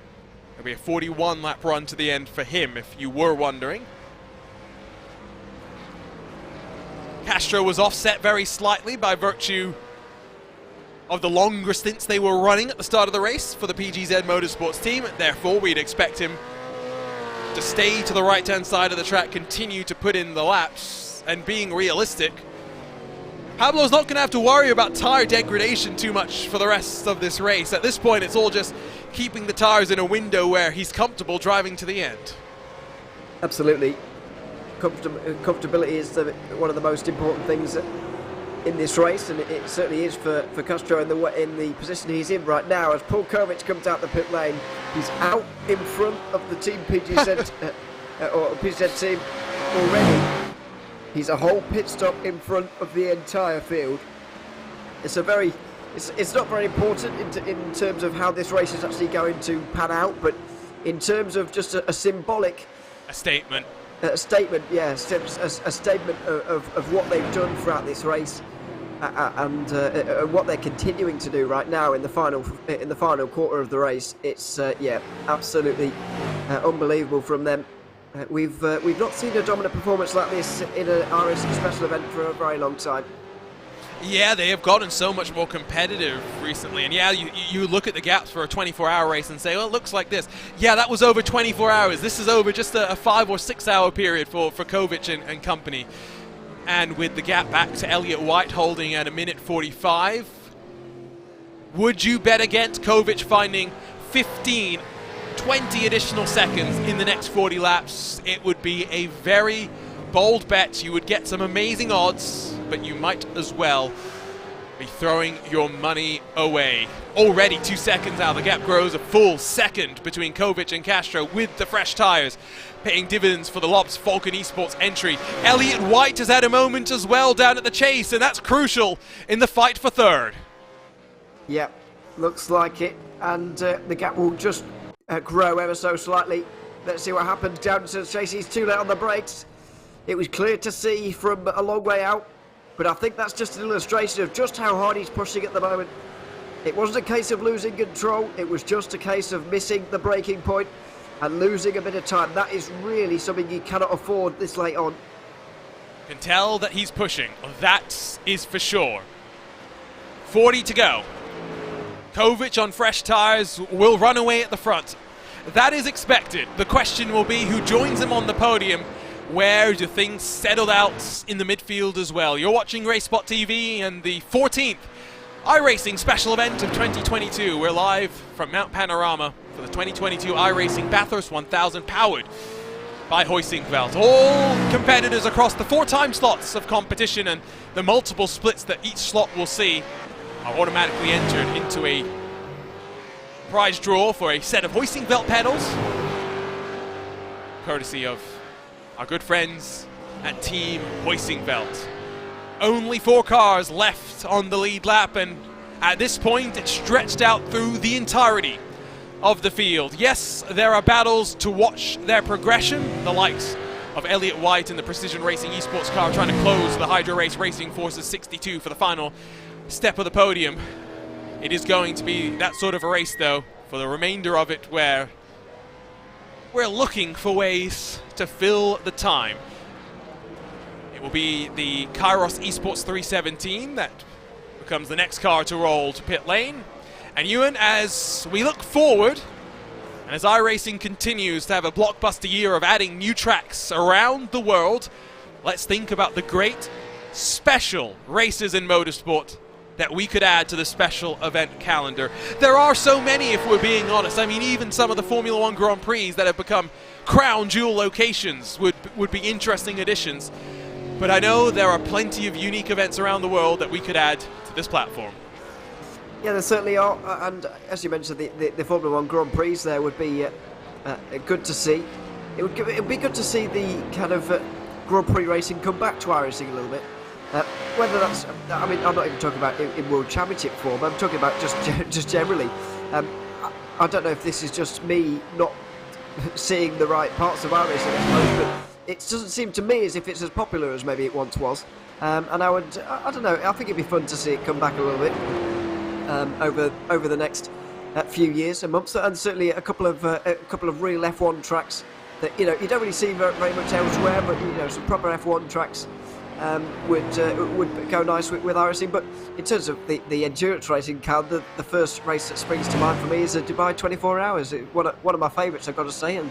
there'll be a 41 lap run to the end for him, if you were wondering. Castro was offset very slightly by virtue of the longer stints they were running at the start of the race for the PGZ Motorsports team. Therefore, we'd expect him to stay to the right-hand side of the track, continue to put in the laps, and being realistic, Pablo's not going to have to worry about tyre degradation too much for the rest of this race. At this point, it's all just keeping the tyres in a window where he's comfortable driving to the end. Absolutely. Comfortability is one of the most important things in this race, and it certainly is for Castro in the position he's in right now. As Paul Kovic comes out the pit lane, he's out in front of the team PGZ or PGZ team already. He's a whole pit stop in front of the entire field. It's not very important in terms of how this race is actually going to pan out, but in terms of just a symbolic... A statement. A statement, yeah, a statement of what they've done throughout this race and what they're continuing to do right now in the final quarter of the race. It's yeah, absolutely unbelievable from them. We've not seen a dominant performance like this in an iRacing special event for a very long time. Yeah, they have gotten so much more competitive recently. And yeah, you look at the gaps for a 24-hour race and say, well, it looks like this. Yeah, that was over 24 hours. This is over just a 5 or 6 hour period for Kovic and company. And with the gap back to Elliott White holding at 1:45, would you bet against Kovic finding 15, 20 additional seconds in the next 40 laps? It would be a very bold bet. You would get some amazing odds, but you might as well be throwing your money away. Already 2 seconds now. The gap grows a full second between Kovic and Castro with the fresh tyres, paying dividends for the Lobs Falcon Esports entry. Elliott White has had a moment as well down at the chase, and that's crucial in the fight for third. Yeah, looks like it, and the gap will just grow ever so slightly. Let's see what happens down to the chase. He's too late on the brakes. It was clear to see from a long way out, but I think that's just an illustration of just how hard he's pushing at the moment. It wasn't a case of losing control, it was just a case of missing the braking point and losing a bit of time. That is really something you cannot afford this late on. Can tell that he's pushing, that is for sure. 40 to go. Kovic on fresh tyres will run away at the front. That is expected. The question will be who joins him on the podium. Where do things settle out in the midfield as well? You're watching RaceSpotTV and the 14th iRacing special event of 2022. We're live from Mount Panorama for the 2022 iRacing Bathurst 1000, powered by Hoisingveld. All competitors across the 4 time slots of competition and the multiple splits that each slot will see are automatically entered into a prize draw for a set of Hoisingveld pedals, courtesy of our good friends at Team Hoisingveld. Only 4 cars left on the lead lap, and at this point it's stretched out through the entirety of the field. Yes, there are battles to watch their progression, the likes of Elliott White in the Precision Racing Esports car trying to close the Hydro Race Racing Forces 62 for the final step of the podium. It is going to be that sort of a race, though, for the remainder of it, where we're looking for ways to fill the time. It will be the Kairos Esports 317 that becomes the next car to roll to pit lane. And Ewan, as we look forward, and as iRacing continues to have a blockbuster year of adding new tracks around the world, let's think about the great special races in motorsport that we could add to the special event calendar. There are so many, if we're being honest. I mean, even some of the Formula One Grand Prix that have become crown jewel locations would be interesting additions. But I know there are plenty of unique events around the world that we could add to this platform. Yeah, there certainly are, and as you mentioned, the Formula One Grand Prix there would be good to see. It would be good to see the kind of Grand Prix racing come back to iRacing a little bit. Whether that's, I mean, I'm not even talking about in World Championship form. I'm talking about just generally. I don't know if this is just me not seeing the right parts of iRacing, I suppose, but it doesn't seem to me as if it's as popular as maybe it once was. And I don't know. I think it'd be fun to see it come back a little bit. Over the next few years and months, and certainly a couple of real F1 tracks that you don't really see very much elsewhere, but some proper F1 tracks would go nice with iRacing. But in terms of the endurance racing calendar, the first race that springs to mind for me is a Dubai 24 Hours. One of my favourites, I've got to say, and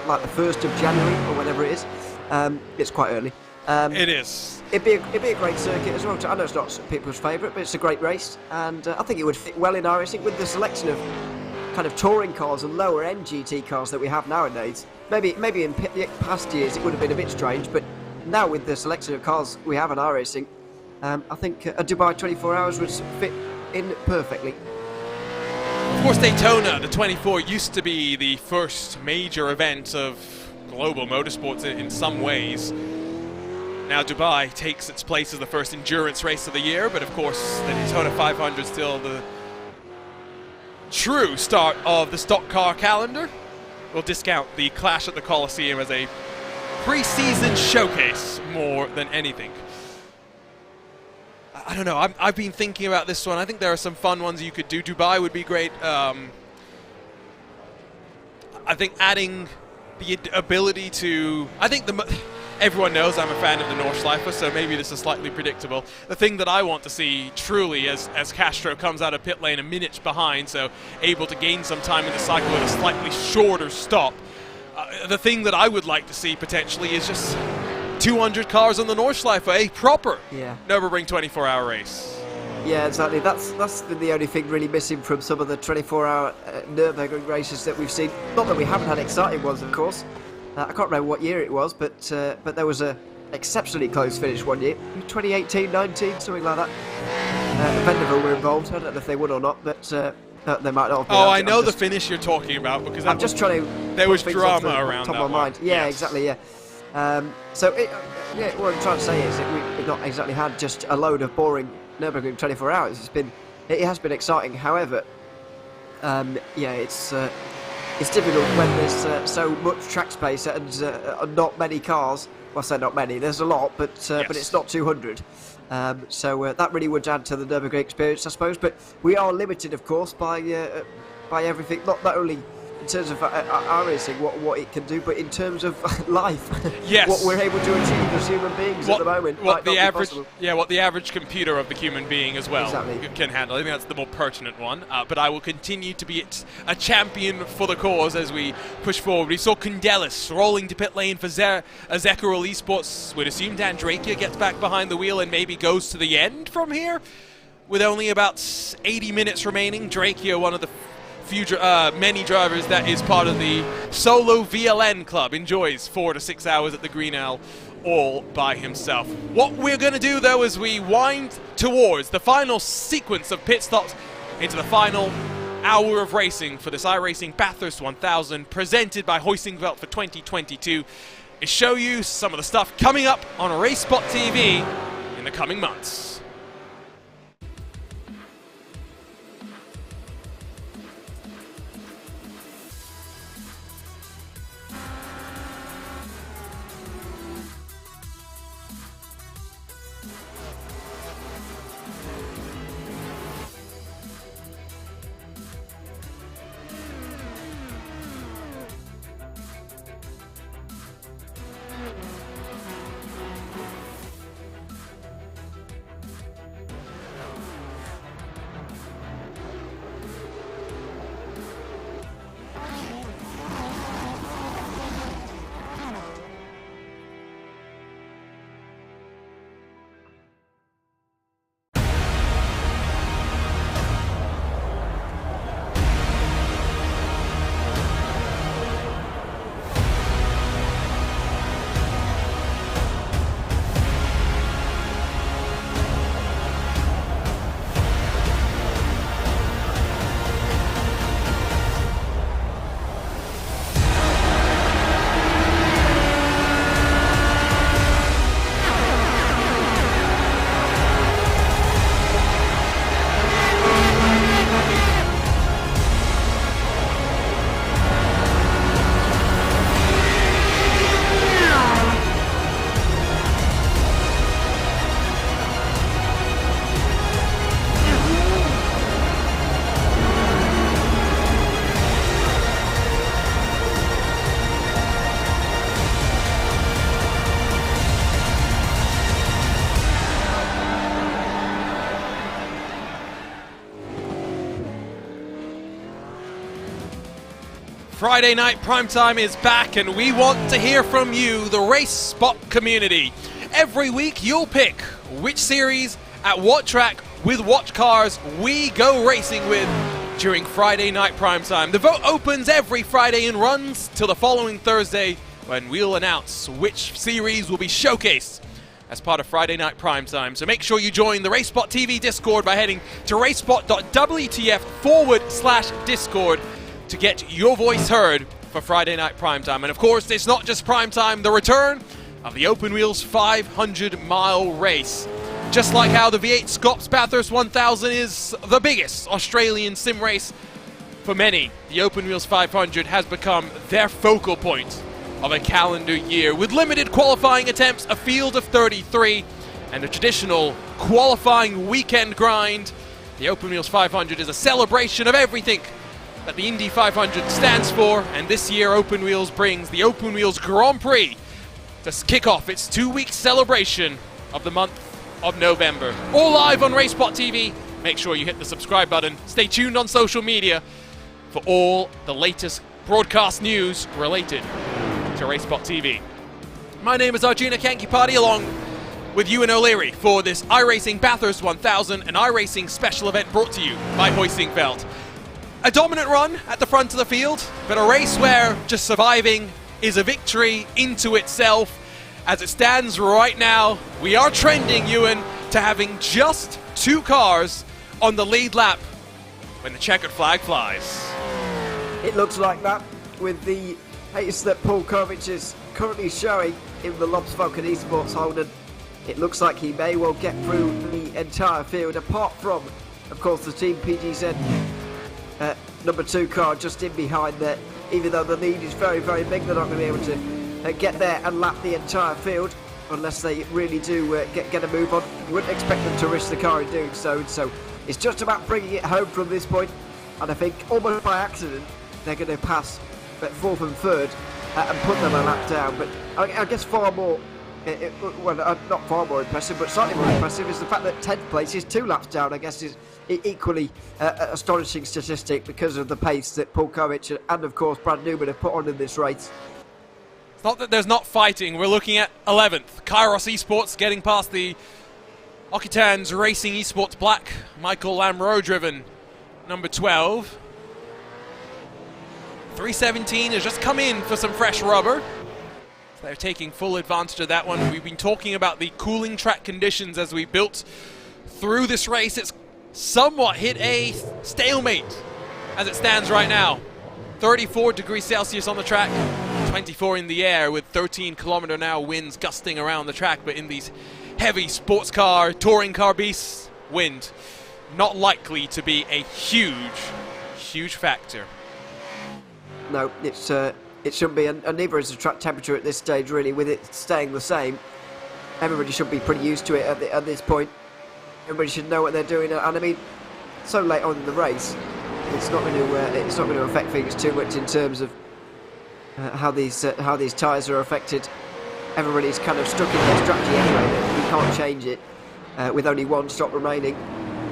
like the 1st of January or whenever it is. It's quite early. It is. It'd be a great circuit as well. I know it's not people's favourite, but it's a great race, and I think it would fit well in iRacing with the selection of kind of touring cars and lower end GT cars that we have nowadays. Maybe in past years it would have been a bit strange, but now with the selection of cars we have in iRacing, I think a Dubai 24 Hours would fit in perfectly. Of course, Daytona, the 24, used to be the first major event of global motorsports in some ways. Now Dubai takes its place as the first endurance race of the year, but of course the Daytona 500 is still the true start of the stock car calendar. We'll discount the Clash at the Coliseum as a pre-season showcase more than anything. I don't know, I've been thinking about this one. I think there are some fun ones you could do. Dubai would be great. I think adding the ability to... Everyone knows I'm a fan of the Nordschleife, so maybe this is slightly predictable. The thing that I want to see truly as Castro comes out of pit lane a minute behind, so able to gain some time in the cycle at a slightly shorter stop. The thing that I would like to see potentially is just 200 cars on the Nordschleife, a proper Nürburgring 24-hour race. Yeah, exactly. That's the only thing really missing from some of the 24-hour Nürburgring races that we've seen. Not that we haven't had exciting ones, of course. I can't remember what year it was, but there was a exceptionally close finish one year, 2018, 19, something like that. Vanderbilt were involved. I don't know if they would or not, but they might not have been. Oh, I know the finish you're talking about, because I'm just trying to. There was drama around top that of my mind. Yeah, yes. Exactly. Yeah. What I'm trying to say is that we've not exactly had just a load of boring Nürburgring 24 hours. It has been exciting. However, it's difficult when there's so much track space and not many cars. Well, I say not many. There's a lot, but it's not 200. So that really would add to the Nürburgring experience, I suppose. But we are limited, of course, by everything. Not only in terms of iRacing, what it can do, but in terms of life. Yes. What we're able to achieve as human beings at the moment. What the average computer of the human being as well can handle. I think that's the more pertinent one. But I will continue to be a champion for the cause as we push forward. We saw Kundelis rolling to pit lane for Zekkerl Esports. We'd assume Dan Drakia gets back behind the wheel and maybe goes to the end from here. With only about 80 minutes remaining, Drakia, one of the many drivers that is part of the solo VLN club, enjoys 4 to 6 hours at the Green Owl all by himself. What we're going to do, though, is we wind towards the final sequence of pit stops into the final hour of racing for this iRacing Bathurst 1000 presented by Hoisingveld for 2022 is show you some of the stuff coming up on RaceSpotTV in the coming months. Friday night primetime is back, and we want to hear from you, the Race Spot community. Every week you'll pick which series, at what track, with what cars we go racing with during Friday night primetime. The vote opens every Friday and runs till the following Thursday, when we'll announce which series will be showcased as part of Friday night primetime. So make sure you join the RaceSpotTV Discord by heading to racespot.wtf/Discord to get your voice heard for Friday night primetime. And of course, it's not just primetime, the return of the Open Wheels 500-mile race. Just like how the V8 Scops Bathurst 1000 is the biggest Australian sim race for many, the Open Wheels 500 has become their focal point of a calendar year. With limited qualifying attempts, a field of 33, and a traditional qualifying weekend grind, the Open Wheels 500 is a celebration of everything that the Indy 500 stands for, and this year Open Wheels brings the Open Wheels Grand Prix to kick off its 2-week celebration of the month of November. All live on RaceSpotTV. Make sure you hit the subscribe button. Stay tuned on social media for all the latest broadcast news related to RaceSpotTV. My name is Arjuna Kankipati, along with Ewan O'Leary for this iRacing Bathurst 1000, an iRacing special event brought to you by Hoisingveld. A dominant run at the front of the field, but a race where just surviving is a victory into itself. As it stands right now, we are trending, Ewan, to having just 2 cars on the lead lap when the checkered flag flies. It looks like that, with the pace that Paul Kovic is currently showing in the Lobs Falcon Esports Holden. It looks like he may well get through the entire field, apart from, of course, the Team PGZ number 2 car just in behind there. Even though the lead is very, very big, they're not going to be able to get there and lap the entire field unless they really do get a move on. You wouldn't expect them to risk the car in doing so. So it's just about bringing it home from this point. And I think almost by accident, they're going to pass at 4th and 3rd and put them a lap down. But I guess far more, not far more impressive, but slightly more impressive is the fact that 10th place is 2 laps down. I guess is equally astonishing statistic because of the pace that Paul Kovic and of course Brad Newman have put on in this race. It's not that there's not fighting. We're looking at 11th. Kairos Esports getting past the Occitans Racing Esports Black. Michael Lamreau driven number 12. 317 has just come in for some fresh rubber. They're taking full advantage of that one. We've been talking about the cooling track conditions as we built through this race. It's somewhat hit a stalemate as it stands right now. 34 degrees Celsius on the track, 24 in the air with 13-kilometer-an-hour winds gusting around the track, but in these heavy sports car, touring car beasts, wind not likely to be a huge factor. No, it shouldn't be, and neither is the track temperature at this stage, really, with it staying the same. Everybody should be pretty used to it at this point. Everybody should know what they're doing, and I mean, so late on in the race, it's not going to affect things too much in terms of how these tyres are affected. Everybody's kind of stuck in their strategy anyway. You can't change it with only one stop remaining.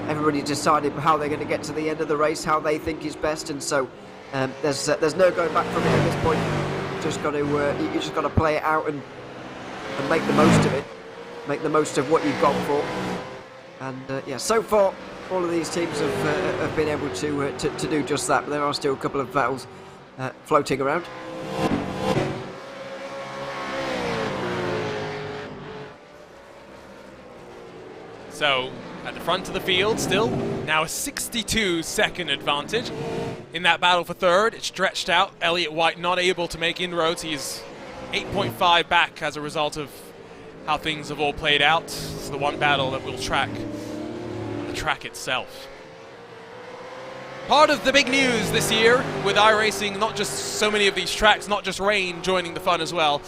Everybody decided how they're going to get to the end of the race, how they think is best, and so there's no going back from it at this point. You just got to play it out and make the most of it, make the most of what you've gone for. And yeah, so far all of these teams have been able to do just that. But there are still a couple of battles floating around. So, at the front of the field still, now a 62-second advantage. In that battle for third, it stretched out. Elliott White not able to make inroads. He's 8.5 back as a result of how things have all played out. It's the one battle that we'll track on the track itself. Part of the big news this year with iRacing, not just so many of these tracks, not just rain joining the fun as well.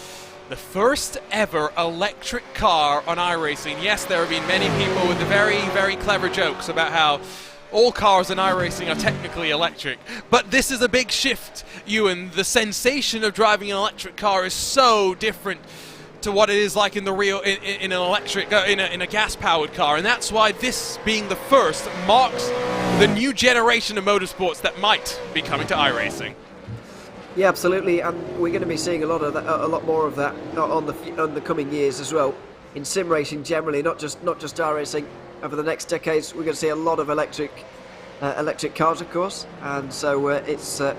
The first ever electric car on iRacing. Yes, there have been many people with the very clever jokes about how all cars in iRacing are technically electric. But this is a big shift, Ewan. The sensation of driving an electric car is so different to what it is like in the real in an electric in a gas-powered car, and that's why this being the first marks the new generation of motorsports that might be coming to iRacing. Yeah, absolutely, and we're going to be seeing a lot more of that on the coming years as well. In sim racing generally, not just iRacing. Over the next decades, we're going to see a lot of electric cars, of course, and so it's a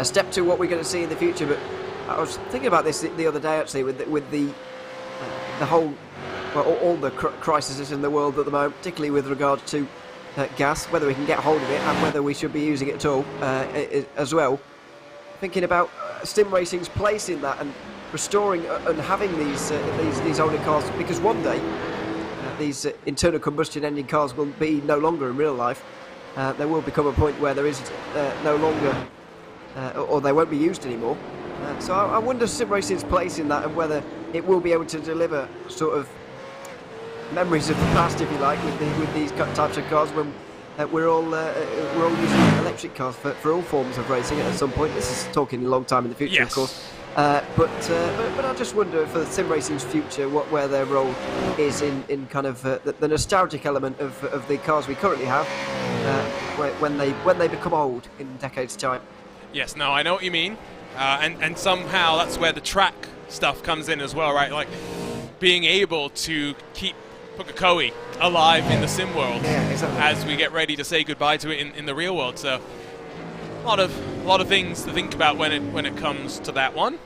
step to what we're going to see in the future. But I was thinking about this the other day actually, with the whole all the crises in the world at the moment, particularly with regard to gas, whether we can get hold of it and whether we should be using it at all as well. Thinking about sim racing's place in that and restoring and having these older cars, because one day these internal combustion engine cars will be no longer in real life. There will become a point where there is no longer, or they won't be used anymore. So I wonder sim racing's place in that, and whether it will be able to deliver sort of memories of the past, if you like, with these types of cars when we're all using electric cars for all forms of racing at some point. This is talking a long time in the future, yes, of course. But I just wonder for sim racing's future where their role is in kind of the nostalgic element of the cars we currently have when they become old in decades' time. Yes, no, I know what you mean. And somehow that's where the track stuff comes in as well, right? Like being able to keep Pukekohe alive in the sim world, yeah, exactly, as we get ready to say goodbye to it in the real world. So a lot of things to think about when it comes to that one.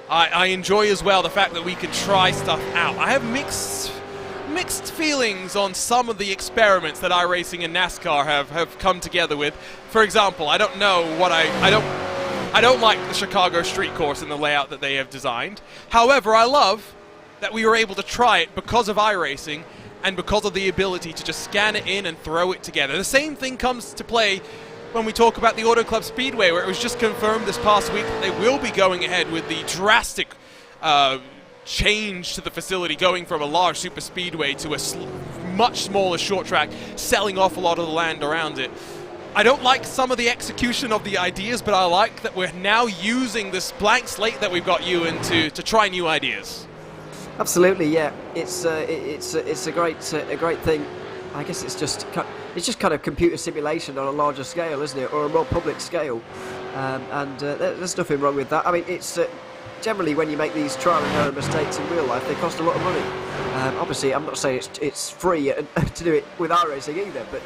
I enjoy as well the fact that we can try stuff out. I have mixed feelings on some of the experiments that iRacing and NASCAR have come together with. For example, I don't know what I don't like the Chicago street course and the layout that they have designed. However, I love that we were able to try it because of iRacing and because of the ability to just scan it in and throw it together. The same thing comes to play when we talk about the Auto Club Speedway, where it was just confirmed this past week that they will be going ahead with the drastic change to the facility, going from a large super speedway to a much smaller short track, selling off a lot of the land around it. I don't like some of the execution of the ideas, but I like that we're now using this blank slate that we've got, Ewan, to try new ideas. Absolutely, yeah. It's a great thing. I guess it's just kind of computer simulation on a larger scale, isn't it, or a more public scale? And there's nothing wrong with that. I mean, it's generally when you make these trial and error mistakes in real life, they cost a lot of money. Obviously, I'm not saying it's free to do it with iRacing either, but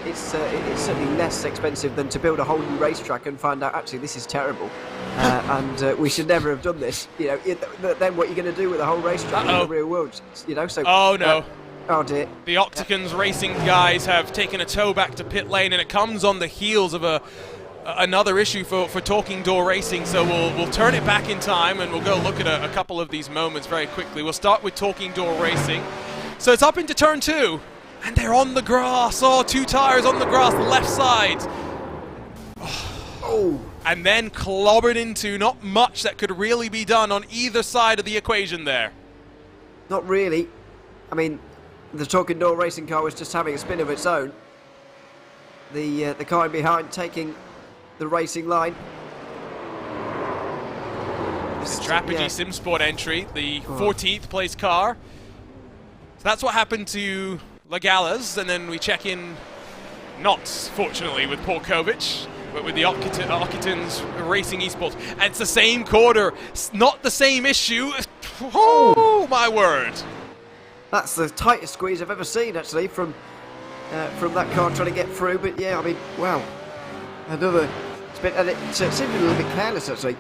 it's certainly less expensive than to build a whole new racetrack and find out actually this is terrible, and we should never have done this. You know, then what you're going to do with the whole racetrack in the real world? You know, so. Oh no. Oh dear. The Octagons Racing guys have taken a tow back to pit lane, and it comes on the heels of another issue for Talking Door Racing. So we'll turn it back in time, and we'll go look at a couple of these moments very quickly. We'll start with Talking Door Racing. So it's up into turn 2, and they're on the grass. Oh, 2 tires on the grass, the left side. Oh. And then clobbered into. Not much that could really be done on either side of the equation there. Not really. I mean, the Talking Door Racing car was just having a spin of its own. The car in behind taking the racing line. This is Trapagee SimSport entry, the 14th place car. So that's what happened to Lagalas, and then we check in, not fortunately with Paul Kovic, but with the Octagons Racing Esports. And it's the same quarter, not the same issue. Oh my word. That's the tightest squeeze I've ever seen, actually, from that car trying to get through. But yeah, I mean, wow, another spin, and it seemed a little bit careless, actually,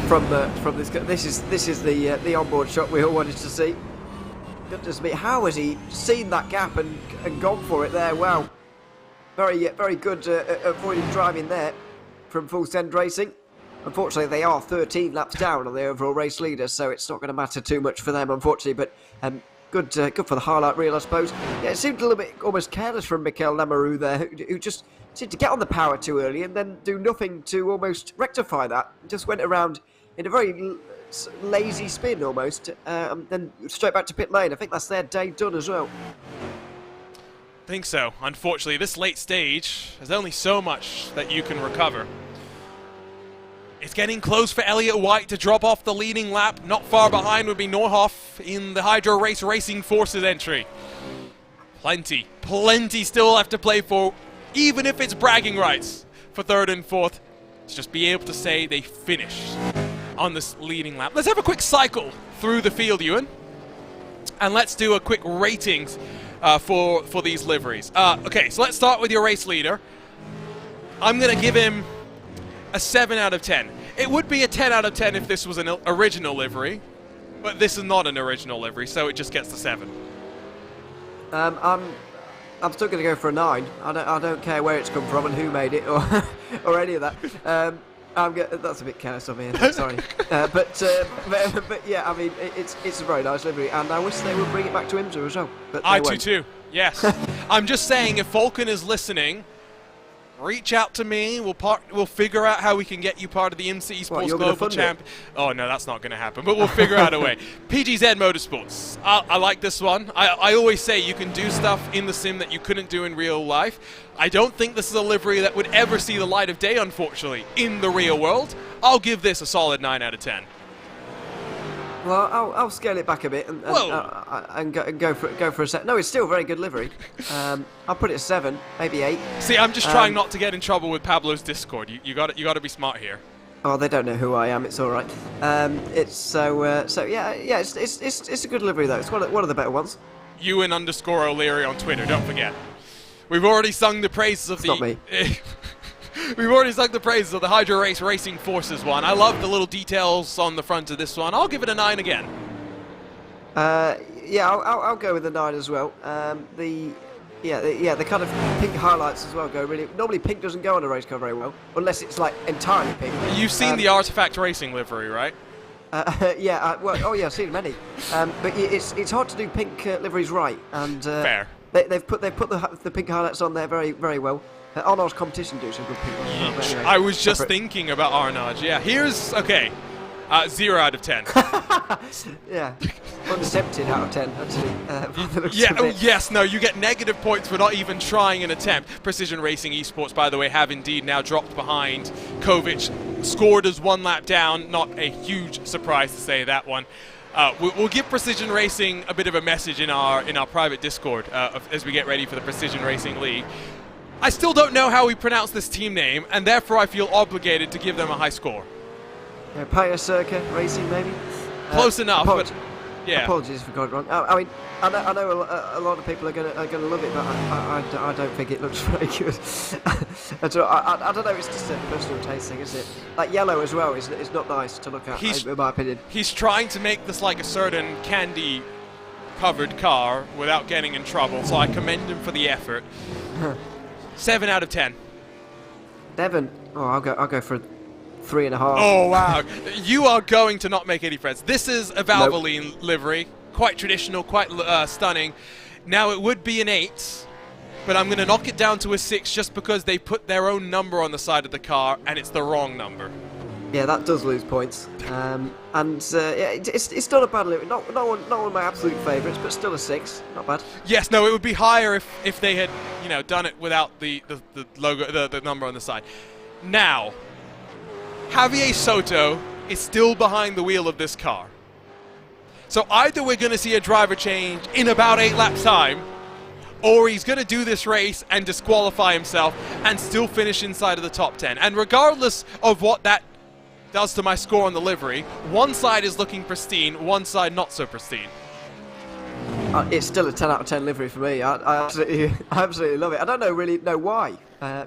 from this. This is the onboard shot we all wanted to see. Goodness me, how has he seen that gap and gone for it there? Wow, very good avoiding driving there from Full Send Racing. Unfortunately, they are 13 laps down on the overall race leader, so it's not going to matter too much for them, unfortunately. But good for the highlight reel, I suppose. Yeah, it seemed a little bit almost careless from Mikel Lamoureux there, who just seemed to get on the power too early and then do nothing to almost rectify that. Just went around in a very lazy spin almost, then straight back to pit lane. I think that's their day done as well. I think so. Unfortunately, this late stage, there's only so much that you can recover. It's getting close for Elliott White to drop off the leading lap. Not far behind would be Norhoff in the Hydro Race Racing Forces entry. Plenty still left to play for, even if it's bragging rights for 3rd and 4th. To just be able to say they finished on this leading lap. Let's have a quick cycle through the field, Ewan. And let's do a quick ratings for these liveries. Okay, so let's start with your race leader. I'm going to give him a 7 out of 10. It would be a 10 out of 10 if this was an original livery, but this is not an original livery, so it just gets the 7. I'm still going to go for a 9. I don't care where it's come from and who made it or or any of that. That's a bit careless of me, sorry. But yeah, I mean, it's a very nice livery, and I wish they would bring it back to IMSA as well. But I do too. Yes. I'm just saying, if Falcon is listening, reach out to me. We'll figure out how we can get you part of the IMSA Esports Global Champ. Oh no, that's not going to happen. But we'll figure out a way. PGZ Motorsports. I like this one. I always say you can do stuff in the sim that you couldn't do in real life. I don't think this is a livery that would ever see the light of day, unfortunately, in the real world. I'll give this a solid 9 out of 10. Well, I'll scale it back a bit and go for a set. No, it's still a very good livery. I'll put it a 7, maybe 8. See, I'm just trying not to get in trouble with Pablo's Discord. You got to be smart here. Oh, they don't know who I am. It's all right. It's a good livery though. It's one of the better ones. Ewan_O'Leary on Twitter. Don't forget. We've already sung the praises of Not me. We've already sung the praises of the Hydro Race Racing Forces one. I love the little details on the front of this one. I'll give it a 9 again. Yeah, I'll go with a 9 as well. The kind of pink highlights as well go really. Normally pink doesn't go on a race car very well, unless it's like entirely pink. You've seen the Artifact Racing livery, right? I've seen many. But it's hard to do pink liveries right, and fair. They've put the pink highlights on there very very well. Arnaud's competition do some good pink ones. Anyway, I was just thinking about Arnaud. Yeah, here's 0 out of 10. Yeah, unaccepted out of 10 actually. Yes, no, you get negative points for not even trying an attempt. Precision Racing Esports, by the way, have indeed now dropped behind. Kovic scored as 1 lap down. Not a huge surprise to say that one. We'll give Precision Racing a bit of a message in our private Discord as we get ready for the Precision Racing League. I still don't know how we pronounce this team name, and therefore I feel obligated to give them a high score. Paya Circa Racing, maybe? Close enough, but yeah. Apologies if I got it wrong. I mean, I know a lot of people are gonna love it, but I don't think it looks very good. I don't know. It's just a personal taste thing, isn't it? Like yellow as well is not nice to look at, in my opinion. He's trying to make this like a certain candy covered car without getting in trouble, so I commend him for the effort. 7 out of 10. Devon. Oh, I'll go for 3.5. Oh, wow. You are going to not make any friends. This is a Valvoline livery. Quite traditional, quite stunning. Now, it would be an 8, but I'm going to knock it down to a 6 just because they put their own number on the side of the car, and it's the wrong number. Yeah, that does lose points. Yeah, it's not a bad livery. Not one of my absolute favourites, but still a 6. Not bad. Yes, no, it would be higher if they had, you know, done it without the logo, the number on the side. Now, Javier Soto is still behind the wheel of this car. So either we're going to see a driver change in about 8 laps time, or he's going to do this race and disqualify himself and still finish inside of the top 10. And regardless of what that does to my score on the livery, one side is looking pristine, one side not so pristine. It's still a 10 out of 10 livery for me. I absolutely love it. I don't really know why,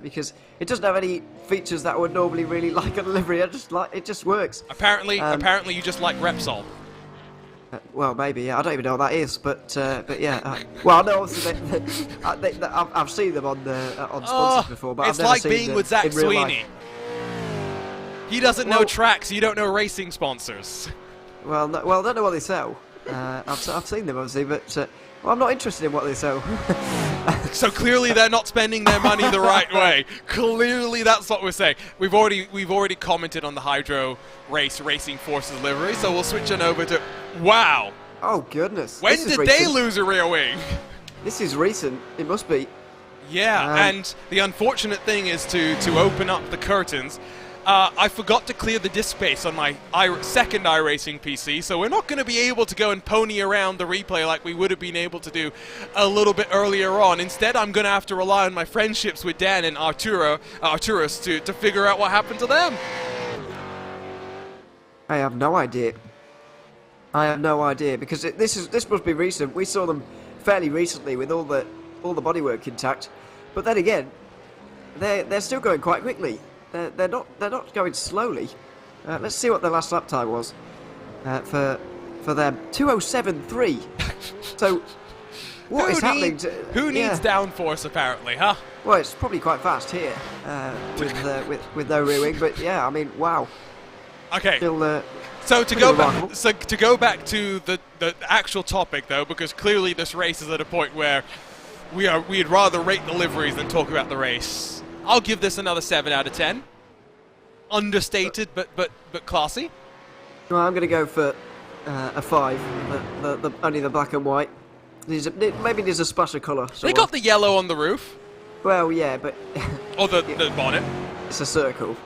because it doesn't have any features that I would normally really like on a livery. It just works. Apparently you just like Repsol. Well, maybe, yeah. I don't even know what that is, but yeah. Well, no, obviously I've seen them on sponsors before, but it's I've never like seen being them with Zach in real Sweeney. life. He doesn't know tracks, you don't know racing sponsors. Well, I don't know what they sell. I've seen them, obviously, but I'm not interested in what they sell. So clearly they're not spending their money the right way. Clearly that's what we're saying. We've already commented on the Hydro Racing Forces livery, so we'll switch on over to... Wow! Oh, goodness. When did they lose a rear wing? This is recent. It must be. Yeah, and the unfortunate thing is to open up the curtains. I forgot to clear the disk space on my second iRacing PC, so we're not going to be able to go and pony around the replay like we would have been able to do a little bit earlier on. Instead, I'm going to have to rely on my friendships with Dan and Arturus to figure out what happened to them. I have no idea. Because this must be recent. We saw them fairly recently with all the bodywork intact, but then again, they're still going quite quickly. They're not going slowly. Let's see what their last lap time was for them. 2:07.3. So what is happening? Who needs downforce apparently, huh? Well, it's probably quite fast here with no rear wing, but yeah, I mean, wow. Okay. Still, so to go back to the actual topic though, because clearly this race is at a point where we'd rather rate the liveries than talk about the race. I'll give this another 7 out of 10. Understated, but classy. Well, I'm going to go for a 5. Only the black and white. Maybe there's a splash of colour. They got the yellow on the roof. Well, yeah, but... or the bonnet. It's a circle,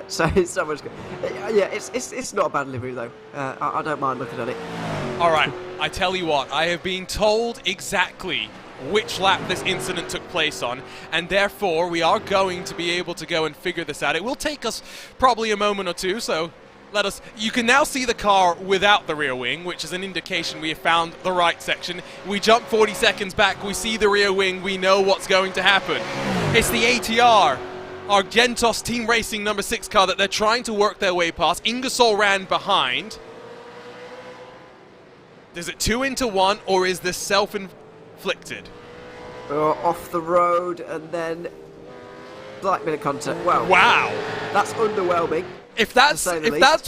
so it's not much good. Yeah, it's not a bad livery, though. I don't mind looking at it. All right, I tell you what, I have been told exactly which lap this incident took place on, and therefore we are going to be able to go and figure this out. It will take us probably a moment or two, so you can now see the car without the rear wing, which is an indication we have found the right section. We jump 40 seconds back, we see the rear wing, we know what's going to happen. It's the ATR, Argentos Team Racing number 6 car that they're trying to work their way past. Ingersoll ran behind. Is it 2 into 1, or is this self-inflicted? Off the road, and then slight bit of contact. Wow, that's underwhelming. If that's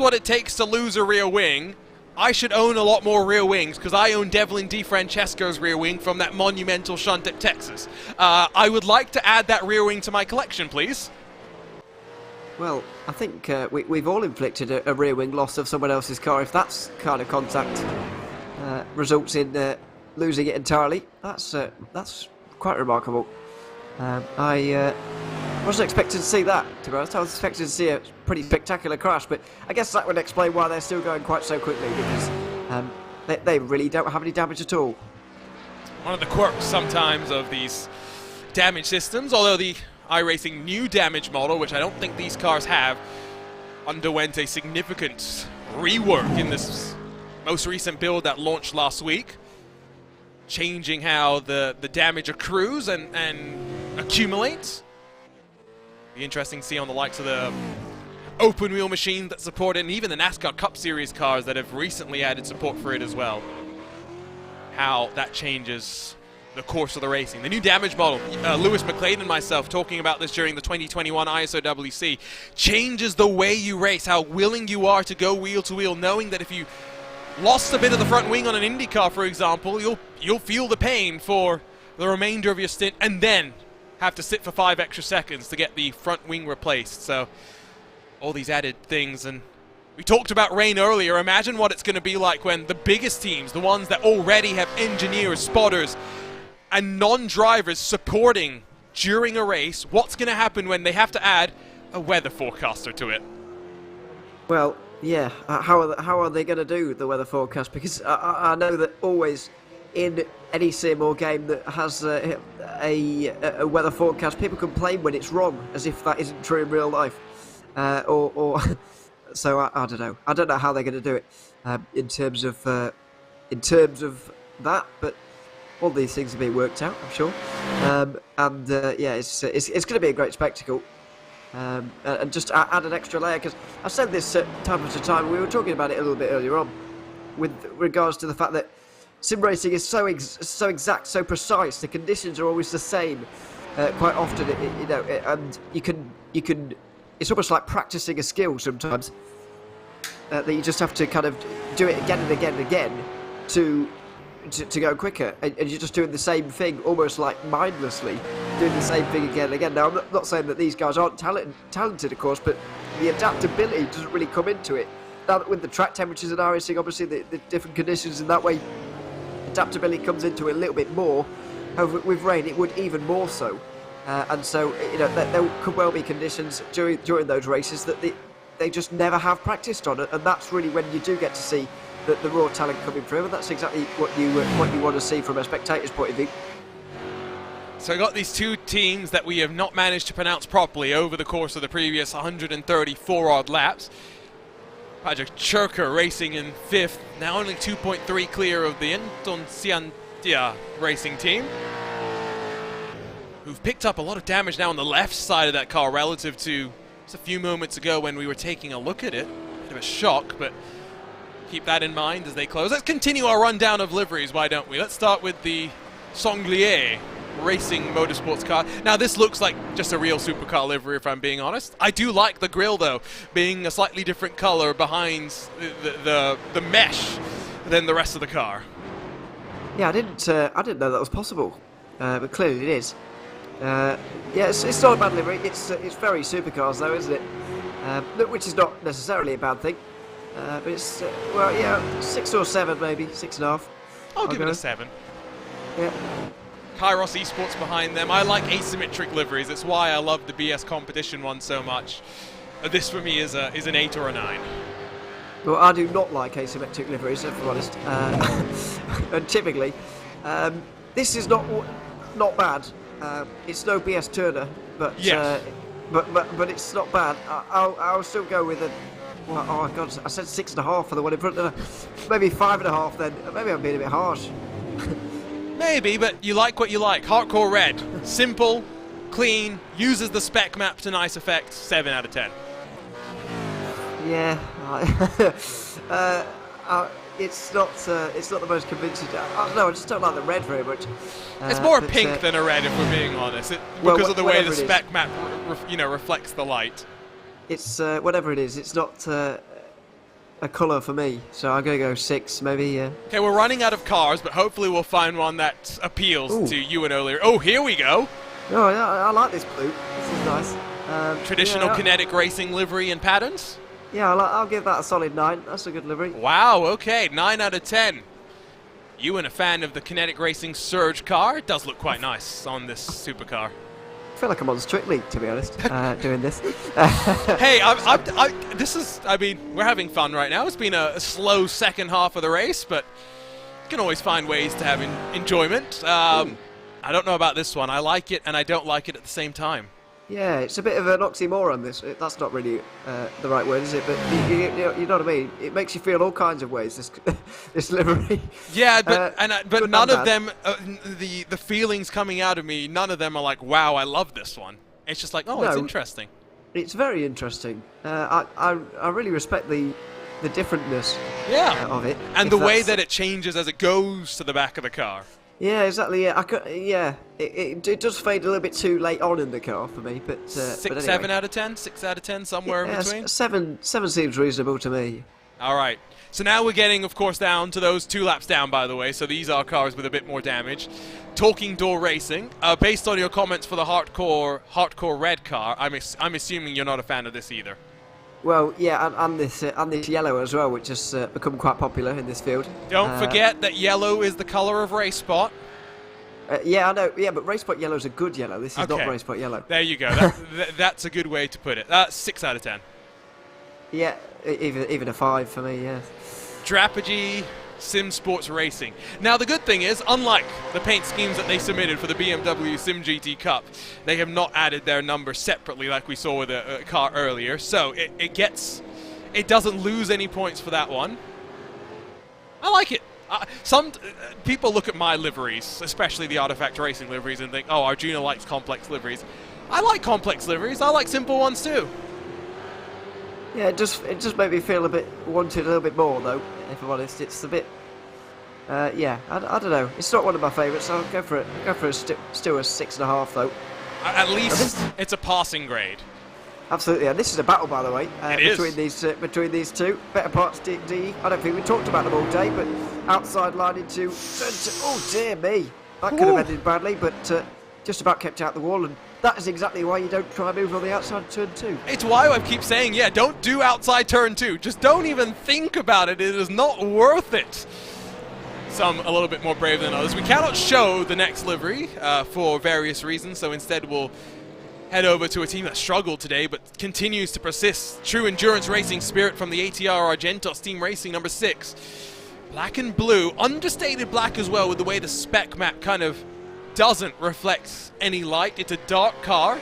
what it takes to lose a rear wing, I should own a lot more rear wings, because I own Devlin DiFrancesco's rear wing from that monumental shunt at Texas. I would like to add that rear wing to my collection, please. Well, I think we've all inflicted a rear wing loss of someone else's car. If that's kind of contact results in losing it entirely, that's quite remarkable. I wasn't expecting to see that, to be honest. I was expecting to see a pretty spectacular crash, but I guess that would explain why they're still going quite so quickly, because they really don't have any damage at all. One of the quirks sometimes of these damage systems, although the iRacing new damage model, which I don't think these cars have, underwent a significant rework in this most recent build that launched last week, changing how the damage accrues and accumulates. Be interesting to see on the likes of the open wheel machine that support it, and even the NASCAR Cup Series cars that have recently added support for it as well. how that changes the course of the racing. The new damage model, Lewis McLean and myself talking about this during the 2021 ISOWC, changes the way you race, how willing you are to go wheel to wheel, knowing that if you lost a bit of the front wing on an IndyCar, for example, you'll feel the pain for the remainder of your stint and then have to sit for 5 extra seconds to get the front wing replaced. So all these added things. And we talked about rain earlier. Imagine what it's going to be like when the biggest teams, the ones that already have engineers, spotters, and non-drivers supporting during a race, what's going to happen when they have to add a weather forecaster to it? Well, yeah, how are they going to do the weather forecast? Because I know that always in any sim or game that has a weather forecast, people complain when it's wrong, as if that isn't true in real life. So I don't know. I don't know how they're going to do it in terms of that, but all these things are being worked out, I'm sure. Yeah, it's going to be a great spectacle. And just add an extra layer, because I said this time to time. We were talking about it a little bit earlier on, with regards to the fact that sim racing is so exact, so precise. The conditions are always the same quite often, and you can. It's almost like practicing a skill sometimes. That you just have to kind of do it again and again and again to go quicker, and you're just doing the same thing almost like mindlessly, doing the same thing again and again. Now, I'm not saying that these guys aren't talented, of course, but the adaptability doesn't really come into it. Now that with the track temperatures and iRacing, obviously the different conditions, in that way adaptability comes into it a little bit more. However, with rain it would even more so, and so there could well be conditions during those races that they just never have practiced on it, and that's really when you do get to see the raw talent coming through, and that's exactly what you want to see from a spectator's point of view. So I got these two teams that we have not managed to pronounce properly over the course of the previous 134 odd laps. Project Churka racing in 5th, now only 2.3 clear of the Indonesia racing team, who've picked up a lot of damage now on the left side of that car relative to just a few moments ago when we were taking a look at it. Bit of a shock, but keep that in mind as they close. Let's continue our rundown of liveries, why don't we? Let's start with the Sanglier Racing Motorsports car. Now, this looks like just a real supercar livery, if I'm being honest. I do like the grille, though, being a slightly different color behind the mesh than the rest of the car. Yeah, I didn't know that was possible, but clearly it is. Yeah, it's not a bad livery. It's very supercars, though, isn't it? Which is not necessarily a bad thing. But it's, well, yeah, 6 or 7 maybe, 6.5. I'll give it a 7. Yeah. Kairos Esports behind them. I like asymmetric liveries. It's why I love the BS competition one so much. This for me is an 8 or a 9. Well, I do not like asymmetric liveries, if I'm honest. And typically, this is not bad. It's no BS Turner, but yes. But it's not bad. I'll still go with a. Well, oh God, I said 6.5 for the one in front of maybe 5.5 then. Maybe I'm being a bit harsh. Maybe, but you like what you like. Hardcore Red. Simple, clean, uses the spec map to nice effect. 7 out of 10. Yeah. It's not the most convincing. I don't know, I just don't like the red very much. It's more pink than a red, if we're being honest. Because of the way the spec map reflects the light. It's whatever it is, it's not a colour for me, so I'm going to go 6, maybe. Okay, we're running out of cars, but hopefully we'll find one that appeals to you and earlier. Oh, here we go! Oh, yeah, I like this blue. This is nice. Traditional kinetic racing livery and patterns? Yeah, I'll give that a solid 9. That's a good livery. Wow, okay, 9 out of 10. You and a fan of the kinetic racing Surge car? It does look quite nice on this supercar. I feel like I'm on Strictly, to be honest, doing this. Hey, I mean, we're having fun right now. It's been a slow second half of the race, but you can always find ways to have enjoyment. I don't know about this one. I like it, and I don't like it at the same time. Yeah, it's a bit of an oxymoron, this. That's not really the right word, is it? But you know what I mean? It makes you feel all kinds of ways, this livery. Yeah, but none of them, the feelings coming out of me, none of them are like, wow, I love this one. It's just like, oh, no, it's interesting. It's very interesting. I really respect the the differentness of it. And the way that it changes as it goes to the back of the car. Yeah, exactly. Yeah, it does fade a little bit too late on in the car for me, but 6, anyway. 7 out of 10, 6 out of 10, somewhere in between. Seven seems reasonable to me. All right. So now we're getting, of course, down to those 2 laps down, by the way. So these are cars with a bit more damage. Talking Door Racing. Based on your comments for the hardcore red car, I'm assuming you're not a fan of this either. Well, yeah, and this yellow as well, which has become quite popular in this field. Don't forget that yellow is the colour of RaceSpot. Yeah, I know. Yeah, but RaceSpot yellow is a good yellow. This is not RaceSpot yellow. There you go. That's a good way to put it. 6 out of 10. Yeah, even a 5 for me. Yeah. Drapage Sim Sports Racing. Now the good thing is, unlike the paint schemes that they submitted for the BMW Sim GT Cup, they have not added their number separately like we saw with a car earlier. So it doesn't lose any points for that one. I like it. Some people look at my liveries, especially the Artifact Racing liveries, and think, oh, Arjuna likes complex liveries. I like complex liveries. I like simple ones too. Yeah, it just made me feel wanted a little bit more though. If I'm honest, it's a bit. Yeah, I don't know. It's not one of my favourites. So I'll go for it. Still a 6.5 though. At least it's a passing grade. Absolutely, and this is a battle, by the way, between these two. Better Parts D. I don't think we talked about them all day, but outside line into turn 2. Oh dear me, that could have ended badly, but just about kept out the wall, and that is exactly why you don't try and move on the outside of turn 2. It's why I keep saying, yeah, don't do outside turn 2. Just don't even think about it. It is not worth it. Some a little bit more brave than others. We cannot show the next livery for various reasons, so instead we'll head over to a team that struggled today but continues to persist. True endurance racing spirit from the ATR Argentos Team Racing number 6. Black and blue, understated black as well, with the way the spec map kind of doesn't reflect any light. It's a dark car.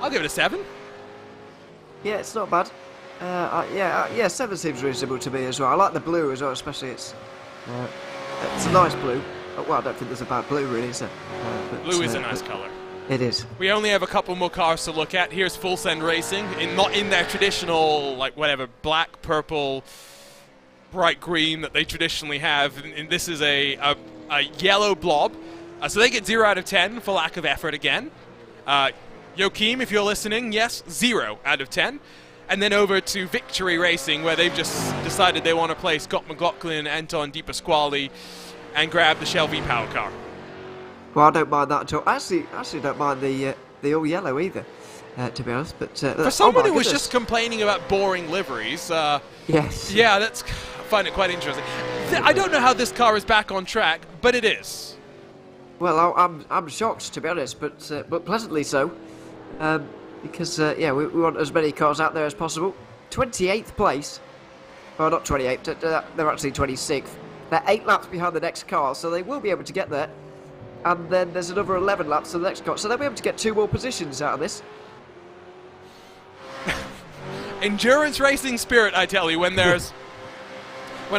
I'll give it a 7. Yeah, it's not bad. Yeah, 7 seems reasonable to me as well. I like the blue as well, especially it's a nice blue. Well, I don't think there's a bad blue really, is there? Blue is a nice colour. It is. We only have a couple more cars to look at. Here's Full Send Racing, not in their traditional, like, whatever, black, purple, bright green that they traditionally have. And this is a yellow blob. So they get 0 out of 10 for lack of effort again. Joachim, if you're listening, yes, 0 out of 10. And then over to Victory Racing, where they've just decided they want to play Scott McLaughlin, Anton Di Pasquale, and grab the Shell V-Power car. Well, I don't mind that at all. I actually don't mind the all yellow either, to be honest. But for someone who was just complaining about boring liveries, yes, yeah, I find it quite interesting. I don't know how this car is back on track, but it is. Well, I'm shocked, to be honest, but pleasantly so, because yeah, we want as many cars out there as possible. 28th place. Well, not 28th. They're actually 26th. They're 8 laps behind the next car, so they will be able to get there. And then there's another 11 laps to the next car, so they'll be able to get 2 more positions out of this. Endurance racing spirit, I tell you. When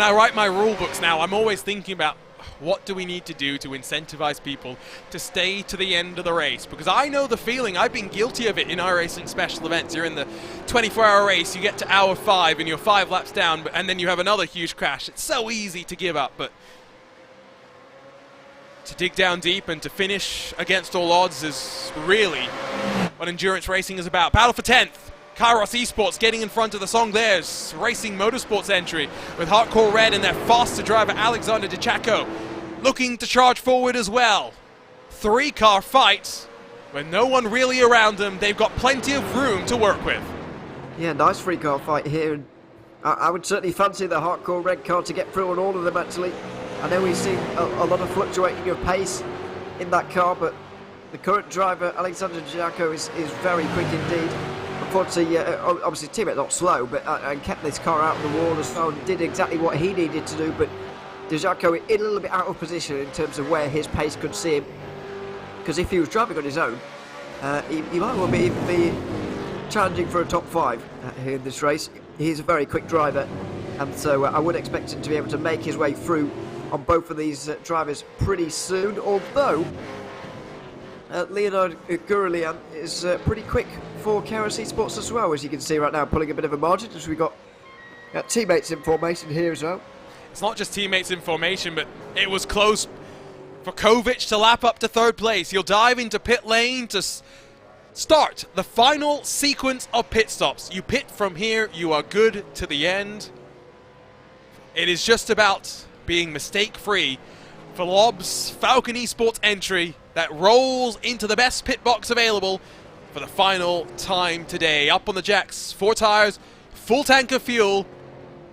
I write my rule books now, I'm always thinking about what do we need to do to incentivize people to stay to the end of the race, because I know the feeling. I've been guilty of it in iRacing special events. You're in the 24-hour race, you get to hour 5 and you're 5 laps down, and then you have another huge crash. It's so easy to give up, but to dig down deep and to finish against all odds is really what endurance racing is about. Battle for 10th. Kairos Esports getting in front of the song. There's Racing Motorsports entry with Hardcore Red and their faster driver Alexander DeChaco looking to charge forward as well. 3-car fight with no one really around them. They've got plenty of room to work with. Yeah, nice 3-car fight here. And I would certainly fancy the Hardcore Red car to get through on all of them, actually. I know we've seen a lot of fluctuating of pace in that car, but the current driver, Alexander DeChaco, is very quick indeed. Unfortunately, obviously, teammate not slow, but and kept this car out of the wall as well and did exactly what he needed to do. But DeChaco in a little bit out of position in terms of where his pace could see him. Because if he was driving on his own, he might well be challenging for a top 5 here in this race. He's a very quick driver, and so I would expect him to be able to make his way through on both of these drivers pretty soon, although Leonard Gurlian is pretty quick for Kairos Esports as well, as you can see right now, pulling a bit of a margin as we got Teammates in formation here as well. It's not just teammates in formation, but it was close for Kovic to lap up to third place. He'll dive into pit lane to start the final sequence of pit stops. You pit from here, you are good to the end. It is just about being mistake-free for Lob's Falcon Esports entry that rolls into the best pit box available for the final time today. Up on the jacks, 4 tires, full tank of fuel,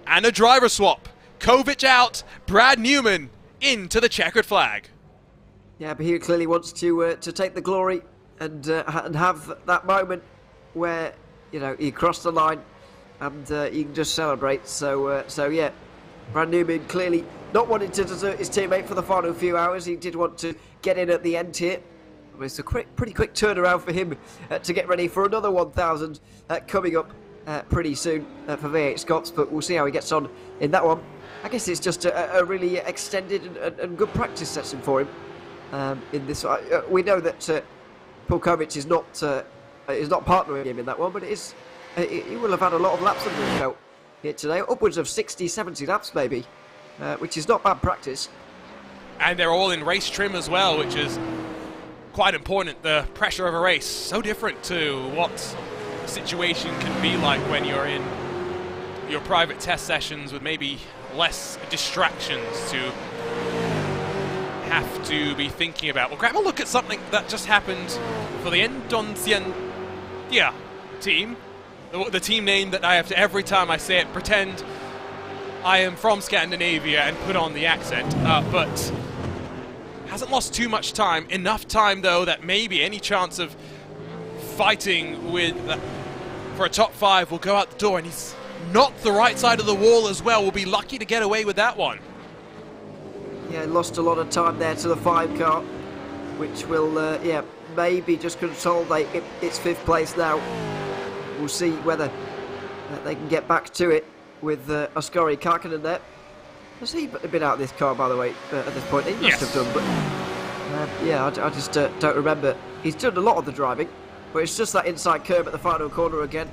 and a driver swap. Kovic out, Brad Newman into the checkered flag. Yeah, but he clearly wants to take the glory and have that moment where, you know, he crossed the line and he can just celebrate. So yeah, Brad Newman clearly not wanting to desert his teammate for the final few hours. He did want to get in at the end here. It's a pretty quick turnaround for him to get ready for another 1,000 coming up pretty soon for V8 Scots, but we'll see how he gets on in that one. I guess it's just a really extended and good practice session for him in this. We know that Paul Kovic is not partnering him in that one, but he will have had a lot of laps under his belt here today, upwards of 60, 70 laps maybe, which is not bad practice. And they're all in race trim as well, which is quite important. The pressure of a race, so different to what the situation can be like when you're in your private test sessions with maybe less distractions to have to be thinking about. We'll grab a look at something that just happened for the Indonesia team. The team name that I have to, every time I say it, pretend I am from Scandinavia and put on the accent, but hasn't lost too much time. Enough time, though, that maybe any chance of fighting with for a top 5 will go out the door, and he's not the right side of the wall as well. We'll be lucky to get away with that one. Yeah, lost a lot of time there to the 5 car, which will, maybe just consolidate its 5th place now. We'll see whether they can get back to it with Oskari Karkinen there. Has he been out of this car, by the way, at this point? He must have done, but I just don't remember. He's done a lot of the driving, but it's just that inside curb at the final corner again.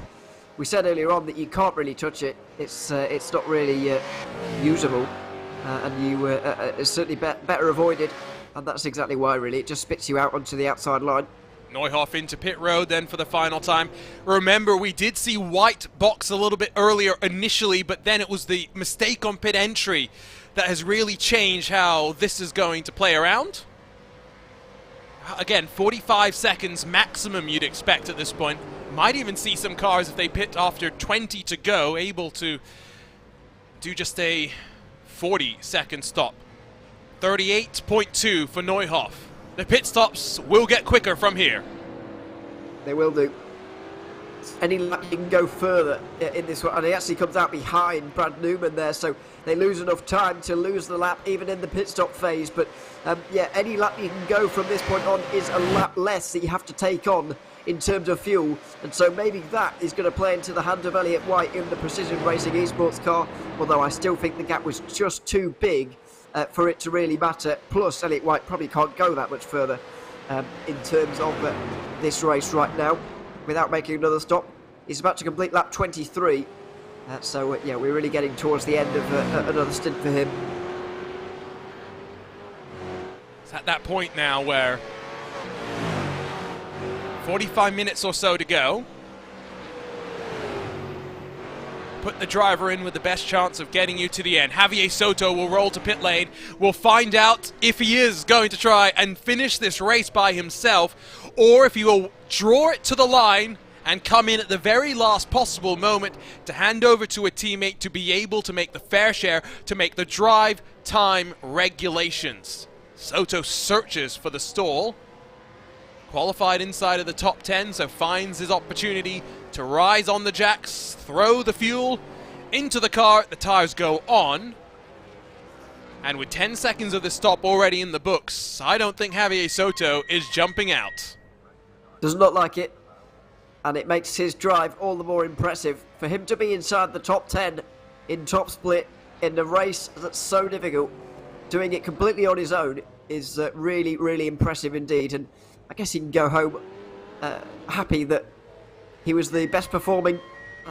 We said earlier on that you can't really touch it. It's not really usable, and it's certainly better avoided, and that's exactly why, really. It just spits you out onto the outside line. Neuhoff into pit road then for the final time. Remember, we did see White box a little bit earlier initially, but then it was the mistake on pit entry that has really changed how this is going to play around. Again, 45 seconds maximum you'd expect at this point. Might even see some cars, if they pit after 20 to go, able to do just a 40-second stop. 38.2 for Neuhoff. The pit stops will get quicker from here. They will do. Any lap you can go further in this one, and he actually comes out behind Brad Newman there, so they lose enough time to lose the lap even in the pit stop phase. But any lap you can go from this point on is a lap less that you have to take on in terms of fuel, and so maybe that is going to play into the hand of Elliott White in the Precision Racing Esports car, although I still think the gap was just too big for it to really matter. Plus, Elliott White probably can't go that much further in terms of this race right now without making another stop. He's about to complete lap 23. We're really getting towards the end of another stint for him. It's at that point now where 45 minutes or so to go. Put the driver in with the best chance of getting you to the end. Javier Soto will roll to pit lane. We'll find out if he is going to try and finish this race by himself, or if he will draw it to the line and come in at the very last possible moment to hand over to a teammate to be able to make the fair share, to make the drive time regulations. Soto searches for the stall. Qualified inside of the top 10, so finds his opportunity to rise on the jacks, throw the fuel into the car. The tires go on. And with 10 seconds of the stop already in the books, I don't think Javier Soto is jumping out. Does not like it. And it makes his drive all the more impressive. For him to be inside the top 10 in top split in a race that's so difficult, doing it completely on his own is really, really impressive indeed. And I guess he can go home happy that he was the best performing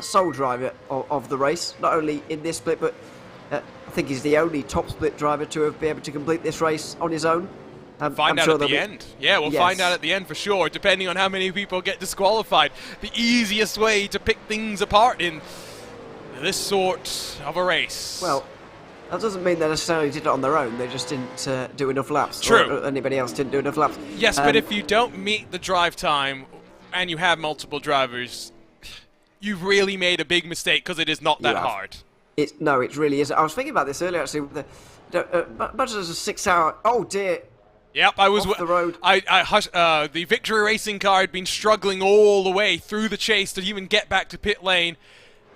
sole driver of the race, not only in this split, but I think he's the only top split driver to have been able to complete this race on his own. Find out at the end. Yeah, we'll find out at the end for sure, depending on how many people get disqualified. The easiest way to pick things apart in this sort of a race. Well, that doesn't mean they necessarily did it on their own. They just didn't do enough laps. True. Or anybody else didn't do enough laps. Yes, but if you don't meet the drive time and you have multiple drivers, you've really made a big mistake because it is not that hard. No, it really isn't. I was thinking about this earlier, actually. Much as a 6 hour... Oh, dear. Yep, I was off the road. The Victory Racing car had been struggling all the way through the chase to even get back to pit lane.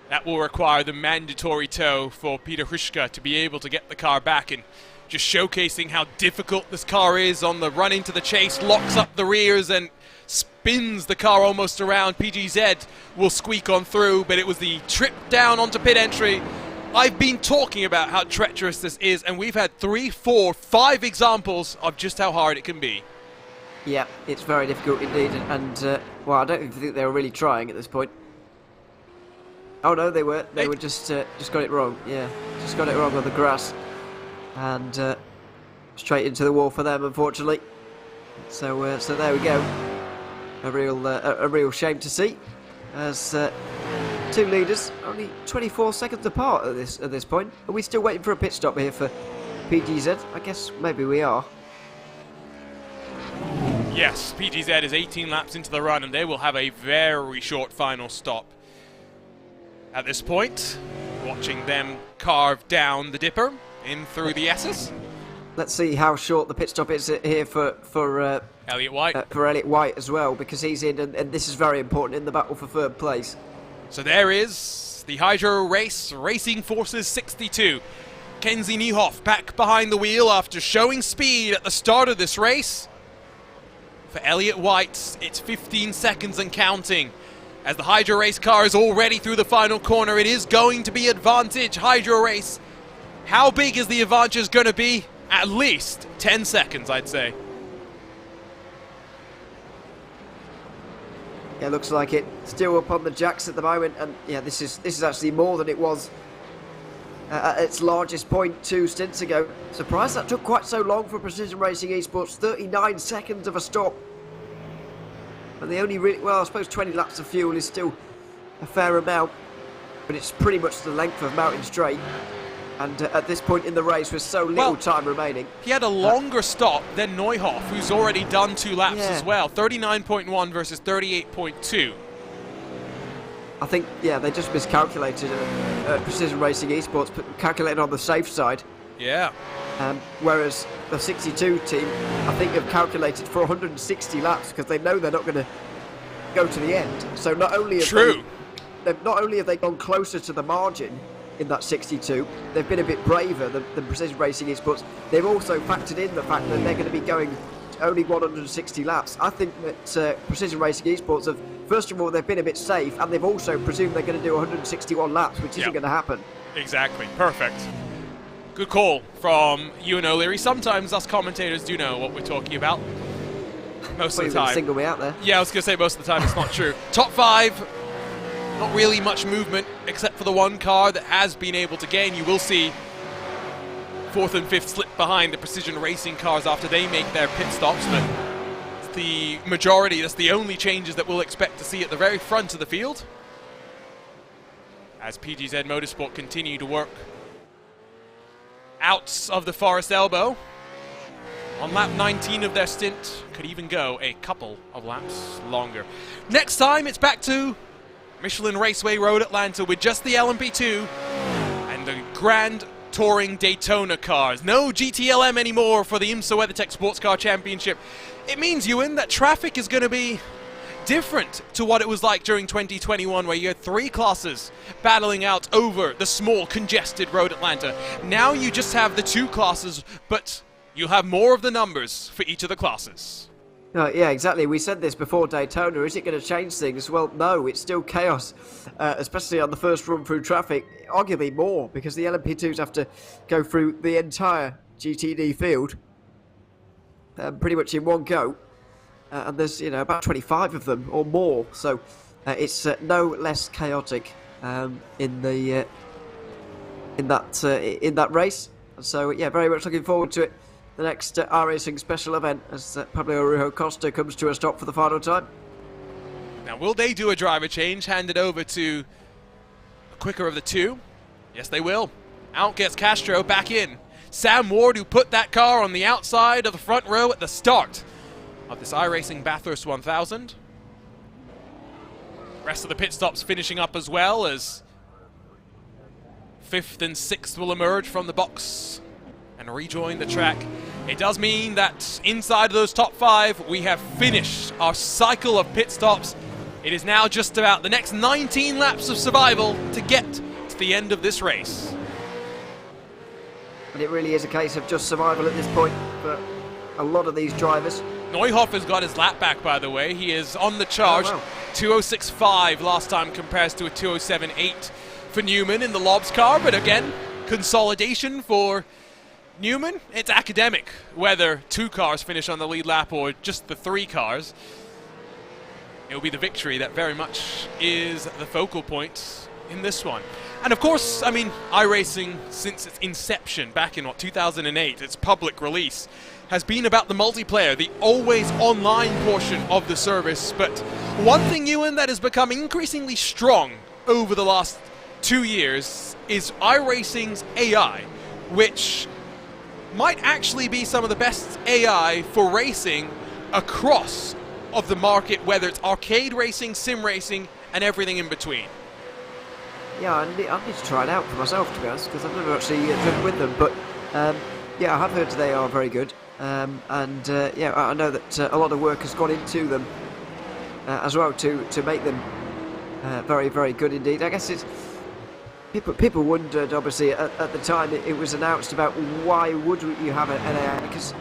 That will require the mandatory tow for Peter Hrushka to be able to get the car back, and just showcasing how difficult this car is on the run into the chase, locks up the rears and spins the car almost around. PGZ will squeak on through, but it was the trip down onto pit entry. I've been talking about how treacherous this is, and we've had 3, 4, 5 examples of just how hard it can be. Yeah, it's very difficult indeed, and well, I don't even think they were really trying at this point. Oh no, they were. They were just got it wrong. Yeah, just got it wrong on the grass, and straight into the wall for them, unfortunately. So there we go. A real shame to see, as two leaders only 24 seconds apart at this point. Are we still waiting for a pit stop here for PGZ? I guess maybe we are. Yes, PGZ is 18 laps into the run, and they will have a very short final stop. At this point, watching them carve down the dipper in through the S's. Let's see how short the pit stop is here for Elliott White. For Elliott White as well, because he's in, and this is very important in the battle for third place. So there is the Hydro Race Racing Forces 62. Kenzie Niehoff back behind the wheel after showing speed at the start of this race. For Elliott White, it's 15 seconds and counting. As the Hydro Race car is already through the final corner, it is going to be advantage Hydro Race. How big is the advantage going to be? At least 10 seconds, I'd say. Yeah, looks like it. Still up on the jacks at the moment, and yeah, this is actually more than it was at its largest point 2 stints ago. Surprised that took quite so long for Precision Racing Esports. 39 seconds of a stop. And they only really, well, I suppose 20 laps of fuel is still a fair amount, but it's pretty much the length of Mountain Straight. And at this point in the race, with so little time remaining. He had a longer stop than Neuhoff, who's already done 2 laps as well. 39.1 versus 38.2. I think, yeah, they just miscalculated Precision Racing Esports, but calculated on the safe side. Yeah. Whereas the 62 team, I think, have calculated for 160 laps because they know they're not going to go to the end. So not only have they gone closer to the margin in that 62, they've been a bit braver than Precision Racing Esports. They've also factored in the fact that they're going to be going only 160 laps. I think that Precision Racing Esports have, first of all, they've been a bit safe, and they've also presumed they're going to do 161 laps, which isn't going to happen. Exactly. Perfect. Good call from Ewan O'Leary. Sometimes us commentators do know what we're talking about. Most of the time. Single me out there. Yeah, I was going to say most of the time it's not true. Top 5, not really much movement except for the one car that has been able to gain. You will see 4th and 5th slip behind the Precision Racing cars after they make their pit stops, but it's the majority, that's the only changes that we'll expect to see at the very front of the field as PGZ Motorsport continue to work out of the Forest Elbow. On lap 19 of their stint, could even go a couple of laps longer. Next time, it's back to Michelin Raceway Road Atlanta with just the LMP2 and the Grand Touring Daytona cars. No GTLM anymore for the IMSA WeatherTech Sports Car Championship. It means, Ewan, that traffic is going to be different to what it was like during 2021, where you had 3 classes battling out over the small, congested Road Atlanta. Now you just have the 2 classes, but you'll have more of the numbers for each of the classes. Yeah, exactly. We said this before Daytona. Is it going to change things? Well, no, it's still chaos, especially on the first run through traffic. Arguably more, because the LMP2s have to go through the entire GTD field pretty much in one go. And there's, about 25 of them or more. So it's no less chaotic in that race. So yeah, very much looking forward to it. The next iRacing special event as Pablo Arujo Costa comes to a stop for the final time. Now, will they do a driver change, hand it over to a quicker of the two? Yes, they will. Out gets Castro, back in. Sam Ward, who put that car on the outside of the front row at the start of this iRacing Bathurst 1000. Rest of the pit stops finishing up as well, as 5th and 6th will emerge from the box and rejoin the track. It does mean that inside of those top 5, we have finished our cycle of pit stops. It is now just about the next 19 laps of survival to get to the end of this race. And it really is a case of just survival at this point for a lot of these drivers. Neuhoff got his lap back, by the way. He is on the charge. Oh, wow. 206.5 last time compares to a 207.8 for Newman in the Lobs car. But again, consolidation for Newman. It's academic whether 2 cars finish on the lead lap or just the 3 cars. It will be the victory that very much is the focal point in this one. And of course, I mean, iRacing, since its inception back in, 2008, its public release, has been about the multiplayer, the always online portion of the service. But one thing, Ewan, that has become increasingly strong over the last 2 years is iRacing's AI, which might actually be some of the best AI for racing across of the market, whether it's arcade racing, sim racing, and everything in between. Yeah, I need to try it out for myself, to be honest, because I've never actually driven with them. But yeah, I have heard they are very good, and yeah, I know that a lot of work has gone into them as well to make them very, very good indeed. I guess it's people wondered, obviously, at the time it was announced about why would you have an AI, because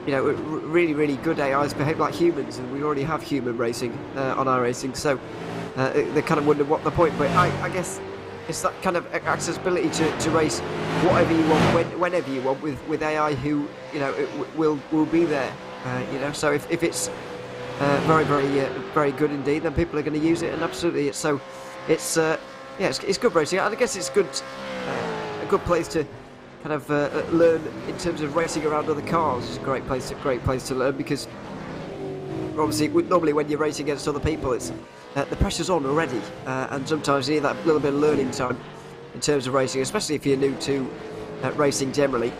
you know, really, really good AIs behave like humans, and we already have human racing on iRacing, so they kind of wonder what the point. But I guess it's that kind of accessibility to race whatever you want, whenever you want, with AI who, you know, will be there. You know, so if it's very, very good indeed, then people are going to use it, and absolutely, it's yeah, it's good racing. I guess it's good, a good place to kind of learn in terms of racing around other cars. It's a great place to learn, because obviously normally when you're racing against other people, it's the pressure's on already, and sometimes you need that little bit of learning time in terms of racing, especially if you're new to racing generally.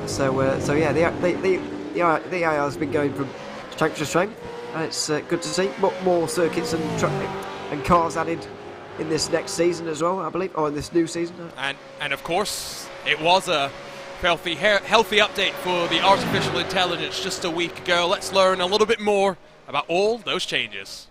So yeah, the AI has been going from strength to strength, and it's good to see more circuits and cars added in this next season as well, I believe, or in this new season. And of course, it was a healthy update for the artificial intelligence just a week ago. Let's learn a little bit more about all those changes.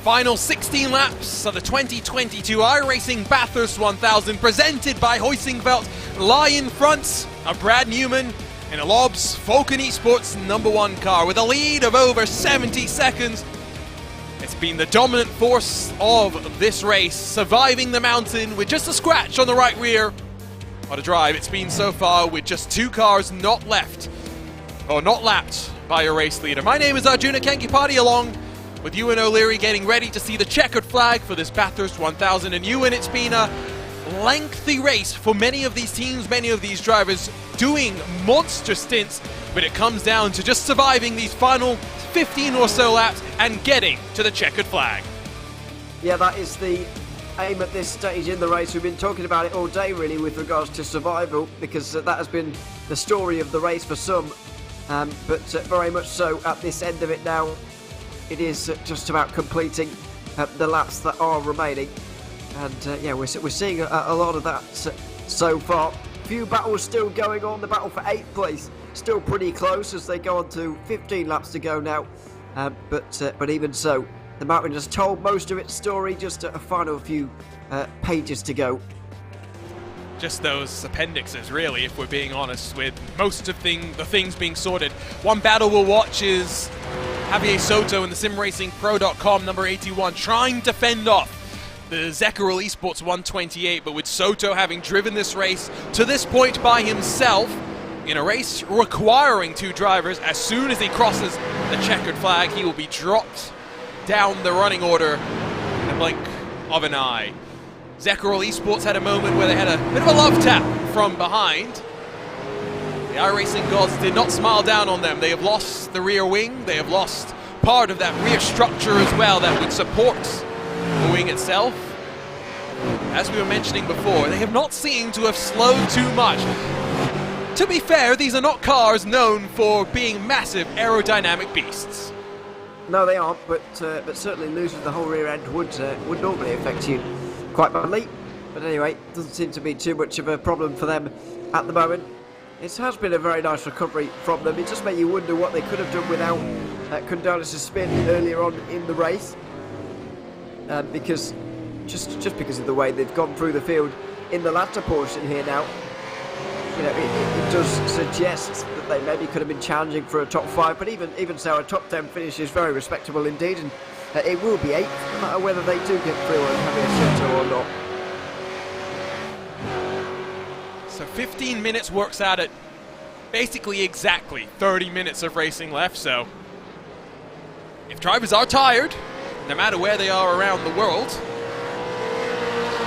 Final 16 laps of the 2022 iRacing Bathurst 1000, presented by Hoisingveld, lie in front of Brad Newman in a Lobs Falcon Esports #1 car with a lead of over 70 seconds. It's been the dominant force of this race, surviving the mountain with just a scratch on the right rear. What a drive it's been so far, with just 2 cars not left, or not lapped by a race leader. My name is Arjuna Kankipati, along with Ewan O'Leary, getting ready to see the checkered flag for this Bathurst 1000. And Ewan, it's been a lengthy race for many of these teams, many of these drivers doing monster stints, but it comes down to just surviving these final 15 or so laps and getting to the checkered flag. Yeah, that is the aim at this stage in the race. We've been talking about it all day, really, with regards to survival, because that has been the story of the race for some, but very much so at this end of it now. It is just about completing the laps that are remaining, and yeah, we're seeing a lot of that so far. Few battles still going on. The battle for 8th place still pretty close as they go on to 15 laps to go now, but even so, the mountain has told most of its story. Just a final few pages to go. Just those appendixes, really, if we're being honest, with most of the things being sorted. One battle we'll watch is Javier Soto in the SimRacingPro.com number 81, trying to fend off the Zekarol Esports 128, but with Soto having driven this race to this point by himself, in a race requiring 2 drivers, as soon as he crosses the checkered flag, he will be dropped down the running order in the blink of an eye. Zekarol Esports had a moment where they had a bit of a love tap from behind. The iRacing gods did not smile down on them. They have lost the rear wing. They have lost part of that rear structure as well that would support the wing itself. As we were mentioning before, they have not seemed to have slowed too much. To be fair, these are not cars known for being massive aerodynamic beasts. No, they aren't, but certainly losing the whole rear end would normally affect you quite badly. But anyway, doesn't seem to be too much of a problem for them at the moment. It has been a very nice recovery from them. It just made you wonder what they could have done without Condolis' spin earlier on in the race, because just because of the way they've gone through the field in the latter portion here now, you know, it does suggest that they maybe could have been challenging for a top 5, but even so, a top 10 finish is very respectable indeed, and it will be 8th, no matter whether they do get through on Javier Soto or not. So 15 minutes works out at basically exactly 30 minutes of racing left, so if drivers are tired, no matter where they are around the world,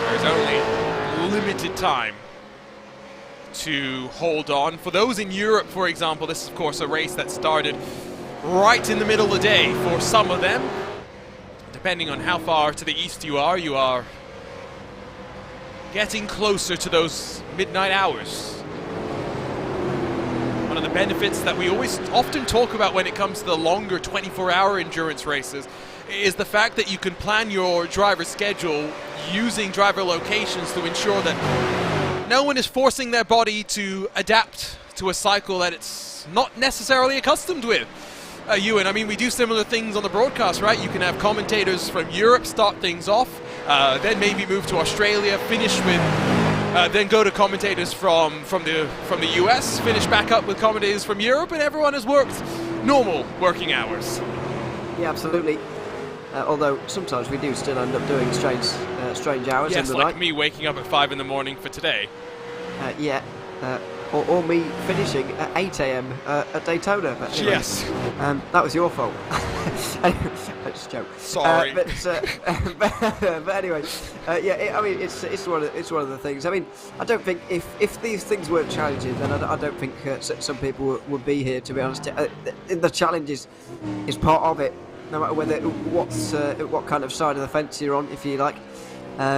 there's only limited time to hold on. For those in Europe, for example, this is of course a race that started right in the middle of the day for some of them. Depending on how far to the east you are getting closer to those midnight hours. One of the benefits that we often talk about when it comes to the longer 24-hour endurance races is the fact that you can plan your driver schedule using driver locations to ensure that no one is forcing their body to adapt to a cycle that it's not necessarily accustomed with. Ewan, I mean, we do similar things on the broadcast, right? You can have commentators from Europe start things off, then maybe move to Australia, finish with, then go to commentators from the US, finish back up with commentators from Europe, and everyone has worked normal working hours. Yeah, absolutely. Although sometimes we do still end up doing strange hours in the night. Yes, like me waking up at 5 in the morning for today. Yeah. Or me finishing at 8 AM at Daytona. But anyway, yes. That was your fault. Anyway, just a joke. Sorry. But anyway, yeah. I mean, it's one of the things. I mean, I don't think if these things weren't challenging, then I don't think some people would be here. To be honest, the challenge is part of it. No matter what kind of side of the fence you're on, if you like.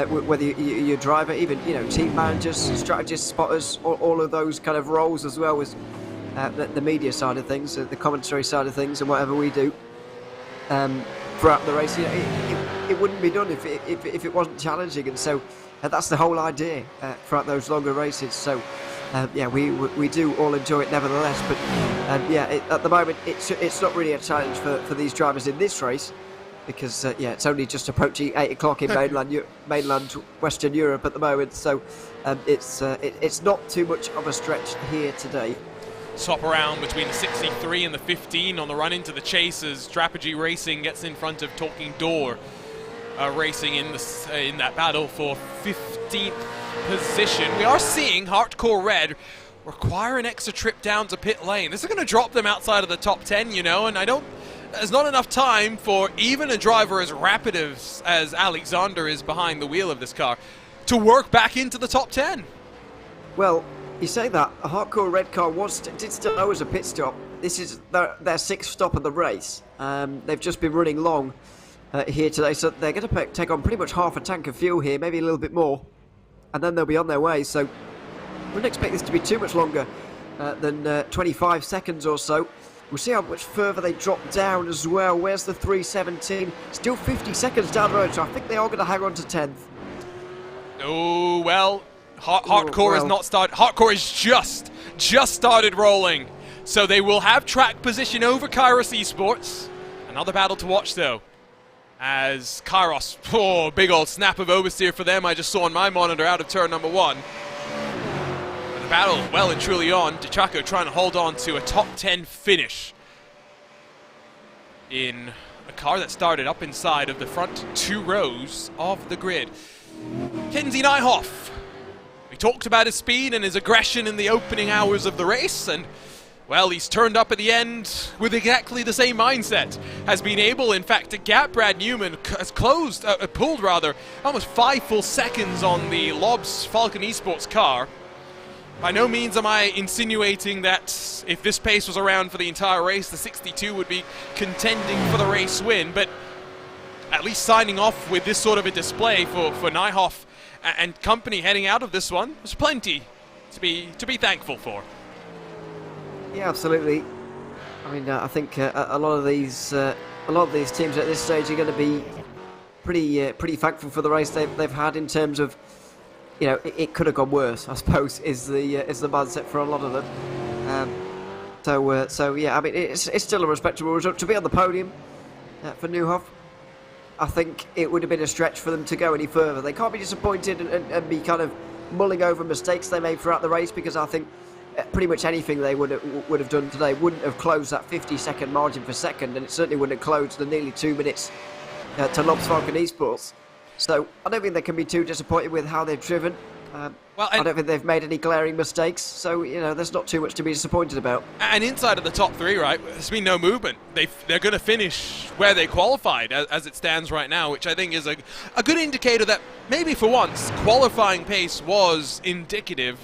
Whether you're a driver, even team managers, strategists, spotters, all of those kind of roles, as well as the media side of things, the commentary side of things, and whatever we do throughout the race. It wouldn't be done if it wasn't challenging, and so that's the whole idea throughout those longer races. So yeah, we do all enjoy it nevertheless. But yeah, at the moment it's not really a challenge for these drivers in this race. because yeah, it's only just approaching 8 o'clock in mainland Western Europe at the moment, so it's not too much of a stretch here today. Swap around between the 63 and the 15 on the run into the chase as Strategy Racing gets in front of Talking Door Racing in that battle for 15th position. We are seeing Hardcore Red require an extra trip down to pit lane. This is going to drop them outside of the top 10, you know, and there's not enough time for even a driver as rapid as Alexander is behind the wheel of this car to work back into the top 10. Well, you say that a Hardcore Red car did still owe us a pit stop. This is their sixth stop of the race. They've just been running long here today, so they're going to take on pretty much half a tank of fuel here, maybe a little bit more, and then they'll be on their way. So wouldn't expect this to be too much longer than 25 seconds or so. We'll see how much further they drop down as well. Where's the 317? Still 50 seconds down the road, so I think they are going to hang on to 10th. Oh, well, Hardcore has not started. Hardcore has just started rolling. So they will have track position over Kairos Esports. Another battle to watch, though, as Kairos, big old snap of oversteer for them. I just saw on my monitor out of turn number 1. And the battle well and truly on. DeChaco trying to hold on to a top 10 finish in a car that started up inside of the front 2 rows of the grid. Kenzie Nijhoff. We talked about his speed and his aggression in the opening hours of the race, and well, he's turned up at the end with exactly the same mindset. Has been able, in fact, to gap Brad Newman, has pulled almost 5 full seconds on the Lobs Falcon Esports car. By no means am I insinuating that if this pace was around for the entire race, the 62 would be contending for the race win, but at least signing off with this sort of a display for Nijhoff and company heading out of this one, there's plenty to be thankful for. Yeah, absolutely. I mean, I think a lot of these teams at this stage are going to be pretty thankful for the race they've had, in terms of, you know, it could have gone worse, I suppose, is the mindset for a lot of them. So yeah, I mean, it's still a respectable result to be on the podium for Nijhoff. I think it would have been a stretch for them to go any further. They can't be disappointed and be kind of mulling over mistakes they made throughout the race, because I think pretty much anything they would have done today wouldn't have closed that 50-second margin for second, and it certainly wouldn't have closed the nearly 2 minutes to Lobs Falcon Esports. So I don't think they can be too disappointed with how they've driven. I don't think they've made any glaring mistakes, so, you know, there's not too much to be disappointed about. And inside of the top 3, right, there's been no movement. They're going to finish where they qualified as it stands right now, which I think is a good indicator that maybe for once qualifying pace was indicative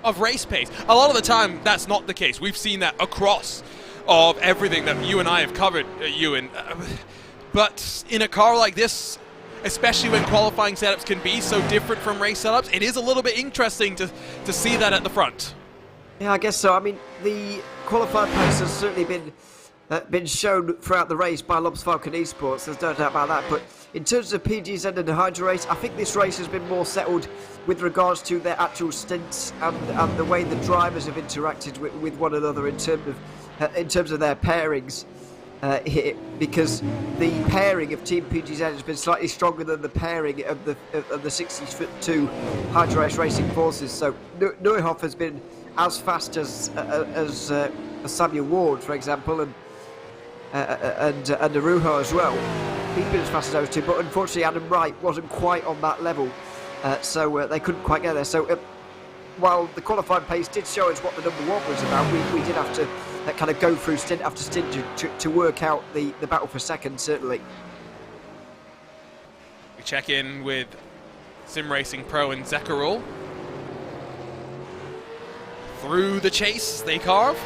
of race pace. A lot of the time that's not the case. We've seen that across of everything that you and I have covered, Ewan. But in a car like this, especially when qualifying setups can be so different from race setups, it is a little bit interesting to see that at the front. Yeah, I guess so. I mean, the qualifying pace has certainly been shown throughout the race by Lobs Falcon Esports, there's no doubt about that, but in terms of PGZ and the Hydra race, I think this race has been more settled with regards to their actual stints and the way the drivers have interacted with one another in terms of their pairings. Here, because the pairing of Team PGZ has been slightly stronger than the pairing of the 62 Hydra Race Racing Forces. So Nijhoff has been as fast as Samuel Ward, for example, and Arujo as well. He's been as fast as those two, but unfortunately Adam Wright wasn't quite on that level, so they couldn't quite get there. So while the qualifying pace did show us what the number 1 was about, we did have to kind of go through stint after stint to work out the battle for second, certainly. We check in with Sim Racing Pro and Zekarul. Through the chase they carve.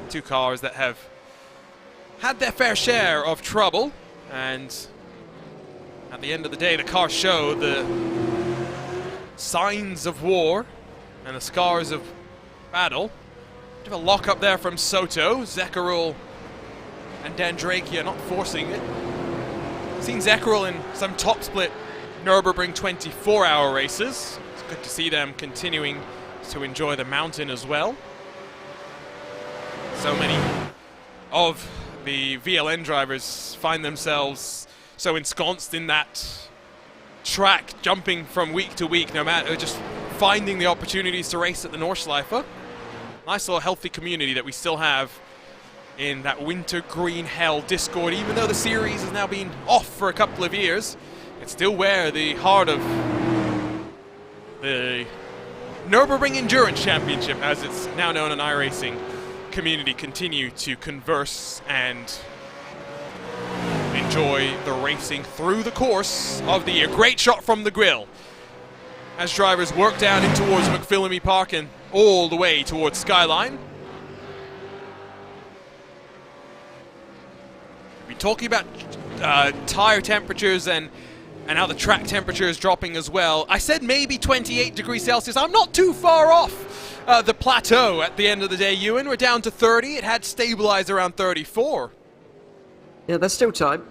2 cars that have had their fair share of trouble, and at the end of the day the cars show the signs of war and the scars of battle. Bit of a lock up there from Soto. Zekarul and Dandrakia not forcing it. Seen Zekarul in some top split Nürburgring 24-hour races. It's good to see them continuing to enjoy the mountain as well. So many of the VLN drivers find themselves so ensconced in that track, jumping from week to week, no matter, just finding the opportunities to race at the Nordschleife. Nice little healthy community that we still have in that Winter Green Hell Discord. Even though the series has now been off for a couple of years, it's still where the heart of the Nürburgring Endurance Championship, as it's now known in iRacing community, continue to converse and enjoy the racing through the course of the year. Great shot from the grill as drivers work down in towards McPhillamy Park and all the way towards Skyline. We're talking about tire temperatures and how the track temperature is dropping as well. I said maybe 28 degrees Celsius. I'm not too far off the plateau at the end of the day, Ewan. We're down to 30. It had stabilized around 34. Yeah, there's still time.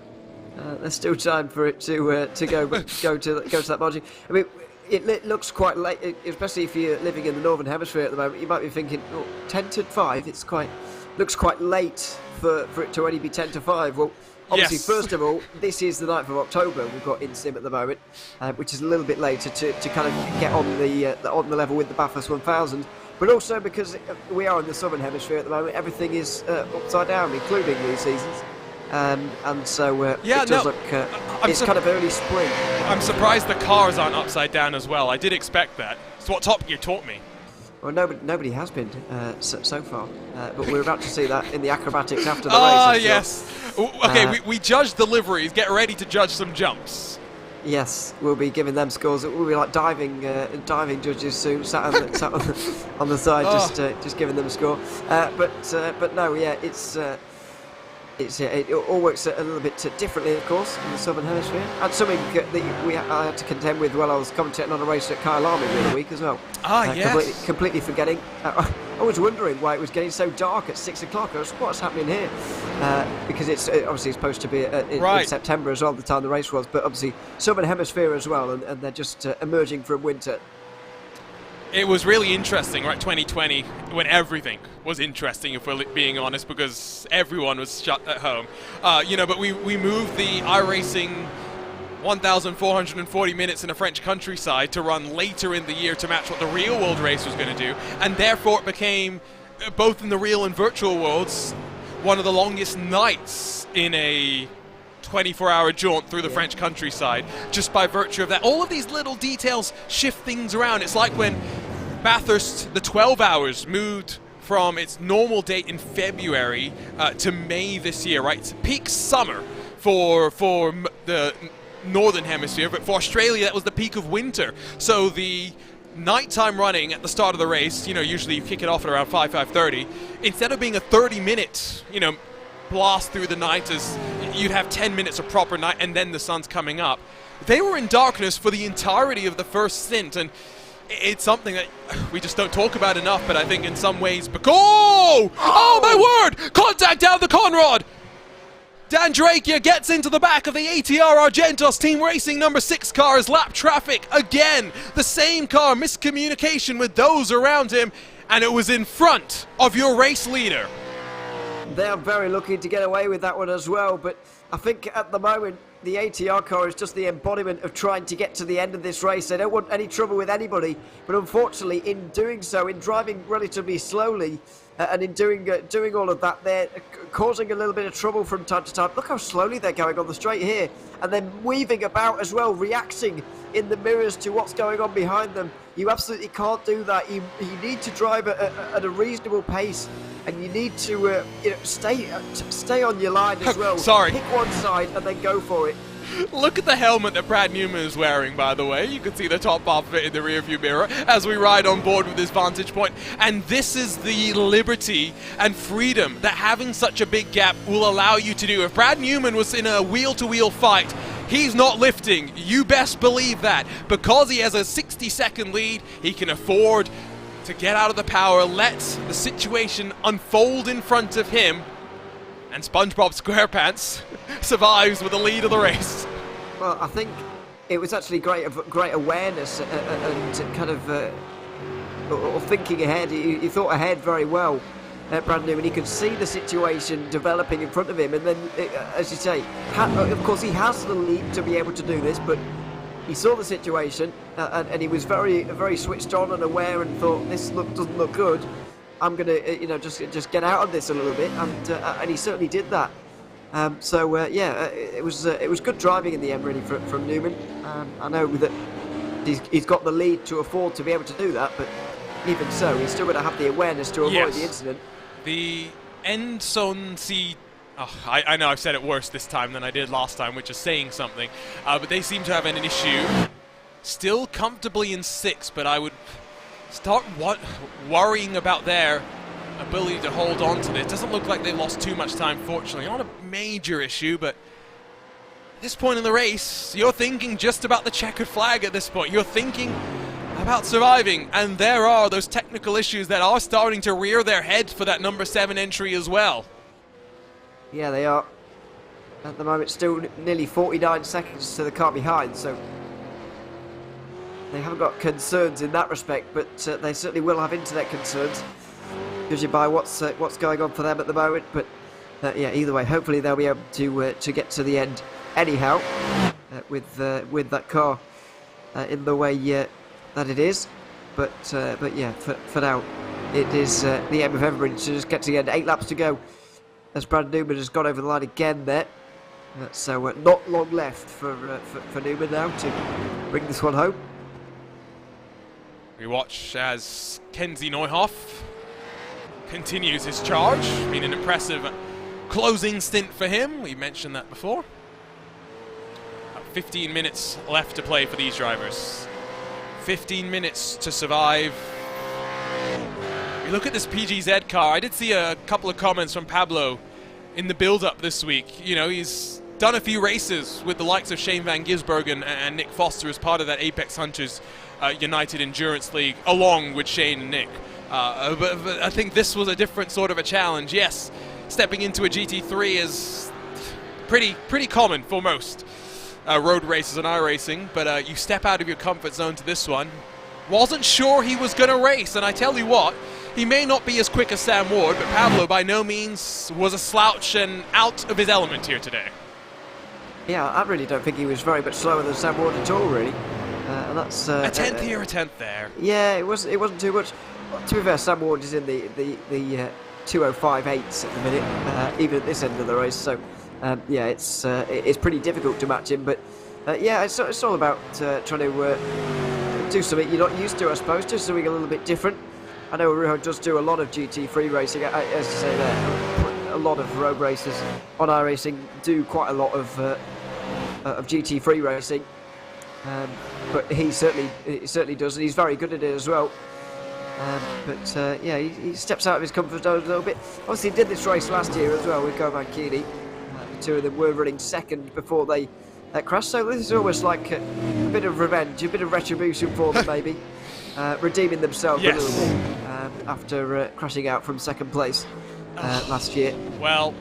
There's still time for it to go to that margin. I mean, it looks quite late, especially if you're living in the Northern Hemisphere at the moment. You might be thinking, oh, 10 to 5. Looks quite late for it to only be 10 to 5. Well, obviously, yes. First of all, this is the 9th of October we've got in sim at the moment, which is a little bit later to kind of get on the level with the Bathurst 1000. But also because we are in the Southern Hemisphere at the moment, everything is upside down, including these seasons. And so it does look it's kind of early spring. I'm surprised the cars aren't upside down as well. I did expect that. It's what Top Gear taught me. Well, nobody has been so far, but we're about to see that in the acrobatics after the race. Ah, yes. Okay, we judged the liveries. Get ready to judge some jumps. Yes, we'll be giving them scores. We'll be like diving judges soon, sat on the side, just giving them a score. But no, yeah, it all works a little bit differently, of course, in the Southern Hemisphere. And something that I had to contend with while I was commentating on a race at Kyalami the other week as well. Yes. Completely forgetting. I was wondering why it was getting so dark at 6 o'clock. I was, what's happening here? Because it's obviously supposed to be in September as well, the time the race was. But obviously, Southern Hemisphere as well, and they're just emerging from winter. It was really interesting, right, 2020, when everything was interesting, if we're being honest, because everyone was shut at home. But we moved the iRacing 1,440 minutes in the French countryside to run later in the year to match what the real world race was going to do, and therefore it became, both in the real and virtual worlds, one of the longest nights in a 24-hour jaunt through the French countryside, just by virtue of that. All of these little details shift things around. It's like when Bathurst, the 12 hours, moved from its normal date in February to May this year, right? It's peak summer for the Northern Hemisphere, but for Australia, that was the peak of winter. So the nighttime running at the start of the race, usually you kick it off at around 5:30, instead of being a 30-minute, blast through the night, as you'd have 10 minutes of proper night and then the sun's coming up. They were in darkness for the entirety of the first stint, and it's something that we just don't talk about enough, but I think in some ways... Oh my word! Contact down the Conrad! Dan Drakia gets into the back of the ATR Argentos Team Racing number 6 car as lap traffic again. The same car, miscommunication with those around him, and it was in front of your race leader. They're very lucky to get away with that one as well, but I think at the moment the ATR car is just the embodiment of trying to get to the end of this race. They don't want any trouble with anybody, but unfortunately in doing so, in driving relatively slowly and in doing all of that, they're causing a little bit of trouble from time to time. Look how slowly they're going on the straight here, and then weaving about as well, reacting in the mirrors to what's going on behind them. You absolutely can't do that. You need to drive at a reasonable pace, and you need to stay on your line as well. Sorry. Pick one side and then go for it. Look at the helmet that Brad Newman is wearing, by the way. You can see the top half of it in the rearview mirror as we ride on board with this vantage point. And this is the liberty and freedom that having such a big gap will allow you to do. If Brad Newman was in a wheel-to-wheel fight, he's not lifting. You best believe that. Because he has a 60-second lead, he can afford to get out of the power, let the situation unfold in front of him, and SpongeBob SquarePants survives with the lead of the race. Well, I think it was actually great awareness and kind of thinking ahead. He thought ahead very well. Brad Newman. He could see the situation developing in front of him, and then, as you say, of course he has the lead to be able to do this, but he saw the situation and he was very switched on and aware, and thought, this doesn't look good. I'm going to just get out of this a little bit, and he certainly did that. It was good driving in the end, really, from Newman. I know that he's got the lead to afford to be able to do that, but even so, he's still going to have the awareness to avoid the incident. The end zone I know I've said it worse this time than I did last time, which is saying something, but they seem to have an issue. Still comfortably in 6th, but I would start worrying about their ability to hold on to this. Doesn't look like they lost too much time, fortunately. Not a major issue, but at this point in the race, you're thinking just about the checkered flag at this point. You're thinking about surviving, and there are those technical issues that are starting to rear their head for that number 7 entry as well. Yeah, they are. At the moment, still nearly 49 seconds to the car behind, so they haven't got concerns in that respect, but they certainly will have internet concerns, judging by what's going on for them at the moment. But either way, hopefully they'll be able to get to the end anyhow with that car in the way that it is. But yeah, for now, it is the aim of everybody to just get to the end. 8 laps to go, as Brad Newman has gone over the line again there. So not long left for Newman now to bring this one home. We watch as Kenzie Neuhoff continues his charge. Been an impressive closing stint for him. We mentioned that before. 15 minutes left to play for these drivers. 15 minutes to survive. You look at this PGZ car. I did see a couple of comments from Pablo in the build-up this week. You know, he's done a few races with the likes of Shane Van Gisbergen and Nick Foster as part of that Apex Hunters United Endurance League, along with Shane and Nick. But I think this was a different sort of a challenge. Yes, stepping into a GT3 is pretty common for most road races and iRacing, but you step out of your comfort zone to this one. Wasn't sure he was going to race, and I tell you what, he may not be as quick as Sam Ward, but Pablo by no means was a slouch and out of his element here today. Yeah, I really don't think he was very much slower than Sam Ward at all, really. And that's a 10th here, a 10th there. Yeah, it wasn't too much. To be fair, Sam Ward is in the 2:05.8s at the minute, even at this end of the race. So yeah, it's pretty difficult to match him. But yeah, it's all about trying to do something you're not used to, I suppose, do something a little bit different. I know Arujo does do a lot of GT3 racing, as you say there. A lot of road races on iRacing do quite a lot of GT3 racing, but he certainly does, and he's very good at it as well. Yeah, he steps out of his comfort zone a little bit. Obviously, he did this race last year as well with Govan Keeney. The two of them were running second before they crashed, so this is almost like a bit of revenge, a bit of retribution for them, maybe. Redeeming themselves a little bit after crashing out from second place last year. Well,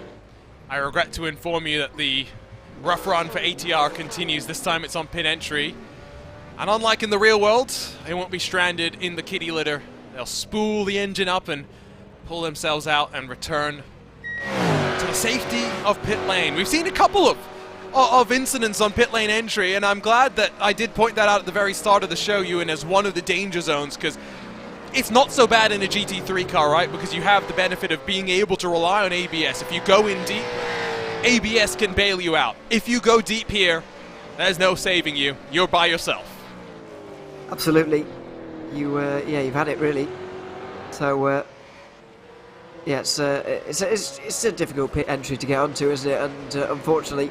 I regret to inform you that the rough run for ATR continues. This time it's on pit entry. And unlike in the real world, they won't be stranded in the kitty litter. They'll spool the engine up and pull themselves out and return to the safety of pit lane. We've seen a couple of incidents on pit lane entry, and I'm glad that I did point that out at the very start of the show, Ewan, as one of the danger zones, because it's not so bad in a GT3 car, right? Because you have the benefit of being able to rely on ABS. If you go in deep, ABS can bail you out. If you go deep here, there's no saving you. You're by yourself. Absolutely. You've had it, really. So yeah, it's a difficult pit entry to get onto, isn't it? And unfortunately,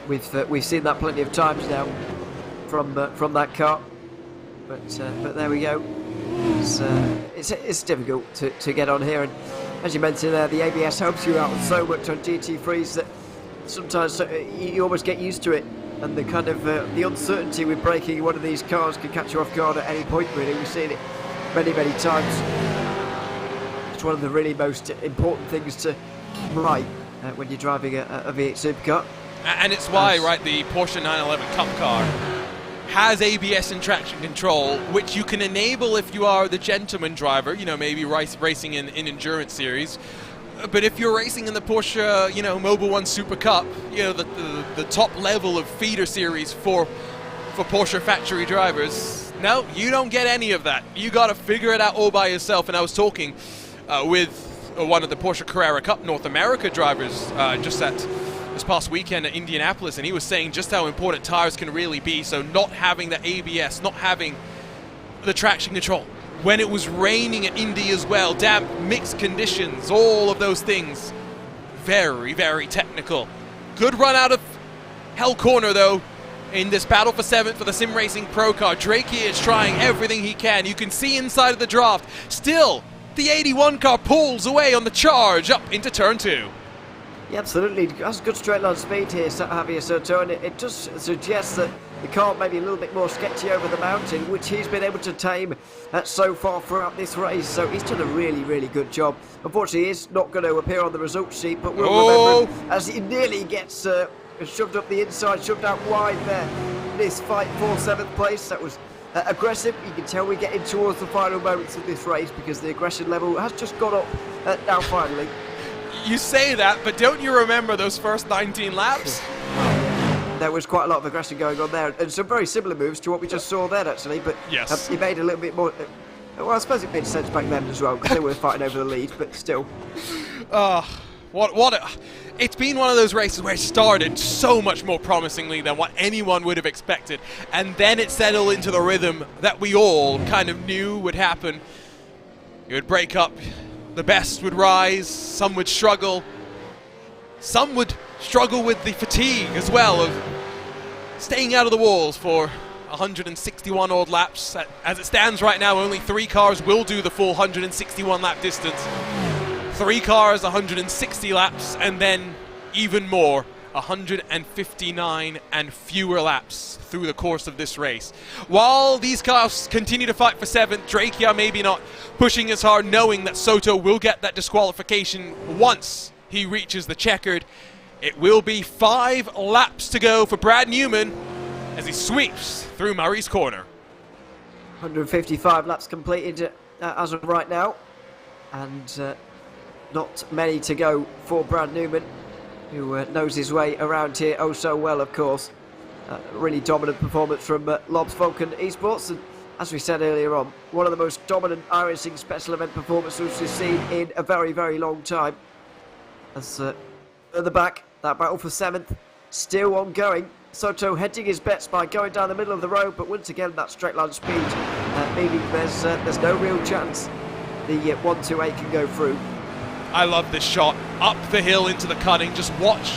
we've seen that plenty of times now from that car. But there we go. It's difficult to get on here, and as you mentioned there, the ABS helps you out so much on GT3s that sometimes you almost get used to it, and the kind of the uncertainty with braking in one of these cars can catch you off guard at any point. Really, we've seen it many times. It's one of the really most important things to right when you're driving a V8 supercar. And it's why, right, the Porsche 911 Cup car has ABS and traction control, which you can enable if you are the gentleman driver, you know, maybe racing in endurance series. But if you're racing in the Porsche, you know, Mobil 1 Super Cup, you know, the top level of feeder series for Porsche factory drivers, no, you don't get any of that. You got to figure it out all by yourself. And I was talking with one of the Porsche Carrera Cup North America drivers just this past weekend at Indianapolis, and he was saying just how important tires can really be. So not having the ABS, not having the traction control. When it was raining at Indy as well, damp, mixed conditions, all of those things. Very, very technical. Good run out of Hell Corner, though, in this battle for 7th for the Sim Racing Pro Car. Drake is trying everything he can. You can see inside of the draft. Still, the 81 car pulls away on the charge up into turn 2. Yeah, absolutely. Has good straight line speed here, Javier Soto, and it does suggest that the car may be a little bit more sketchy over the mountain, which he's been able to tame so far throughout this race. So he's done a really, really good job. Unfortunately, he's not going to appear on the results sheet, but we'll remember him as he nearly gets shoved up the inside, shoved out wide there. This fight for 7th place, that was aggressive. You can tell we're getting towards the final moments of this race because the aggression level has just gone up now finally. You say that, but don't you remember those first 19 laps? There was quite a lot of aggression going on there, and some very similar moves to what we just saw there, actually. But yes, he made a little bit more. Well, I suppose it made sense back then as well, because they were fighting over the lead, but still. It's been one of those races where it started so much more promisingly than what anyone would have expected, and then it settled into the rhythm that we all kind of knew would happen. It would break up. The best would rise, some would struggle. Some would struggle with the fatigue as well of staying out of the walls for 161 odd laps. As it stands right now, only 3 cars will do the full 161 lap distance. 3 cars, 160 laps, and then even more, 159 and fewer laps through the course of this race. While these cars continue to fight for 7th, Drakia maybe not pushing as hard, knowing that Soto will get that disqualification once he reaches the checkered. It will be 5 laps to go for Brad Newman as he sweeps through Murray's Corner. 155 laps completed as of right now, and not many to go for Brad Newman, who knows his way around here oh so well, of course. Really dominant performance from Lobs Vulcan Esports, and as we said earlier on, one of the most dominant iRacing special event performances we've seen in a very, very long time. As at the back, that battle for 7th still ongoing. Soto hedging his bets by going down the middle of the road, but once again that straight line speed meaning there's no real chance the 128 can go through. I love this shot up the hill into the cutting. Just watch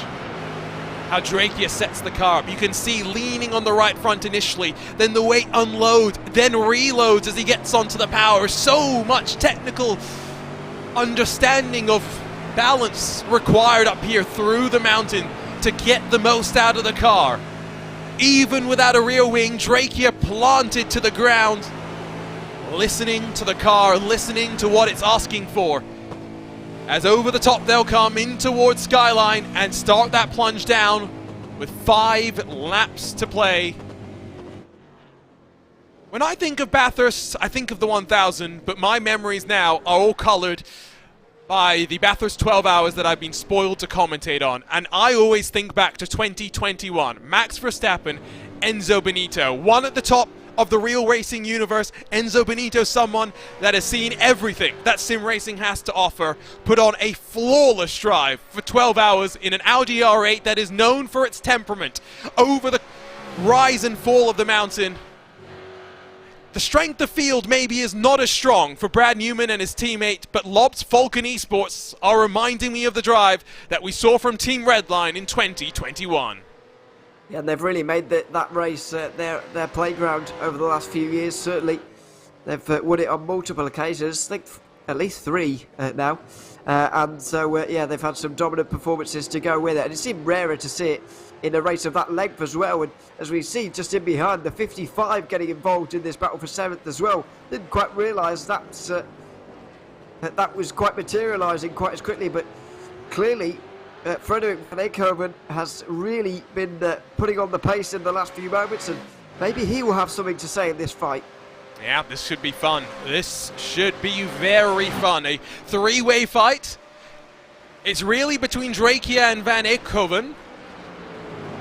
how Drakia sets the car up. You can see leaning on the right front initially, then the weight unloads, then reloads as he gets onto the power. So much technical understanding of balance required up here through the mountain to get the most out of the car. Even without a rear wing, Drakia planted to the ground, listening to the car, listening to what it's asking for. As over the top they'll come in towards Skyline and start that plunge down with 5 laps to play. When I think of Bathurst, I think of the 1000, but my memories now are all coloured by the Bathurst 12 hours that I've been spoiled to commentate on. And I always think back to 2021. Max Verstappen, Enzo Benito, one at the top of the real racing universe. Enzo Benito, someone that has seen everything that sim racing has to offer, put on a flawless drive for 12 hours in an Audi R8 that is known for its temperament. Over the rise and fall of the mountain, the strength of field maybe is not as strong for Brad Newman and his teammate, but Lobs Vulcan Esports are reminding me of the drive that we saw from Team Redline in 2021. Yeah, and they've really made that race their playground over the last few years, certainly. They've won it on multiple occasions, I think at least 3 now. And so, yeah, they've had some dominant performances to go with it. And it seemed rarer to see it in a race of that length as well. And as we see just in behind, the 55 getting involved in this battle for 7th as well. Didn't quite realise that was quite materialising quite as quickly, but clearly Frederik van Eekhoven has really been putting on the pace in the last few moments, and Maybe he will have something to say in this fight. Yeah, this should be fun. This should be very fun. A three-way fight. It's really between Drakia and Van Eekhoven.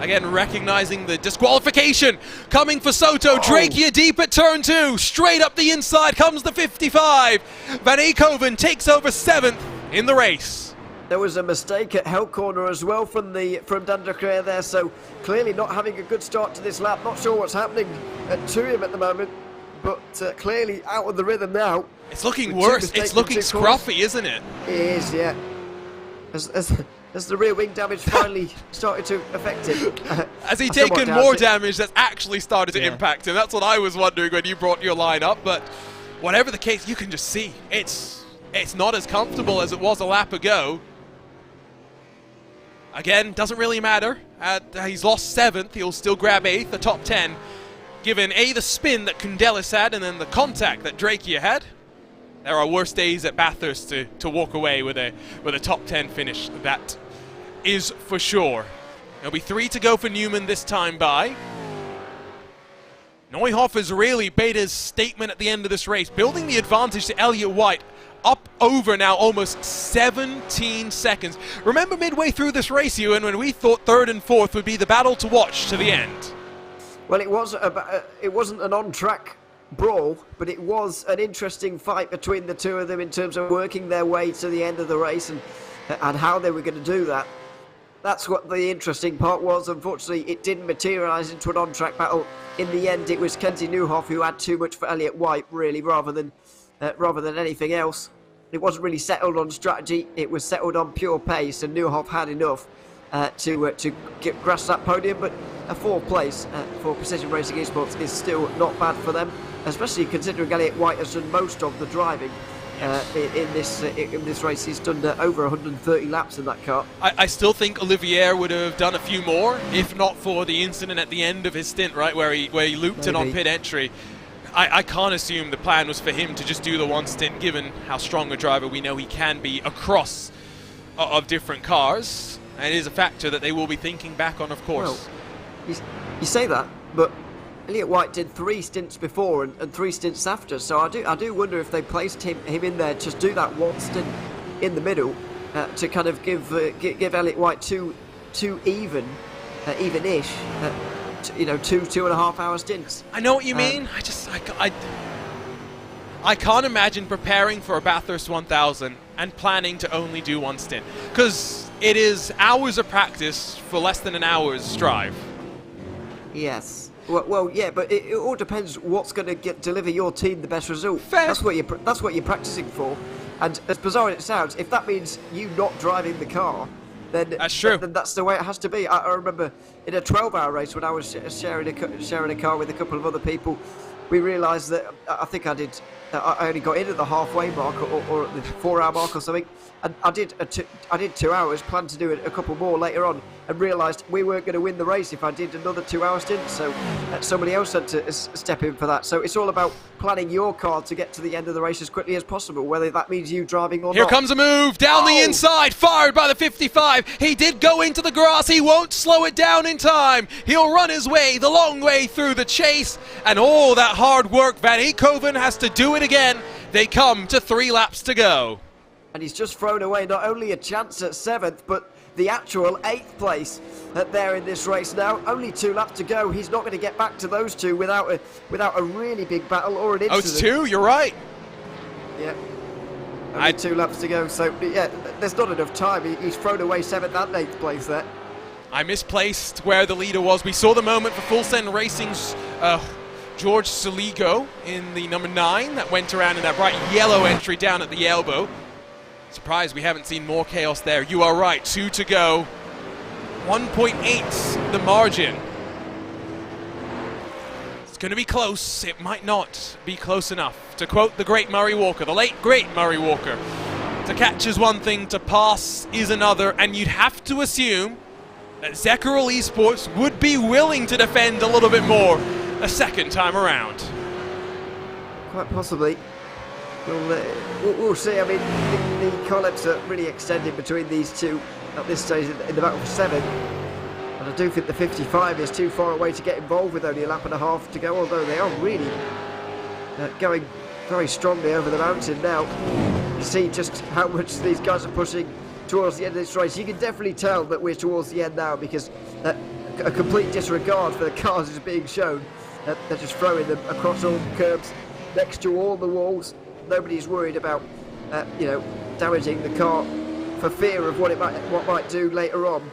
Again, recognizing the disqualification coming for Soto. Drakia deep at turn 2. Straight up the inside comes the 55. Van Eekhoven takes over 7th in the race. There was a mistake at Hell Corner as well from Dandekar there, so clearly not having a good start to this lap. Not sure what's happening to him at the moment, but clearly out of the rhythm now. It's looking worse. It's looking scruffy, isn't it? It is, yeah. As the rear wing damage finally started to affect him. Has he taken more damage that's actually started to impact him? That's what I was wondering when you brought your line up, but whatever the case, you can just see it's not as comfortable as it was a lap ago. Again, doesn't really matter. He's lost 7th. He'll still grab 8th, the top 10. Given A, the spin that Kundelis had, and then the contact that Drakia had. There are worse days at Bathurst to walk away with a top 10 finish. That is for sure. There'll be 3 to go for Newman this time by. Neuhoff has really made his statement at the end of this race, building the advantage to Elliott White. Up over now almost 17 seconds. Remember midway through this race, Ewan, when we thought 3rd and 4th would be the battle to watch to the end? Well, it wasn't an on-track brawl, but it was an interesting fight between the two of them in terms of working their way to the end of the race and how they were going to do that. That's what the interesting part was. Unfortunately, it didn't materialise into an on-track battle. In the end, it was Kenzie Neuhoff who had too much for Elliott White, really, rather than anything else. It wasn't really settled on strategy. It was settled on pure pace, and Neuhoff had enough to grasp that podium. But a 4th place for Precision Racing Esports is still not bad for them, especially considering Elliott White has done most of the driving in this race. He's done over 130 laps in that car. I still think Olivier would have done a few more, if not for the incident at the end of his stint, right, where he looped it on pit entry. I can't assume the plan was for him to just do the one stint, given how strong a driver we know he can be across of different cars. And it is a factor that they will be thinking back on, of course. Well, you say that, but Elliott White did 3 stints before and 3 stints after, so I do wonder if they placed him in there, just do that one stint in the middle to kind of give Elliott White two even-ish, 2.5 hour stints. I know what you mean. I can't imagine preparing for a Bathurst 1000 and planning to only do 1 stint, because it is hours of practice for less than an hour's drive. Yes. Well, yeah, but it all depends what's going to deliver your team the best result. Fair. That's what you're practicing for. And as bizarre as it sounds, if that means you not driving the car, then that's true. Then that's the way it has to be. I remember in a 12-hour race when I was sharing a car with a couple of other people, we realised that I think I only got in at the halfway mark or at the 4-hour mark or something, and I did 2 hours, planned to do a couple more later on, and realised we weren't going to win the race if I did another 2-hour stint, so somebody else had to step in for that. So it's all about planning your car to get to the end of the race as quickly as possible, whether that means you driving or not. Here comes a move down the inside, fired by the 55. He did go into the grass. He won't slow it down in time. He'll run his way the long way through the chase, and all that hard work, Van Eekhoven has to do it again. They come to 3 laps to go. And he's just thrown away not only a chance at 7th, but the actual 8th place there in this race now. Only 2 laps to go. He's not going to get back to those 2 without a really big battle or an incident. Oh, it's 2? You're right. Yeah. Only 2 laps to go. So, yeah, there's not enough time. He's thrown away 7th and 8th place there. I misplaced where the leader was. We saw the moment for Full Send Racing's George Saligo in the number 9 that went around in that bright yellow entry down at the elbow. Surprised we haven't seen more chaos there. You are right, 2 to go. 1.8 the margin. It's going to be close. It might not be close enough. To quote the great Murray Walker, the late great Murray Walker, to catch is one thing, to pass is another, and you'd have to assume that Zekerel Esports would be willing to defend a little bit more a second time around. Quite possibly. We'll see. I mean, the collapse are really extended between these two at this stage in the battle for 7. And I do think the 55 is too far away to get involved with only a lap and a half to go, although they are really going very strongly over the mountain now. You see just how much these guys are pushing towards the end of this race. You can definitely tell that we're towards the end now because a complete disregard for the cars is being shown. They're just throwing them across all the curbs, next to all the walls. Nobody's worried about, damaging the car for fear of what it might do later on,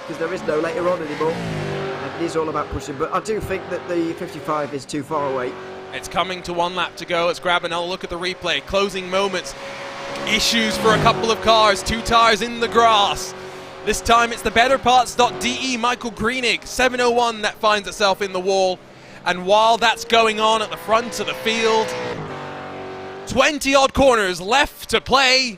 because there is no later on anymore. And it is all about pushing. But I do think that the 55 is too far away. It's coming to 1 lap to go. Let's grab another look at the replay. Closing moments. Issues for a couple of cars. 2 tires in the grass. This time it's the BetterParts.de Michael Greenig 701 that finds itself in the wall. And while that's going on at the front of the field, 20 odd corners left to play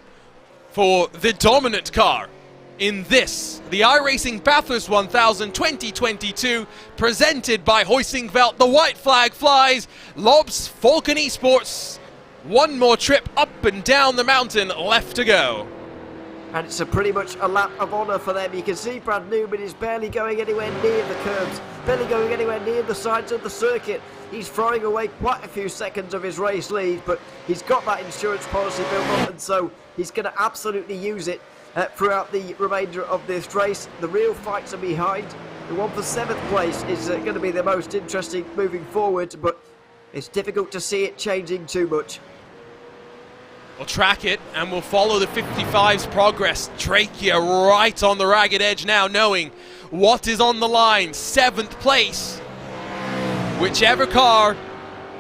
for the dominant car in this, the iRacing Bathurst 1000 2022, presented by Hoisingveld. The white flag flies. Lobs Falcon Esports. One more trip up and down the mountain left to go. And it's pretty much a lap of honour for them. You can see Brad Newman is barely going anywhere near the curbs, barely going anywhere near the sides of the circuit. He's throwing away quite a few seconds of his race lead, but he's got that insurance policy built up, and so he's going to absolutely use it throughout the remainder of this race. The real fights are behind. The one for 7th place is going to be the most interesting moving forward, but it's difficult to see it changing too much. We'll track it and we'll follow the 55's progress. Trachea right on the ragged edge now, knowing what is on the line. 7th place. Whichever car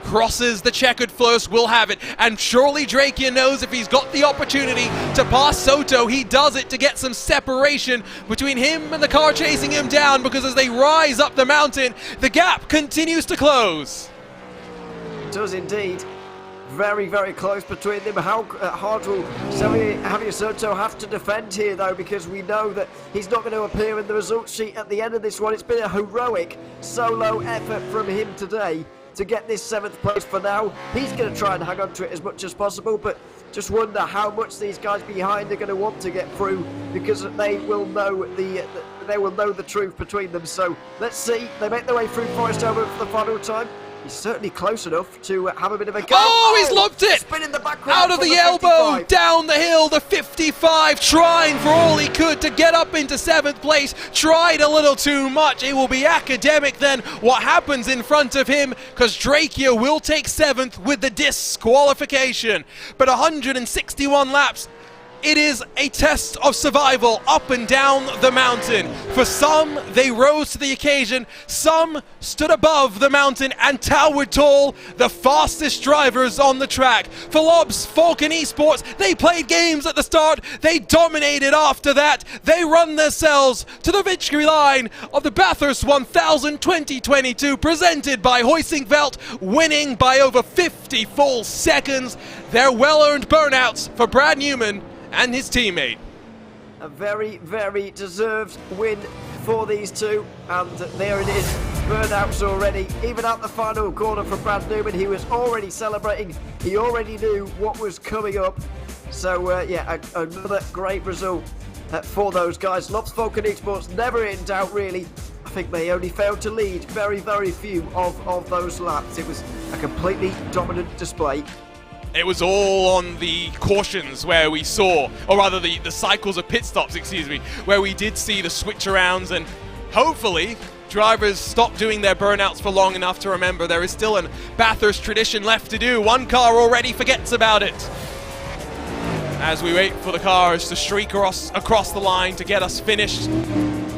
crosses the checkered first will have it. And surely Trachea knows if he's got the opportunity to pass Soto, he does it to get some separation between him and the car chasing him down, because as they rise up the mountain, the gap continues to close. It does indeed. Very, very close between them. How hard will Javier Soto have to defend here, though, because we know that he's not going to appear in the results sheet at the end of this one. It's been a heroic solo effort from him today to get this 7th place for now. He's going to try and hang on to it as much as possible, but just wonder how much these guys behind are going to want to get through, because they will know the truth between them. So let's see. They make their way through Forest over for the final time. He's certainly close enough to have a bit of a go. Oh, he's lobbed it! Spin in the background out of the elbow, down the hill, the 55, trying for all he could to get up into 7th place. Tried a little too much. It will be academic then what happens in front of him, because Trachea will take 7th with the disqualification. But 161 laps. It is a test of survival up and down the mountain. For some, they rose to the occasion. Some stood above the mountain and towered tall, the fastest drivers on the track. For Lobs Falcon Esports, they played games at the start. They dominated after that. They run themselves to the victory line of the Bathurst 1000 2022, presented by Hoisingveld, winning by over 50 full seconds. They're well-earned burnouts for Brad Newman and his teammate. A very, very deserved win for these two, and there it is. Burnouts already. Even at the final corner for Brad Newman, he was already celebrating. He already knew what was coming up. So, another great result for those guys. Lobs Falcon Esports never in doubt, really. I think they only failed to lead very, very few of those laps. It was a completely dominant display. It was all on the cautions where we saw, or rather the cycles of pit stops, where we did see the switch arounds, and hopefully drivers stop doing their burnouts for long enough to remember there is still a Bathurst tradition left to do. One car already forgets about it. As we wait for the cars to streak across the line to get us finished.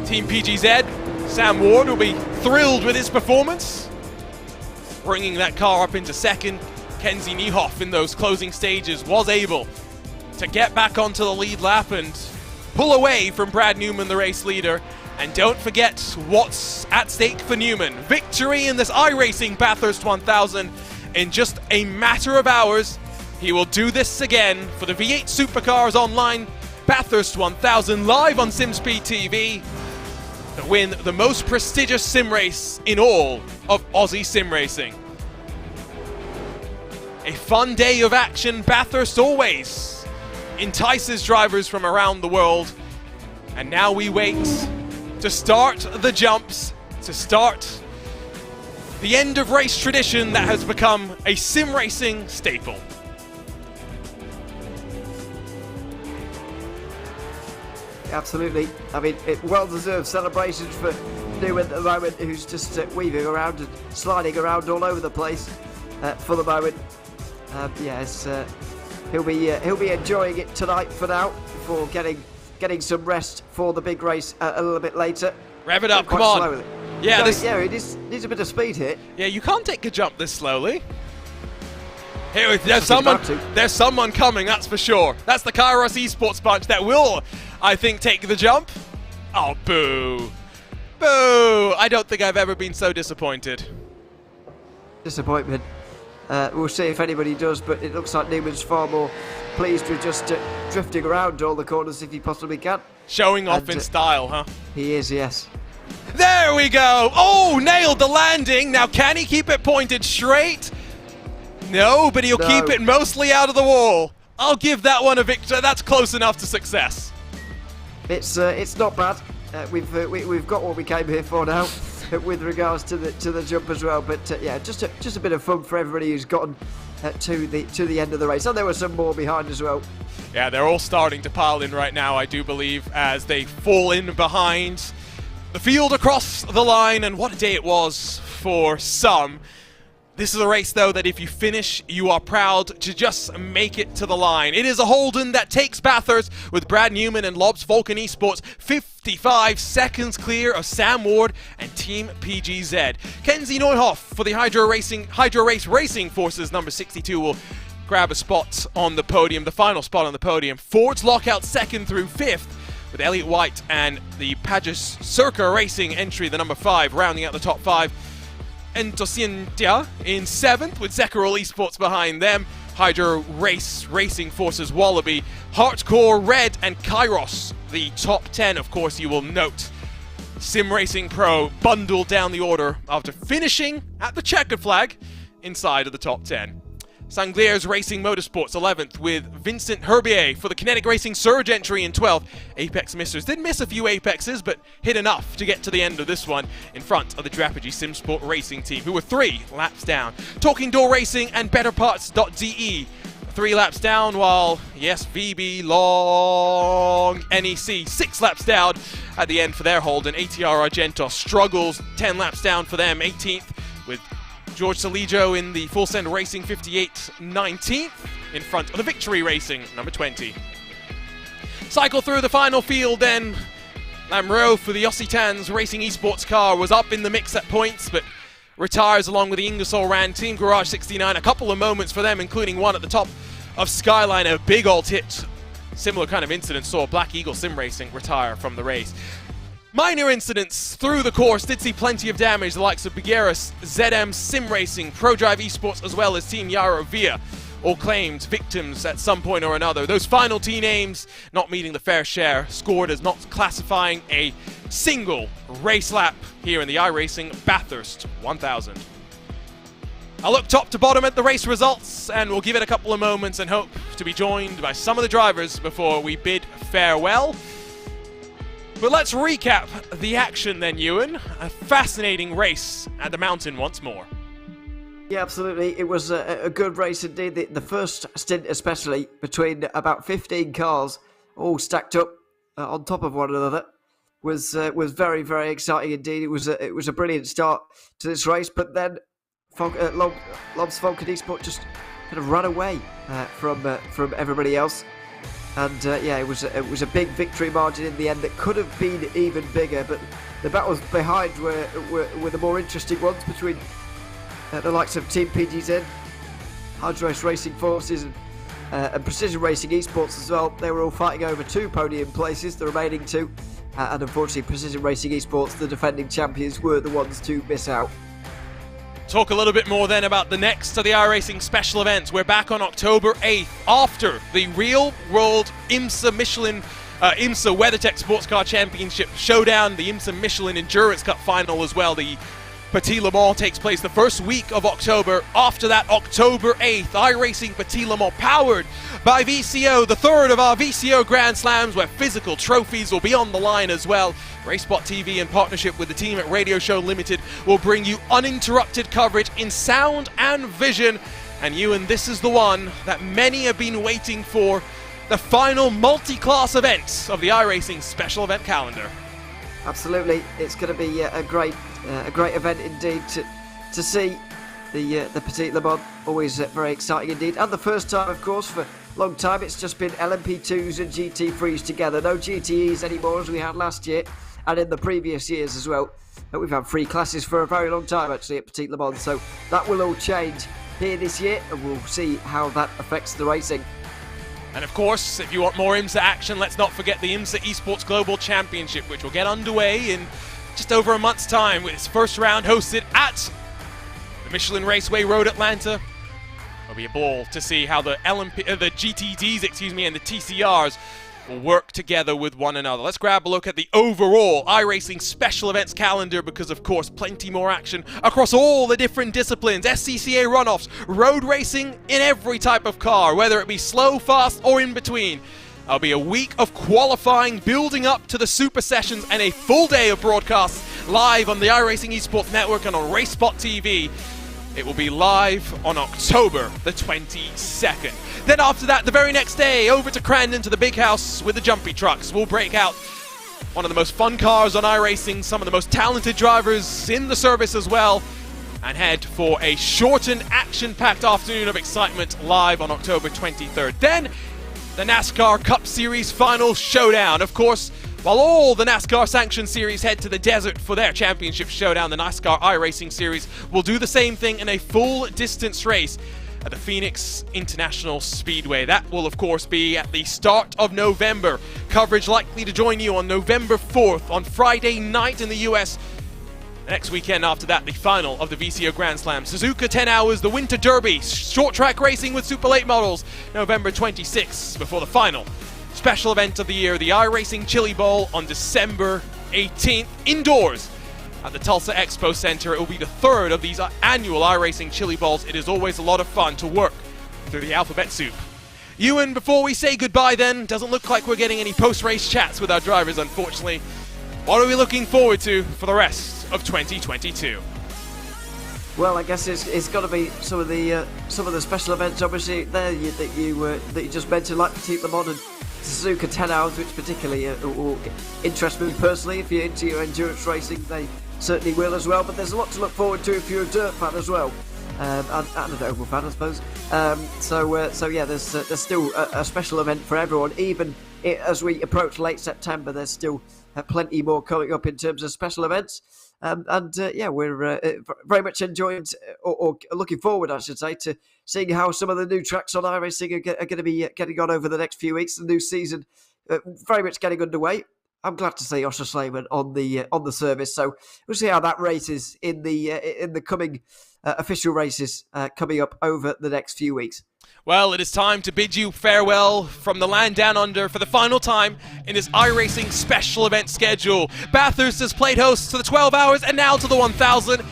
Team PGZ, Sam Ward will be thrilled with his performance, bringing that car up into 2nd. Kenzie Niehoff in those closing stages was able to get back onto the lead lap and pull away from Brad Newman, the race leader. And don't forget what's at stake for Newman. Victory in this iRacing Bathurst 1000 in just a matter of hours. He will do this again for the V8 Supercars Online Bathurst 1000 live on SimSpeed TV to win the most prestigious sim race in all of Aussie sim racing. A fun day of action. Bathurst always entices drivers from around the world. And now we wait to start the jumps, to start the end of race tradition that has become a sim racing staple. Absolutely. I mean, well-deserved celebrations for Newman at the moment, who's just weaving around and sliding around all over the place for the moment. Yes, he'll be enjoying it tonight for now, before getting some rest for the big race a little bit later. Rev it up, come on. Yeah, it needs a bit of speed here. Yeah, you can't take a jump this slowly. Here, there's someone coming, that's for sure. That's the Kairos Esports bunch that will, I think, take the jump. Oh, boo. Boo! I don't think I've ever been so disappointed. Disappointment. We'll see if anybody does, but it looks like Newman's far more pleased with just drifting around all the corners if he possibly can. Showing off in style, huh? He is, yes. There we go! Oh, nailed the landing! Now, can he keep it pointed straight? No, but he'll keep it mostly out of the wall. I'll give that one a victory. That's close enough to success. It's not bad. We've got what we came here for now, with regards to the jump as well. But yeah, just a bit of fun for everybody who's gotten to the end of the race. And there were some more behind as well. Yeah, they're all starting to pile in right now, I do believe, as they fall in behind the field across the line. And what a day it was for some. This is a race, though, that if you finish, you are proud to just make it to the line. It is a Holden that takes Bathurst with Brad Newman and Lobs Vulcan Esports 55 seconds clear of Sam Ward and Team PGZ. Kenzie Neuhoff for the Hydro Race Racing Forces number 62 will grab a spot on the podium, the final spot on the podium. Ford's lockout second through fifth, with Elliot White and the Pages Circa Racing entry, the number 5, rounding out the top 5. And Tosientia in 7th, with Zekarol Esports behind them. Hydro Racing Forces Wallaby, Hardcore Red, and Kairos, the top 10. Of course, you will note Sim Racing Pro bundled down the order after finishing at the checkered flag inside of the top 10. Sanglier's Racing Motorsports 11th, with Vincent Herbier for the Kinetic Racing Surge entry in 12th. Apex missers did miss a few Apexes, but hit enough to get to the end of this one in front of the Drapegy Simsport Racing team, who were 3 laps down. Talking Door Racing and BetterParts.de 3 laps down, while, yes, VB Long NEC 6 laps down at the end for their Holden. ATR Argentos struggles, 10 laps down for them, 18th, with George Saligo in the Full Send Racing 58 19th, in front of the Victory Racing number 20. Cycle through the final field then. Lamreau for the Occitans Racing Esports car was up in the mix at points, but retires along with the Ingersoll Rand Team Garage 69. A couple of moments for them, including one at the top of Skyline, a big old hit. Similar kind of incident saw Black Eagle Sim Racing retire from the race. Minor incidents through the course did see plenty of damage. The likes of Bigueras, ZM Sim Racing, ProDrive Esports, as well as Team Yaro Via, all claimed victims at some point or another. Those final T names not meeting the fair share, scored as not classifying a single race lap here in the iRacing Bathurst 1000. I'll look top to bottom at the race results, and we'll give it a couple of moments and hope to be joined by some of the drivers before we bid farewell. But let's recap the action then, Ewan. A fascinating race at the mountain once more. Yeah, absolutely. It was a good race indeed. The first stint especially, between about 15 cars all stacked up on top of one another, was very, very exciting indeed. It was a brilliant start to this race, but then Lobs Vulcan Esport just kind of ran away from everybody else. And yeah, it was a big victory margin in the end that could have been even bigger, but the battles behind were the more interesting ones between the likes of Team PGZ, Hydro Racing Forces, and Precision Racing Esports as well. They were all fighting over 2 podium places, the remaining 2, and unfortunately Precision Racing Esports, the defending champions, were the ones to miss out. Talk a little bit more then about the next of the iRacing special events. We're back on October 8th after the Real World IMSA WeatherTech Sports Car Championship Showdown, the IMSA Michelin Endurance Cup Final as well. The Petit Le Mans takes place the first week of October. After that, October 8th, iRacing Petit Le Mans, powered by VCO, the third of our VCO Grand Slams, where physical trophies will be on the line as well. RaceSpotTV, in partnership with the team at Radio Show Limited, will bring you uninterrupted coverage in sound and vision. And Ewan, this is the one that many have been waiting for, the final multi-class event of the iRacing special event calendar. Absolutely, it's going to be a great event indeed to see the Petit Le Mans. Always very exciting indeed, and the first time, of course, for a long time it's just been LMP2s and GT3s together. No GTEs anymore, as we had last year and in the previous years as well. But we've had 3 classes for a very long time actually at Petit Le Mans, so that will all change here this year, and we'll see how that affects the racing. And of course, if you want more IMSA action, let's not forget the IMSA Esports Global Championship, which will get underway in just over a month's time, with its first round hosted at the Michelin Raceway Road, Atlanta. It'll be a ball to see how the GTDs, and the TCRs will work together with one another. Let's grab a look at the overall iRacing special events calendar, because of course plenty more action across all the different disciplines, SCCA runoffs, road racing in every type of car, whether it be slow, fast or in between. There'll be a week of qualifying building up to the super sessions and a full day of broadcasts live on the iRacing Esports Network and on RaceSpotTV. It will be live on October the 22nd. Then after that, the very next day, over to Crandon to the big house with the jumpy trucks. We'll break out one of the most fun cars on iRacing, some of the most talented drivers in the service as well, and head for a shortened, action-packed afternoon of excitement live on October 23rd. Then, the NASCAR Cup Series final showdown. Of course, while all the NASCAR Sanctioned Series head to the desert for their championship showdown, the NASCAR iRacing Series will do the same thing in a full distance race at the Phoenix International Speedway. That will, of course, be at the start of November. Coverage likely to join you on November 4th on Friday night in the US. The next weekend after that, the final of the VCO Grand Slam. Suzuka 10 Hours, the Winter Derby, short track racing with Super Late models, November 26th, before the final special event of the year, the iRacing Chili Bowl, on December 18th, indoors at the Tulsa Expo Center. It will be the third of these annual iRacing Chili Bowls. It is always a lot of fun to work through the alphabet soup. Ewan, before we say goodbye then, doesn't look like we're getting any post-race chats with our drivers, unfortunately. What are we looking forward to for the rest of 2022? Well, I guess it's got to be some of the special events, obviously there that you just mentioned, like Petit Le Mans and Suzuka 10 Hours, which particularly will interest me personally. If you're into your endurance racing, they certainly will as well. But there's a lot to look forward to if you're a dirt fan as well, and an oval fan, I suppose. So yeah, there's still a special event for everyone. Even as we approach late September, there's still plenty more coming up in terms of special events. Yeah, we're very much enjoying, or looking forward, I should say, to seeing how some of the new tracks on iRacing are going to be getting on over the next few weeks. The new season very much getting underway. I'm glad to see Osher Slayman on the service. So we'll see how that races in the coming official races coming up over the next few weeks. Well, it is time to bid you farewell from the land down under for the final time in this iRacing special event schedule. Bathurst has played host to the 12 Hours and now to the 1000.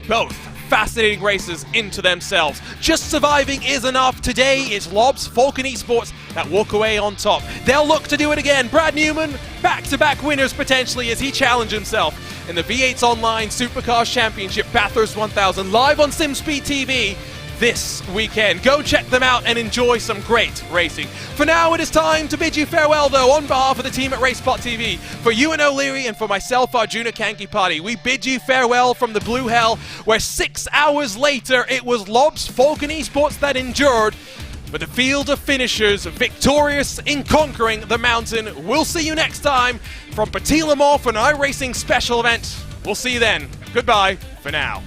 Both fascinating races into themselves. Just surviving is enough. Today it's Lobs, Falcon Esports that walk away on top. They'll look to do it again. Brad Newman, back-to-back winners potentially as he challenged himself in the V8's Online Supercars Championship Bathurst 1000 live on SimSpeed TV this weekend. Go check them out and enjoy some great racing. For now, it is time to bid you farewell, though, on behalf of the team at RaceSpotTV. For Ewan O'Leary and for myself, Arjuna Kankipati, we bid you farewell from the Blue Hell, where 6 hours later it was Lobs Falcon Esports that endured, but the field of finishers victorious in conquering the mountain. We'll see you next time from Petit Le Mans for an iRacing special event. We'll see you then. Goodbye for now.